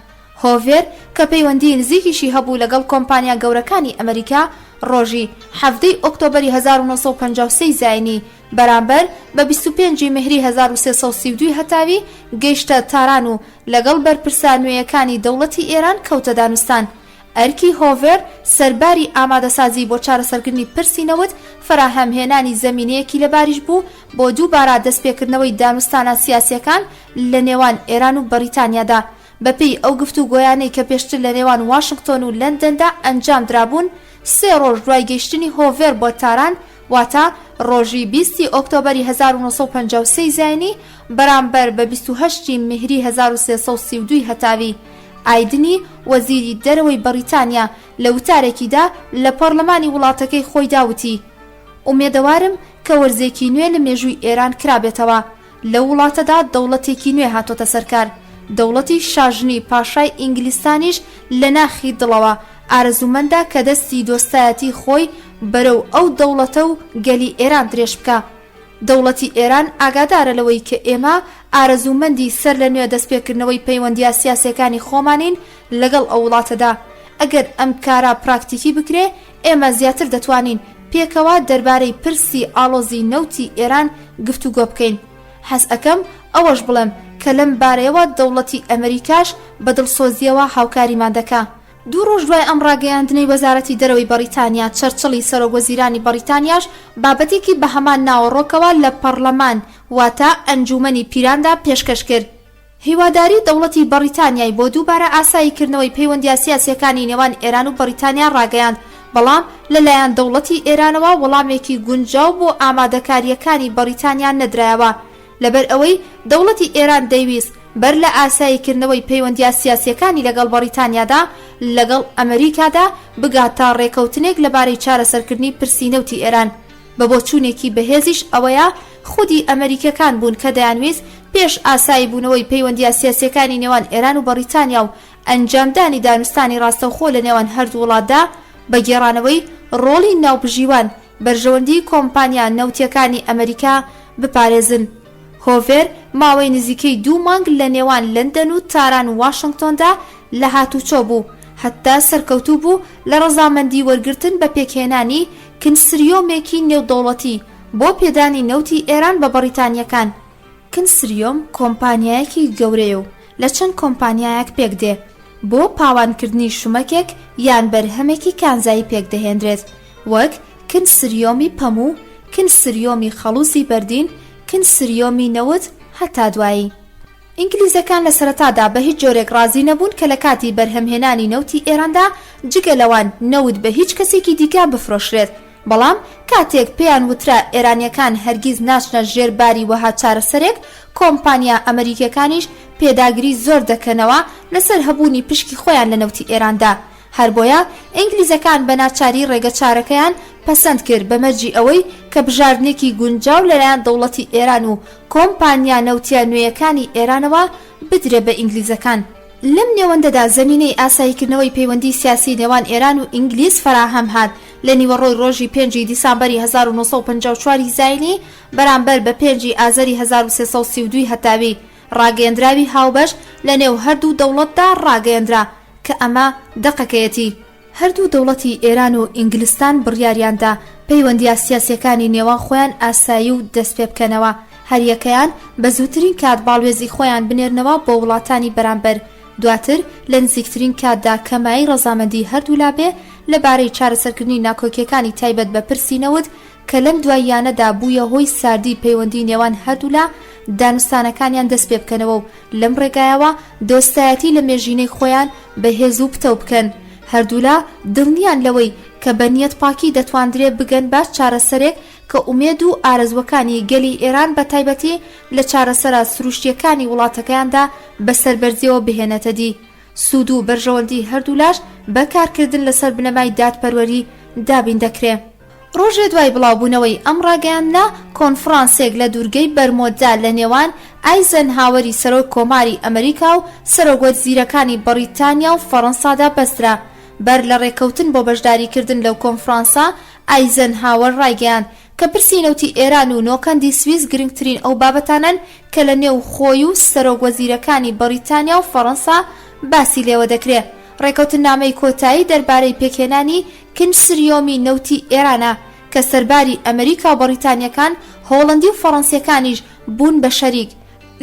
هۆڤێر کە پەیوەندی نزیکیشی هەبوو لەگەڵ کۆمپانیا گەورەکانی ئەمریکا، ڕۆژی 7 ئۆکتۆبەری 1953 زاینی بەرامبەر بە 25 مهری 1332 هەتاوی گەیشتە تاران و لەگەڵ بەرپرسە نوێیەکانی دەوڵەتی ئێران کەوتە دانوستان. ئەرکی هۆڤێر سەرباری ئامادەسازی بۆ چارەسەرکردنی پرسینەوت فراهەمهێنانی زەمینەیەکی لەباریش بوو بۆ دووبارە دەستپێکردنەوەی دانوستانە سیاسیەکان لە نێوان ئێران و بەریتانیادا. بەپێی ئەو گفتوگۆیانەی کە پێشتر لە نێوان واشنگتۆن و لەندەندا ئەنجام درابوون، 3 ڕۆژ دوای گەیشتنی هۆڤێر بۆ تاران، واتە ڕۆژی 20 ئۆکتۆبەری 1953 زاینی بەرامبەر بە 28 مهری 1332 هەتاوی، ئایدنی وەزیری دەرەوەی بەریتانیا لە وتارێکیدا لە پەرلەمانی وڵاتەکەی خۆی داوتی: ئومێدەوارم کە وەرزێکی نوێ لە مێژووی ئێران کرابێتەوە. لە وڵاتەدا دەوڵەتێکی نوێ هاتۆتە سەرکار. دەوڵەتی شاژنی پاشای ئینگلیستانیش لە ناخی دڵەوە ئارەزومەندە کە دەستی دۆستایەتی خۆی بەرەو ئەو دەوڵەتە و گەلی ئێران درێژ بکە. دەوڵەتی ئێران ئاگادارە لەوەی کە ئێمە ئارەزومەندی سەر لە نوێ دەستپێکردنەوەی پەیوەندیە سیاسیەکانی خۆمانین لەگەڵ ئەو وڵاتەدا. ئەگەر ئەم کارە پراکتیکی بکرێ، ئێمە زیاتر دەتوانین پێکەوە دەربارەی پرسی ئاڵۆزی نەوتی ئێران گفتوگۆ بکەین. حەز ئەکەم ئەوەش بڵێم کە لەم بارەیەوە دەوڵەتی ئەمریکاش بە دڵسۆزیەوە هاوکاریمان دەکا. 2 ڕۆژ دوای ئەم ڕاگەیاندنەی وەزارەتی دەرەوەی بەریتانیا، چەرچڵی سەرۆکوەزیرانی بەریتانیاش بابەتێکی بە هەمان ناوەڕۆکەوە لە پەرلەمان واتە ئەنجومەنی پیراندا پێشکەش کرد. هیواداری دەوڵەتی بەریتانیای بۆ دووبارە ئاساییکردنەوەی پەیوەندیە سیاسیەکانی نێوان ئێران و بەریتانیا ڕاگەیاند، بەڵام لەلایەن دەوڵەتی ئێرانەوە وەڵامێکی گونجاو بۆ ئامادەکاریەکانی بەریتانیا نەدرایەوە، لەبەر ئەوەی دەوڵەتی ئێران دەیویست بەر لە ئاساییکردنەوەی پەیوەندیە سیاسیەکانی لەگەڵ بەریتانیادا لەگەڵ ئەمریکادا بگات تا ڕێکەوتنێک لەبارەی چارەسەرکردنی پرسینەوتی ئێران. بە بۆچوونێکی بەهێزیش ئەوەیە خودی ئەمریکەکان بوون کە دەیانویست پێش ئاسایی بوونەوەی پەیوەندیە سیاسیەکانی نێوان ئێران و بەریتانیا و ئەنجامدانی دانوستانی ڕاستەوخۆ لە نێوان هەردوو وڵاتدا بە گێڕانەوەی ڕۆڵی ناوبژیوان بەرژەوەندی کۆمپانیا نەوتیەکانی ئەمریکا بپارێزن. هۆڤێر ماوەی نزیکەی 2 مانگ لە نێوان لەندەن و تاران و واشنگتۆندا لە هاتوچۆ بوو، هەتا سەرکەوتوو بوو لە ڕەزامەندی وەرگرتن بە پێکهێنانی کنسریۆمێکی نێودەوڵەتی بۆ پێدانی نەوتی ئێران بە بەریتانیەکان. کنسریۆم کۆمپانیایەکی گەورەیە و لە چەند کۆمپانیایەک پێک دێ بۆ پاوانکردنی شومەکێک یان بەرهەمێکی کانزایی پێک دەهێنرێت، وەک کنسریۆمی پەموو، کنسریۆمی خەڵوسی بەردین، کنسریۆمی نەوت هەتا دوایی. ئینگلیزەکان لە سەرەتادا بە هیچ جۆرێک ڕازی نەبوون کە لە کاتی بەرهەمهێنانی نەوتی ئێراندا جگە لەوان نەوت بە هیچ کەسێکی دیکە بفرۆشرێت، بەڵام کاتێک پێیان وترا ئێرانیەکان هەرگیز ناچنە ژێرباری وەها چارەسەرێک، کۆمپانیا ئەمریکیەکانیش پێداگری زۆر دەکەنەوە لەسەر هەبوونی پشکی خۆیان لە نەوتی ئێراندا. هەر بۆیە ئینگلیزەکان بە ناچاری ڕێگە چارەکەیان پەسەند کرد بە مەرجی ئەوەی کە بژاردنێکی گونجاو لەلایەن دەوڵەتی ئێران و کۆمپانیا نەوتیە نوێیەکانی ئێرانەوە بدرێ بە ئینگلیزەکان. لەم نێوەندەدا زەمینەی ئاساییکردنەوەی پەیوەندی سیاسی نێوان ئێران و ئینگلیز فراهەم هات. لە نیوەڕۆی ڕۆژی 5 دیسامبەری 1954 زاینی بەرامبەر بە 5 ئازەری 1332 هەتاوی ڕاگەیەندراوی هاوبەش لە نێو هەردوو دەوڵەتدا ڕاگەیەندرا کە ئەمە دەقەکەیەتی. هەردوو دەوڵەتی ئێران و ئینگلیستان بڕیاریاندا پەیوەندیە سیاسیەکانی نێوان خۆیان ئاسایی و دەست پێ بکەنەوە، هەریەکەیان بە زووترین کات باڵوێزی خۆیان بنێرنەوە بۆ وڵاتانی بەرامبەر دواتر لە نزیکترین کاتدا کەمایی ڕەزامەندی هەردوولا بێ لەبارەی چارەسەرکردنی ناکۆکیەکانی تایبەت بە پرسینەوت کە لەم دواییانەدا بوویە هۆی ساردی پەیوەندی نێوان هەردوولا دانوستانەکانیان دەست پێ بکەنەوە و لەم ڕێگایەوە دۆستایەتی لە مێژینەی خۆیان بەهێز و پتە بکەن. هەردوولا دڵنیان لەوەی کە بە نیەت پاکی دەتواندرێ بگەن باش چارەسەرێک کە ئومێد و ئارەزوەکانی گەلی ئێران بە تایبەتی لە چارەسەرە سروشتیەکانی وڵاتەکەیاندا بەسەربەرزیەوە بهێنێتە دی. سوود و بەرژەوەندی هەردوولاش بەکارکردن لەسەر بنەمای دادپەروەری دابین دەکرێ. ڕۆژێ دوای بڵاوبوونەوەی ئەم ڕاگەیاندنا کۆنفرانسێک لە دوورگەی بەرمۆدا لە نێوان ئایزەنهاوەری سەرۆک کۆماری ئەمریکا و سەرۆکوەرزیرەکانی بەریتانیا و فەڕەنسادا بەسترا. بەر لە ڕێکەوتن بۆ بەشداریکردن لەو کۆنفرانسا ئایزەنهاوەر ڕایگەیاند کە پرسینەوتی ئێران و نۆکەندی سویس گرنگترین ئەو بابەتانن کە لە نێو خۆی و سەرۆکوەرزیرەکانی بەریتانیا و فەڕەنسا باسی لێوە دەکرێت. ڕێکەوتنامەی کۆتایی دەربارەی پێکهێنانی کنسریۆمی نەوتی ئێرانە کە سەرباری ئەمریکا و بەریتانیەکان هۆڵەندی و فەڕەنسیەکانیش بوون بە شەریک.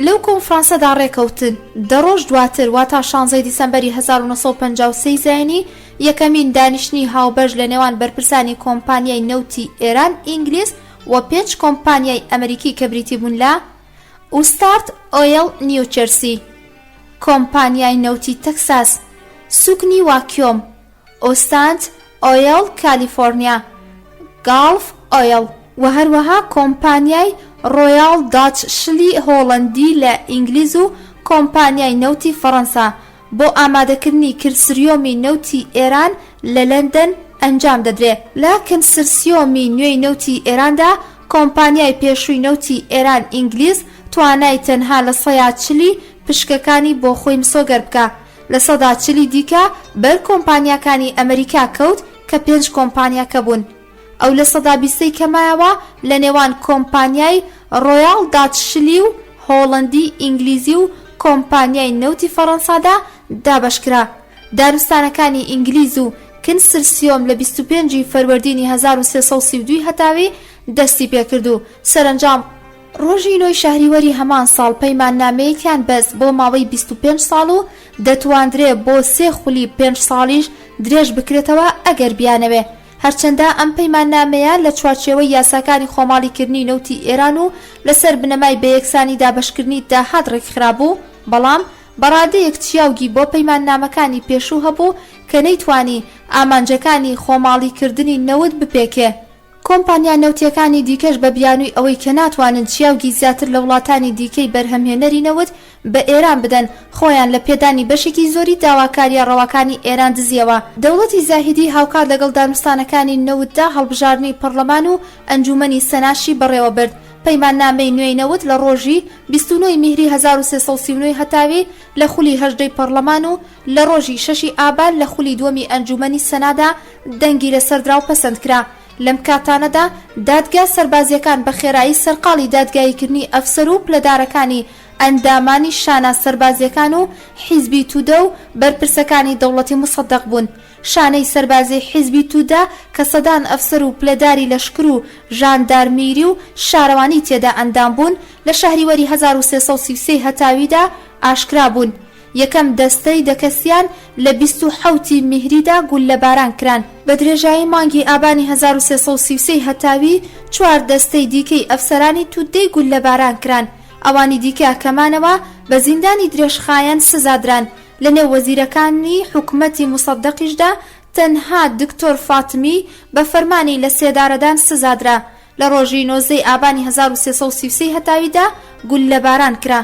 لەو کۆنفرانسەدا ڕێکەوتن دەڕۆژ دواتر واتە 16 دیسەمبەری 1953 زاینی یەکەمین دانیشتنی هاوبەش لە نێوان بەرپرسانی کۆمپانیای نەوتی ئێران ئینگلیز و 5 کۆمپانیای ئەمریکی کە بریتی بوون لە ئوستارت ئۆیل نیوچەرسی، کۆمپانیای نەوتی تەکساس، سوکنی واکیۆم، ئۆستانت ئۆیل کالیفۆرنیا، گالف ئۆیل و هەروەها کۆمپانیای ڕۆیاڵ داچ شلی هۆڵەندی لە ئینگلیز و کۆمپانیای نەوتی فەڕەنسا بۆ ئامادەکردنی کنسریۆمی نەوتی ئێران لە لەندەن ئەنجام دەدرێت. لە کنسرسیۆمی نوێی نەوتی ئێراندا کۆمپانیای پێشووی نەوتی ئێران ئینگلیز توانای تەنها لە 140 پشکەکانی بۆ خۆی مسۆگەر بکە. لە 140 دیکە بەر کۆمپانیاکانی ئەمریکا کەوت کە 5 کۆمپانیاکە بوون. ئەو لە 120 کەمایەوە لە نێوان کۆمپانیای ڕۆیاڵ داچشلی و هۆڵەندی ئینگلیزی و کۆمپانیای نەوتی فەڕەنسادا دابەشکرا. دانوستانەکانی ئینگلیز و کنسرسیۆم لە 25 فەروەردینی 1332 هەتاوی دەستی پێکرد و سەرنجام ڕۆژی نۆی شەهریوەری هەمان ساڵ پەیماننامەیەکیان بەست بۆ ماوەی 25 ساڵ و دەتواندرێ بۆ 3 خولی 5 ساڵیش درێژ بکرێتەوە ئەگەر بیانەوێ. هەرچەندە ئەم پەیماننامەیە لە چوارچێوەی یاساکانی خۆماڵیکردنی نەوتی ئێران و لەسەر بنەمای بەیەکسانی دابەشکردنی داهات ڕێکخرابوو، بەڵام بەڕادەیەک چیاوگی بۆ پەیماننامەکانی پێشوو هەبوو کە نەیتوانی ئامانجەکانی خۆماڵیکردنی نەوت بپێکێ. کۆمپانیا نەوتیەکانی دیکەش بە بیانووی ئەوەی کە ناتوانن چیاوگی زیاتر لە وڵاتانی دیکەی بەرهەمهێنەری نەوت بە ئێران بدەن، خۆیان لە پێدانی بەشێکی زۆری داواکاریە ڕەواکانی ئێران دزیەوە. دەوڵەتی زاهیدی هاوکات لەگەڵ دانوستانەکانی نەوتدا هەڵبژاردنی پەرلەمان و ئەنجومەنی سەناشی بەڕێوە برد. پەیماننامەی نوێی نەوت لە ڕۆژی 29 میهری 1339 هەتاوی لە خولی 18 پەرلەمان و لە ڕۆژی 6 ئابان لە خولی دووەمی ئەنجومەنی سەنادا دەنگی لەسەردرا و پەسەند کرا. لەم کاتانەدا دادگا سەربازیەکان بە خێرایی سەرقاڵی دادگاییکردنی ئەفسەر و پلەدارەکانی ئەندامانی شانە سەربازیەکان و حیزبی توودە و بەرپرسەکانی دەوڵەتی مصدق بوون. شانەی سەربازی حیزبی توودە کە سەدان ئەفسەر و پلەداری لەشکر و ژاندارمیری و شارەوانی تێدا ئەندام بوون لە شەهریوەری 1333 هەتاویدا ئاشکرا بوون. یەکەم دەستەی دەکەسیان لە 27 میهریدا گول لە باران کران. بە درێژایی مانگی ئابانی 1333 هەتاوی 4 دەستەی دیکەی ئەفسەرانی توودەی گول لە باران کران. ئەوانی دیکە کەمانەوە بە زیندانی درێژخایەن سزادران. لە نێو وەزیرەکانی حکومەتی مصدقیشدا تەنها دکتۆر فاتمی بە فەرمانی لە سێدارەدان سزادرا. لە ڕۆژی 19 ئابانی 1333 هەتاویدا گول لە باران کرا.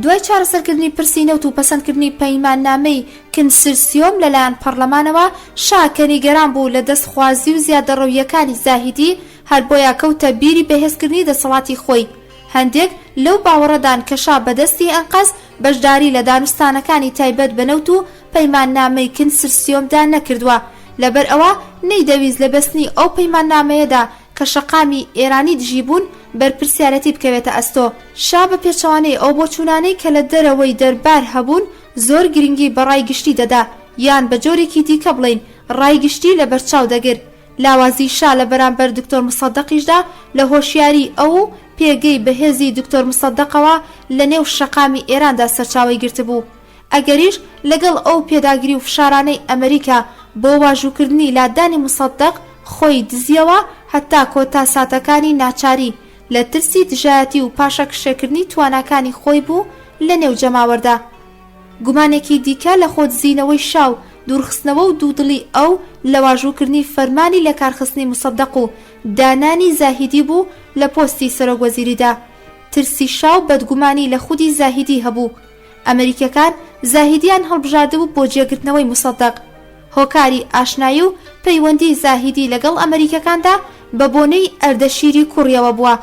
دوای چارەسەرکردنی پرسی نەوت و پەسەندکردنی پەیماننامەی کنسرسیۆم لەلایەن پەرلەمانەوە شاکەنی گەران بوو لە دەستخوازی و زیادەڕەویەکانی زاهیدی، هەر بۆیە کەوتە بیری بەهێزکردنی دەسەڵاتی خۆی. هەندێک لەو باوەڕەدان کە شا بەدەستی ئەنقەز بەشداری لە دانوستانەکانی تایبەت بەنەوت و پەیماننامەی کنسرسیۆمدا نەکردووە، لەبەر ئەوە نەیدەویست لە بەستنی ئەو پەیماننامەیەدا کە شەقامی ئێرانی دژی بوون بەرپرسیارەتی بکەوێتە ئەستۆ. شا بە پێچەوانەی ئەو بۆچوونانەی کە لە دەرەوەی دەربار هەبوون زۆر گرنگی بە ڕایگشتی دەدا، یان بە جۆرێکی دیکە بڵین ڕایگشتی لە بەرچاو دەگر. لاوازی شا لە بەرامبەر دکتۆر مصدقیشدا لە هۆشیاری ئەو پێگەی بەهێزی دکتۆر مصدقەوە لە نێو شەقامی ئێراندا سەرچاوی گرتبوو. ئەگەریش لەگەڵ ئەو پێداگیری و فشارانەی ئەمریکا بۆ واژووکردنی لادانی مصدق خۆی دزیەوە هەتا کۆتا ساتەکانی ناچاری لە ترسی دژایەتی و پاشە کشێکردنی تواناکانی خۆی بوو لە نێو جەماوەردا. گومانێکی دیکە لە خۆدزینەوەی شاو دوورخستنەوە و دوودڵی ئەو لە واژووکردنی فەرمانی لە کارخستنی مصدق و دانانی زاهیدی بوو لە پۆستی سەرۆکوەزیریدا. ترسی شاو بەدگومانی لە خودی زاهیدی هەبوو. ئەمریکەکان زاهیدیان هەڵبژاردبوو بۆ جێگرتنەوەی مصدق. هۆکاری ئاشنایی و پەیوەندی زاهیدی لەگەڵ ئەمریکەکاندا بە بۆنەی ئەردەشیری کوڕیەوە بووە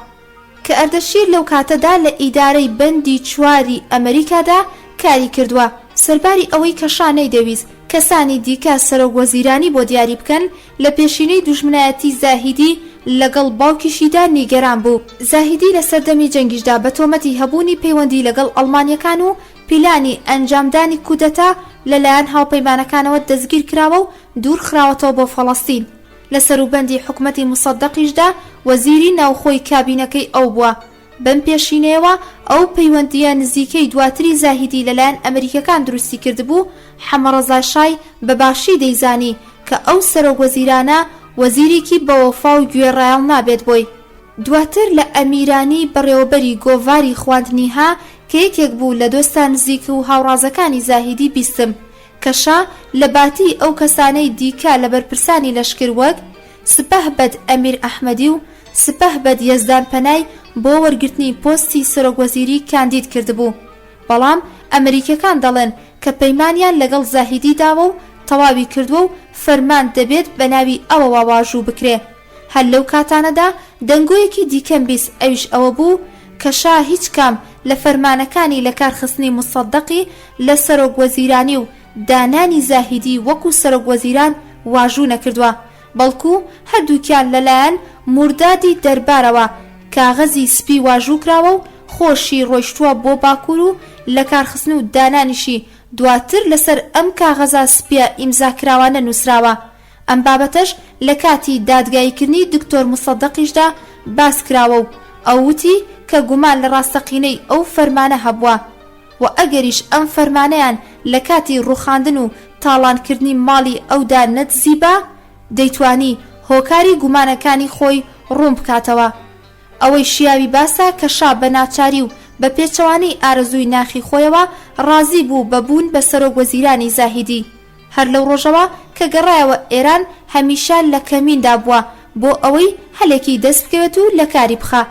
کە ئەردەشیر لەو کاتەدا لە ئیدارەی بەندی چواری ئەمریکادا کاری کردووە، سەرباری ئەوەی کە شانەی دەویست کەسانی دیکە سەرۆکوەزیرانی بۆ دیاری بکەن لە پێشینەی دوژمنایەتی زاهیدی لەگەڵ باوکیشیدا نیگەران بوو. زاهیدی لە سەردەمی جەنگیشدا بە تۆمەتی هەبوونی پەیوەندی لەگەڵ ئەڵمانیەکان و پیلانی ئەنجامدانی کودەتا لەلایەن هاوپەیمانەکانەوە دەستگیر کراوە و دوور خراوەتەوە بۆ فەڵەستین. لە سەروبەندی حکومەتی مصدقیشدا وەزیری ناوخۆی کابینەکەی ئەو بووە. بەم پێشینەوە ئەو پەیوەندیە نزیکەی دواتری زاهیدی لەلایەن ئەمریکەکان دروستی کردبوو. حەمەڕەزا شای بەباشی دەیزانی کە ئەو سەرۆکوەزیرانە وەزیرێکی بەوەفا و گوێڕایەڵ نابێت بۆی. دواتر لە ئەمیرانی بەڕێوەبەری گۆڤاری خواندنیها کە یەکێک بوو لە دۆستان نزیک و هاوڕازەکانی زاهیدی بیستم کەشا لە باتی ئەو کەسانەی دیکە لە بەرپرسانی لەشکر وەک سپەهبەد ئەمیر ئەحمەدی و سپەهبەد یەزدان پەنای بۆ وەرگرتنی پۆستی سەرۆکوەزیری کاندید کردبوو. بەڵام ئەمریکەکان دەڵێن کە پەیمانیان لەگەڵ زاهیدی داوە و تەواوی کردووە و فەرمان دەبێت بە ناوی ئەوەوە واژوو بکرێ. هەر لەو کاتانەدا دەنگۆیەکی دیکەم بیست، ئەویش ئەوە بوو کە شا هیچ کام لە فەرمانەکانی لە کارخستنی مصدقی لە سەرۆکوەزیرانی و دانانی زاهیدی وەکو سەرۆکوەزیران واژوو نەکردووە، بەڵکو هەردووکیان لەلایەن موردادی دەربارەوە کاغەزی سپی واژوو کراوە و خۆشی ڕۆیشتووە بۆ باکوور و لە کارخستن و دانانیشی دواتر لەسەر ئەم کاغەزە سپیە ئیمزاکراوانە نووسراوە. ئەم بابەتەش لە کاتی دادگاییکردنی دکتۆر مصدقیشدا باس کراوە و ئەووتی کە گومان لە ڕاستەقینەی ئەو فەرمانە هەبووە و ئەگەریش ئەم فەرمانەیان لە کاتی ڕوخاندن و تاڵانکردنی ماڵی ئەودا نەتزیبا دەیتوانی هۆکاری گومانەکانی خۆی ڕوون بکاتەوە. ئەوەی شیاوی باسە کە شا بە ناچاری و بە پێچەوانی ئارەزووی ناخی خۆیەوە ڕازی بوو بەبوون بە سەرۆکوەزیرانی زاهیدی. هەر لەو ڕۆژەوە کە گەڕایەوە ئێران هەمیشە لە کەمیندا بووە بۆ ئەوەی هەلێکی دەست بکەوێت و لە کاری بخە.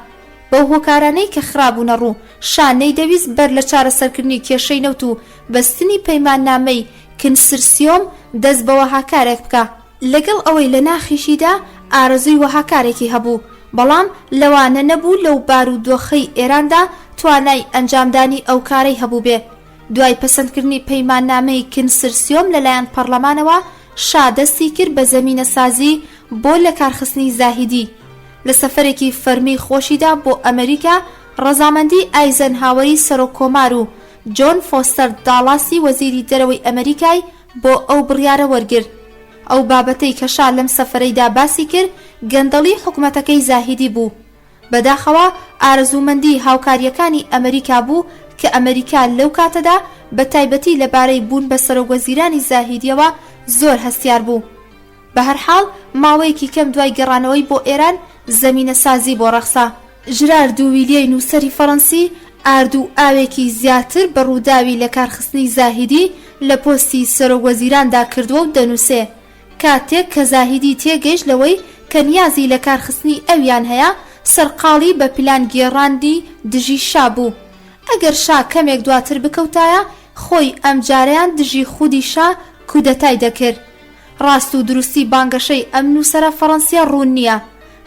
بەو هۆکارانەی کە خرابوونە ڕوو شانەی دەویست بەر لە چارەسەرکردنی کێشەی نەوت و بەستنی پەیماننامەی کنسرسیۆم دەست بە وەهاکارێک بکە. لەگەڵ ئەوەی لە ناخیشیدا ئارەزووی وەهاکارێکی هەبوو، بەڵام لەوانە نەبوو لەو بارودۆخەی ئێراندا توانای ئەنجامدانی ئەو کارەی هەبوو بێ. دوای پەسەندکردنی پەیماننامەی کنسرسیۆم لەلایەن پەرلەمانەوە شا دەستی کرد بە زەمینە سازی بۆ لە کارخستنی زاهیدی. لە سەفەرێکی فەرمی خۆشیدا بۆ ئەمریکا ڕەزامەندی ئایزەنهاوەری سەرۆکۆمار و جۆن فۆستەر داڵاسی وەزیری دەرەوەی ئەمریکای بۆ ئەو بڕیارە وەرگرت. ئەو بابەتەی کە شا لەم سەفەرەیدا باسی کرد گەندەڵی حکومەتەکەی زاهیدی بوو. بەداخەوە ئارەزوومەندی هاوکاریەکانی ئەمریکا بوو کە ئەمریکا لەو کاتەدا بە تایبەتی لەبارەی بوون بە سەرۆکوەزیرانی زاهیدیەوە زۆر هەستیار بوو. بە هەرحاڵ ماوەیەکی کەم دوای گەڕانەوەی بۆ ئێران زەمینە سازی بۆ ڕەخسا. ژرارد و ویلیەی نووسەری فەڕەنسی ئاردوو ئاوێکی زیاتر بە ڕووداوی لە کارخستنی زاهیدی لە پۆستی سەرۆکوەزیراندا کردووە و دەنووسێ کاتێک کە زاهیدی تێگەیشت لەوەی کە نیازی لە کارخستنی ئەویان هەیە سەرقاڵی بە پلان گێڕاندی دژی شا بوو. ئەگەر شا کەمێک دواتر بکەوتایە خۆی ئەم جارەیان دژی خودی شا کودەتای دەکرد. ڕاست و دروستی بانگەشەی ئەم نووسەرە فەڕەنسیە ڕوون نییە،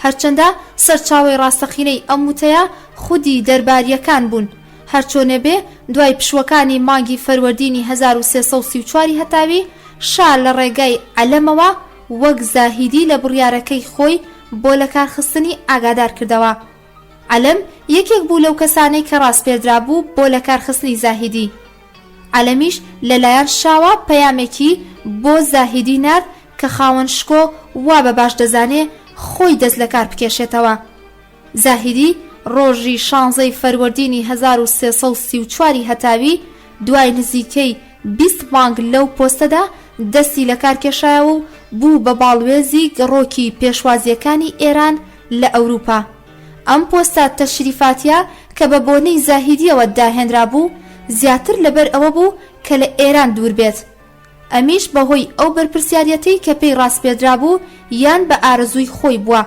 هەرچەندە سەرچاوی ڕاستەقینەی ئەم وتەیە خودی دەرباریەکان بوون. هەرچۆنە بێ دوای پشوەکانی مانگی فەروەردینی 1334 هەتاوی شا لە ڕێگای عەلەمەوە وەک زاهیدی لە بڕیارەکەی خۆی بۆ لە کارخستنی ئاگادار کردەوە. عەلەم یەکێک بوو لەو کەسانەی کە ڕاست پێدرا بوو بۆ لە کارخستنی زاهیدی. عەلەمیش لەلایەن شاوە پەیامێکی بۆ زاهیدی نرد کە خاوەن شکۆ وا بە باش دەزانێ خۆی دەست لە کار بکێشێتەوە. زاهیدی ڕۆژی 16 فەروەردینی 1334 هەتاوی دوای نزیکەی 20 مانگ لەو پۆستەدا دەستی لە کار کێشایەوە و بوو بە باڵوێزی گەڕۆکی پێشوازیەکانی ئێران لە ئەوروپا. ئەم پۆستە تەشریفاتیە کە بە بۆنەی زاهیدیەوە داهێنرا بوو زیاتر لەبەر ئەوە بوو کە لە ئێران دوور بێت. ئەمیش بەهۆی ئەو بەرپرسیارەتەی کە پێی ڕاستپێدرا بوو یان بە ئارەزووی خۆی بووە.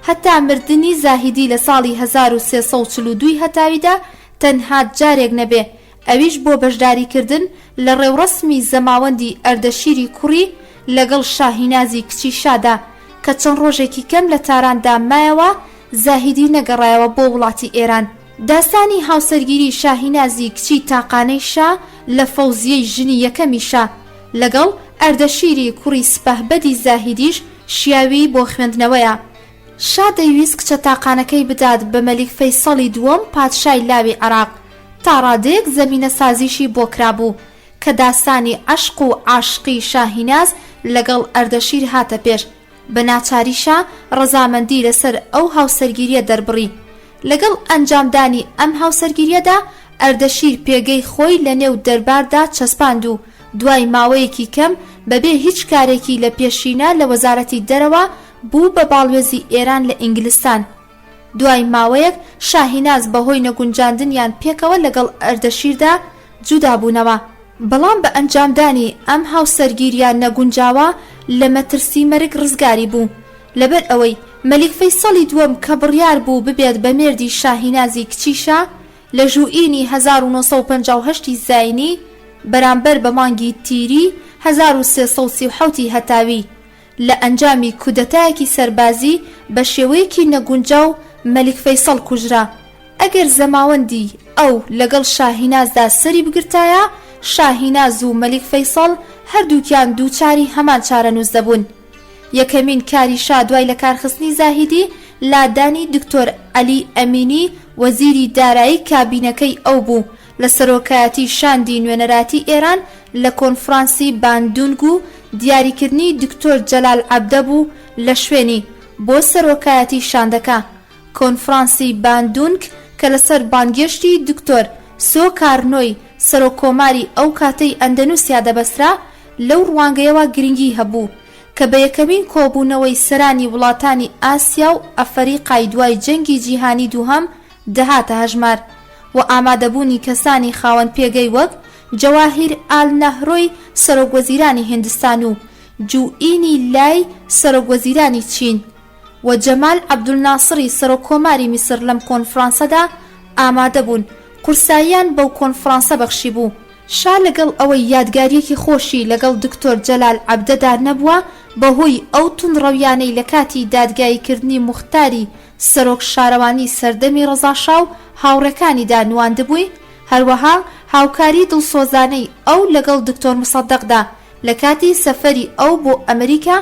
هەتا مردنی زاهیدی لە ساڵی 1342 هەتاویدا تەنها جارێک نەبێ، ئەویش بۆ بەشداریکردن لە ڕێوڕەسمی زەماوەندی ئەردەشیری کوڕی لەگەڵ شاهینازی کچی شادا کە چەند ڕۆژێکی کەم لە تاراندا مایەوە زاهیدی نەگەڕایەوە بۆ وڵاتی ئێران. داستانی هاوسەرگیری شاهینازی کچی تاقانەی شا لە فەوزیەی ژنی یەکەمی شا لەگەڵ ئەردەشیری کوڕی سپەهبەدی زاهیدیش شیاوی بۆ خوێندنەوەیە. شا دەیویست کچە تاقانەکەی بدات بە مەلیک فەیسەڵی دووەم پادشای لاوی عێراق تا ڕادەیەک زەمینە سازیشی بۆ کرابوو کە داستانی عەشق و عاشقی شاهیناز لەگەڵ ئەردەشیر هاتە پێش. بە ناچاریشا ڕەزامەندی لەسەر ئەو هاوسەرگیریە دەربڕی. لەگەڵ ئەنجامدانی ئەم هاوسەرگیریەدا ئەردەشیر پێگەی خۆی لە نێو دەرباردا چەسپاند و دوای ماوەیەکی کەم بەبێ هیچ کارێکی لە پێشینە لە وەزارەتی دەرەوە بوو بە باڵوێزی ئێران لە ئینگلیستان. دوای ماوەیەک شاهیناز بەهۆی نەگونجاندنیان پێکەوە لەگەڵ ئەردەشیردا جودا بوونەوە. بەڵام بە ئەنجامدانی ئەم هاوسەرگیریان نەگونجاوە لە مەترسی مەرگ ڕزگاری بوو. لەبەر ئەوەی مەلیک فەیسەڵی دووەم کە بڕیار بوو ببێت بە مێردی شاهینازی کچیشا لە ژوئینی 1958 زاینی بەرامبەر بە مانگی تیری 1337 هەتاوی لە ئەنجامی کودەتایەکی سەربازی بە شێوەیەکی نەگونجاو مەلیک فەیسەڵ کوژرا. ئەگەر زەماوەندی ئەو لەگەڵ شاهینازدا سەری بگرتایە شاهیناز و مەلیک فەیسەڵ هەردووکیان دووچاری هەمان چارەنووس دەبوون. یەکەمین کاری شا دوای لە کارخستنی زاهیدی لادانی دکتۆر عەلی ئەمینی وەزیری دارایی کابینەکەی ئەو بوو لە سەرۆکایەتی شاندی نوێنەراتی ئێران لە کۆنفرانسی باندونگ و دیاریکردنی دکتۆر جەلال عەبدە بوو لە شوێنی بۆ سەرۆکایەتی شاندەکە. کۆنفرانسی باندونگ کە لەسەر بانگێشتی دکتۆر سۆ کارنۆی سەرۆکۆماری ئەو کاتەی ئەندەنوسیا دەبەسترا لەو ڕوانگەیەوە گرنگی هەبوو کە بە یەکەمین کۆبوونەوەی سەرانی وڵاتانی ئاسیا و ئەفریقای دوای جەنگی جیهانی دووهەم دەهاتە هەژمار و ئامادەبوونی کەسانی خاوەن پێگەی وەک جەواهیر ئالنەهرۆی سەرۆکوەزیرانی هیندستان و جوئینی لای سەرۆکوەزیرانی چین و جەمال عەبدولناسری سەرۆکۆماری میسر لەم کۆنفرانسەدا ئامادە بوون. قورساییان بەو کۆنفرانسە بەخشی بوو. شا لەگەڵ ئەوەی یادگاریەکی خۆشی لەگەڵ دکتۆر جەلال عەبدەدا نەبووە بەهۆی ئەو توندڕەویانەی لە کاتی دادگاییکردنی موختاری سەرۆک شارەوانی سەردەمی ڕەزاشا و هاوڕێکانیدا نواندبووی، هەروەها هاوکاری دڵسۆزانەی ئەو لەگەڵ دکتۆر مصەدەقدا لە کاتی سەفەری ئەو بۆ ئەمریکا.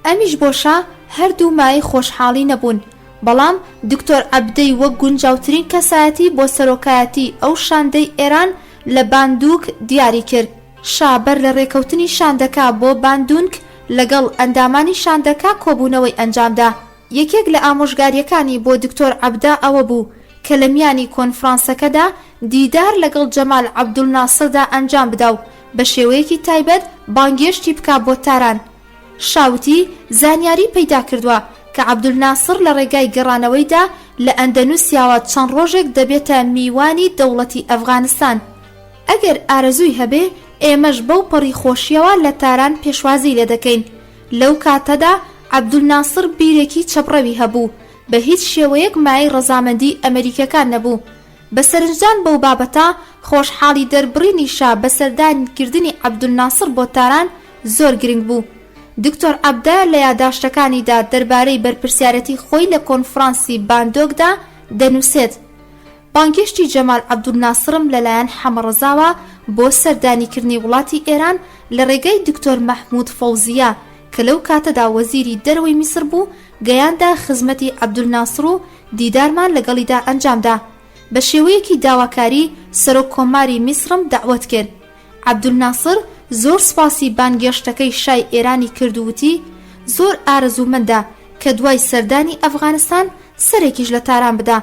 ئەمیش بۆشا هەردوو مای خۆشحاڵی نەبوون، بەڵام دکتۆر عەبدەی وەک گونجاوترین کەسایەتی بۆ سەرۆکایەتی ئەو شاندەی ئێران لە باندوک دیاری کرد. شابەر لە ڕێکەوتنی شاندەکە بۆ باندونگ لەگەڵ ئەندامانی شاندەکە کۆبوونەوەی ئەنجامدا. یەکێک لە ئامۆژگاریەکانی بۆ دکتۆر عەبدە ئەوە بوو کە لە میانی کۆنفرانسەکەدا دیدار لەگەڵ جەمال عەبدولناسردا ئەنجام بدا و بە شێوەیەکی تایبەت بانگێشتی بکا بۆ تاران. شاوتی زانیاری پەیدا کردووە کە عەبدولناسر لە ڕێگای گەڕانەوەیدا لە ئەندەنوسیاوە چەند ڕۆژێک دەبێتە میوانی دەوڵەتی ئەفغانستان. ئەگەر ئارەزووی هەبێ ئێمەش بەو پەڕی خۆشیەوە لە تاران پێشوازی لێ دەکەین. لەو کاتەدا عەبدولناسر بیرێکی چەپڕەوی هەبوو، بە هیچ شێوەیەک مای ڕەزامەندی ئەمریکەکان نەبوو. بە سەرنجدان بەو بابەتە خۆشحاڵی دەربڕینی شا بەسەردانکردنی عەبدولناسر بۆ تاران زۆر گرنگ بوو. دکتۆر عەبدە لە یادداشتەکانیدا دەربارەی بەرپرسیارەتی خۆی لە کۆنفرانسی باندۆکدا دەنووسێت: بانگێشتی جەمال عەبدولناسرم لەلایەن حەمەڕەزاوە بۆ سەردانیکردنی وڵاتی ئێران لە ڕێگەی دکتۆر مەحموود فەوزیە کە لەو کاتەدا وەزیری دەرەوەی میسر بوو گەیاندا خزمەتی عەبدولناسر و دیدارمان لەگەڵیدا ئەنجامدا. بە شێوەیەکی داواکاری سەرۆک کۆماری میسرم دەعوەت کرد. عەبدولناسر زۆر سپاسی بانگێشتەکەی شای ئێرانی کردووتی زۆر ئارەزوومەندە کە دوای سەردانی ئەفغانستان سەرێکیش لە تاران بدا،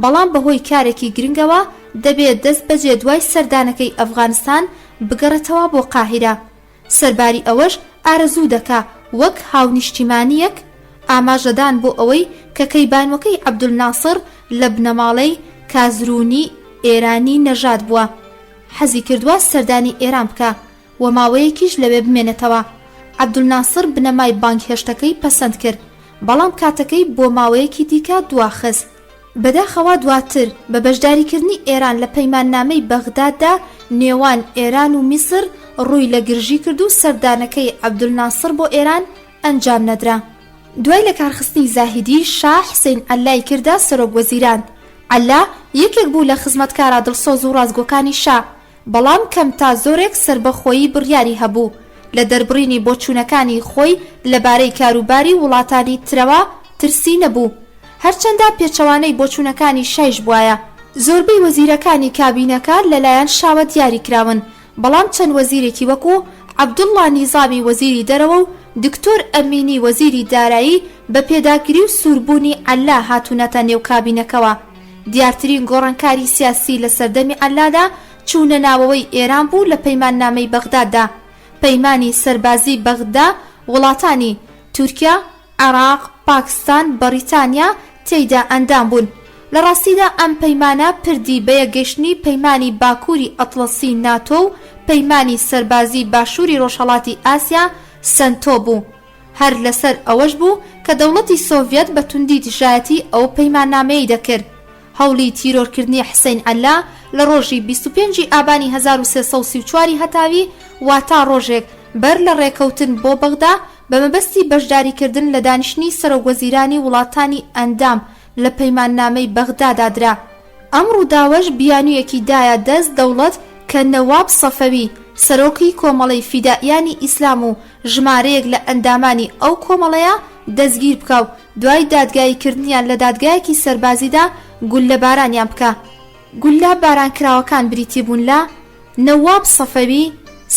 بەڵام بەهۆی کارێکی گرنگەوە دەبێت دەست بەجێ دوای سەردانەکەی ئەفغانستان بگەڕێتەوە بۆ قاهیرە. سەرباری ئەوەش ئارەزوو دەکا وەک هاونیشتیمانیەک ئاماژەدان بۆ ئەوەی کە کەیبانوەکەی عەبدولناسر لە بنەماڵەی کازرونی ئێرانی نەژاد بووە. حەزی کردووە سەردانی ئێران بکە و ماوەیەکیش لەوێ بمێنێتەوە. عەبدولناسر بنەمای بانک هێشتەکەی پەسەند کرد، بەڵام کاتەکەی بۆ ماوەیەکی دیکە دواخست. بەداخەوە دواتر بە بەشداریکردنی ئێران لە پەیماننامەی بەغداددا نێوان ئێران و میسر ڕووی لە گرژی کرد و سەردانەکەی عەبدولناسر بۆ ئێران ئەنجام نەدرا. دوای لە کارخستنی زاهیدی شاه حسین عەلای کردە سەرۆک وەزیران. عەلا یەکێک بوو لە خزمەتکارە دڵسۆز و ڕازگۆکانی شا، بەڵام کەم تا زۆرێک سربەخۆیی بڕیاری هەبوو لە دەربڕینی بۆچوونەکانی خۆی لەبارەی کاروباری وڵاتانی ترەوە ترسی نەبوو. هەرچەندە پێچەوانەی بۆچوونەکانی شایش بووایە، زۆربەی وەزیرەکانی کابینەکە لەلایەن شاوە دیاری کراون، بەڵام چەند وەزیرێکی وەکو عەبدوڵڵا نیزامی وەزیری دەرەوە و دکتۆر ئەمینی وەزیری دارایی بە پێداگیری و سووربوونی عەلا هاتوونەتە نێو کابینەکەوە. دیارترین گۆڕانکاری سیاسی لە سەردەمی عەلادا چوونە ناوەوەی ئێران بوو لە پەیماننامەی بەغداددا. پەیمانی سەربازی بەغدا وڵاتانی تورکیا، عێراق، پاکستان، بەریتانیا تێیدا ئەندام بوون. لە ڕاستیدا ئەم پەیمانە پردی بە یەکگەشتنی پەیمانی باکووری ئەتڵەسی ناتۆ و پەیمانی سەربازی باشووری ڕۆژهەڵاتی ئاسیا سەنتۆ بوو. هەر لەسەر ئەوەش بوو کە دەوڵەتی سۆڤێت بە توندی دژایەتی ئەو پەیماننامەی دەکرد. هەوڵی تیرۆرکردنی حسین عەلا لە ڕۆژی 25 ئابانی 1334 هەتاوی واتا ڕۆژێک بەر لە ڕێکەوتن بۆ بەغدا بە مەبەستی بەشداریکردن لە دانیشتنی سەرۆکوەزیرانی وڵاتانی ئەندام لە پەیماننامەی بەغدادا درا. ئەم ڕووداوەش بیانوویەکی دایە دەست دەوڵەت کە نەواب سەفەوی سەرۆکی کۆمەڵەی فیدائیانی ئیسلام و ژمارەیەک لە ئەندامانی ئەو کۆمەڵەیە دەستگیر بکە و دوای دادگاییکردنیان لە دادگایەکی سەربازیدا گولە بارانیان بکە. گولە بارانکراوەکان بریتی بوون لە نەواب سەفەوی،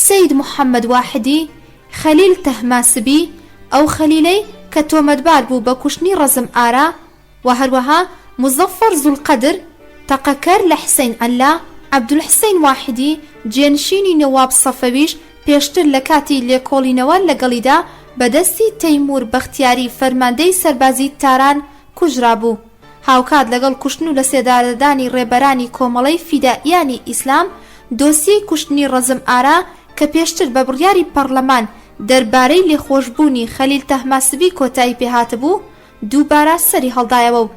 سەید محەممەد واحدی، خەلیل تەحماسبی، ئەو خەلیلەی کە تۆمەتبار بوو بە کوشتنی ڕەزم ئارا، و هەروەها مزەفەر زولقەدر تەقەکەر لە حسین عەلا. عەبدولحسین واحدی جێنشینی نەواب سەفەویش پێشتر لە کاتی لێکۆڵینەوە لەگەڵیدا بەدەستی تەیمور بەختیاری فەرماندەی سەربازی تاران کوژرا بوو. هاوکات لەگەڵ کوشتن و لە سێدارەدانی ڕێبەرانی کۆمەڵەی فیدائیانی ئیسلام دۆسیەی کوشتنی ڕەزم ئارا کە پێشتر بە بڕیاری پەرلەمان دەربارەی لێخۆشبوونی خەلیل تەحماسبی کۆتایی پێهاتبوو دووبارە سەری هەڵدایەوە و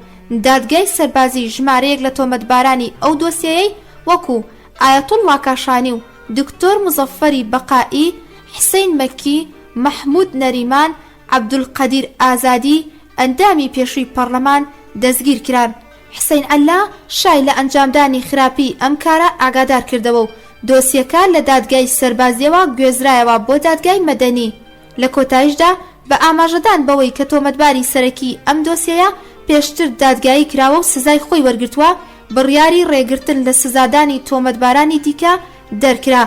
دادگای سەربازی ژمارەیەک لە تۆمەتبارانی ئەو دۆسیەیەی وەکو ئایەتوڵڵا کاشانی و دکتۆر مزەفەری بەقائی، حسین مەکی، مەحموود نەریمان، عەبدولقەدیر ئازادی ئەندامی پێشووی پەرلەمان دەستگیر کران. حسین عەلا شای لە ئەنجامدانی خراپی ئەم کارە ئاگادار کردەوە و دۆسیەکە لە دادگای سەربازیەوە گوێزرایەوە بۆ دادگای مەدەنی. لە کۆتاییشدا بە ئاماژەدان بەوەی کە تۆمەتباری سەرەکی ئەم دۆسیەیە پێشتر دادگایی کراوە و سزای خۆی وەرگرتووە، بڕیاری ڕێگرتن لە سزادانی تۆمەتبارانی دیکە دەرکرا.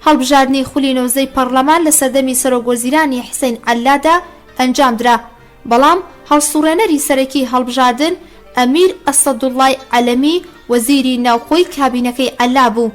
هەڵبژاردنی خولی نۆزەی پەرلەمان لە سەردەمی سەرۆکوەزیرانی حسین عەلادا ئەنجام درا، بەڵام هەڵسوڕێنەری سەرەکی هەڵبژاردن ئەمیر ئەسەدوڵڵای عەلەمی وەزیری ناوخۆی کابینەکەی عەلا بوو.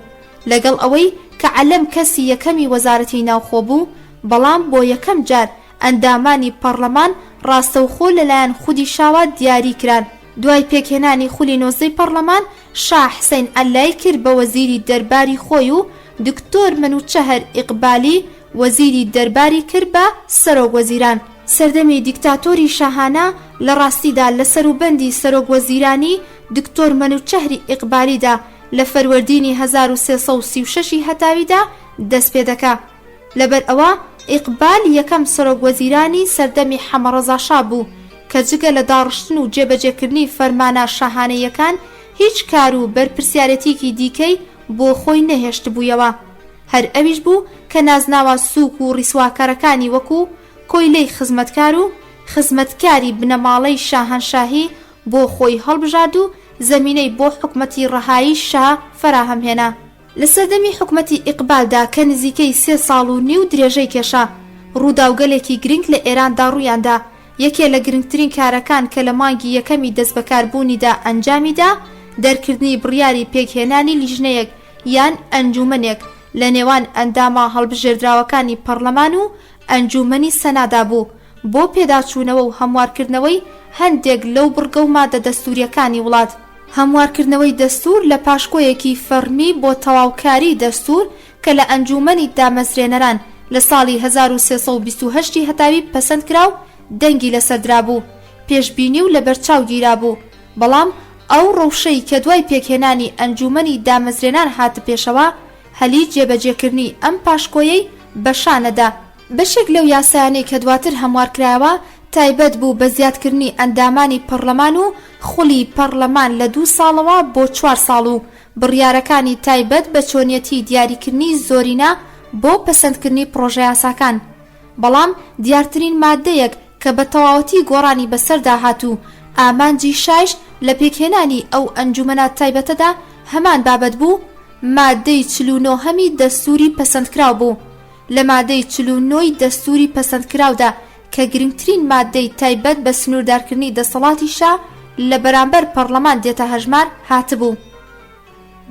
لەگەڵ ئەوەی کە عەلەم کەسی یەکەمی وەزارەتی ناوخۆ بوو، بەڵام بۆ یەکەم جار ئەندامانی پەرلەمان ڕاستەوخۆ لەلایەن خودی شاوە دیاری کران. دوای پێکهێنانی خولی نۆزەی پەرلەمان شاه حسین عەلای کرد بە وەزیری دەرباری خۆی و دکتۆر منوچەهر ئیقبالی وەزیری دەرباری کرد بە سەرۆکوەزیران. سەردەمی دیکتاتۆری شاهانە لە ڕاستیدا لە سەروبەندی سەرۆکوەزیرانی دکتۆر منوچەهری ئیقبالیدا لە فەروەردینی 1336 هەتاویدا دەست پێ دەکا. لەبەر ئەوە ئیقبال یەکەم سەرۆکوەزیرانی سەردەمی حەمەڕەزاشا بوو کە جگە لە داڕشتن و جێبەجێکردنی فەرمانە شاهانەیەکان هیچ کار و بەرپرسیارەتێکی دیکەی بۆ خۆی نەهێشت بوویەوە. هەر ئەویش بوو کە نازناوە سووک و ڕیسواکارەکانی وەکو کۆیلەی خزمەتکار و خزمەتکاری بنەماڵەی شاهەنشاهی بۆ خۆی هەڵبژارد و زەمینەی بۆ حکومەتی ڕەهایی شاه فراهەمهێنا. لە سەردەمی حکومەتی ئیقبالدا کە نزیکەی 3 ساڵ و نیو درێژەی کێشا، ڕووداوگەلێکی گرنگ لە ئێراندا ڕوویاندا. یەکێ لە گرنگترین کارەکان کە لە مانگی یەکەمی دەست بەکاربوونیدا ئەنجامیدا دەرکردنی بڕیاری پێکهێنانی لیژنەیەک یان ئەنجومەنێک لە نێوان ئەندامە هەڵبژێردراوەکانی پەرلەمان و ئەنجومەنی سەنادا بوو بۆ پێداچوونەوە و هەموارکردنەوەی هەندێک لەو بڕگە و مادە دەستوریەکانی وڵات. هەموارکردنەوەی دەستور لە پاشکۆیەکی فەرمی بۆ تەواوکاری دەستور کە لە ئەنجومەنی دامەزرێنەران لە ساڵی 1328 هەتاوی پەسەند کرا و دەنگی لەسەردرا بوو، پێشبینی و لە بەرچاو گیرا بوو. بەڵام ئەو ڕەوشەی کە دوای پێکهێنانی ئەنجومەنی دامەزرێنان هاتە پێشەوە هەلی جێبەجێکردنی ئەم پاشکۆیەی بەشانەدا. بەشێک لەو یاسایانەی کە دواتر هەموارکرایەوە تایبەت بوو بە زیادکردنی ئەندامانی پەرلەمان و خولی پەرلەمان لە 2 ساڵەوە بۆ 4 ساڵ و بڕیارەکانی تایبەت بە چۆنیەتی دیاریکردنی زۆرینە بۆ پەسەندکردنی پرۆژە یاساکان. بەڵام دیارترین مادەیەک کە بە تەواوەتی گۆڕانی بەسەردا هات و ئامانجی شایش لە پێکهێنانی ئەو ئەنجومەنە تایبەتەدا هەمان بابەت بوو، مادەی 49 هەمی دەستوری پەسەندکراو بوو. لە مادەی 49 دەستوری پەسەندکراودا کە گرنگترین مادەی تایبەت بە سنووردارکردنی دەسەڵاتیشە لە بەرامبەر پەرلەمان دێتە هەژمار هاتبوو.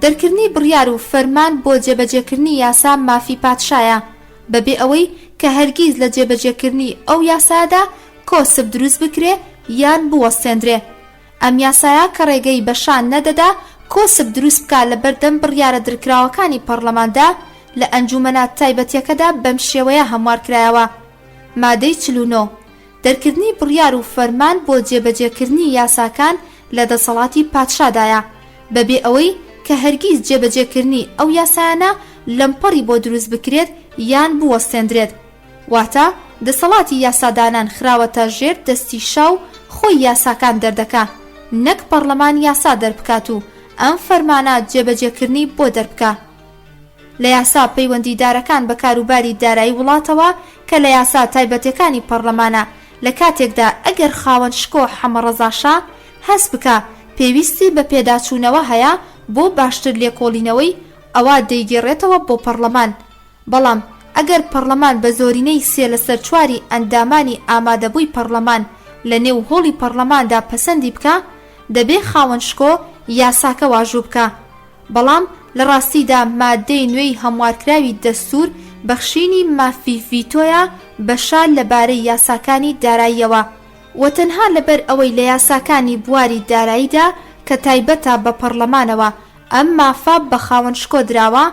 دەرکردنی بڕیار و فەرمان بۆ جێبەجێکردنی یاسا مافی پادشایە بەبێ ئەوەی کە هەرگیز لە جێبەجێکردنی ئەو یاسادا کۆسب دروست بکرێ یان بوەستێنرێ. ئەم یاسایە کە ڕێگەی بەشان نەدەدا کۆسب دروست بکە لە بەردەم بڕیارە درکراوەکانی پەرلەماندا لە ئەنجومەنە تایبەتیەکەدا بەم شێوەیە هەموارکرایەوە. مادەی 49 دەرکردنی بڕیار و فەرمان بۆ جێبەجێکردنی یاساکان لە دەسەڵاتی پادشادایە بەبێ ئەوەی کە هەرگیز جێبەجێکردنی ئەو یاسایانە لەمپەڕی بۆ دروست بکرێت یان بوەستێنرێت. واتە دەسەڵاتی یاسادانان خراوەتە ژێر دەستی شاو خۆی یاساکان دەردەکا، نەک پەرلەمان یاسا دەربکات و ئەم فەرمانە جێبەجێکردنی بۆ دەربکە. لە یاسا پەیوەندیدارەکان بە کاروباری دارایی وڵاتەوە کە لە یاسا تایبەتەکانی پەرلەمانە لە کاتێکدا ئەگەر خاوەن شکۆ حەمەڕەزاشا هەست بکە پێویستی بە پێداچوونەوە هەیە بۆ باشتر لێکۆڵینەوەی ئەوە دەیگێڕێتەوە بۆ پەرلەمان. بەڵام ئەگەر پەرلەمان بە زۆرینەی 3/4 ئەندامانی ئامادەبووی پەرلەمان لە نێو هۆڵی پەرلەماندا پەسەندی بکە دەبێ خاوەن شکۆ یاساکە واژوو بکە. بەڵام لە ڕاستیدا مادەی نوێی هەموارکراوی دەستور بەخشینی مافی ڤیتۆیە بەشار لەبارەی یاساکانی داراییەوە و تەنها لەبەر ئەوەی لە یاساکانی بواری داراییدا کە تایبەتە بە پەرلەمانەوە ئەم مافە بە خاوەن شکۆ دراوە،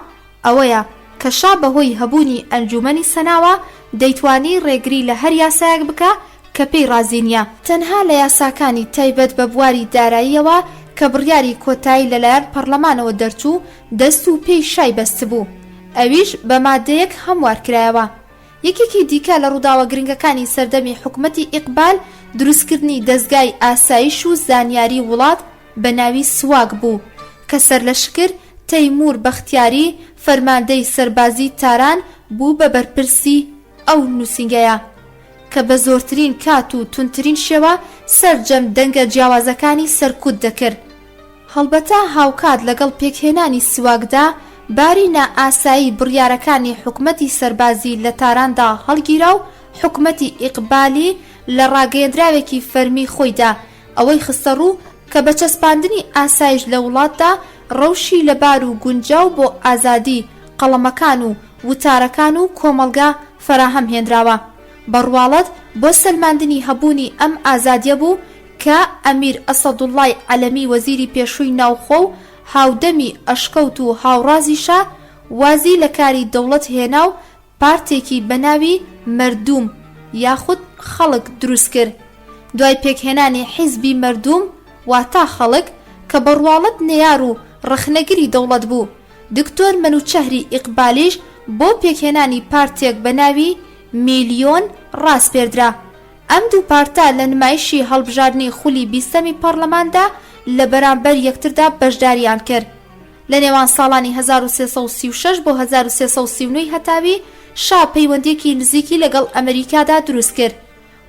ئەوەیە کە شا بەهۆی هەبوونی ئەنجومەنی سەناوە دەیتوانی ڕێگری لە هەر یاسایەک بکە کە پێی ڕازی نییە. تەنها لە یاساکانی تایبەت بە بواری داراییەوە کە بڕیاری کۆتایی لەلایەن پەرلەمانەوە دەرچوو دەست و پێی شای بەست بوو، ئەویش بە مادەیەک هەموارکرایەوە. یەکێکی دیکە لە ڕووداوە گرنگەکانی سەردەمی حکومەتی ئیقبال دروستکردنی دەستگای ئاسایش و زانیاری وڵات بە ناوی سواگ بوو کە سەرلەشکر تەیمور بەختیاری فەرماندەی سەربازی تاران بوو بە بەرپرسی ئەو نووسینگەیە کە بە زۆرترین کات و تونترین شێوە سەرجەم دەنگە جیاوازەکانی سەرکوت دەکرد. هەڵبەتە هاوکات لەگەڵ پێکهێنانی سواگدا باری نائاسایی بڕیارەکانی حکومەتی سەربازی لە تاراندا هەڵگیرا و حکومەتی ئیقبالی لە ڕاگەیەندراوێکی فەرمی خۆیدا ئەوەی خستە ڕوو کە بە چەسپاندنی ئاسایش لە وڵاتدا ڕەوشی لەبار و گونجاو بۆ ئازادی قەڵەمەکان و وتارەکان و کۆمەڵگا فەراهەم هێنراوە. بەڕواڵەت بۆ سەلماندنی هەبوونی ئەم ئازادیە بوو کە ئەمیر ئەسەدوڵڵای عەلەمی وەزیری پێشووی ناوخۆ و هاودەمی ئەشکەوت و هاوڕازیشە وازی لە کاری دەوڵەت هێنا و پارتێکی بەناوی مەردوم یاخود خەڵک دروست کرد. دوای پێکهێنانی حیزبی مەردوم واتە خەڵک کە بەڕواڵەت نەیار و ڕخنەگری دەوڵەت بوو، دکتۆر مەنوچەهری ئیقبالیش بۆ پێکهێنانی پارتێک بەناوی میلیۆن ڕاستپێردرا. ئەم دوو پارتە لە نمایشی هەڵبژاردنی خولی 20ەمی پەرلەماندا لە بەرامبەر یەکتردا بەشداریان کرد. لە نێوان ساڵانی 1336 بۆ 1339 هەتاوی شا پەیوەندیەکی نزیکی لەگەڵ ئەمریکادا دروست کرد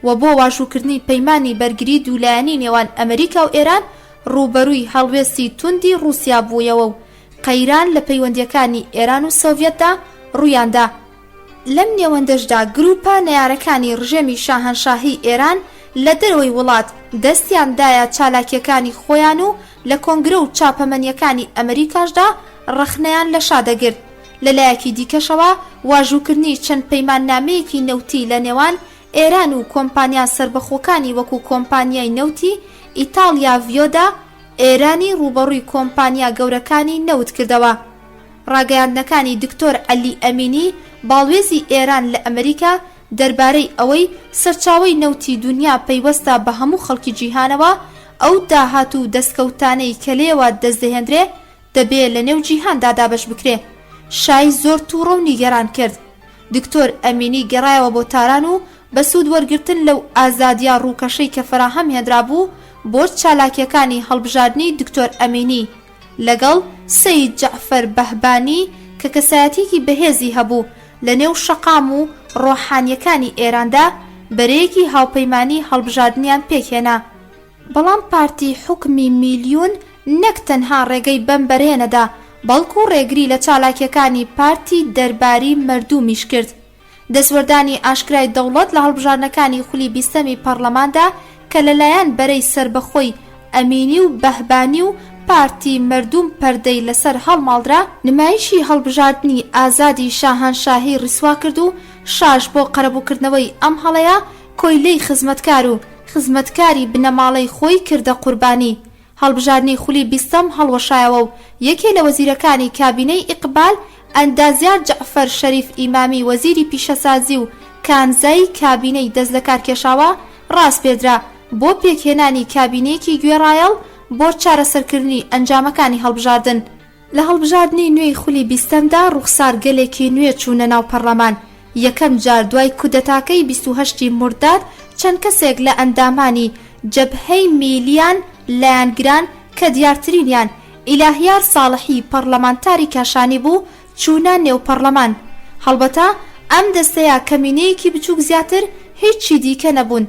و بۆ واژووکردنی پەیمانی بەرگری دوولایەنی نێوان ئەمریکا و ئێران ڕوبەرووی هەڵوێستی توندی رووسیا بوویەوە و قەیران لە پەیوەندیەکانی ئێران و سۆڤێتدا ڕوویاندا. لەم نێوەندەشدا گروپە نەیارەکانی ڕژێمی شاهەنشاهی ئێران لە دەرەوەی وڵات دەستیاندایە چالاکیەکانی خۆیان و لە کۆنگرە و چاپەمەنیەکانی ئەمریکاشدا ڕەخنەیان لە شادەگرت. لەلایەکی دیکەشەوە واژووکردنی چەند پەیماننامەیەکی نەوتی لە نێوان ئێران و کۆمپانیا سربەخۆکانی وەکو کۆمپانیای نەوتی ئیتالیا ڤیۆدا ئێرانی ڕوبەڕووی کۆمپانیا گەورەکانی نەوت کردەوە. ڕاگەیاندنەکانی دکتۆر عەلی ئەمینی باڵوێزی ئێران لە ئەمریکا دەربارەی ئەوەی سەرچاوەی نەوتی دنیا پەیوەستە بە هەموو خەڵکی جیهانەوە ئەو داهات و دەستکەوتانەی کە لێوە دەستدەهێنرێ دەبێت لە نێو جیهاندا دابەش بکرێ. شای زۆر تووڕە و نیگەران کرد. دکتۆر ئەمینی گەڕایەوە بۆ تاران و بە سوود وەرگرتن لەو ئازادیا ڕووکەشەی کە فراهەم هێنرا بوو بۆ چالاکیەکانی هەڵبژاردننی دکتۆر ئەمینی لەگەڵ سەید جەعفەر بەهبانی کە کەسایەتێکی بەهێزی هەبوو لە نێو شەقام و ڕۆحانیەکانی ئێراندا بەرەیەکی هاوپەیمانی هەڵبژاردنیان پێکهێنا. بەڵام پارتی حوکمی میلیۆن نەک تەنها ڕێگەی بەم بەرهێنەدا بەڵکو ڕێگری لە چالاکیەکانی پارتی دەرباری مەردوومیش کرد. دەسوەردانی ئاشکرای دەوڵەت لە هەڵبژاردنەکانی خولی بیستەمی پەرلەماندا کە لەلایەن بەرەی سربەخۆی ئەمینی و بەهبانی و پارتی مەردووم پەردەی لەسەر هەڵماڵدرا نمایشی هەڵبژاردننی ئازادی شاهانشاهی ڕیسوا کرد و شاش بۆ قەرەبووکردنەوەی ئەم هەڵەیە کۆیلەی خزمەتکار و خزمەتکاری بنەماڵەی خۆی کردە قوربانی. هەڵبژاردننی خولی بیستەم هەڵوەشایەوە و یەکێ لە وەزیرەکانی کابینەی ئیقبال ئەندازیار جەعفەر شەریف ئیمامی وەزیری پیشەسازی و کانزای کابینەی دەست لە کار کێشاوە ڕاست پێدرا بۆ پێکهێنانی کابینەیەکی گوێڕایەڵ بۆ چارەسەرکردنی ئەنجامەکانی هەڵبژاردن. لە هەڵبژاردننی نوێی خولی بیستەمدا ڕوخسار گەلێکی نوێ چوونە ناو پەرلەمان. یەکەم جار دوای کودەتاکەی 28 مرداد چەند کەسێک لە ئەندامانی جەبهەی میلیان لایەنگران کە دیارترینیان ئیلاهیار ساڵحی پەرلەمانتاری کاشانی بوو چوونە نێو پەرلەمان. هەڵبەتە ئەم دەستەیە کەمینەیەکی بچووک زیاتر هیچی دیکە نەبوون.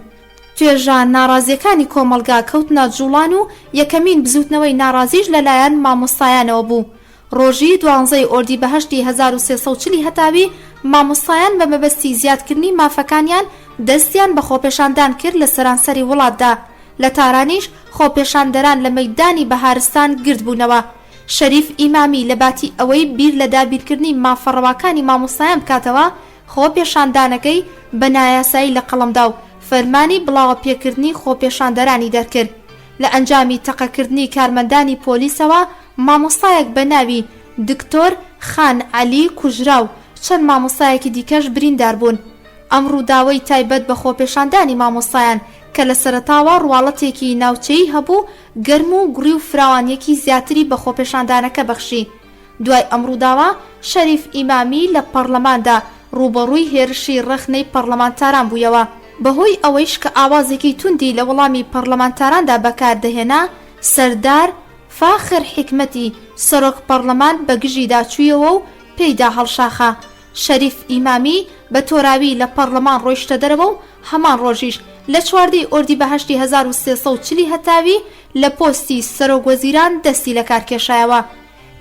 توێژان ناڕازیەکانی کۆمەلگا کەوتنە جوڵان و یەکەمین بزوتنەوەی ناڕازیش لەلایەن مامۆستایانەوە بوو. ڕۆژی 12 ئۆردیبەهەشتی 1340 هەتاوی مامۆستایان بە مەبەستی زیادکردنی مافەکانیان دەستیان بە خۆپێشاندان کرد لە سەرانسەری وڵاتدا. لە تارانیش خۆپێشاندەران لە مەیدانی بەهارستان گرد بوونەوە. شەریف ئیمامی لە باتی ئەوەی بیر لە دابیرکردنی مافەڕەواکانی مامۆستایان بکاتەوە خۆپێشاندانەکەی بە نایاسایی لە قەڵەمدا و فەرمانی بڵاوە پێکردنی خۆپێشاندەرانی دەرکرد. لە ئەنجامی تەقەکردنی کارمەندانی پۆلیسەوە مامۆستایەک بە ناوی دکتۆر خان عەلی کوژرا و چەند مامۆستایەکی دیکەش بریندار بوون. ئەم ڕووداوەی تایبەت بە خۆپێشاندانی مامۆستایان کە لە سەرەتاوە ڕواڵەتێکی ناوچەیی هەبوو گەرم و گوڕی و فراوانیەکی زیاتری بە خۆپێشاندانەکە بەخشی. دوای ئەم ڕووداوە شەریف ئیمامی لە پەرلەماندا ڕوبەڕووی هێرشی ڕەخنەی پەرلەمانتاران بوویەوە. بەهۆی ئەوەیش کە ئاوازێکی توندی لە وەڵامی پەرلەمانتاراندا بەکاردەهێنا سەردار فاخر حکمەتی سەرۆک پەرلەمان بەگژیدا چوویەوە و پێیدا هەڵشاخە. شەریف ئیمامی بە تۆراوی لە پەرلەمان ڕۆیشتە دەرەوە و هەمان ڕۆژیش لە 14 ئۆردیبەهەشتی 1340 هەتاوی لە پۆستی سەرۆکوەزیران دەستی لە کارکێشایەوە.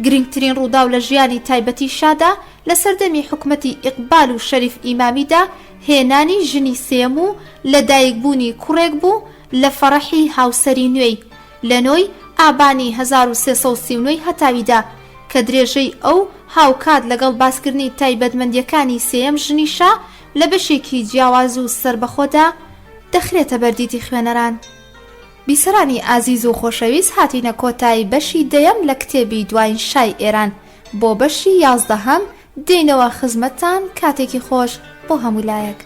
گرنگترین ڕووداو لە ژیانی تایبەتی شادا لە سەردەمی حکومەتی ئیقبال و شەریف ئیمامیدا هێنانی ژنی سێم و لە دایکبوونی کوڕێک بوو لە فەرەحی هاوسەری نوێی لە نۆی ئابانی 1339 هەتاویدا کە درێژەی ئەو هاوکات لەگەڵ باسکردنی تایبەتمەندیەکانی سێم ژنیشا لە بەشێکی جیاواز و سربەخۆدا دەخرێتە بەردیتی خوێنەران. بیسەرانی ئازیز و خۆشەویست هاتینە کۆتایی بەشی دەیەم لە کتێبی دوایین شای ئێران. بۆ بەشی 11 دێنەوە خزمەتتان کاتێکی خۆش بۆ هەموو لایەک.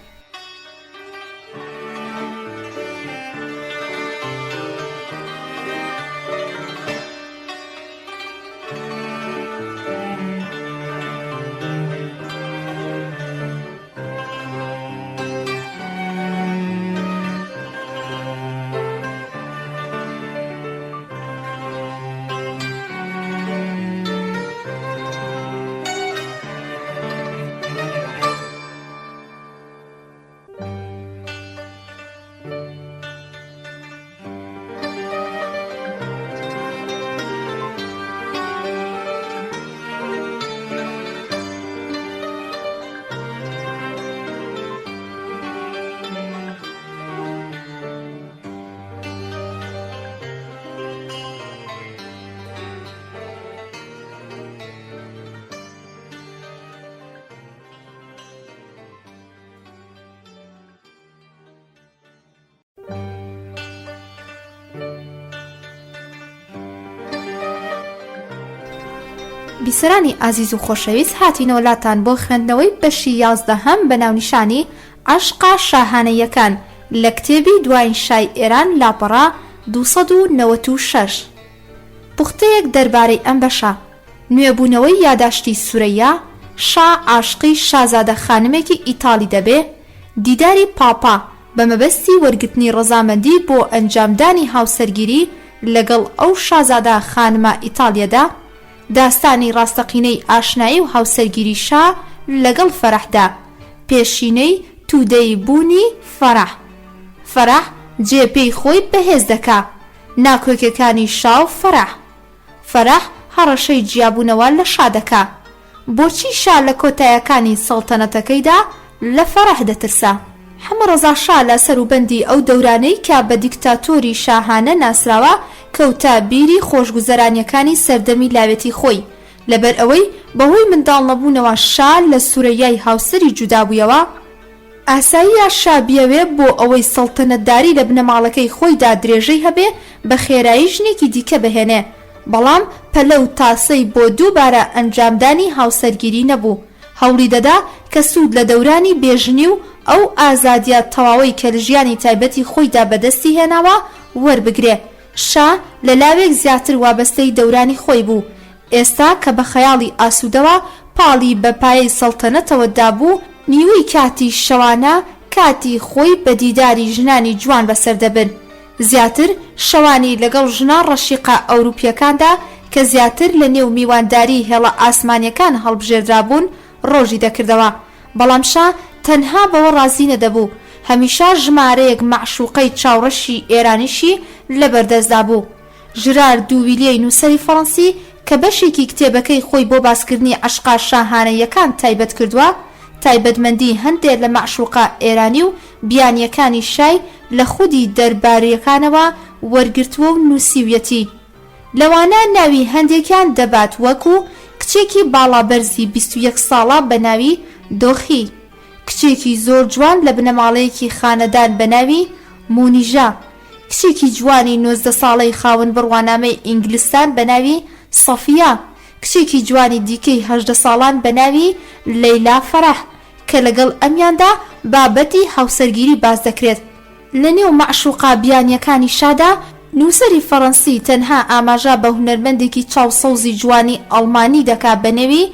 بیسەرانی ئازیز و خۆشەویست، هاتینەوە لاتان بۆ خوێندنەوەی بەشی 11 بە ناونیشانی عەشقا شاهانەیەکان لە کتێبی دوایین شای ئێران لاپەڕا 296. پوختەیەک دەربارەی ئەم بەشە. نوێبوونەوەی یاداشتی سورەییا، شا عاشقی شازادە خانمێکی ئیتاڵی دەبێ، دیداری پاپا بە مەبەستی وەرگرتنی ڕەزامەندی بۆ ئەنجامدانی هاوسەرگیری لەگەڵ ئەو شازادە خانمە ئیتاڵیەدا، داستانی ڕاستەقینەی ئاشنایی و هاوسەرگیری شا لەگەڵ فەرەحدا، پێشینەی توودەی بوونی فەرەح. فەرەح جێپێی خۆی بەهێز دەکا، ناکۆکەکانی شا و فەرەح. فەرەح هەڕەشەی جیابوونەوە لە شا دەکا. بۆچی شا لە کۆتایەکانی سەڵتەنەتەکەیدا لە فەرەح دەترسا؟ حەمەڕەزا شا لە سەروبەندی ئەو دەورانەی کە بە دیکتاتۆری شاهانە ناسراوە کەوتە بیری خۆشگوزەرانیەکانی سەردەمی لاوێتی خۆی، لەبەر ئەوەی بەهۆی منداڵ نەبوونەوە شا لە سوورەیای هاوسەری جودابوویەوە، ئاساییە شا بیەوێ بۆ ئەوەی سەڵتەنەتداری لە بنەماڵەکەی خۆیدا درێژەی هەبێ بە خێرایی ژنێکی دیکە بهێنێ، بەڵام پەلە و تاسەی بۆ دووبارە ئەنجامدانی هاوسەرگیری نەبوو. هەوڵی دەدا کە سوود لە دەورانی بێژنی و ئەو ئازادیە تەواوی کە لە ژیانی تایبەتی خۆیدا بەدەستی هێناوە وەربگرێ. شا لە لاوێک زیاتر وابەستەی دەورانی خۆی بوو. ئێستا کە بە خەیاڵی ئاسوودەوە پاڵی بە پایەی سەڵتەنەتەوە دابوو، نیوەی کاتی شەوانە کاتی خۆی بە دیداری ژنانی جوان بەسەردەبن. زیاتر شەوانی لەگەڵ ژنا ڕەشیقە ئەوروپیەکاندا کە زیاتر لە نێو میوانداری هێڵە ئاسمانیەکان هەڵبژێردرابوون ڕۆژی دەکردەوە. بەڵام شا تەنها بەوە ڕازی نەدەبوو، هەمیشە ژمارەیەک مەعشوقەی چاوڕەشی ئێرانیشی لەبەردەستدا بوو. ژرار دوویلیەی نووسەری فەڕەنسی کە بەشێکی کتێبەکەی خۆی بۆ باسکردنی عەشقا شاهانەیەکان تایبەت کردووە، تایبەتمەندی هەندێک لە مەعشوقە ئێرانی و بیانیەکانی شای لە خودی دەربارەکانەوە وەرگرتووە و نووسیویەتی. لەوانە ناوی هەندێکیان دەبات وەکو کچێکی باڵابەرزی 21 ساڵە بە ناوی دۆخی، کچێکی زۆر جوان لە بنەماڵەیەکی خانەدان بە ناوی مونیژا، کچێکی جوانی 19 ساڵەی خاوەن بڕوانامەی ئینگلیستان بە ناوی سەفیا، کچێکی جوانی دیکەی 18 ساڵان بە ناوی لەیلا فەرەح کە لەگەڵ ئەمیاندا بابەتی هاوسەرگیری باز دەکرێت. لە نێو مەعشوقا بیانیەکانی شادا نووسەری فەڕەنسی تەنها ئاماژە بە هونەرمەندێکی چاوسەوزی جوانی ئەڵمانی دەکا بە نێوی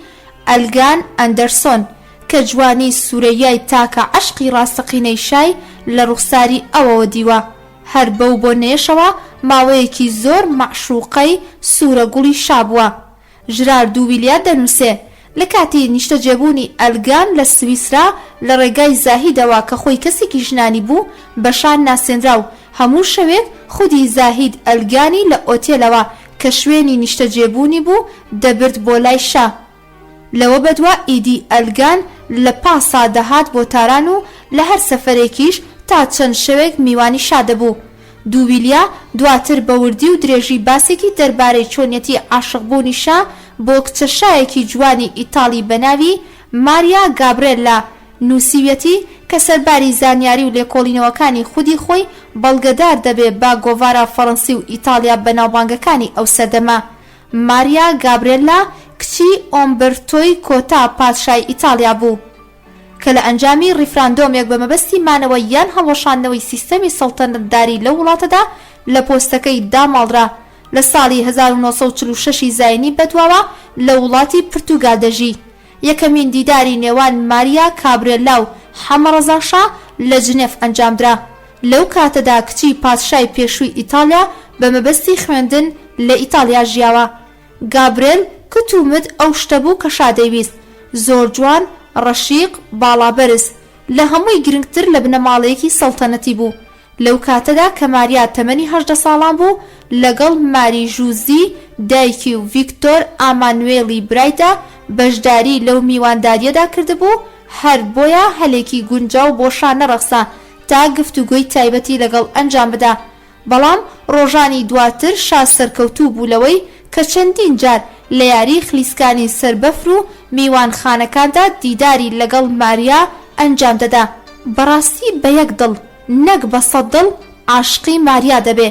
ئەلگان ئەندەرسۆن کە جوانی سوورەیای تاکە عەشقی ڕاستەقینەی شای لە ڕوخساری ئەوەوە دیوە. هەر بەو بۆ نێشەوە ماوەیەکی زۆر مەعشوقەی سوورە گوڵی شا بووە. ژرار دوویلیا دەنووسێ لە کاتی نیشتەجێبوونی ئەلگان لە سویسرا لە ڕێگای زاهیدەوە کە خۆی کەسێکی ژنانی بوو بەشان ناسێنرا و هەموو شەوێک خودی زاهید ئەلگانی لە ئۆتێلەوە کە شوێنی نیشتەجێبوونی بوو دەبرد بۆ لای شا. لەوە بەدووە ئیدی ئەلگان لە پاسا دەهات بۆ تاران و لە هەر سەفەرێکیش تا چەند شەوێک میوانی شا دەبوو. دوویلیا دواتر بە وردی و درێژی باسێکی دەربارەی چۆنیەتی عاشقبوونی شا بۆ کچە شایەکی جوانی ئیتاڵی بە ناوی ماریا گابرێلا نووسیویەتی کە سەرباری زانیاری و لێکۆڵینەوەکانی خودی خۆی بەڵگەدار دەبێ با گۆڤارە فەڕەنسی و ئیتالیا بەناوبانگەکانی ئەو سەردەما. ماریا گابرێلا کچی ئۆمبرتۆی کۆتا پادشای ئیتالیا بوو کە لە ئەنجامی ڕیفراندۆمێک بە مەبەستی مانەوە یان هەڵوەشاندنەوەی سیستەمی سەڵتەنەتداری لە وڵاتەدا لە پۆستەکەی داماڵرا. لە ساڵی 1946 زاینی بەدواوە لە وڵاتی پرتوگال دەژی. یەکەمین دیداری نێوان ماریا کابرێلا و حەمەڕەزا شا لە جنێف ئەنجامدرا. لەو کاتەدا کچی پادشای پێشووی ئیتالیا بە مەبەستی خوێندن لە ئیتالیا ژیاوە. گابرێل کتومت ئەو شتە بوو کە شا دەیویست، زۆر جوان، ڕەشیق، باڵابەرز، لە هەمووی گرنگتر لە بنەماڵەیەکی سەڵتەنەتی بوو. لەو کاتەدا کە ماریا تەمەنی 18 ساڵان بوو لەگەڵ ماری ژوزی دایکی و ڤیکتۆر ئامانوێلی برایدا بەشداری لەو میوانداریەدا کردبوو، هەر بۆیە هەلێکی گونجاو بۆ شا نەڕەخسا تا گفتوگۆی تایبەتی لەگەڵ ئەنجام بدا. بەڵام ڕۆژانی دواتر شا سەرکەوتوو بوو لەوەی کە چەندین جار لە یاری خلیسکانی سەربەفر و میوانخانەکاندا دیداری لەگەڵ ماریا ئەنجام دەدا. بەڕاستی بە یەک دڵ نەک بە 100 دڵ عاشقی ماریا دەبێ.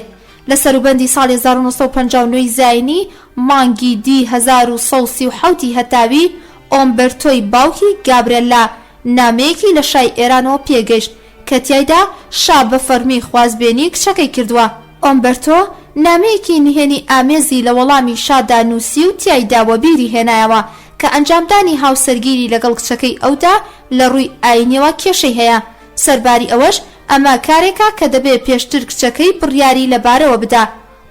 لە سەروبەندی ساڵی 1959 زاینی مانگی دی 1937 هەتاوی ئۆمبەرتۆی باوکی گابرێلا نامەیەکی لە شای ئێرانەوە پێگەشت کە تیایدا شا بە فەرمی خوازبێنی کچەکەی کردووە. ئۆمبەرتۆ نامەیەکی نهێنی ئامێزی لە وەڵامی شادا نووسی و تیایداوە بیری هێنایەوە کە ئەنجامدانی هاوسەرگیری لەگەڵ کچەکەی ئەودا لە ڕووی ئاینیەوە کێشەی هەیە. سەرباری ئەوەش ئەمە کارێکە کە دەبێت پێشتر کچەکەی بڕیاری لەبارەوە بدا.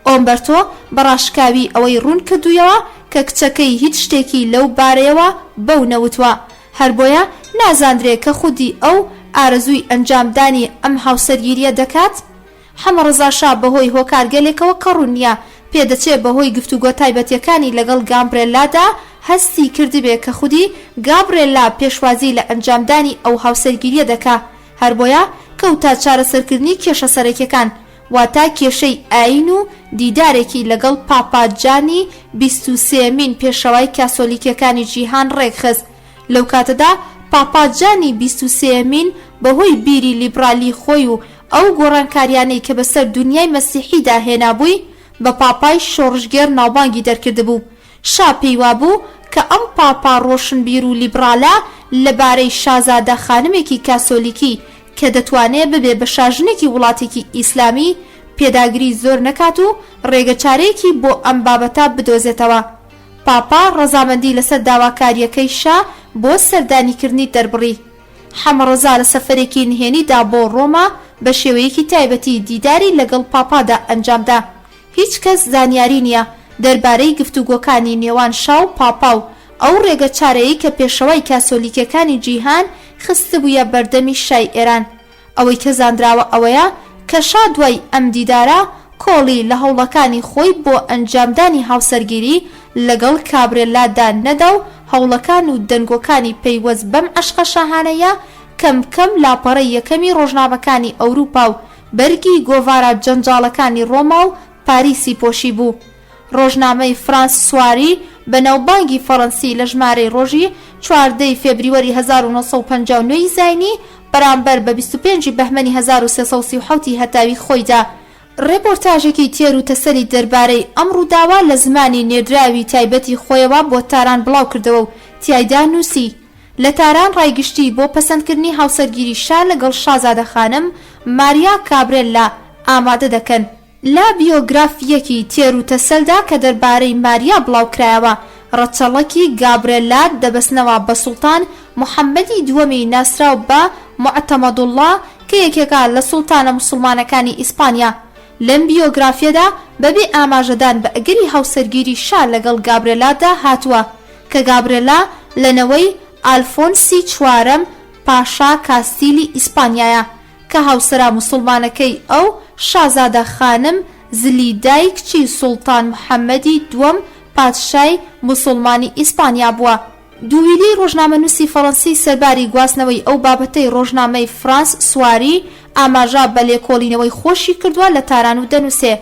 ئۆمبەرتۆ بەڕاشکاوی ئەوەی ڕوون کردوویەوە کە کچەکەی هیچ شتێکی لەو بارەیەوە بەو نەوتوە، هەر بۆیە نازاندرێت کە خودی ئەو ئارەزووی ئەنجامدانی ئەم هاوسەرگیریە دەکات. حەمەڕەزا شا بەهۆی هۆکارگەلێکەوە کەڕوون نییە، پێدەچێت بەهۆی گفتوگۆ تایبەتیەکانی لەگەڵ گابرێلادا هەستی کردبێ کە خودی گابرێلا پێشوازی لە ئەنجامدانی ئەو هاوسەرگیریە دەکا، هەر بۆیە کەوتە چارەسەرکردنی کێشە سەرەکیەکان، واتە کێشەی ئاین و دیدارێکی لەگەڵ پاپاجانی 23مین پێشەوای کاسۆلیکەکانی جیهان ڕێکخست. لەو کاتەدا پاپاجانی 23مین بەهۆی بیری لیبرالی خۆی و ئەو گۆڕانکاریانەی کە بەسەر دنیای مەسیحیدا هێنابووی بە پاپای شۆڕژگێر ناوبانگی دەرکردبوو. شا پێی وابوو کە ئەم پاپا ڕۆشنبیر و لیبرالە لەبارەی شازادە خانمێکی کاسۆلیکی کە دەتوانێت ببێ بە شاژنێکی وڵاتێکی ئیسلامی پێداگری زۆر نەکات و ڕێگەچارەیەکی بۆ ئەم بابەتە بدۆزێتەوە. پاپا ڕەزامەندی لەسەر داواکاریەکەی شا بۆ سەردانیکردنی دەربڕی. حەمەڕەزا لە سەفەرێکی نهێنیدا بۆ ڕۆما بە شێوەیەکی تایبەتی دیداری لەگەڵ پاپادا ئەنجامدا. هیچ کەس زانیاری نییە دەربارەی گفتوگۆکانی نێوان شا و پاپا و ئەو ڕێگەچارەیە کە پێشەوای کاسۆلیکەکانی جیهان خستبوویە بەردەمی شای ئێران. ئەوەی کە زاندراوە ئەوەیە کە شا دوای ئەم دیدارە کۆڵی لە هەوڵەکانی خۆی بۆ ئەنجامدانی هاوسەرگیری لەگەڵ کابرێلادا نەدا و هەوڵەکان و دەنگۆکانی پەیوەست بەم عەشقە شاهانەیە کەم کەم لاپەڕەی یەکەمی ڕۆژنامەکانی ئەوروپا و بەرگی گۆڤارە جەنجاڵەکانی ڕۆما و پاریسی پۆشی بوو. ڕۆژنامەی فرانس سواری بە ناوبانگی فەڕەنسی لە ژمارەی ڕۆژی 14 فێبریوەری 1959 زاینی بەرامبەر بە 25 بەهمەنی 1337 هەتاوی خۆیدا ڕێپۆرتاژێکی تێر و تەسەری دەربارەی ئەم ڕووداوە لە زمانی نێردراوی تایبەتی خۆیەوە بۆ تاران بڵاو کردەوە و تیایدا نووسی لە تاران ڕایگشتی بۆ پەسەندکردنی هاوسەرگیری شا لەگەڵ شازادە خانم ماریا کابرێلا ئامادە دەکەن. لا بیۆگرافیەکی تێر و تەسەلدا کە دەربارەی ماریا بڵاوکرایەوە ڕەچەڵەکی گابرێلا دەبەستنەوە بە سوڵتان محەممەدی دووەمی ناسراو بە معتەمەدوڵڵا کە یەکێکە لە سوڵتانە موسڵمانەکانی ئیسپانیا. لەم بیۆگرافیەدا بەبێ ئاماژەدان بە ئەگەری هاوسەرگیری شا لەگەڵ گابرێلادا هاتووە کە گابرێلا لەنەوەی ئالفۆنسی چوارەم پاشا کاستیلی ئیسپانیایە کە هاوسەرا موسڵمانەکەی ئەو شازادە خانم زلی دایکچی سوڵتان محەممەدی دووەم پادشای موسڵمانی ئیسپانیا بووە. دوویلی ڕۆژنامەنووسی فەڕەنسی سەرباری گواستنەوەی ئەو بابەتەی ڕۆژنامەی فرانس سواری ئاماژە بە لێکۆڵینەوەی خۆشی کردووە لە تاران و دەنووسێ.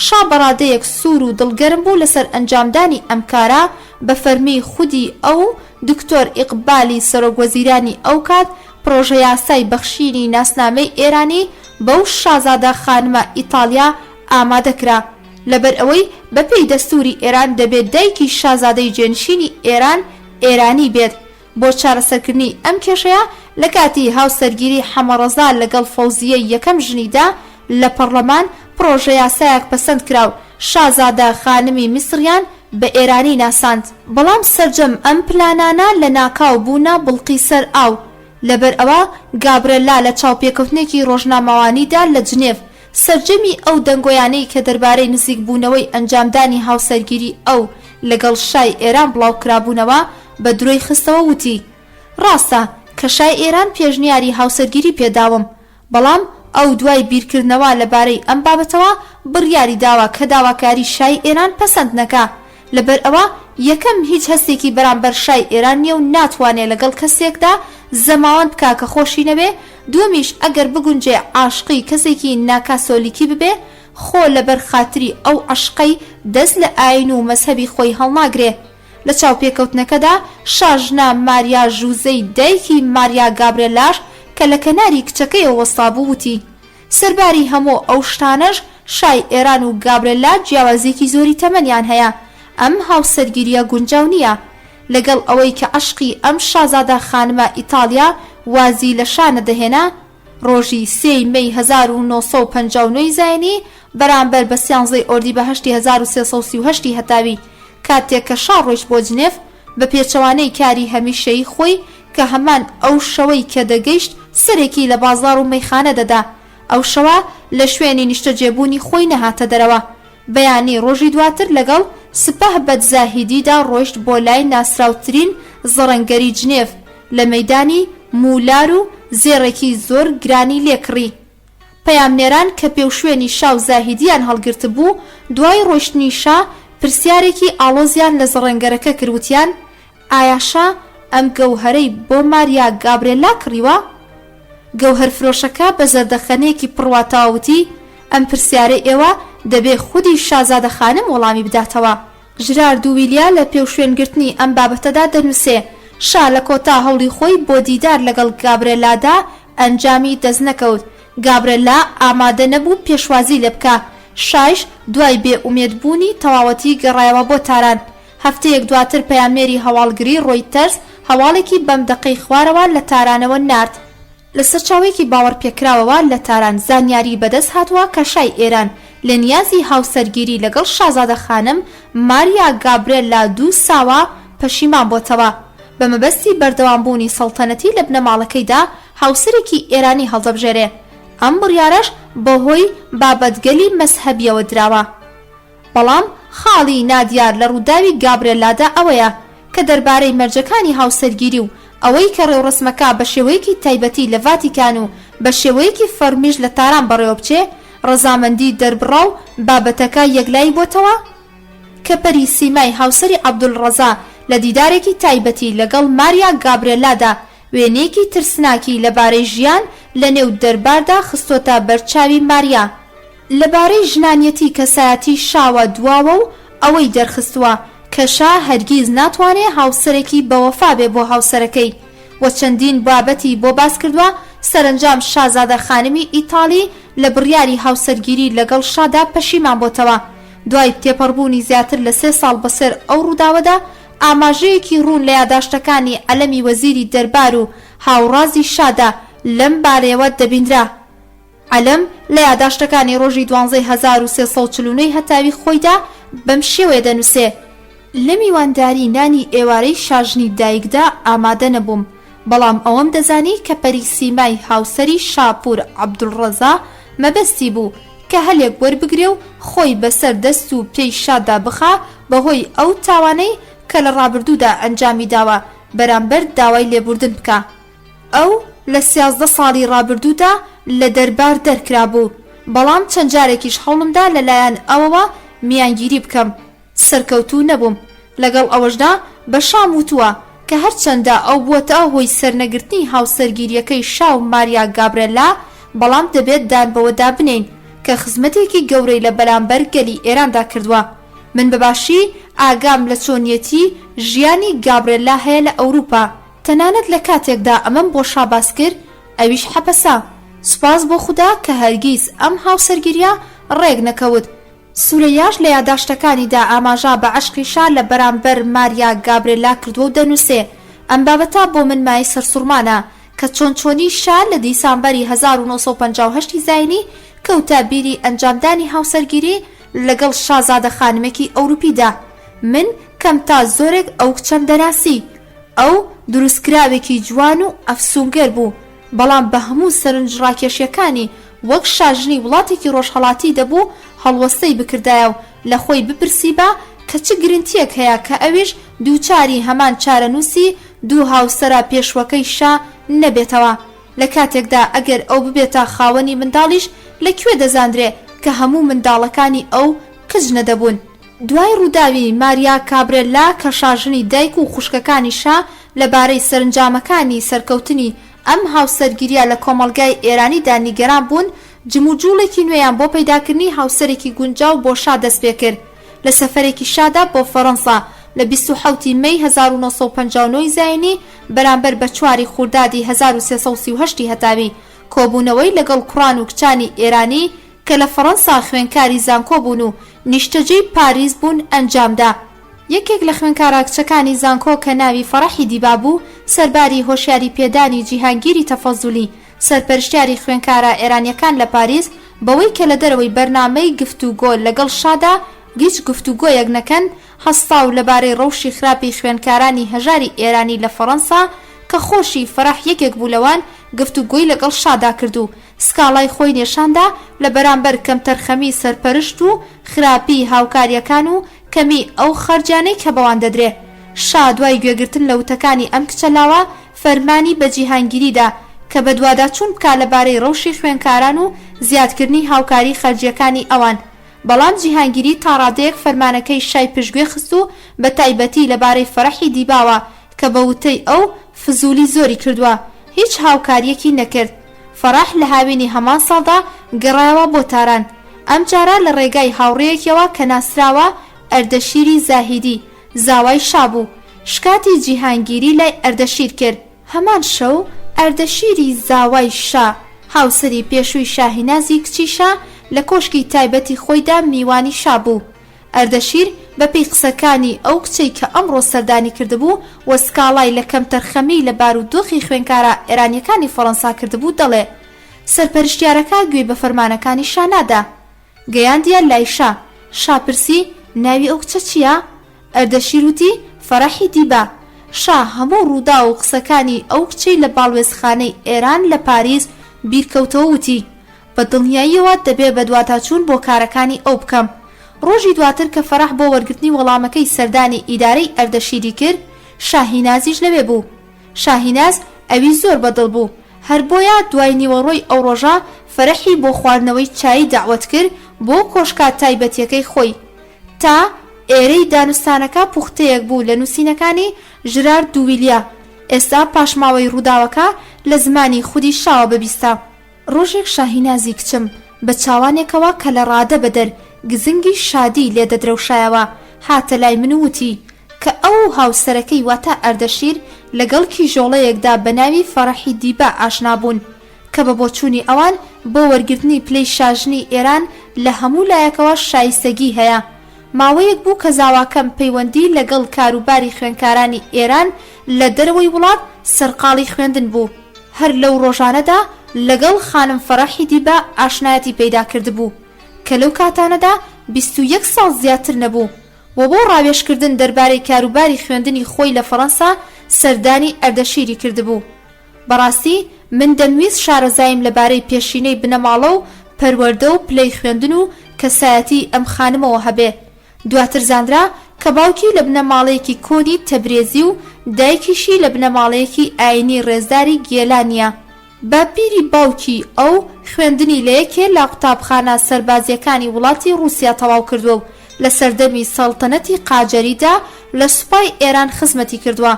شا بەڕادەیەک سوور و دڵگەرم بوو لەسەر ئەنجامدانی ئەم کارە بە فەرمی خودی ئەو دکتۆر ئیقبالی سەرۆکوەزیرانی ئەو کات پرۆژە یاسای بەخشینی ناسنامەی ئێرانی بەو شازادە خانمە ئیتالیا ئامادەکرا لەبەر ئەوەی بەپێی دەستوری ئێران دەبێت دایکی شازادەی جێنشینی ئێران ئێرانی بێت. بۆ چارەسەرکردنی ئەم کێشەیە لە کاتی هاوسەرگیری حەمەڕەزا لەگەڵ فەوزیەی یەکەم ژنیدا لە پەرلەمان پرۆژە یاسایەک پەسەند کرا و شازادە خانمی میسریان بە ئێرانی ناساند. بەڵام سەرجەم ئەم پلانانە لە ناکاو بوونە بڵقی سەر ئاو. لەبەر ئەوە گابرێلا لە چاوپێکەوتنێکی ڕۆژنامەوانیدا لە جنێڤ سەرجەمی ئەو دەنگۆیانەی کە دەربارەی نزیک بوونەوەی ئەنجامدانی هاوسەرگیری ئەو لەگەڵ شای ئێران بڵاوکرابوونەوە بە درۆی خستەوە وتی ڕاستە کە شای ئێران پێشنیاری هاوسەرگیری پێداوم، بەڵام ئەو دوای بیرکردنەوە لەبارەی ئەم بابەتەوە بڕیاری داوە کە داواکاری شای ئێران پەسەند نەکا. لەبەر ئەوە یەکەم هیچ هەستێکی بەرامبەر شای ئێران نییە و ناتوانێت لەگەڵ کەسێکدا زەماوەند بکا کە خۆشی نەبێ، دووەمیش ئەگەر بگونجێ عاشقی کەسێکی ناکاسۆلیکی ببێ خۆ لەبەر خاتری ئەو عشقەی دەست لە ئاین و مەزهەبی خۆی هەڵناگرێ. لە چاوپێکەوتنەکەدا شاژنا ماریا ژوزەی دایکی ماریا گابرێلاش کە لە کەناری کچەکەی وەستا بوو وتی سەرباری هەموو ئەو شتانەش شای ئێران و گابرێلا جیاوازێکی زۆری تەمەنیان هەیە. ئەم هاوسەرگیریە گونجاو نییە، لەگەڵ ئەوەی کە عشقی ئەم شازادە خانمە ئیتالیا وازی لە شانە دەهێنا. ڕۆژی 3 مەی 1959 زاینی بەرامبەر بە 13 ئۆردیبەهەشتی 1338 هەتاوی کاتێک کە شا ڕۆیشت بۆ جنێف بە پێچەوانەی کاری هەمیشەیی خۆی کە هەمان ئەو شەوەی کە دەگەیشت سەرێکی لە بازاڕ و مەیخانە دەدا. ئەو شەوە لە شوێنی نیشتەجێبوونی خۆی نەهاتە دەرەوە. بەیانی ڕۆژی دواتر لەگەڵ سپاه بەدزاهیدیدا ڕۆیشت بۆ لای ناسراوترین زەڕەنگەری جنێف لە مەیدانی مولار و زێڕێکی زۆر گرانی لێکڕی. پەیامنێران کە پێو شوێنی شا و زاهیدیان هەڵگرت بوو دوای ڕۆیشتنی شا پرسیارێکی ئاڵۆزیان لە زەڕەنگەرەکە کردوتیان ئایا شا ئەم گەوهرەی بۆ ماریا گابرێلا کڕیوە؟ گەوهر فرۆشەکە بە زەردەخەنەیەکی پڕواتاوتی ئەم پرسیارەی ئێوە دەبێ خودی شازادە خانم وەڵامی بداتەوە. ژرارد و ویلیا لە پێو شوێنگرتنی ئەم بابەتەدا دەنووسێ شا لە کۆتا هەوڵی خۆی بۆ دیدار لەگەڵ گابرێلادا ئەنجامی دەست نەکەوت. گابرێلا ئامادە نەبوو پێشوازی لێ بکە. شایش دوای بێئومێدبوونی تەواوەتی گەڕایەوە بۆ تاران. هەفتەیەک دواتر پەیامنێری هەواڵگری ڕۆیتەرز هەواڵێکی بەم دەقەی خوارەوە لە تارانەوە نارد. لە سەرچاوێکی باوەڕ پێکراوەوە لە تاران زانیاری بەدەست هاتووە کە شای ئێران لە نیازی هاوسەرگیری لەگەڵ شازادە خانم ماریا گابرێلا دوو ساوە پەشیمان بۆتەوە. بە مەبەستی بەردەوامبوونی سەڵتەنەتی لە بنەماڵەکەیدا هاوسەرێکی ئێرانی هەڵدەبژێرێ. ئەم بڕیارەش بەهۆی بابەتگەلی مەزهەبیەوە دراوە. بەڵام خاڵی نادیار لە ڕووداوی گابرێلادا ئەوەیە کە دەربارەی مەرجەکانی هاوسەرگیری و ئەوەی کە ڕێوڕسمەکە بە شێوەیەکی تایبەتی لە ڤاتیکان و بە شێوەیەکی فەرمیش لە تاران بەڕێوە بچێ ڕەزامەندی دەربڕا و بابەتەکە یەکلایی بۆتەوە. کە پەری سیمای هاوسەری عەبدولڕەزا لە دیدارێکی تایبەتی لەگەڵ ماریا گابرێلادا وێنەیەکی ترسناکی لەبارەی ژیان لە نێو دەرباردا خستۆتە بەرچاوی ماریا. لەبارەی ژنانیەتی کەسایەتی شاوە دواوە و ئەوەی دەرخستووە کە شا هەرگیز ناتوانێ هاوسەرێکی بەوەفا بێ بۆ هاوسەرەکەی و چەندین بابەتی بۆ باس کردووە. سەرنجام شازادە خانمی ئیتاڵی لە بڕیاری هاوسەرگیری لەگەڵ شادا پەشیمان بۆتەوە. دوای تێپەڕبوونی زیاتر لە 3 ساڵ بەسەر ئەو ڕووداوەدا ئاماژەیەکی ڕوون لە یاداشتەکانی ئەلەمی وەزیری دەربار و هاوڕازی شادا لەم بارەیەوە دەبیندرا. ئەلەم لە یاداشتەکانی ڕۆژی 12/1349 هەتاوی خۆیدا بەم شێوەیە دەنووسێ لە میوانداری نانی ئێوارەی شاژنی دایکدا ئامادە نەبووم، بەڵام ئەوەم دەزانی کە پەری سیمای هاوسەری شاپور عەبدولڕەزا مەبەستی بوو کە هەلێک وەربگرێ و خۆی بەسەر دەست و پێی شادا بخا بەهۆی ئەو تاوانەی کە لە ڕابردوودا ئەنجامی داوە بەرامبەر داوای لێبوردن بکە. ئەو لە 13 ساڵی ڕابردوودا لە دەربار دەرکرا بوو، بەڵام چەند جارێکیش هەوڵمدا لەلایەن ئەوەوە میانگیری بکەم، سەرکەوتوو نەبووم. لەگەڵ ئەوەشدا بە شام وتووە کە هەرچەندە ئەو بووەتە هۆی سەرنەگرتنی هاوسەرگیریەکەی شا و ماریا گابرێلا، بەڵام دەبێت دان بەوەدا بنین کە خزمەتێکی گەورەی لە بەرامبەر گەلی ئێراندا کردووە. من بەباشی ئاگام لە چۆنیەتی ژیانی گابرێلا هەیە لە ئەوروپا، تەنانەت لە کاتێکدا ئەمەم بۆ شاباس کرد ئەویش حەپەسا. سوپاس بۆ خوددا کە هەرگیز ئەم هاوسەرگیریە ڕێک نەکەوت. سورەیاش لە یاداشتەکانیدا ئاماژا بە عەشقی شا لە بەرامبەر ماریا گابرێلا کردووە و دەنووسێ ئەم بابەتە بۆ من مای سەرسوڕمانە کە چۆنی شا لە دیسامبەری 1958 زاینی کەوتە بیری ئەنجامدانی هاوسەرگیری لەگەڵ شازادە خانمێکی ئەوروپیدا. من کەم تا زۆرێک ئەو کچەم دەناسی. ئەو دروستکراوێکی جوان و ئەفسونگەر بوو، بەڵام بە هەموو سەرنجڕاکێشیەکانی وەک شاژنی وڵاتێکی ڕۆژهەڵاتی دەبوو هەڵوەستەی بکردایە و لە خۆی بپرسی بە کە چ گرنگتیەک هەیە کە ئەویش دووچاری هەمان چارەنووسی دوو هاوسەرە پێشوەکەی شا نەبێتەوە. لە کاتێکدا ئەگەر ئەو ببێتە خاوەنی منداڵیش لەکوێ دەزاندرێ کە هەموو منداڵەکانی ئەو کچ نەدەبوون. دوای ڕووداوی ماریا گابرێلا کە شاژنی دایک و خوشکەکانی شا لەبارەی سەرنجامەکانی سەرکەوتنی ئەم هاوسەرگیریە لە کۆمەڵگای ئێرانیدا نیگەران بوون، جموجوڵێکی نوێیان بۆ پەیداکردنی هاوسەرێکی گونجاو بۆ شا دەست پێ کرد. لە سەفەرێکی شادا بۆ فەڕەنسا لە 27 مەی 1959 زاینی بەرامبەر بە 4 خوردادی 1338 هەتاوی کۆبوونەوەی لەگەڵ کوڕان و کچانی ئێرانی کە لە فەڕەنسا خوێنکاری زانکۆ بوون و نیشتەجێی پاریس بوون ئەنجامدا. یەکێک لە خوێنکارە کچەکانی زانکۆ کە ناوی فەڕەحی دیبا بوو سەرباری هۆشیاری پێدانی جیهانگیری تەفەزولی سەرپەرشتیاری خوێنکارە ئێرانیەکان لە پاریس بەوەی کە لە دەرەوەی بەرنامەی گفتوگۆ لەگەڵ شادا هیچ گفتوگۆیەک نەکەن هەستا و لەبارەی ڕەوشی خراپی خوێنکارانی هەژاری ئێرانی لە فەڕەنسا کە خۆشی فەرەح یەکێک بوو لەوان گفتوگۆی لەگەڵ شادا کرد و سکاڵای خۆی نێشاندا لە بەرامبەر کەمتەرخەمی سەرپەرشت و خراپی هاوکاریەکان و کەمی ئەو خەرجانەی کە بەوان دەدرێ. شا دوای گوێگرتن لە وتەکانی ئەم کچەلاوە فەرمانی بە جیهانگیریدا کە بە دوواداچوون بکا لەبارەی ڕەوشی خوێنکاران و زیادکردنی هاوکاری خەرجیەکانی ئەوان. بەڵام جیهانگیری تا ڕادەیەک فەرمانەکەی شای پشتگوێ خست و بە تایبەتی لەبارەی فەرەحی دیباوە کە بە وتەی ئەو فزولی زۆری کردووە هیچ هاوکاریەکی نەکرد. فەرەح لە هاوینی هەمان ساڵدا گەڕایەوە بۆ تاران، ئەم جارە لە ڕێگای هاوڕێیەکەوە کە ناسراوە ئەردەشیری زاهیدی زاوای شابوو. شکاتی جیهانگیری لای ئەردەشیر کرد. هەمان شەو ئەردەشیری زاوای شا هاوسەری پێشووی شاهینازی کچی شا لە کۆشکی تایبەتی خۆیدا میوانی شابوو. ئەردەشیر بە پێی قسەکانی ئەو کچەی کە ئەمڕۆ سەردانی کردبوو و سکاڵای لە کەمتەرخەمی لە بارودۆخی خوێنکارە ئێرانیەکانی فەڕەنسا کردبوو دەڵێ. سەرپەرشتیارەکە گوێی بە فەرمانەکانی شا نادا. گەیاندیە لای شا. شا پرسی ناوی ئەو کچە چییە؟ ئەردەشیر وتی فەرەحی دیبا. شا هەموو ڕوودا و قسەکانی ئەو کچەی لە باڵوێزخانەی ئێران لە پاریس بیرکەوتەوە وتی بە دڵنیاییەوە دەبێ بە دواتاچوون بۆ کارەکانی ئەو بکەم. ڕۆژی دواتر کە فەرەح بۆ وەرگرتنی وەڵامەکەی سەردانی ئیدارەی ئەردەشیری کرد شاهینازیش لەوێ بوو. شاهیناز ئەوی زۆر بەدڵ بوو، هەر بۆیە دوای نیوەڕۆی ئەو ڕۆژە فەرەحی بۆ خواردنەوەی چایی داوەت کرد بۆ کۆشکا تایبەتیەکەی خۆی. تا ئێرەی دانوستانەکە پوختەیەک بوو لە نووسینەکانی ژرار دوویلیە. ئێستا پاشماوەی ڕووداوەکە لە زمانی خودی شاوە ببیستە. ڕۆژێک شاهینازی کچم بە چاوانێکەوە کە لە ڕادە بەدەر گزنگی شادی لێ دەدرەوشایەوە هاتە لای من وتی کە ئەو هاوسەرەکەی واتە ئەردەشیر لەگەڵ کیژۆڵەیەکدا بە ناوی فەرەحی دیبا ئاشنا بوون کە بە بۆچوونی ئەوان بۆ وەرگرتنی پلەی شاژنی ئێران لە هەموو لایەکەوە شایستگی هەیە. ماوەیەک بوو کە زاواکەم پەیوەندی لەگەڵ کاروباری خوێنکارانی ئێران لە دەرەوەی وڵات سەرقاڵی خوێندن بوو. هەر لەو ڕۆژانەدا لەگەڵ خانم فەرەحی دیبا ئاشنایەتی پەیدا کردبوو کە لەو کاتانەدا 21 ساڵ زیاتر نەبوو و بۆ ڕاوێشکردن دەربارەی کاروباری خوێندنی خۆی لە فەڕەنسا سەردانی ئەردەشیری کردبوو. بەڕاستی من دەمویست شارەزایم لەبارەی پێشینەی بنەماڵە و پەروەردە و پلەی خوێندن و کەسایەتی ئەم خانمەوە هەبێ. دواتر زانرا کە باوکی لە بنەماڵەیەکی کۆنی تەبرێزی و دایکیشی لە بنەماڵەیەکی ئاینی ڕێزداری گێلانیە. باپیری باوکی ئەو خوێندنی لە یەکێ لە قوتابخانە سەربازیەکانی وڵاتی رووسیا تەواو کردووە و لە سەردەمی سەڵتەنەتی قاجەریدا لە سوپای ئێران خزمەتی کردووە.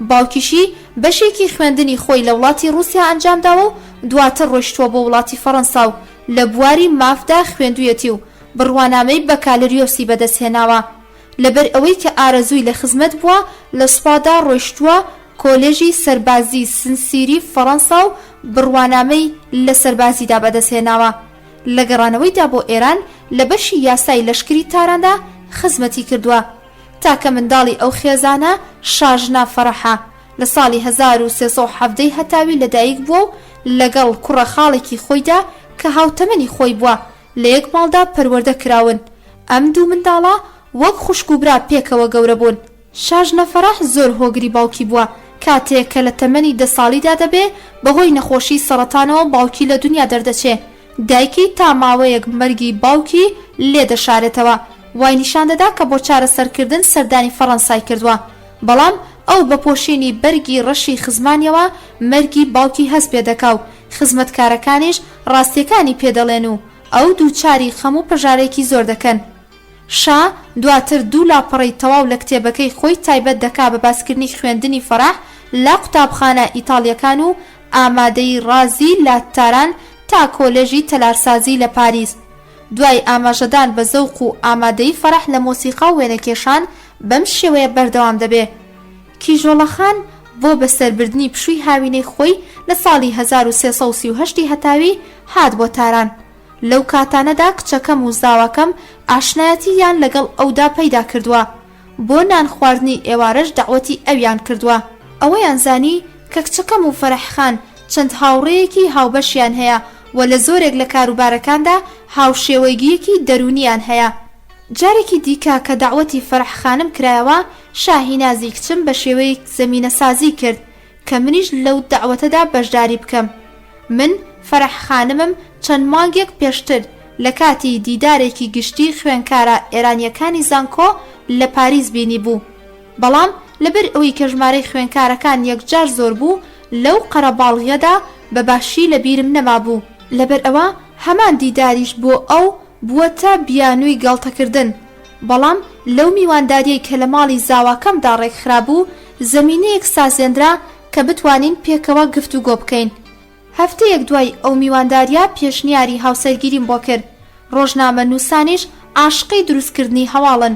باوکیشی بەشێکی خوێندنی خۆی لە وڵاتی رووسیا ئەنجامداوە و دواتر ڕۆیشتووە بۆ وڵاتی فەڕەنسا و لە بواری مافدا خوێندوویەتی و بڕوانامەی بەکالریۆسی بەدەستهێناوە. لەبەر ئەوەی کە ئارەزووی لە خزمەت بووە لە سوپادا ڕۆیشتووە کۆلێژی سەربازی سنسیری فەڕەنسا و بڕوانامەی لە سەربازیدا بەدەستهێناوە. لە گەڕانەوەیدا بۆ ئێران لە بەشی یاسای لەشکری تاراندا خزمەتی کردووە تاکە منداڵی ئەو خێزانە شاژنا فەرەحە لە ساڵی 1370 هەتاوی لەدایک بووە و لەگەڵ کوڕە خاڵێکی خۆیدا کە هاوتەمەنی خۆی بووە لە یەک ماڵدا پەروەردە کراون. ئەم دوو منداڵە وەک خوشک و برا پێکەوە گەورە بوون. شاژنە فەرەح زۆر هۆگری باوکی بووە. کاتێک کە لە تەمەنی 10 ساڵیدا دەبێ بەهۆی نەخۆشی سەرەتانەوە باوکی لە دنیا دەردەچێ. دایکی تا ماوەیەک مەرگی باوکی لێ دەشارێتەوە. وای نیشان دەدا کە بۆ چارەسەرکردن سەردانی فەڕەنسای کردووە، بەڵام ئەو بە پۆشینی بەرگی ڕەشی خزمانیەوە مەرگی باوکی هەست پێ دەکا و خزمەتکارەکانیش ڕاستیەکانی پێدەڵێن و ئەو دووچاری خەم و پەژارێکی زۆر دەکەن. شا دواتر دوو لاپەڕی تەواو لە کتێبەکەی خۆی تایبەت دەکا بە باسکردنی خوێندنی فەرەح لە قوتابخانە ئیتاڵیەکان و ئامادەی ڕازی لاتاران تا کۆلێژی تەلارسازی لە پاریس. دوای ئاماژەدان بە زەوق و ئامادەی فەرەح لە مۆسیقا و وێنەکێشان بەم شێوەیە بەردەوام دەبێ. کیژۆڵەخان بۆ بەسەربردنی پشووی هاوینەی خۆی لە ساڵی 1338 هەتاوی هات بۆ تاران. لەو کاتانەدا کچەکەم و زاوەکەم ئاشنایەتیان لەگەڵ ئەودا پەیدا کردووە. بۆ نان خواردنی ئێوارەش دەعوەتی ئەویان کردووە. ئەوەیان زانی کە کچەکەم و فەرەحخان چەند هاوڕێیەکی هاوبەشیان هەیە و لە زۆرێک لە کاروبارەکاندا هاوشێوەیگیەکی دەرونیان هەیە. جارێکی دیکە کە دەعوەتی فەرەحخانم کرایەوە، شاهی نازی کچم بە شێوەیەک زەمینەسازی کرد کە منیش لەو دەعوەتەدا بەشداری بکەم. من فەرەحخانمم چەند مانگێک پێشتر لە کاتی دیدارێکی گشتی خوێنکارە ئێرانیەکانی زانکۆ لە پاریس بینی بوو. بەڵام لەبەر ئەوەی کە ژمارەی خوێنکارەکان یەکجار زۆر بوو، لەو قەرەباڵغیەدا بەباشی لە بیرم نەما بوو. لەبەر ئەوە هەمان دیداریش بۆ ئەو بووەتە بیانووی گەڵتەکردن. بەڵام لەو میوانداریەی کە لە ماڵی زاواکەمدا ڕێکخرابوو، زەمینەیەک سازێنرا کە بتوانین پێکەوە گفتوگۆ بکەین. هەفتەیەک دوای ئەو میوانداریە پێشنیاری هاوسەرگیریم بۆ کرد. ڕۆژنامە نووسانیش عاشقی دروستکردنی هەواڵن.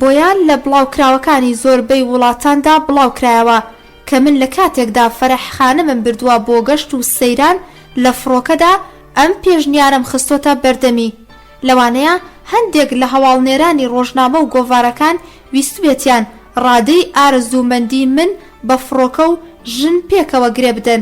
بۆیان لە بڵاوکراوەکانی زۆربەی وڵاتاندا بڵاوکرایەوە کە من لە کاتێکدا فەرەحخانمم بردووە بۆ گەشت و سەیران لە فڕۆکەدا ئەم پێشنیارم خستۆتە بەردەمی. لەوانەیە هەندێک لە هەواڵنێرانی ڕۆژنامە و گۆڤارەکان ویستوێتیان ڕادەی ئارەزوومەندی من بە فڕۆکە و ژن پێکەوە گرێ بدەن.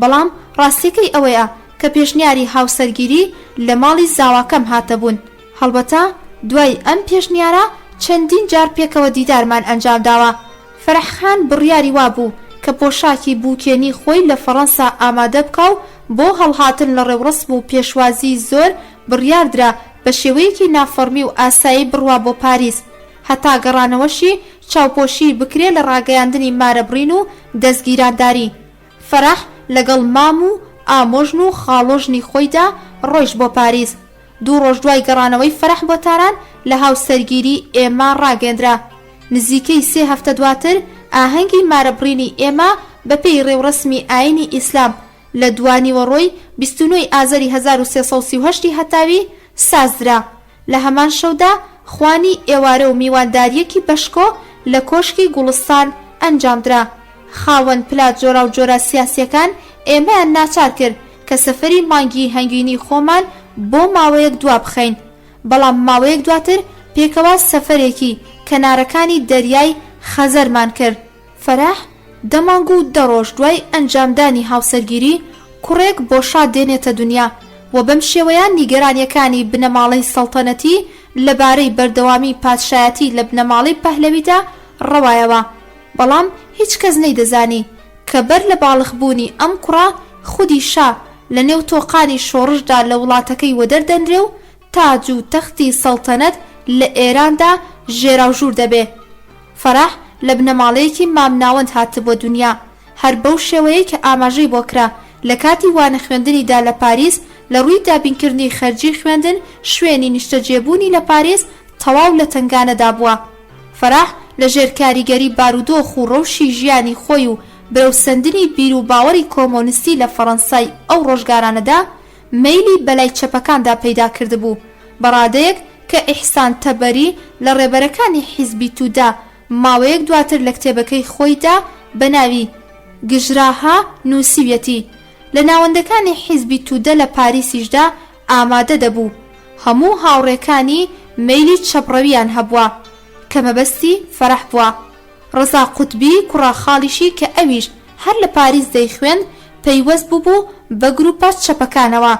بەڵام ڕاستیەکەی ئەوەیە کە پێشنیاری هاوسەرگیری لە ماڵی زاواکەم هاتەبوون. هەڵبەتە دوای ئەم پێشنیارە چەندین جار پێکەوە دیدارمان ئەنجام داوە. فەرەحخان بڕیاری وابوو کە پۆشاکی بووکێنی خۆی لە فەڕەنسا ئامادە بکە و بۆ هەڵهاتن لە ڕێوڕسم و پێشوازی زۆر بڕیاردرا بە شێوەیەکی نافەرمی و ئاسایی بڕوا بۆ پاریس، هەتا گەڕانەوەشی چاوپۆشی بکرێ لە ڕاگەیاندنی مارەبڕین و دەستگیرانداری. فەرەح لەگەڵ مام و ئامۆژن و خاڵۆژنی خۆیدا ڕۆیشت بۆ پاریس. 2 ڕۆژ دوای گەڕانەوەی فەرەح بۆ تاران لە هاوسەرگیری ئێمە ڕاگەندرا. نزیکەی 3 هەفتە دواتر ئاهەنگی مارەبڕینی ئێمە بەپێی ڕێوڕسمی ئاینی ئیسلام لە دوانیوە ڕۆی 29 ئازەری 1338 هەتاوی سازرا. لە هەمان شەودا خوانی ئێوارە و میوانداریەکی بەشکۆ لە کۆشکی گوڵستان ئەنجامدرا. خاوەن پلات جۆرا و جۆرا سیاسیەکان ئێمەیان ناچار کرد کە سەفەری مانگی هەنگوینی خۆمان بۆ ماوەیەک دوا بخەین. بەڵام ماوەیەک دواتر پێکەوە سەفەرێکی کەنارەکانی دەریای خەزەرمان کرد. فەرەح دەمانگ و دەڕۆژ دوای ئەنجامدانی هاوسەرگیری کوڕێک بۆ شاد دێنێتە دنیا و بەم شێوەیان نیگەرانیەکانی بنەماڵەی سەڵتەنەتی لەبارەی بەردەوامی پادشایەتی لە بنەماڵەی پەهلەویدا ڕەوایەوە. بەڵام هیچ کەس نەیدەزانی کە بەر لە باڵغبوونی ئەم کوڕە خودی شا لە نێو تۆقانی شۆڕشدا لە وڵاتەکەی وەدەردەنرێ و تاج و تەختی سەڵتەنەت لە ئێراندا ژێراو ژوور دەبێ. فەرەح لە بنەماڵەیەکی مامناوەند هاتە بۆ دنیا. هەر بەو شێوەیە کە ئاماژەی بۆ کرا لە کاتی وانە خوێندنیدا لە پاریس لە ڕووی دابینکردنی خەرجی خوێندن شوێنی نیشتەجێبوونی لە پاریس تەواو لە تنگانەدا بووە. فەرەح لە ژێر کاریگەری بارودۆخ و ڕەوشی ژیانی خۆی و برەوسەندنی بیر و باوەڕی کۆمۆنیستی لە فەڕەنسای ئەو ڕۆژگارانەدا مەیلی بەلای چەپەکاندا پەیدا کردبوو. بەڕادەیەک کە ئیحسان تەبەری لە ڕێبەرەکانی حیزبی توودا ماوەیەک دواتر لە کتێبەکەی خۆیدا بە ناوی گژراها نووسیویەتی. لە ناوەندەکانی حیزبی توودە لە پاریسیشدا ئامادە دەبوو. هەموو هاوڕێکانی مەیلی چەپڕەویان هەبووە کە مەبەستی فەرەح بووە. ڕەزا قوتبی کوڕا خاڵیشی کە ئەویش هەر لە پاریس دەیخوێند پەیوەست بوو بە گروپە چەپەکانەوە.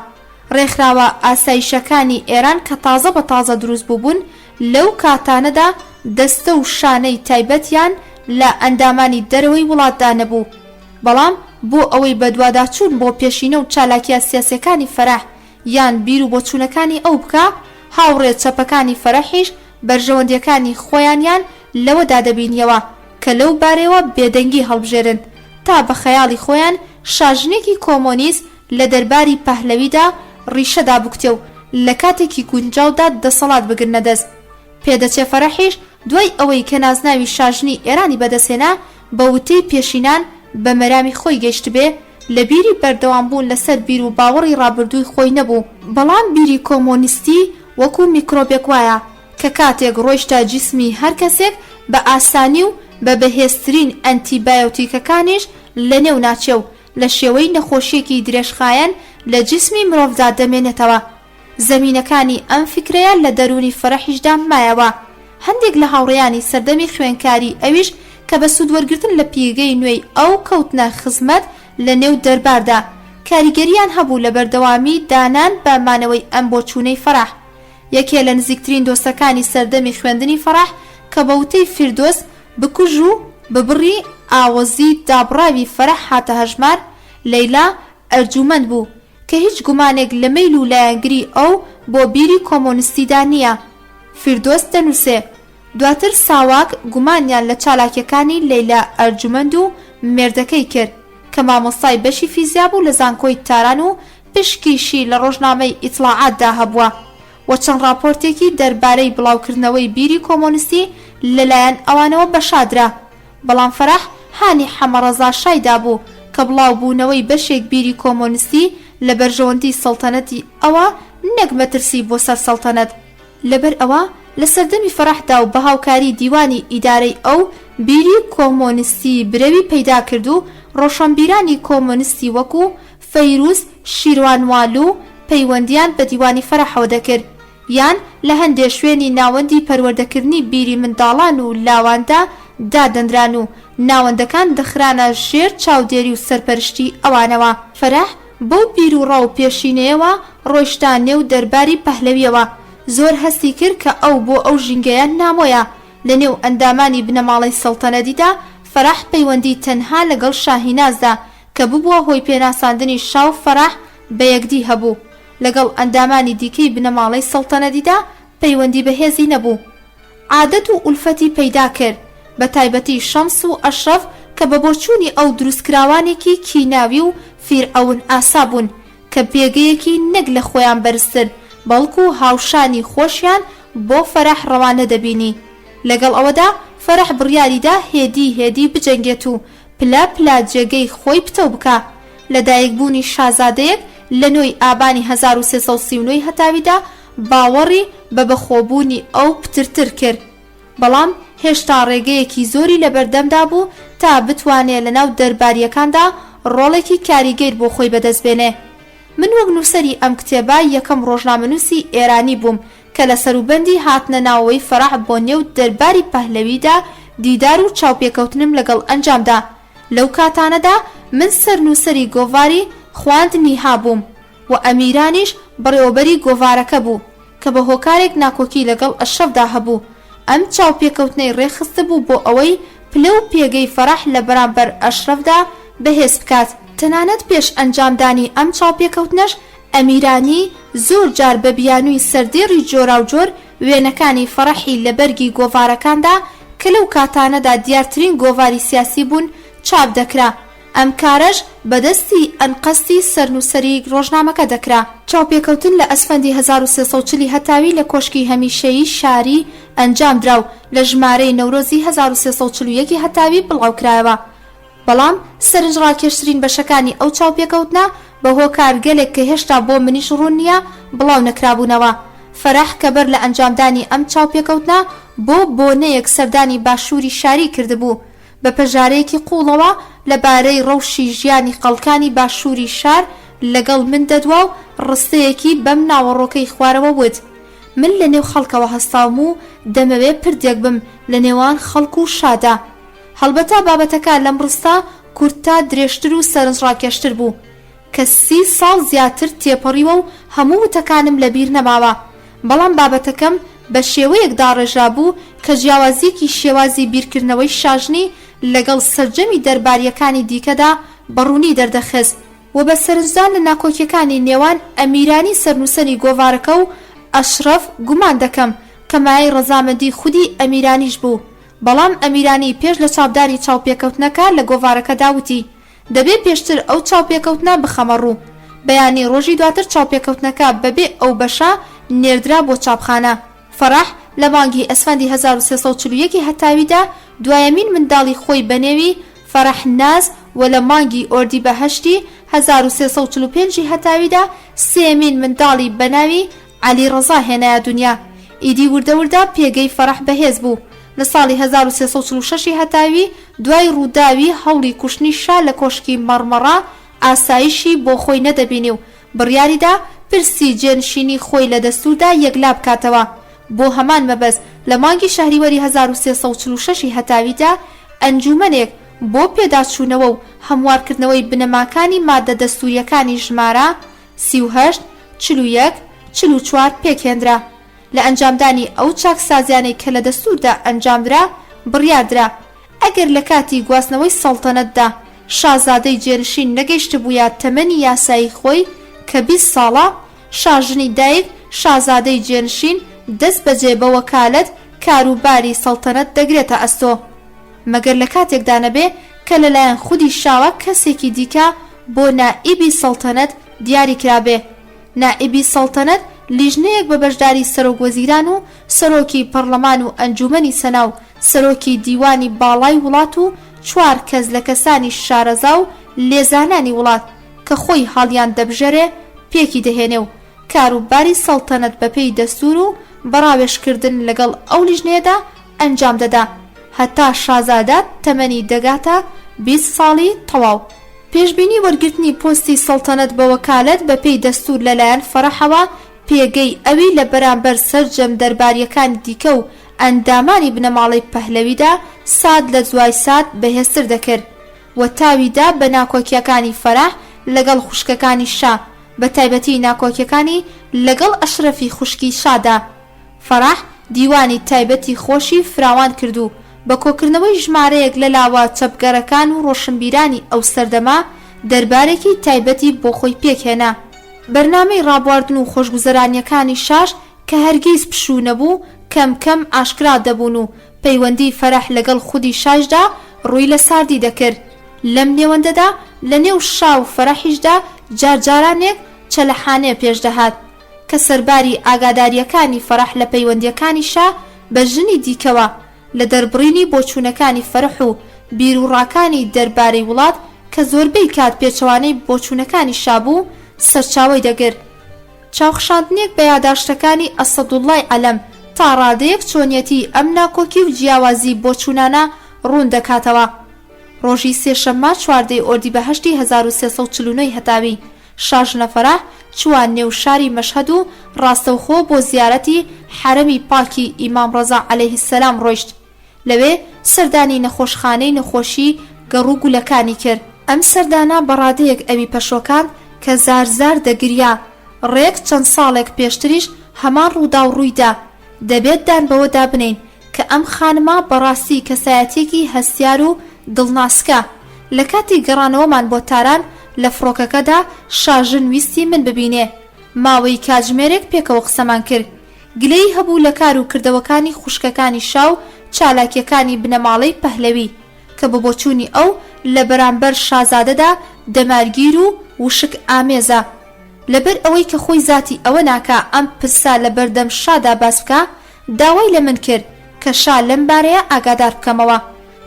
ڕێکخراوە ئاسایشەکانی ئێران کە تازە بە تازە دروست بووبوون لەو کاتانەدا دەستە و شانەی تایبەتیان لە ئەندامانی دەرەوەی وڵاتدا نەبوو. بەڵام بۆ ئەوەی بەدواداچوون بۆ پێشینە و چالاکیە سیاسیەکانی فەرەح یان بیر و بۆچوونەکانی ئەو بکە، هاوڕێ چەپەکانی فەرەحیش بەرژەوەندیەکانی خۆیانیان لەوەدا دەبینیەوە کە لەو بارەوە بێدەنگی هەڵبژێرن تا بە خەیاڵی خۆیان شاژنێکی کۆمۆنیست لە دەرباری پەهلەویدا ڕیشەدا بکتێ و لە کاتێکی گونجاودا دەسەڵات بگرنە دەست. پێدەچێ فەرەحیش دوای ئەوەی کە نازناوی شاژنی ئێرانی بەدەسێنا بە وتەی پێشینان بە مەرامی خۆی گەشت بێ، لە بیری بەردەوام بوون لەسەر بیر و باوەڕی ڕابردووی خۆی نەبوو. بەڵام بیری کۆمۆنیستی وەکو میکرۆبێک وایە کە کاتێک ڕۆیشتە جیسمی هەر کەسێک بە ئاسانی و بە بەهێزترین ئەنتیبایۆتیکەکانیش لە نێو ناچێ و لە شێوەی نەخۆشیەکی درێژخایەن لە جسمی مرۆڤدا دەمێنێتەوە. زەمینەکانی ئەم فکرەیە لە دەرونی فەرەحیشدا مایەوە. هەندێک لە هاوڕێیانی سەردەمی خوێنکاری ئەویش کە بە سوودوەرگرتن لە پیگەی نوێی ئەو کەوتنە خزمەت لە نێو دەرباردا کاریگەریان هەبوو لە بەردەوامی دانان بە مانەوەی ئەم بۆچوونەی فەرەح. یەکێ لە نزیکترین دۆستەکانی سەردەمی خوێندنی فەرەح کە بە وتەی فیردۆس بکوژ و ببڕی ئاوەزی دابڕاوی فەرەح هاتە هەژمار، لەیلا ئەرجومەند بوو کە هیچ گومانێک لە مەیل و لایەنگری ئەو بۆ بیری کۆمۆنیستیدا نییە. فیردۆس دەنووسێ دواتر ساواک گومانیان لە چالاکیەکانی لەیلا ئەرجومەند و مێردەکەی کرد کە مامۆستای بەشی فیزیا بوو لە زانکۆی تاران و پشکیشی لە ڕۆژنامەی ئیتلاعاتدا هەبووە و چەند راپۆرتێکی دەربارەی بڵاوکردنەوەی بیری کۆمۆنیستی لەلایەن ئەوانەوە بەشادرا. بەڵام فەرەح هانی حەمەڕەزا شایدا بوو کە بڵاوبوونەوەی بەشێک بیری کۆمۆنیستی لە بەرژەوەندی سەڵتەنەتی ئەوە نەک مەترسی بۆ سەر سەڵتەنەت. لەبەر ئەوە لە سەردەمی فەرەحدا و بە هاوکاری دیوانی ئیدارەی ئەو بیری کۆمۆنیستی برەوی پەیدا کرد و ڕۆشنبیرانی کۆمۆنیستی وەکو فەیروز شیروانوالو پەیوەندیان بە دیوانی فەرەحەوە دەکرد، یان لە هەندێک شوێنی ناوەندی پەروەردەکردنی بیری منداڵان و لاواندا دادەنران و ناوەندەکان دەخرانە ژێر چاودێری و سەرپەرشتی ئەوانەوە. فەرەح بۆ بیر و ڕاو پێشینەیەوە ڕۆیشتا نێو دەرباری پەهلەویەوە. زۆر هەستی کرد کە ئەو بۆ ئەو ژینگەیان نامۆیە. لە نێو ئەندامانی بنەماڵەی سەڵتەنەتیدا فەرەح پەیوەندی تەنها لەگەڵ شاهینازدا کە ببووە هۆی پێناساندنی شاو فەرەح بە یەکدی هەبوو. لەگەڵ ئەندامانی دیکەی بنەماڵەی سەڵتەنەتیدا پەیوەندی بەهێزی نەبوو. عادەت و ئولفەتی پەیدا کرد، بە تایبەتی شەمس و ئەشرەف کە بە بۆچوونی ئەو دروستکراوانێکی کیناوی و فیرعەون ئاسا بوون کە پێگەیەکی نەک لە خۆیان بەرزتر بەڵکو هاوشانی خۆشیان بۆ فەرەح ڕەوانە دەبینی. لەگەڵ ئەوەدا فەرەح بڕیاریدا هێدی بجەنگێت و پلا پلا جێگەی خۆی پتە بکە. لەدایکبوونی شازادەیەک لە نۆی ئابانی 1339 هەتاویدا باوەڕی بە بەخۆبوونی ئەو پترتر کرد، بەڵام هێشتا ڕێگەیەکی زۆری لەبەردەمدا بوو تا بتوانێت لە ناو دەرباریەکاندا ڕۆڵێکی کاریگەر بۆ خۆی بەدەستبێنێ. من وەک نووسەری ئەم کتێبە یەکەم ڕۆژنامەنووسی ئێرانی بووم کە لە سەروبەندی هاتنە ناوەوەی فەرەح بۆ نێو دەرباری پەهلەویدا دیدار و چاوپێکەوتنم لەگەڵ ئەنجامدا. لەو کاتانەدا من سەرنووسەری گۆڤاری خواندنی هابووم و ئەمیرانیش بەڕێوەبەری گۆڤارەکە بوو کە بە هۆکارێک ناکۆکی لەگەڵ ئەشرەفدا هەبوو. ئەم چاوپێکەوتنەی ڕێخستە بوو بۆ ئەوەی پلە و پێگەی فەرەح لە بەرامبەر ئەشرەفدا بەهێز بکات. تەنانەت پێش ئەنجامدانی ئەم چاوپێکەوتنەش ئەمیرانی زۆر جار بە بیانووی سەردێڕی جۆرا و جۆر وێنەکانی فەرەحی لە بەرگی گۆڤارەکاندا کە لەو کاتانەدا دیارترین گۆڤاری سیاسی بوون چاپ دەکرا. ئەم کارەش بەدەستی ئەنقەستی سەرنووسەری ڕۆژنامەکە دەکرا. چاوپێکەوتن لە ئەسفەندی 1340 هەتاوی لە کۆشکی هەمیشەیی شاری ئەنجام دراو لە ژمارەی نەورۆزی 1341 هەتاوی بڵاوکرایەوە. بەڵام سەرنجڕاکێشترین بەشەکانی ئەو چاوپێکەوتنە بە هۆکار گەلێک کە هێشتا بۆ منیش ڕوون نییە بڵاو نەکرابوونەوە. فەرەح کە بەر لە ئەنجامدانی ئەم چاوپێکەوتنە بۆ بۆنەیەک سەردانی باشووری شاری کردبوو، بە پەژارەیەکی قوڵەوە لەبارەی ڕەوشی ژیانی خەڵکانی باشووری شار لەگەڵ من دەدوا و ڕستەیەکی بەم ناوەڕۆکەی خوارەوە وت. من لە نێو خەڵکەوە هەستاوم و دەمەوێت پردێک بم لە نێوان خەڵک و شادا. هەڵبەتە بابەتەکە لەم ڕستە کورتتا درێژتر و سەرنجڕاکێشتر بوو کە 30 ساڵ زیاتر تێپەڕیوە و هەموو وتەکانم لەبیر نەماوە، بەڵام بابەتەکەم بە شێوەیەکدا ڕێژا بوو کە جیاوازیەکی شێوازی بیرکردنەوەی شاژنی لەگەڵ سەرجەمی دەرباریەکانی دیکەدا بەڕوونی دەردەخست و بە سەرنجدان لە ناکۆکیەکانی نێوان ئەمیرانی سەرنووسەری گۆڤارەکە و ئەشرەف گومان دەکەم کە مایەی ڕەزامەندی خودی ئەمیرانیش بوو. بەڵام ئەمیرانی پێش لە چاپداری چاوپێکەوتنەکە لە گۆڤارەکە داوتی دەبێ پێشتر ئەو چاوپێکەوتنە بخەمە ڕوو. بەیانی ڕۆژی دواتر چاوپێکەوتنەکە بەبێ ئەو بەشە نێردرا بۆ چاپخانە. فەرەح لە مانگی ئەسفەندی 1341 هەتاویدا دوایەمین منداڵی خۆی بەنێوی فەرەح ناز و لە مانگی ئۆردیبەهەشتی 1345 هەتاویدا سێمین منداڵی بەناوی عەلی ڕەزا هێنایە دونیا. ئیدی وردەوردا پێگەی فەرەح بەهێز بوو، لە ساڵی 1346 هەتاوی دوای ڕووداوی هەوڵی کوشتنی شا لە کۆشکی مەڕمەڕا ئاسایشی بۆ خۆی نەدەبینی و بڕیاریدا پرسی جێنشینی خۆی لە دەستوردا یەکلا بکاتەوە. بۆ هەمان مەبەست لە مانگی شەهریوەری 1346 هەتاویدا ئەنجومەنێک بۆ پێداچوونەوە و هەموارکردنەوەی بنەماکانی مادە دەستوریەکانی ژمارە 38 41 44 پێکهێنرا. لە ئەنجامدانی ئەو چاکسازیانەی کە لە دەستوردا ئەنجامدرا بڕیاردرا ئەگەر لە کاتی گواستنەوەی سەڵتەنەتدا شازادەی جێنشین نەگەیشت بوویە تەمەنی یاسایی خۆی کە 20 ساڵە، شاژنی دایک شازادەی جێنشین دەست بەجێ بە وەکالەت کاروباری سەڵتەنەت دەگرێتە ئەستۆ، مەگەر لە کاتێکدا نەبێ کە لەلایەن خودی شاوە کەسێکی دیکە بۆ نائیبی سەڵتەنەت دیاری کرابێ. نائیبی سەڵتەنەت لیژنەیەک بە بەشداری سەرۆکوەزیران و سەرۆکی پەرلەمان و ئەنجومەنی سەنا و سەرۆکی دیوانی باڵای وڵات و 4 کەس لە کەسانی شارەزا و لێزانانی وڵات کە خۆی هەڵیان دەبژێرێ پێکی دەهێنێ و کاروباری سەڵتەنەت بەپێی دەستور و بەڕاوێشکردن لەگەڵ ئەو لیژنەیەدا ئەنجام دەدا هەتا شازادە تەمەنی دەگاتە 20 ساڵی تەواو. پێشبینی وەرگرتنی پۆستی سەڵتەنەت بە وەکالەت بەپێی دەستور لەلایەن فەرەحەوە پێگەی ئەوی لە بەرامبەر سەرجەم دەرباریەکانی دیکە و ئەندامانی بنەماڵەی پەهلەویدا ساد لە دوای ساد بەهێزتر دەکرد و تاویدا بە ناکۆکیەکانی فەرەح لەگەڵ خوشکەکانی شا، بە تایبەتی ناکۆکیەکانی لەگەڵ ئەشرەفی خوشکی شادا. فەرەح دیوانی تایبەتی خۆشی فراوان کردو بە کۆکردنەوەی ژمارەیەک لە لاوە چەپگەرەکان و ڕۆشنبیرانی ئەو سەردەما دەربارێکی تایبەتی بۆ خۆی پێکهێنا. بەرنامەی ڕابواردن و خۆشگوزەرانیەکانی شاش کە هەرگیز پشوو نەبوو کەم کەم ئاشکرا دەبوون و پەیوەندی فەرەح لەگەڵ خودی شاشدا ڕووی لە ساردی دەکرد. لەم نێوەندەدا لە نێو شا و فەرەحیشدا جارجارانێک چەلەحانێ پێشدەهات کە سەرباری ئاگاداریەکانی فەرەح لە پەیوەندیەکانی شا بە ژنی دیکەوە لە دەربڕینی بۆچوونەکانی فەرەح و بیرروڕاکانی دەربارەی وڵات کە زۆربەی کات پێچەوانەی بۆچوونەکانی شابوو سەرچاوی دەگرت. چاوخشاندنێک بە یاداشتەکانی ئەسەدوڵڵای عەلەم تا ڕادەیەک چۆنیەتی ئەم ناکۆکی و جیاوازی بۆچوونانە ڕوون دەکاتەوە. ڕۆژی سێشەممە 14 ئۆردیبەهەشتی 1349 هەتاوی شاژنە فەرەح چوان نێو شاری مەشهەد و ڕاستەوخۆ بۆ زیارەتی حەرەمی پاکی ئیمام ڕەزا عەلەیهی سەلام ڕۆیشت. لەوێ سەردانی نەخۆشخانەی نەخۆشی گەڕوو گولەکانی کرد. ئەم سەردانە بەڕادەیەک ئەوی پەشۆکان کە زارزار دەگریا ڕێک چەند ساڵێک پێشتریش هەمان ڕوودا و ڕوویدا. دەبێت دان بەوەدا بنین کە ئەم خانمە بەڕاستی کەسایەتێکی هەستیار و دڵناسکە. لە کاتی گەڕانەوەمان بۆ تاران لە فڕۆکەکەدا شاژن ویستی من ببینێ. ماوەی کاتژمێرێک پێکەوە قسەمان کرد. گلەی هەبوو لە کار و کردەوەکانی خوشکەکانی شاو چالاکیەکانی بنەماڵەی پەهلەوی کە بە بۆچوونی ئەو لە بەرامبەر شازادەدا دەمارگیر و وشک ئامێزە. لەبەر ئەوەی کە خۆی زاتی ئەوە ناکا ئەم پرسا لە بەردەم شادا باس بکە، داوای لە من کرد کە شا لەم بارەیە ئاگادار بکەمەوە.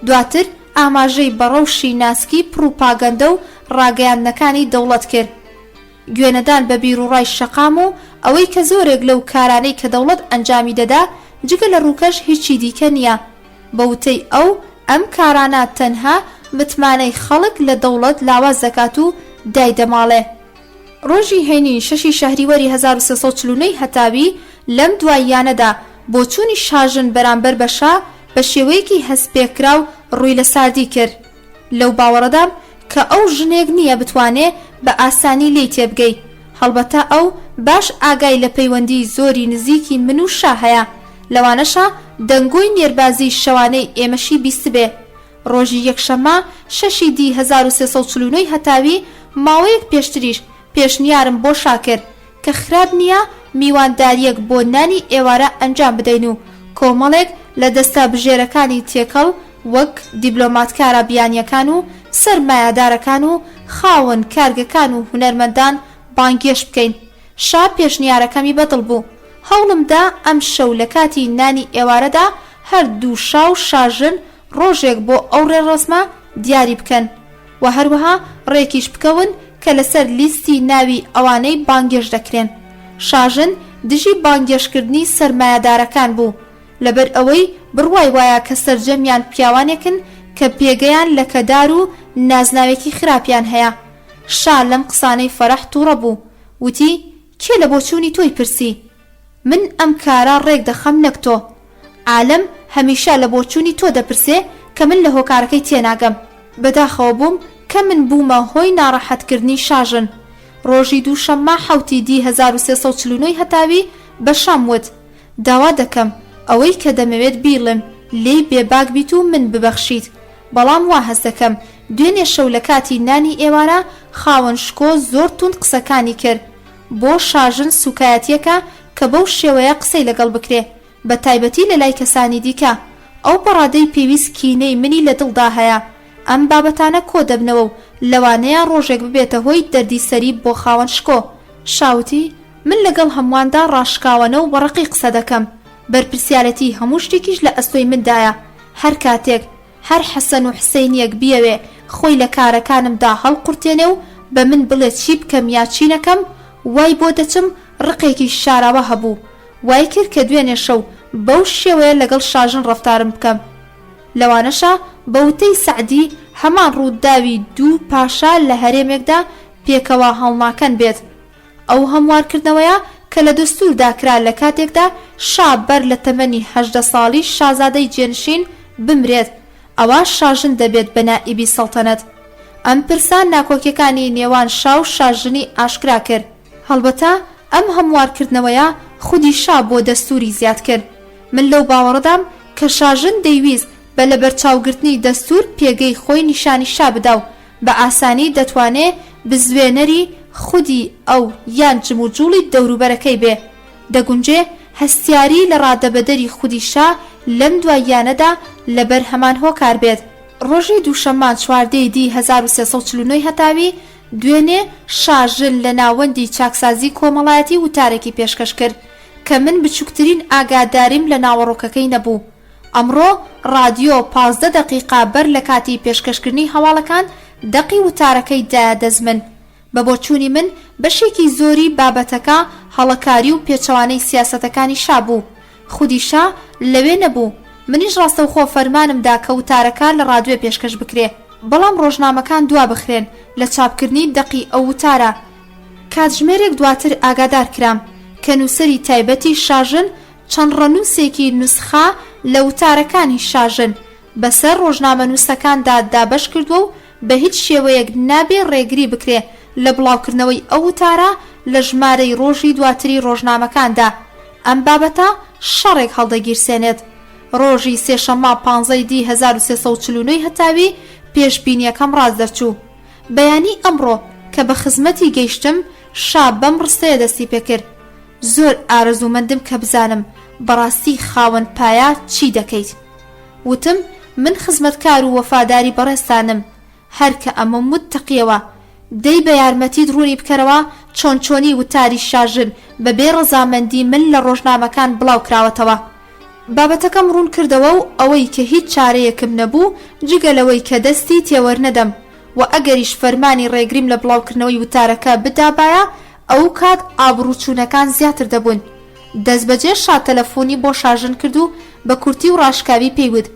دواتر ئاماژەی بەڕەوشی ناسکی پروپاگەندە و ڕاگەیاندنەکانی دەوڵەت کرد. گوێنەدان بە بیرروڕای شەقام و ئەوەی کە زۆرێک لەو کارانەی کە دەوڵەت ئەنجامی دەدا جگە لە ڕووکەش هیچی دیکە نییە. بەوتەی ئەو ئەم کارانە تەنها متمانەی خەڵک لە دەوڵەت لاواز دەکات و دای دەماڵێ. ڕۆژی هەینی 6 شەهریوەری 1349 هەتاوی لەم دواییانەدا بۆچوونی شاژن بەرامبەر بەشا بە شێوەیەکی هەستپێکرا و ڕووی لە ساردی کرد. لەو باوەڕەدام کە ئەو ژنێک نییە بتوانێ بە ئاسانی لی تێبگەی. هەڵبەتە ئەو باش ئاگای لە پەیوەندی زۆری نزیکی من و شا هەیە، لەوانەشە دەنگۆی نێربازی شەوانەی ئێمەشی بیست بێ. ڕۆژی یەکشەممە 6 دی 1349 هەتاوی ماوەیەک پێشتریش پێشنیارم بۆ شا کرد کە خراب نییە میوانداریەک بۆ نانی ئێوارە ئەنجام بدەین و کۆمەڵێک لە دەستە بژێرەکانی تێکەڵ وەک دیبلۆماتکارە بیانیەکان و سەرمایەدارەکان و خاوەن کارگەکان و هونەرمەندان بانگێش بکەین. شا پێشنیارەکەمی بەدڵ بوو. هەوڵمدا ئەم شەو لە کاتی نانی ئێوارەدا هەردوو شا و شاژن ڕۆژێک بۆ ئەو ڕێڕەسمە دیاری بکەن و هەروەها ڕێکیش بکەون کە لەسەر لیستی ناوی ئەوانەی بانگێش دەکرێن. شاژن دژی بانگێشکردنی سەرمایەدارەکان بوو. لەبەر ئەوەی بڕوای وایە کە سەرجەمیان پیاوانێکن کە پێگەیان لە کەدار و نازناوێکی خراپیان هەیە. شا لەم قسانەی فەرەح تووڕە بوو، وتی کێ لە بۆچوونی تۆی پرسی؟ من ئەم کارە ڕێک دەخەم نەک تۆ. عالم هەمیشە لە بۆچوونی تۆ دەپرسێ کە من لە هۆکارەکەی تێناگەم. بەداخەوە بووم کە من بوومە هۆی ناڕەحەتکردنی شاژن. ڕۆژی دووشەممە 1349 هەتاوی بە شام وت داوا دەکەم ئەوەی کە دەمەوێت بیڵم لێی بێباک بیت و من ببەخشیت، بەڵام وا هەست دەکەم دوێنێ شەو لە کاتی نانی ئێوارە خاوەن شکۆ زۆر توند قسەکانی کرد بۆ شاژن سوکایەتیەکە کە بەو شێوەیە قسەی لەگەڵ بکرێ، بە تایبەتی لە لای کەسانی دیکە. ئەو بەڕادەی پێویست کینەی منی لە دڵدا هەیە. ئەم بابەتانە کۆ دەبنەوە و لەوانەیە ڕۆژێک ببێتە هۆی دەردی سەری بۆ خاوەن شکۆ. شاوتی من لەگەڵ هەموواندا ڕاشکاوەنە و بەڕقی قسە دەکەم، بەرپرسیارەتی هەموو شتێکیش لە ئەستۆی مندایە. هەر کاتێک هەر حەسەن و حسەینیەک بیەوێ خۆی لە کارەکانمدا هەڵقورتێنێ و بە من بڵێت چی بکەم یا چی نەکەم، وای بۆ دەچم ڕقێکی شاراوە هەبوو. وای کرد کە دوێنێ شەو بەو شێوەیە لەگەڵ شاژن ڕەفتارم بکەم. لەوانەشە بەوتەی سەعدی هەمان ڕووداوی دوو پاشا لە هەرێمێکدا پێکەوە هەڵناکەن بێت. ئەو هەموارکردنەوەیە کە لە دەستووردا کرا لە کاتێکدا شا بەر لە تەمەنی 18 ساڵی شازادەی جێنشین بمرێت، ئەوە شاژن دەبێت بە نائیبی سەڵتەنەت. ئەم پرسان ناکۆکیەکانی نێوان شا و شاژنی ئاشکرا کرد. هەڵبەتە ئەم هەموارکردنەوەیە خودی شا بۆ دەستوری زیاد کرد. من لەو باوەڕدام کە شاژن دەیویست بە لەبەرچاوگرتنی دەستور پێگەی خۆی نیشانی شا بدا و بە ئاسانی دەتوانێت بزوێنەری خودی ئەو یان جم و جوڵی دەوروبەرەکەی بێ. دەگونجێ هەستیاری لە ڕادەبەدەری خودی شا لەم دواییانەدا لەبەر هەمان هۆکار بێت. ڕۆژی دووشەممان 14 دی 1349 هەتاوی دوێنێ شاژن لە ناوەندی چاکسازی کۆمەڵایەتی وتارێکی پێشکەش کرد کە من بچووکترین ئاگاداریم لە ناوەڕۆکەکەی نەبوو. ئەمڕۆ ڕادیۆ 15 دقیقا بەر لە کاتی پێشکەشکردنی هەواڵەکان دەقی وتارەکەی دایە دەزمن. بە بۆچوونی من بەشێکی زۆری بابەتەکە هەڵەکاری و پێچەوانەی سیاسەتەکانی شا بوو. خودی شا لەوێ نەبوو. منیش ڕاستەوخۆ فەرمانمدا کە وتارەکە لە ڕادیۆ پێشکەش بکرێ، بەڵام ڕۆژنامەکان دوا بخرێن لە چاپکردنی دەقی ئەو وتارە. کاتژمێرێک دواتر ئاگادار کرام کە نووسەری تایبەتی شاژن چەند ڕەنووسێکی نوسخە لە وتارەکانی شاژن بەسەر ڕۆژنامە نووسەکاندا دابەش کردووە و بە هیچ شێوەیەک نابێ ڕێگری بکرێ لە بڵاوکردنەوەی ئەو وتارە لە ژمارەی ڕۆژی دواتری ڕۆژنامەکاندا. ئەم بابەتە شەڕێک هەڵدەگیرسێنێت. ڕۆژی سێشەممە 15 دی 1349 هەتاوی پێشبینیەکەم ڕاست دەرچوو. بەیانی ئەمڕۆ کە بە خزمەتی گەیشتم شا بەم ڕستەیە دەستی پێکرد. زۆر ئارەزومەندم کە بزانم بەڕاستی خاوەن پایە چی دەکەیت. وتم من خزمەتکار و وەفاداری بەڕێستانم، هەر کە ئەمە متتەقیەوە دەی بە یارمەتیت ڕوونی بکەرەوە چۆن چۆنی وتاری شاژن بەبێ ڕەزامەندی من لە ڕۆژنامەکان بڵاو کراوەتەوە. بابەتەکەم ڕوون کردەوە و ئەوەی کە هیچ چارەیەکم نەبوو جگەلەوەی کە دەستی تێوەرنەدەم و ئەگەریش فەرمانی ڕێگریم لە بڵاوکردنەوەی وتارەکە بدابایە ئەو کات ئابڕوچوونەکان زیاتر دەبوون. دەست بەجێ شا تەلەفۆنی بۆ شاژن کرد و بە کورتی و ڕاشکاوی پێیوت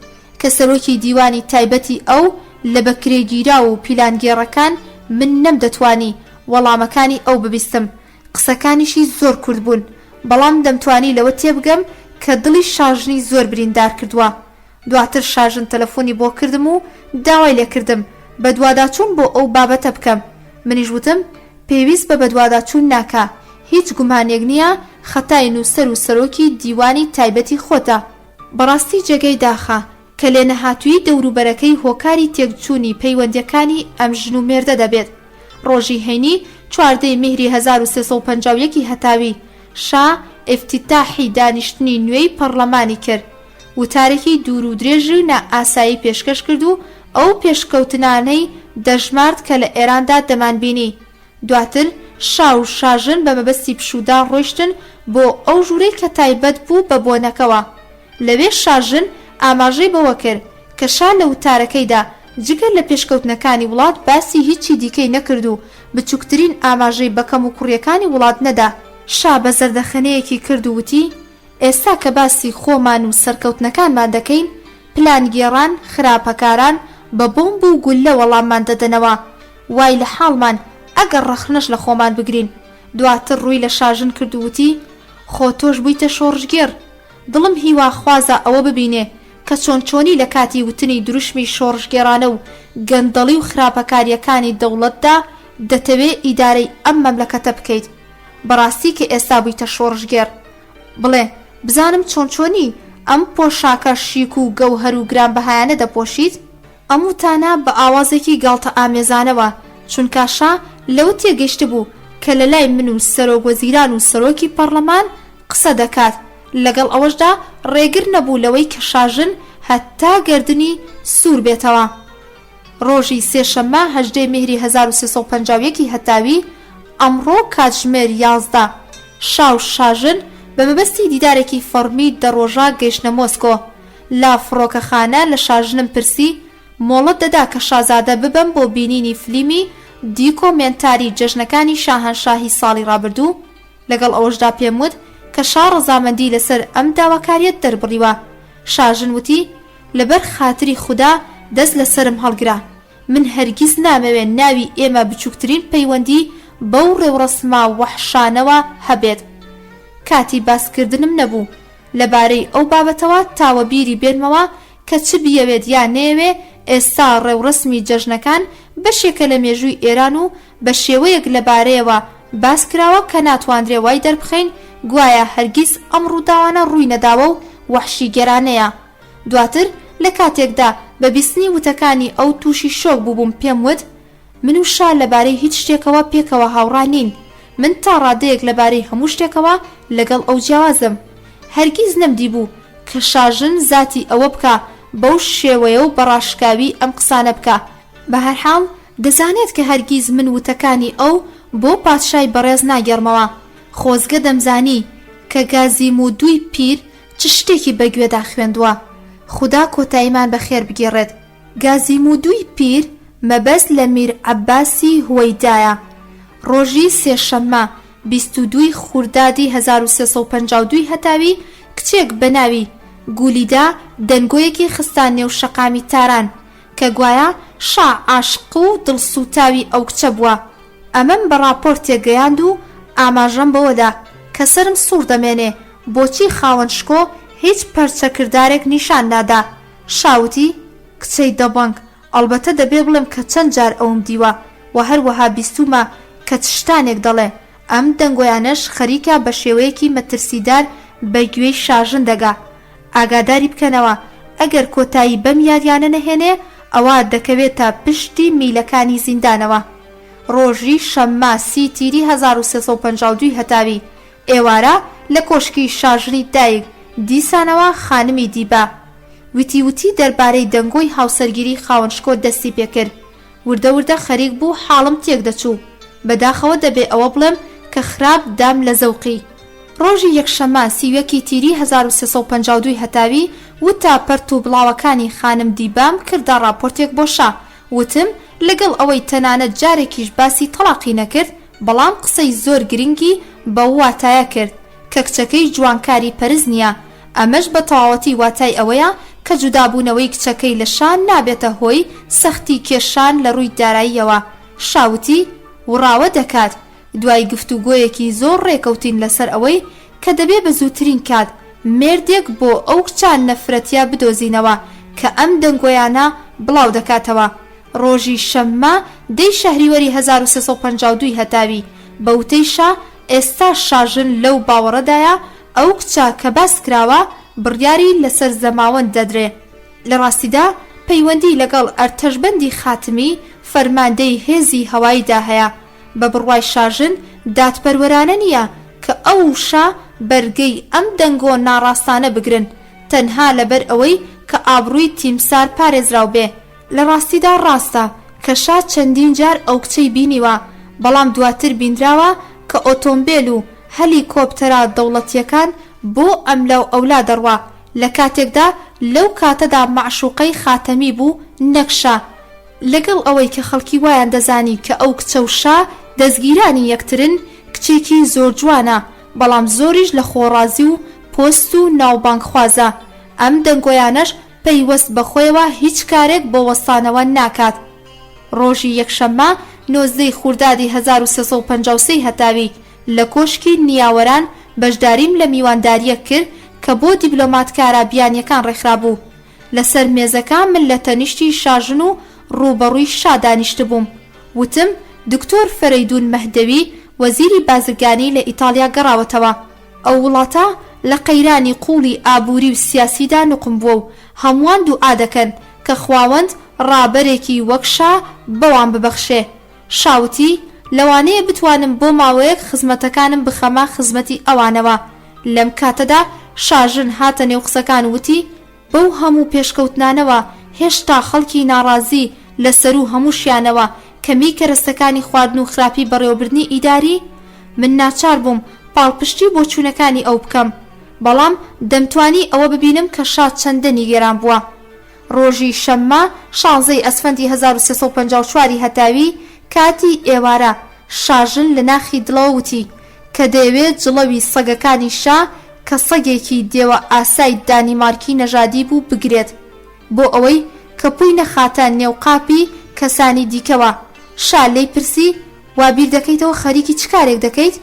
کە سەرۆکی دیوانی تایبەتی ئەو لە بەکرێگیرا و پیلانگێڕەکان من نەم دەتوانی وەڵامەکانی ئەو ببیستم. قسەکانیشی زۆر کورد بوون، بەڵام دەمتوانی لەوە تێبگەم کە دڵی شاژنی زۆر بریندار کردووە. دواتر شاژن تەلەفۆنی بۆ کردم و داوای لێ کردم بە دوواداچوون بۆ ئەو بابەتە بکەم. منیش وتم پێویست بە بەدواداچوون ناکە، هیچ گومانێک نییە خەتای نووسەر و سەرۆکی دیوانی تایبەتی خۆتە. بەڕاستی جێگەی داخە کە لێ نەهاتووی دەوروبەرەکەی هۆکاری تێکچوونی پەیوەندیەکانی ئەم ژن و مێردە دەبێت. ڕۆژی هەینی 14 مهری 1351 هەتاوی شا ئفتتاحی دانیشتنی نوێی پەرلەمانی کرد. وتارێکی دوور و درێژ و نائاسایی پێشکەش کرد و ئەو پێشکەوتنانەی دەژمارد کە لە ئێراندا دەمانبینی. دواتر شا و شاژن بە مەبەستی پشودا ڕۆیشتن بۆ ئەو ژوورەی کە تایبەت بوو بە بۆنەکەوە. لەوێ شاژن ئاماژەی بەوە کرد کە شا لە وتارەکەیدا جگەر لە پێشکەوتنەکانی وڵات باسی هیچی دیکەی نەکرد و بچووکترین ئاماژەی بەکەم و کوڕیەکانی وڵات نەدا. شا بە زەردەخەنەیەکی کرد و وتی ئێستا کە باسی خۆمان و سەرکەوتنەکانمان دەکەین، پلانگێڕان خراپەکاران بە بۆمب و گولە وەڵاممان دەدەنەوە، وای لە حاڵمان ئەگەر ڕەخنەش لە خۆمان بگرین. دواتر ڕووی لە شاژن کردووتی خۆ تۆش بوویتە شۆڕژگێر. دڵم هیوا خوازە ئەوە ببینێ کە چۆنی لە کاتی وتنی دروشمی شۆڕژگێرانە و گەندەڵی و خراپەکاریەکانی دەوڵەتدا دەتەوێ ئیدارەی ئەم مەملەکەتە بکەیت. بەڕاستی کە ئێستا بوویتە شۆڕژگێر. بڵێ بزانم چۆنی ئەم پۆشاکە شیک و گەوهەر و گرانبەهایانە دەپۆشیت؟ ئەموتانە بە ئاوازێکی گاڵتە ئامێزانەوە، چونکاشا لەوە تێگەیشت بوو کە لە لای من و سەرۆگوەزیران و سەرۆکی پەرلەمان قسە دەکات. لەگەڵ ئەوەشدا ڕێگر نەبوو لەوەی کە شاژن هەتا گردنی سوور بێتەوە. ڕۆژی سێشەممە 18 مهری 1351 هەتاوی ئەمڕۆ کاتژمێر 11 شاو شاژن بە مەبەستی دیدارێکی فەرمی دەڕۆژا گەیشتنە مۆسکۆ. لا فڕۆکەخانە لە شاژنم پرسی مۆڵەت دەدا کە شازادە ببەم بۆ بینینی فلیمی دیکۆمێنتاری جەژنەکانی شاهەنشاهی ساڵی ڕابردوو. لەگەڵ ئەوەشدا پێم وت کە شا ڕەزامەندی لەسەر ئەم داواکاریەت دەربڕیوە. شاژن وتی لەبەر خاتری خوددا دەست لەسرم هەڵگرا، من هەرگیز نامەوێت ناوی ئێمە بچووکترین پەیوەندی بەو ڕێوڕەسما وەحشانەوە هەبێت. کاتی باسکردنم نەبوو لەبارەی ئەو بابەتەوە تاوە بیری بێنمەوە کە چ بیەوێت یان نەیەوێ ئێستا ڕێوڕسمی جەژنەکان بەشێکە لە مێژووی ئێران و بە شێوەیەک لەبارەیەوە باسکراوە کە ناتواندرێ وای دەربخەین گوایە هەرگیز ئەم ڕووداوانە ڕووی نەداوە و وەحشی گەرانەیە. دواتر لە کاتێکدا بە بیستنی وتەکانی ئەو تووشی شۆک بووبووم پێم وت من و شا لەبارەی هیچ شتێکەوە پێکەوە هاوڕانین. من تا ڕادەیەک لەبارەی هەموو شتێکەوە لەگەڵ ئەو جیاوازم. هەرگیز نەمدی بوو کە شاژن زاتی ئەوە بکە بەو شێوەیە و بەڕاشکاوی ئەم قسانە بکە. بە هەرحاڵ دەزانێت کە هەرگیز من وتەکانی ئەو بۆ پادشای بەڕێز ناگەڕمەوە. خۆزگە دەمزانی کە گازیم و دوی پیر چ شتێکی بەگوێدا خوێندووە. خوددا کۆتاییمان بەخێر بگێڕێت. گازیم و دوی پیر مەبەست لە میر عەباسی هوەیدایە. ڕۆژی سێشەممە 22 خوردادی 1352 هەتاوی کچێک بە ناوی گولیدا دەنگۆیەکی خستان نێو شەقامی تاران کە گوایە شا عاشق و دڵسوتاوی ئەو کچە بووە. ئەمەم بە راپۆرت تێگەیاند و ئاماژەم بەوەدا کە سرم سوور دەمێنێ بۆچی خاوەن شکۆ هیچ پەرچەکردارێک نیشان نادا. شاوتی کچەی دەبەنگ ئەڵبەتە دەبێ بڵێم کە چەند جار ئەوم دیوە و هەروەها بیستومە کە شتانێک دەڵێ. ئەم دەنگۆیانەش خەریکە بە شێوەیەکی مەترسیدار بە گوێی شاژن دەگا. ئاگاداری بکەنەوە ئەگەر کۆتایی بەم یاریانە نەهێنێ ئەوە دەکەوێتە پشتی میلەکانی زیندانەوە. ڕۆژی شەممە 30 تیری 1352 هەتاوی ئێوارە لە کۆشکی شاژنی دایک دیسانەوە خانمی دیبا. وتی دەربارەی دەنگۆی هاوسەرگیری خاوەنشکۆ دەستی پێکرد. وردە وردە خەریک بوو حاڵم تێک دەچوو. بەداخەوە دەبێ ئەوە بڵێم کە خراپ دام لە زەوقی. ڕۆژی یەکشەممە 31 تیری 1352 هەتاوی وتا پەرت و بڵاوەکانی خانم دیبام کردە راپۆرتێک بۆ شا. وتم لەگەڵ ئەوەی تەنانەت جارێکیش باسی تەڵاقی نەکرد بەڵام قسەی زۆر گرنگی بە واتایە کرد کە کچەکەی جوانکاری پەرز نییە. ئەمەش بە تەواوەتی واتای ئەوەیە کە جودابوونەوەی کچەکەی لە شان نابێتە هۆی سەختی کێشان لە ڕووی داراییەوە. شاوتی وڕاوە دەکات. دوای گفتوگۆیەکی زۆر ڕێکەوتین لەسەر ئەوەی کە دەبێ بە زووترین کات مێردێک بۆ ئەو کچان نەفرەتیا بدۆزینەوە کە ئەم دەنگۆیانە بڵاو دەکاتەوە. ڕۆژی شەممە 10 شەهریوەری 1352 هەتاوی بەوتەی شا ئێستا شاژن لەو باوەڕەدایە ئەو کچە کە باس کراوە بڕیاری لەسەر زەماوەند دەدرێ. لە ڕاستیدا پەیوەندی لەگەڵ ئەرتەشبەندی خاتمی فەرماندەی هێزی هەواییدا هەیە. بە بڕوای شاژن دادپەروەرانە نییە کە ئەو شا بەرگەی ئەم دەنگۆ ناڕاستانە بگرن تەنها لەبەر ئەوەی کە ئابڕووی تیمسار پارێزراو بێ. لە ڕاستیدا ڕاستە کە شا چەندین جار ئەو کچەی بینیوە بەڵام دواتر بیندراوە کە ئۆتۆمبیل و هەلیکۆپتەرە دەوڵەتیەکان بۆ ئەم لەو ئەولا دەڕوا لە کاتێکدا لەو کاتەدا معشوقەی خاتەمی بوو نەکشا. لەگەڵ ئەوەی کە خەڵکی وایان دەزانی کە ئەو کچە و شا دەستگیرانی یەکترن کچێکی زۆر جوانە بەڵام زۆریش لە خۆڕازی و پۆست و ناوبانگخوازە. ئەم دەنگۆیانەش پەیوەست بەخۆیەوە هیچ کارێک بۆ وەستانەوە ناکات. ڕۆژی یەکشەممە 19 خوردادی 1353 هەتاوی لە کۆشکی نیاوەران بەشداریم لە میوانداریە کرد کە بۆ دیبلۆماتکارە بیانیەکان ڕێکخرابوو. لەسەر مێزەکە من لە تەنیشتی شاژن و ڕووبەڕووی شا دانیشت بووم. وتم دکتۆر فەرەیدون مەهدەوی وەزیری بازرگانی لە ئیتالیا گەڕاوەتەوە. ئەو وڵاتە لە قەیرانی قوڵی ئابووری و سیاسیدا نوقم بووە و هەمووان دوعا دەکەن کە خواوەند ڕابەرێکی وەک شا بەوان ببەخشێ. شاوتی لەوانەیە بتوانم بۆ ماوەیەک خزمەتەکانم بخەمە خزمەتی ئەوانەوە. لەم کاتەدا شاژن هاتە نێو قسەکان وتی بەو هەموو پێشکەوتنانەوە هێشتا خەڵکی ناڕازی لەسەر و هەمووشیانەوە کەمی کەرەستەکانی خواردن و خراپی بەڕێوەبردنی ئیداری. من ناچار بووم پاڵپشتی بۆ چوونەکانی ئەو بکەم، بەڵام دەمتوانی ئەوە ببینم کە شا چەندەنی گێران بووە. ڕۆژی شەممە 16 ئەسفەندی 1354 هەتاوی کاتی ئێوارە شاژن لە ناخی دڵەوە وتی کە دەیەوێت جڵەوی سەگەکانی شا کە سەگێکی دێوە ئاسای دانیمارکی نەژادی بوو بگرێت بۆ ئەوەی کە پووی نەخاتە نێو قاپی کەسانی دیکەوە. شا لێی پرسی وا بیر دەکەیتەوە خەریکی چ کارێک دەکەیت؟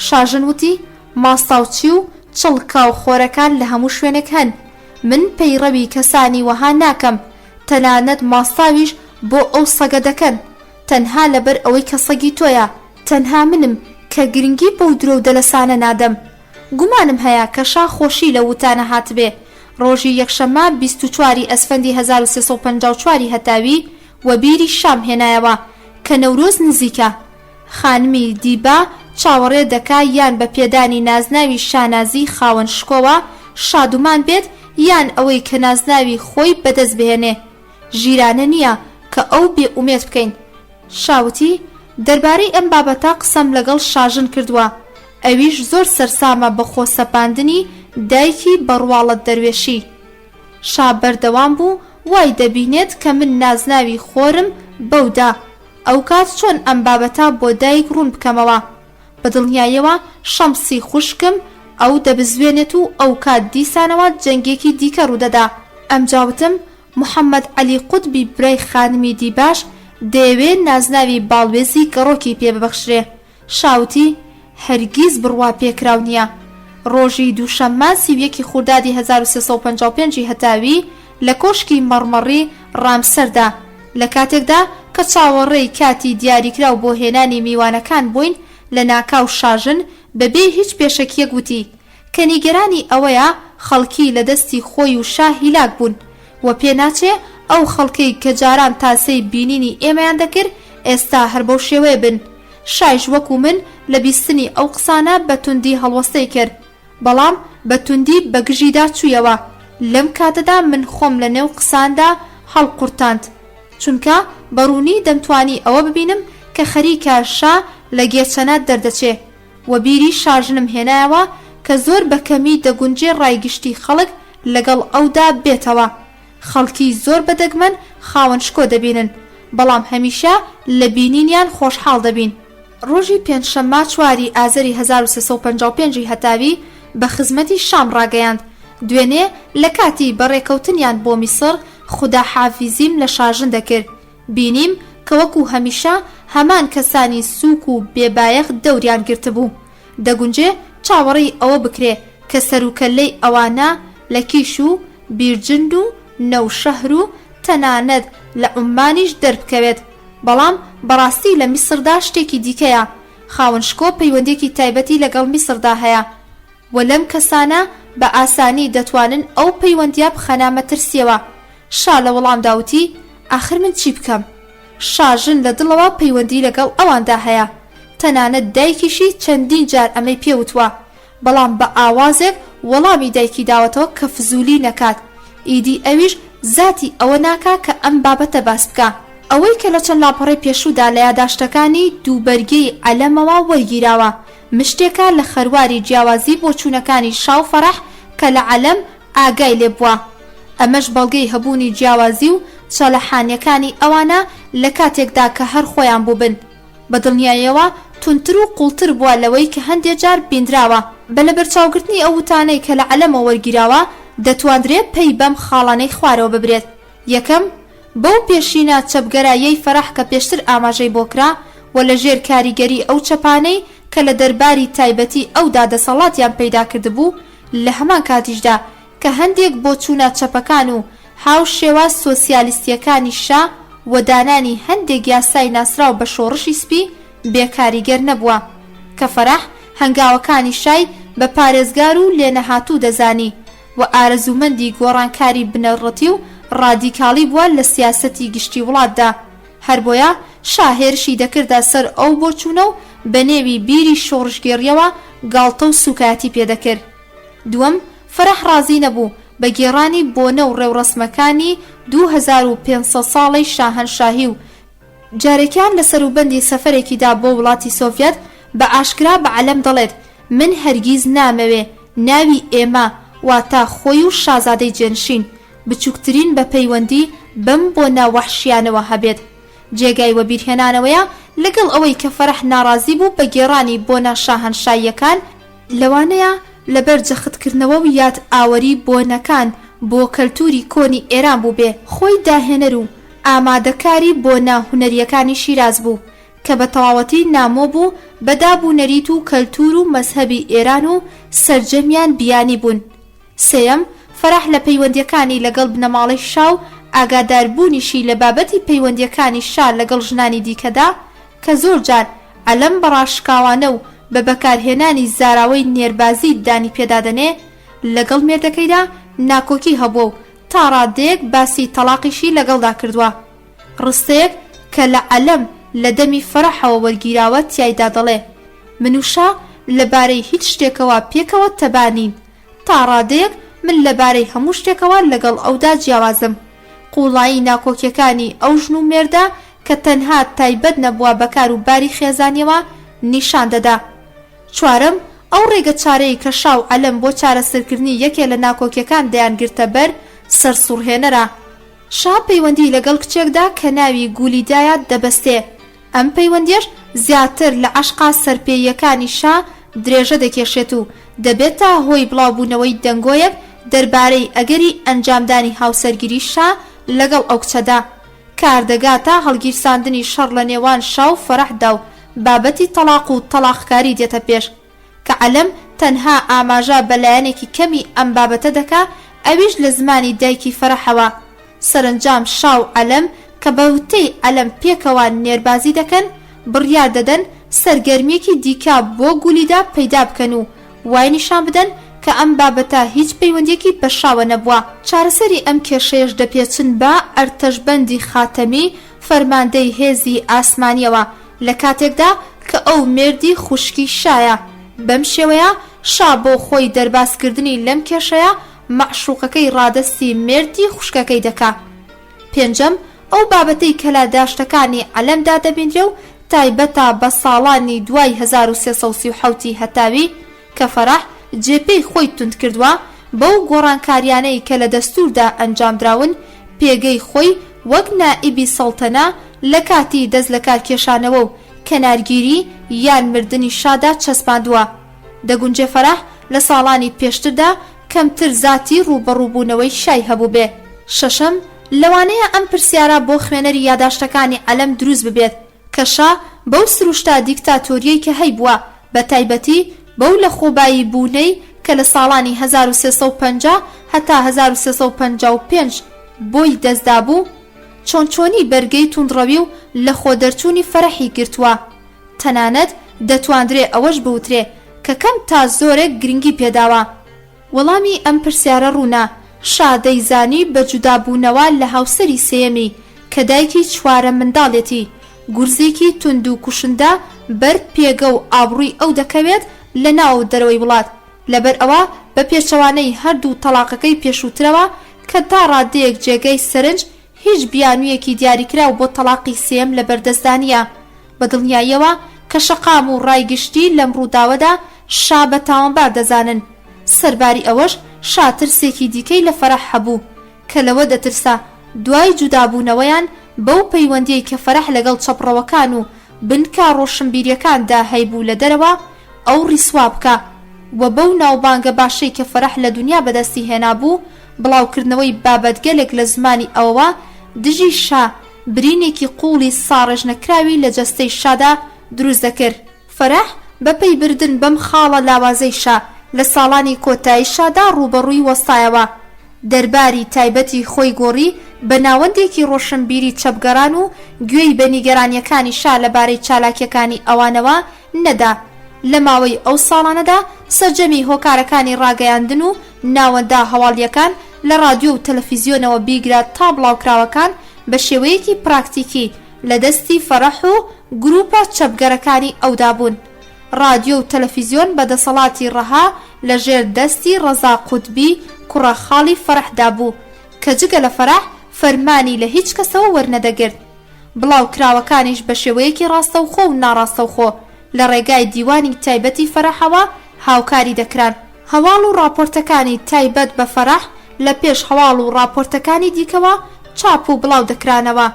شاژن وتی ماستاوچی و چڵکا و خۆرەکان لە هەموو شوێنێک هەن. من پەیڕەوی کەسانی وەها ناکەم، تەنانەت ماستاویش بۆ ئەو سەگە دەکەن تەنها لەبەر ئەوەی کە سەگی تۆیە. تەنها منم کە گرنگی بەو درۆ و دەلەسانە نادەم. گومانم هەیە کە شا خۆشی لە وتانە هاتبێ. ڕۆژی یەکشەممە 24 ئەسفەندی 1354 هەتاوی وەبیری شام هێنایەوە کە نەورۆز نزیکە. خانمی دیبا چاوەڕێ دەکا یان بە پێدانی نازناوی شانازی خاوەن شکۆوە شادومان بێت یان ئەوەی کە نازناوی خۆی بەدەست بهێنێ. ژیرانە نییە کە ئەو بێ ئومێد بکەین. شاوتی دەربارەی ئەم بابەتە قسەم لەگەڵ شاژن کردووە. ئەویش زۆر سەرسامە بە خۆسەپاندنی دایکی بەڕواڵەت دەروێشی. شا بەردەوام بوو وای دەبینێت کە من نازناوی خۆرم بەودا ئەو کات چۆن ئەم بابەتە بۆ دایک ڕوون بکەمەوە. بەدڵنیاییەوە شەمسی خوشکم ئەو دەبزوێنێت و ئەو کات دیسانەوە جەنگێکی دیکە ڕوودەدا. ئەم جاوتم محەممەد عەلی قوتبی برای خانمی دیباش دەیەوێت نازناوی باڵوێزی گەڕۆکی پێ ببەخشرێ. شاوتی هەرگیز بڕوا پێکراو نییە. ڕۆژی دووشەممە 31 خوردادی 1355 هەتاوی لە کۆشکی مەڕمەڕی ڕامسەردا لە کاتێکدا کە چاوەڕێی کاتی دیاریکراو بۆ هێنانی میوانەکان بووین لە ناکاو شاژن بەبێ هیچ پێشەکیەک گوتی کە نیگەرانی ئەوەیە خەڵکی لە دەستی خۆی و شا هیلاک بوون و پێناچێ ئەو خەڵکەی کە جاران تاسەی بینینی ئێمەیان دەکرد ئێستا هەر بەو شێوەیە بن. شایش وەکو من لە بیستنی ئەو قسانە بەتوندی هەڵوەستەی کرد، بەڵام بەتوندی بەگژیدا چوویەوە. لەم کاتەدا من خۆم لە نێو قساندا هەڵقورتاند، چونکە بەڕوونی دەمتوانی ئەوە ببینم کە خەریکە شا لە گێچەنە دەردەچێ و بیری شاژنم هێنایەوە کە زۆر بەکەمی دەگونجێ ڕایگشتی خەڵک لەگەڵ ئەودا بێتەوە. خەڵکی زۆر بەدەگمەن خاوەن شکۆ دەبینن، بەڵام هەمیشە لە بینینیان خۆشحاڵ دەبین. ڕۆژی پێنجشەممە 4 ئازەری 1355 هەتاوی بە خزمەتی شام ڕاگەیاند. دوێنێ لە کاتی بەڕێکەوتنیان بۆ میسر خوددا حافیزیم لە شاژن دەکرد. بینیم کە وەکو هەمیشە هەمان کەسانی سووک و بێبایەخ دەوریان گرتبوو. دەگونجێ چاوەڕێی ئەوە بکرێ کە سەرروکەلەی ئەوانە لە کیش و بیرجند و نەوشەهر و تەنانەت لە عومانیش دەربکەوێت. بەڵام بەڕاستی لە میسردا شتێکی دیکەیە. خاوەنشکۆ پەیوەندێکی تایبەتی لەگەڵ میسردا هەیە و لەم کەسانە بە ئاسانی دەتوانن ئەو پەیوەندیە بخەنە مەترسیەوە. شا لە وەڵام داوتی ئاخر من چی بکەم؟ شاژن لە دڵەوە پەیوەندی لەگەڵ ئەواندا هەیە. تەنانەت دایکیشی چەندین جار ئەمەی پێوتوە، بەڵام بە ئاوازێک وەڵامی دایکی داوەتەوە کە فزولی نەکات. ئیدی ئەویش زاتی ئەوە ناکا کە ئەم بابەتە باس بکە. ئەوەی کە لە چەند لاپەڕی پێشوودا لە یاداشتەکانی دووبەرگەی عەلەمەوە وەرگیراوە مشتێکە لە خەرواری جیاوازی بۆ چوونەکانی شاو فەرەح کە لە عەلەم ئاگای لێ بووە. ئەمەش بەڵگەی هەبوونی جیاوازی و چەلەحانیەکانی ئەوانە لە کاتێکدا کە هەر خۆیان بوو بن. بەدڵنیاییەوە تونتر و قوڵتر بووە لەوەی کە هەندێک جار بیندراوە. بە لەبەرچاوگرتنی ئەو وتانەی کە لە عەلەمە وەرگیراوە دەتوانرێت پێی بەم خاڵانەی خوارەوە ببرێت. یەکەم، بەو پێشینە چەپگەراییەی فەرەح کە پێشتر ئاماژەی بۆ کرا و لە ژێر کاریگەری ئەو چەپانەی کە لە دەرباری تایبەتی ئەودا دەسەڵاتیان پەیدا کردبوو لە هەمان کاتیشدا کە هەندێک بۆ چوونە چەپەکان و هاو شێواز سۆسیالیستیەکانی شا و دانانی هەندێک یاسای ناسراو بە شۆڕشی سپی بێکاریگەر نەبووە کە فەرەح هەنگاوەکانی شای بە پارێزگار و لێنەهاتوو دەزانی و ئارەزومەندی گۆڕانکاری بنەڕەتی و ڕادیکاڵی بووە لە سیاسەتی گشتی وڵاتدا. هەر بۆیە شاهێرشی دەکردا سەر ئەو بۆ چوونە و بە نێوی بیری شۆڕشگێڕیەوە گاڵتە و سوکاتی پێدەکرد. دووەم، فەرەح ڕازی نەبوو بە گێڕانی بۆنە و ڕێوڕەسمەکانی 2500 ساڵەی شاهەنشاهی و جارێکیان لە سەروبەندی سەفەرێکیدا بۆ وڵاتی سۆڤێت بە ئاشکرا بە عەلەم دەڵێت من هەرگیز نامەوێ ناوی ئێمە واتە خۆی و شازادەی جێنشین بچووکترین بە پەیوەندی بەم بۆ ناوەحشیانەوە هەبێت. جێگای وەبیرهێنانەوەیە لەگەڵ ئەوەی کە فەرەح ناڕازی بوو بە گێڕانی بۆنە شاهەنشاییەکان لەوانەیە لەبەر جەختکردنەوە و یاد ئاوەری بۆنەکان بۆ کەلتوری کۆنی ئێران بوو بێ خۆی داهێنەر و ئامادەکاری بۆنە هونەریەکانی شیراز بوو کە بە تەواوەتی نامۆ بوو بەدابوونەریت و کەلتور و مەزهەبی ئێران و سەرجەمیان بیانی بوون. سێەم، فەرەح لە پەیوەندیەکانی لەگەڵ بنەماڵی شا و ئاگاداربوونیشی لە بابەتی پەیوەندیەکانی شا لەگەڵ ژنانی دیکەدا کە زۆر جار عەلەم بەڕاشکاوانە و بە بەکارهێنانی زاراوەی نێربازی دانی پێدادەنێ لەگەڵ مێردەکەیدا ناکۆکی هەبووە و تا ڕادەیەک باسی تەلاقیشی لەگەڵدا کردووە. ڕستەیەک کە لە عەلەم لە دەمی فەرەحەوە وەرگیراوە تیایدا دەڵێ من و شا لەبارەی هیچ شتێکەوە پێکەوە تەبانین تا ڕادەیەک من لەبارەی هەموو شتێکەوە لەگەڵ ئەودا جیاوازم. قوڵایی ناکۆکیەکانی ئەو ژن و مێردە کە تەنها تایبەت نەبووە بەکار و باری خێزانیەوە نیشان دەدا. چوارەم، ئەو ڕێگە چارەی کە شا و عەلەم بۆ چارەسەرکردنی یەکێ لە ناکۆکیەکان دەیانگرتە بەر سەرسوڕهێنەرە. شا پەیوەندی لەگەڵ کچێکدا کە ناوی گولیدایە دەبەستێ. ئەم پەیوەندیش زیاتر لە عەشقا سەرپێیەکانی شا درێژە دەکێشێت و دەبێت تا هۆی بڵاوبوونەوەی دەنگۆیەک دەربارەی ئەگەری ئەنجامدانی هاوسەرگیری شا لەگەڵ ئەو کچەدا کاردەگاتە هەڵگیرساندنی شەڕ لە نێوان شا و فەرەحدا و بابەتی تەلاق و تەلاقکاری دێتە پێش کە عەلەم تەنها ئاماژە بەلایەنێکی کەمی ئەم بابەتە دەکا ئەویش لە زمانی دایکی فەرەحەوە. سەرنجام شا و عەلەم کە بەوتەی عەلەم پێکەوە نێربازی دەکەن بڕیار دەدەن سەرگەرمیەکی دیکە بۆ گولیدا پەیدا بکەن و وای نیشان بدەن کە ئەم بابەتە هیچ پەیوەندیەکی بەشاوە نەبووە. چارەسەری ئەم کێشەیەش دەپێچن بە ئەرتەشبەندی خاتەمی فەرماندەی هێزی ئاسمانیەوە لە کاتێکدا کە ئەو مێردی خوشکی شایە. بەم شێوەیە شا بۆ خۆی دەرباسکردنی لەم کێشەیە مەعشوقەکەی ڕادەستی مێردی خوشکەکەی دەکا. پێنجەم، ئەو بابەتەی کە لە داشتەکانی عەلەمدا دەبینرێ و تایبەتە بە ساڵانی دوای 1337 هەتاوی کە فەرەح جێپەی خۆی توند کردووە بەو گۆڕانکاریانەی کە لە دەستوردا ئەنجامدراون پێگەی خۆی وەک نائیبی سەڵتەنە لە کاتی دەست لە کار کێشانەوە و کەنارگیری یان مردنی شادا چەسپاندووە. دەگونجێ فەرەح لە ساڵانی پێشتردا کەمتر زاتی ڕوبەڕووبوونەوەی شای هەبوو بێ. شەشەم، لەوانەیە ئەم پرسیارە بۆ خوێنەری یاداشتەکانی عەلەم دروست ببێت کە شا بەو سروشتا دیکتاتۆریەی کە هەیبووە بە تایبەتی بەو لە خۆبایی بوونەی کە لە ساڵانی 1350 هەتا 1355 بۆی دەستدا بوو چۆنچۆنی بەرگەی توندڕەوی و لە خۆ دەرچوونی فەرەحی گرتووە. تەنانەت دەتواندرێ ئەوەش بوترێ کە کەم تا زۆرێک گرنگی پێداوە. وەڵامی ئەم پرسیارە ڕوونا شا دەیزانی بە جودابوونەوە لە هاوسەری سێمی کە دایکی چوارە منداڵێتی گورزێکی تند و کوشندە بەر پێگە و ئابڕووی ئەو دەکەوێت لە ناو دەرەوەی وڵات لەبەر ئەوە بە پێچەوانەی هەردوو تەلاقەکەی پێشووترەوە کە تا ڕادەیەک جێگەی سەرنج هیچ بیانوویەکی دیاریکراو بۆ تەلاقی سێم لە بەردەستدانیە بە دڵنیاییەوە کە شەقام و ڕایگشتی لەم ڕووداوەدا شا بە تاوانبار دەزانن. سەرباری ئەوەش شا ترسێکی دیکەی لە فەرەح هەبوو کە لەوە دەترسا دوای جودابوونەوەیان بەو پەیوەندیەی کە فەرەح لەگەڵ چەپڕەوەکان و بنکە ڕۆشنبیریەکاندا هەیبوو لە دەرەوە ئەو ڕیسوا بکە و بەو ناوبانگە باشەی کە فەرەح لە دنیا بەدەستی هێنابوو بڵاوکردنەوەی بابەتگەلێک لە زمانی ئەوە دژی شا برینێکی قوڵی ساڕێژ نەکراوی لە جەستەی شادا دروست دەکرد. فەرەح بەپەی بردن بەم خاڵە لاوازەی شا لە ساڵانی کۆتایی شادا ڕوبەڕووی وەستایەوە. دەرباری تایبەتی خۆی گۆڕی بە ناوەندێکی ڕۆشنبیری چەپگەران و گوێی بە نیگەرانیەکانی شا لەبارەی چالاکیەکانی ئەوانەوە نەدا. لە ماوەی ئەو ساڵانەدا سەرجەمی هۆکارەکانی ڕاگەیاندن و ناوەندا هەواڵیەکان لە رادیۆ و تەلەڤیزیۆنەوە بیگرات تا بڵاوکراوەکان بە شێوەیەکی پراکتیکی لە دەستی فەرەح و گروپە چەپگەرەکانی ئەودا بوون. رادیۆ و تەلەڤیزیۆن بەدەسەڵاتی ڕەها لە ژێر دەستی ڕەزا قوتبی کوڕە خاڵی فەرەحدا بوو کە جگە لە فەرەح فەرمانی لە هیچ کەسەوە وەرنەدەگرت. بڵاوکراوەکانیش بە شێوەیەکی ڕاستەوخۆ و ناڕاستەوخۆ لە ڕێگای دیوانی تایبەتی فەرەحەوە هاوکاری دەکران. هەواڵ و راپۆرتەکانی تایبەت بە فەرەح لە پێش هەواڵ و راپۆرتەکانی دیکەوە چاپ و بڵاو دەکرانەوە.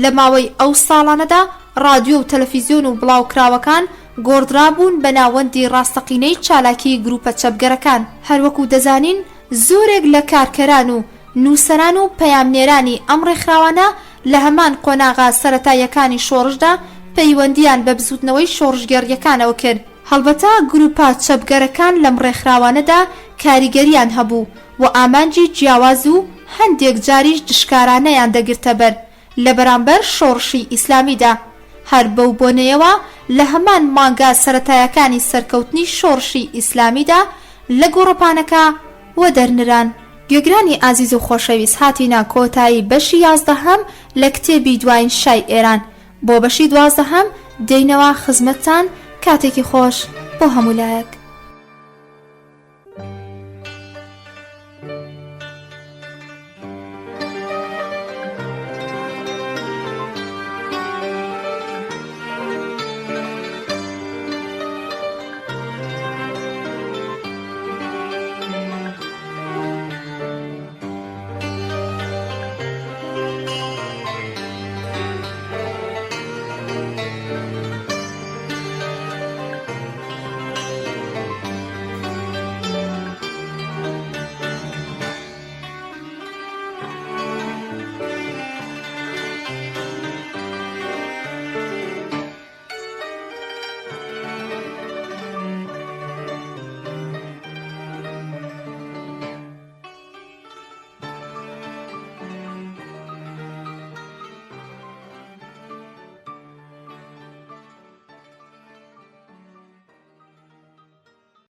لە ماوەی ئەو ساڵانەدا رادیۆ و تەلەڤیزیۆن و بڵاوکراوەکان گۆڕدرابوون بە ناوەندی ڕاستەقینەی چالاکی گروپە چەپگەرەکان. هەروەکو دەزانین زۆرێک لە کارکەران و نووسەران و پەیامنێرانی ئەم ڕێکخراوانە لە هەمان قۆناغا سەرەتاییەکانی شۆڕشدا پەیوەندیان بە بزوتنەوەی شۆڕژگەڕیەکانەوە کرد. هەڵبەتە گروپە چەپگەرەکان لەم ڕێکخراوانەدا کاریگەریان هەبوو و ئامانجی جیاواز و هەندێک جاریش دشکارانەیان دەگرتە بەر لە بەرامبەر شۆڕشی ئیسلامیدا. هەر بەو بۆنەیەوە لە هەمان مانگا سەرەتاییەکانی سەرکەوتنی شۆڕشی ئیسلامیدا لە گۆڕەپانەکە وە دەرنران. گوێگرانی ئازیز و خۆشەویست، هاتینە کۆتایی بەشی 11 لە کتێبی دوایین شای ئێران. بۆ بەشی 12 دێینەوە خزمەتتان. کاتێکی خۆش بۆ هەموو لایەک.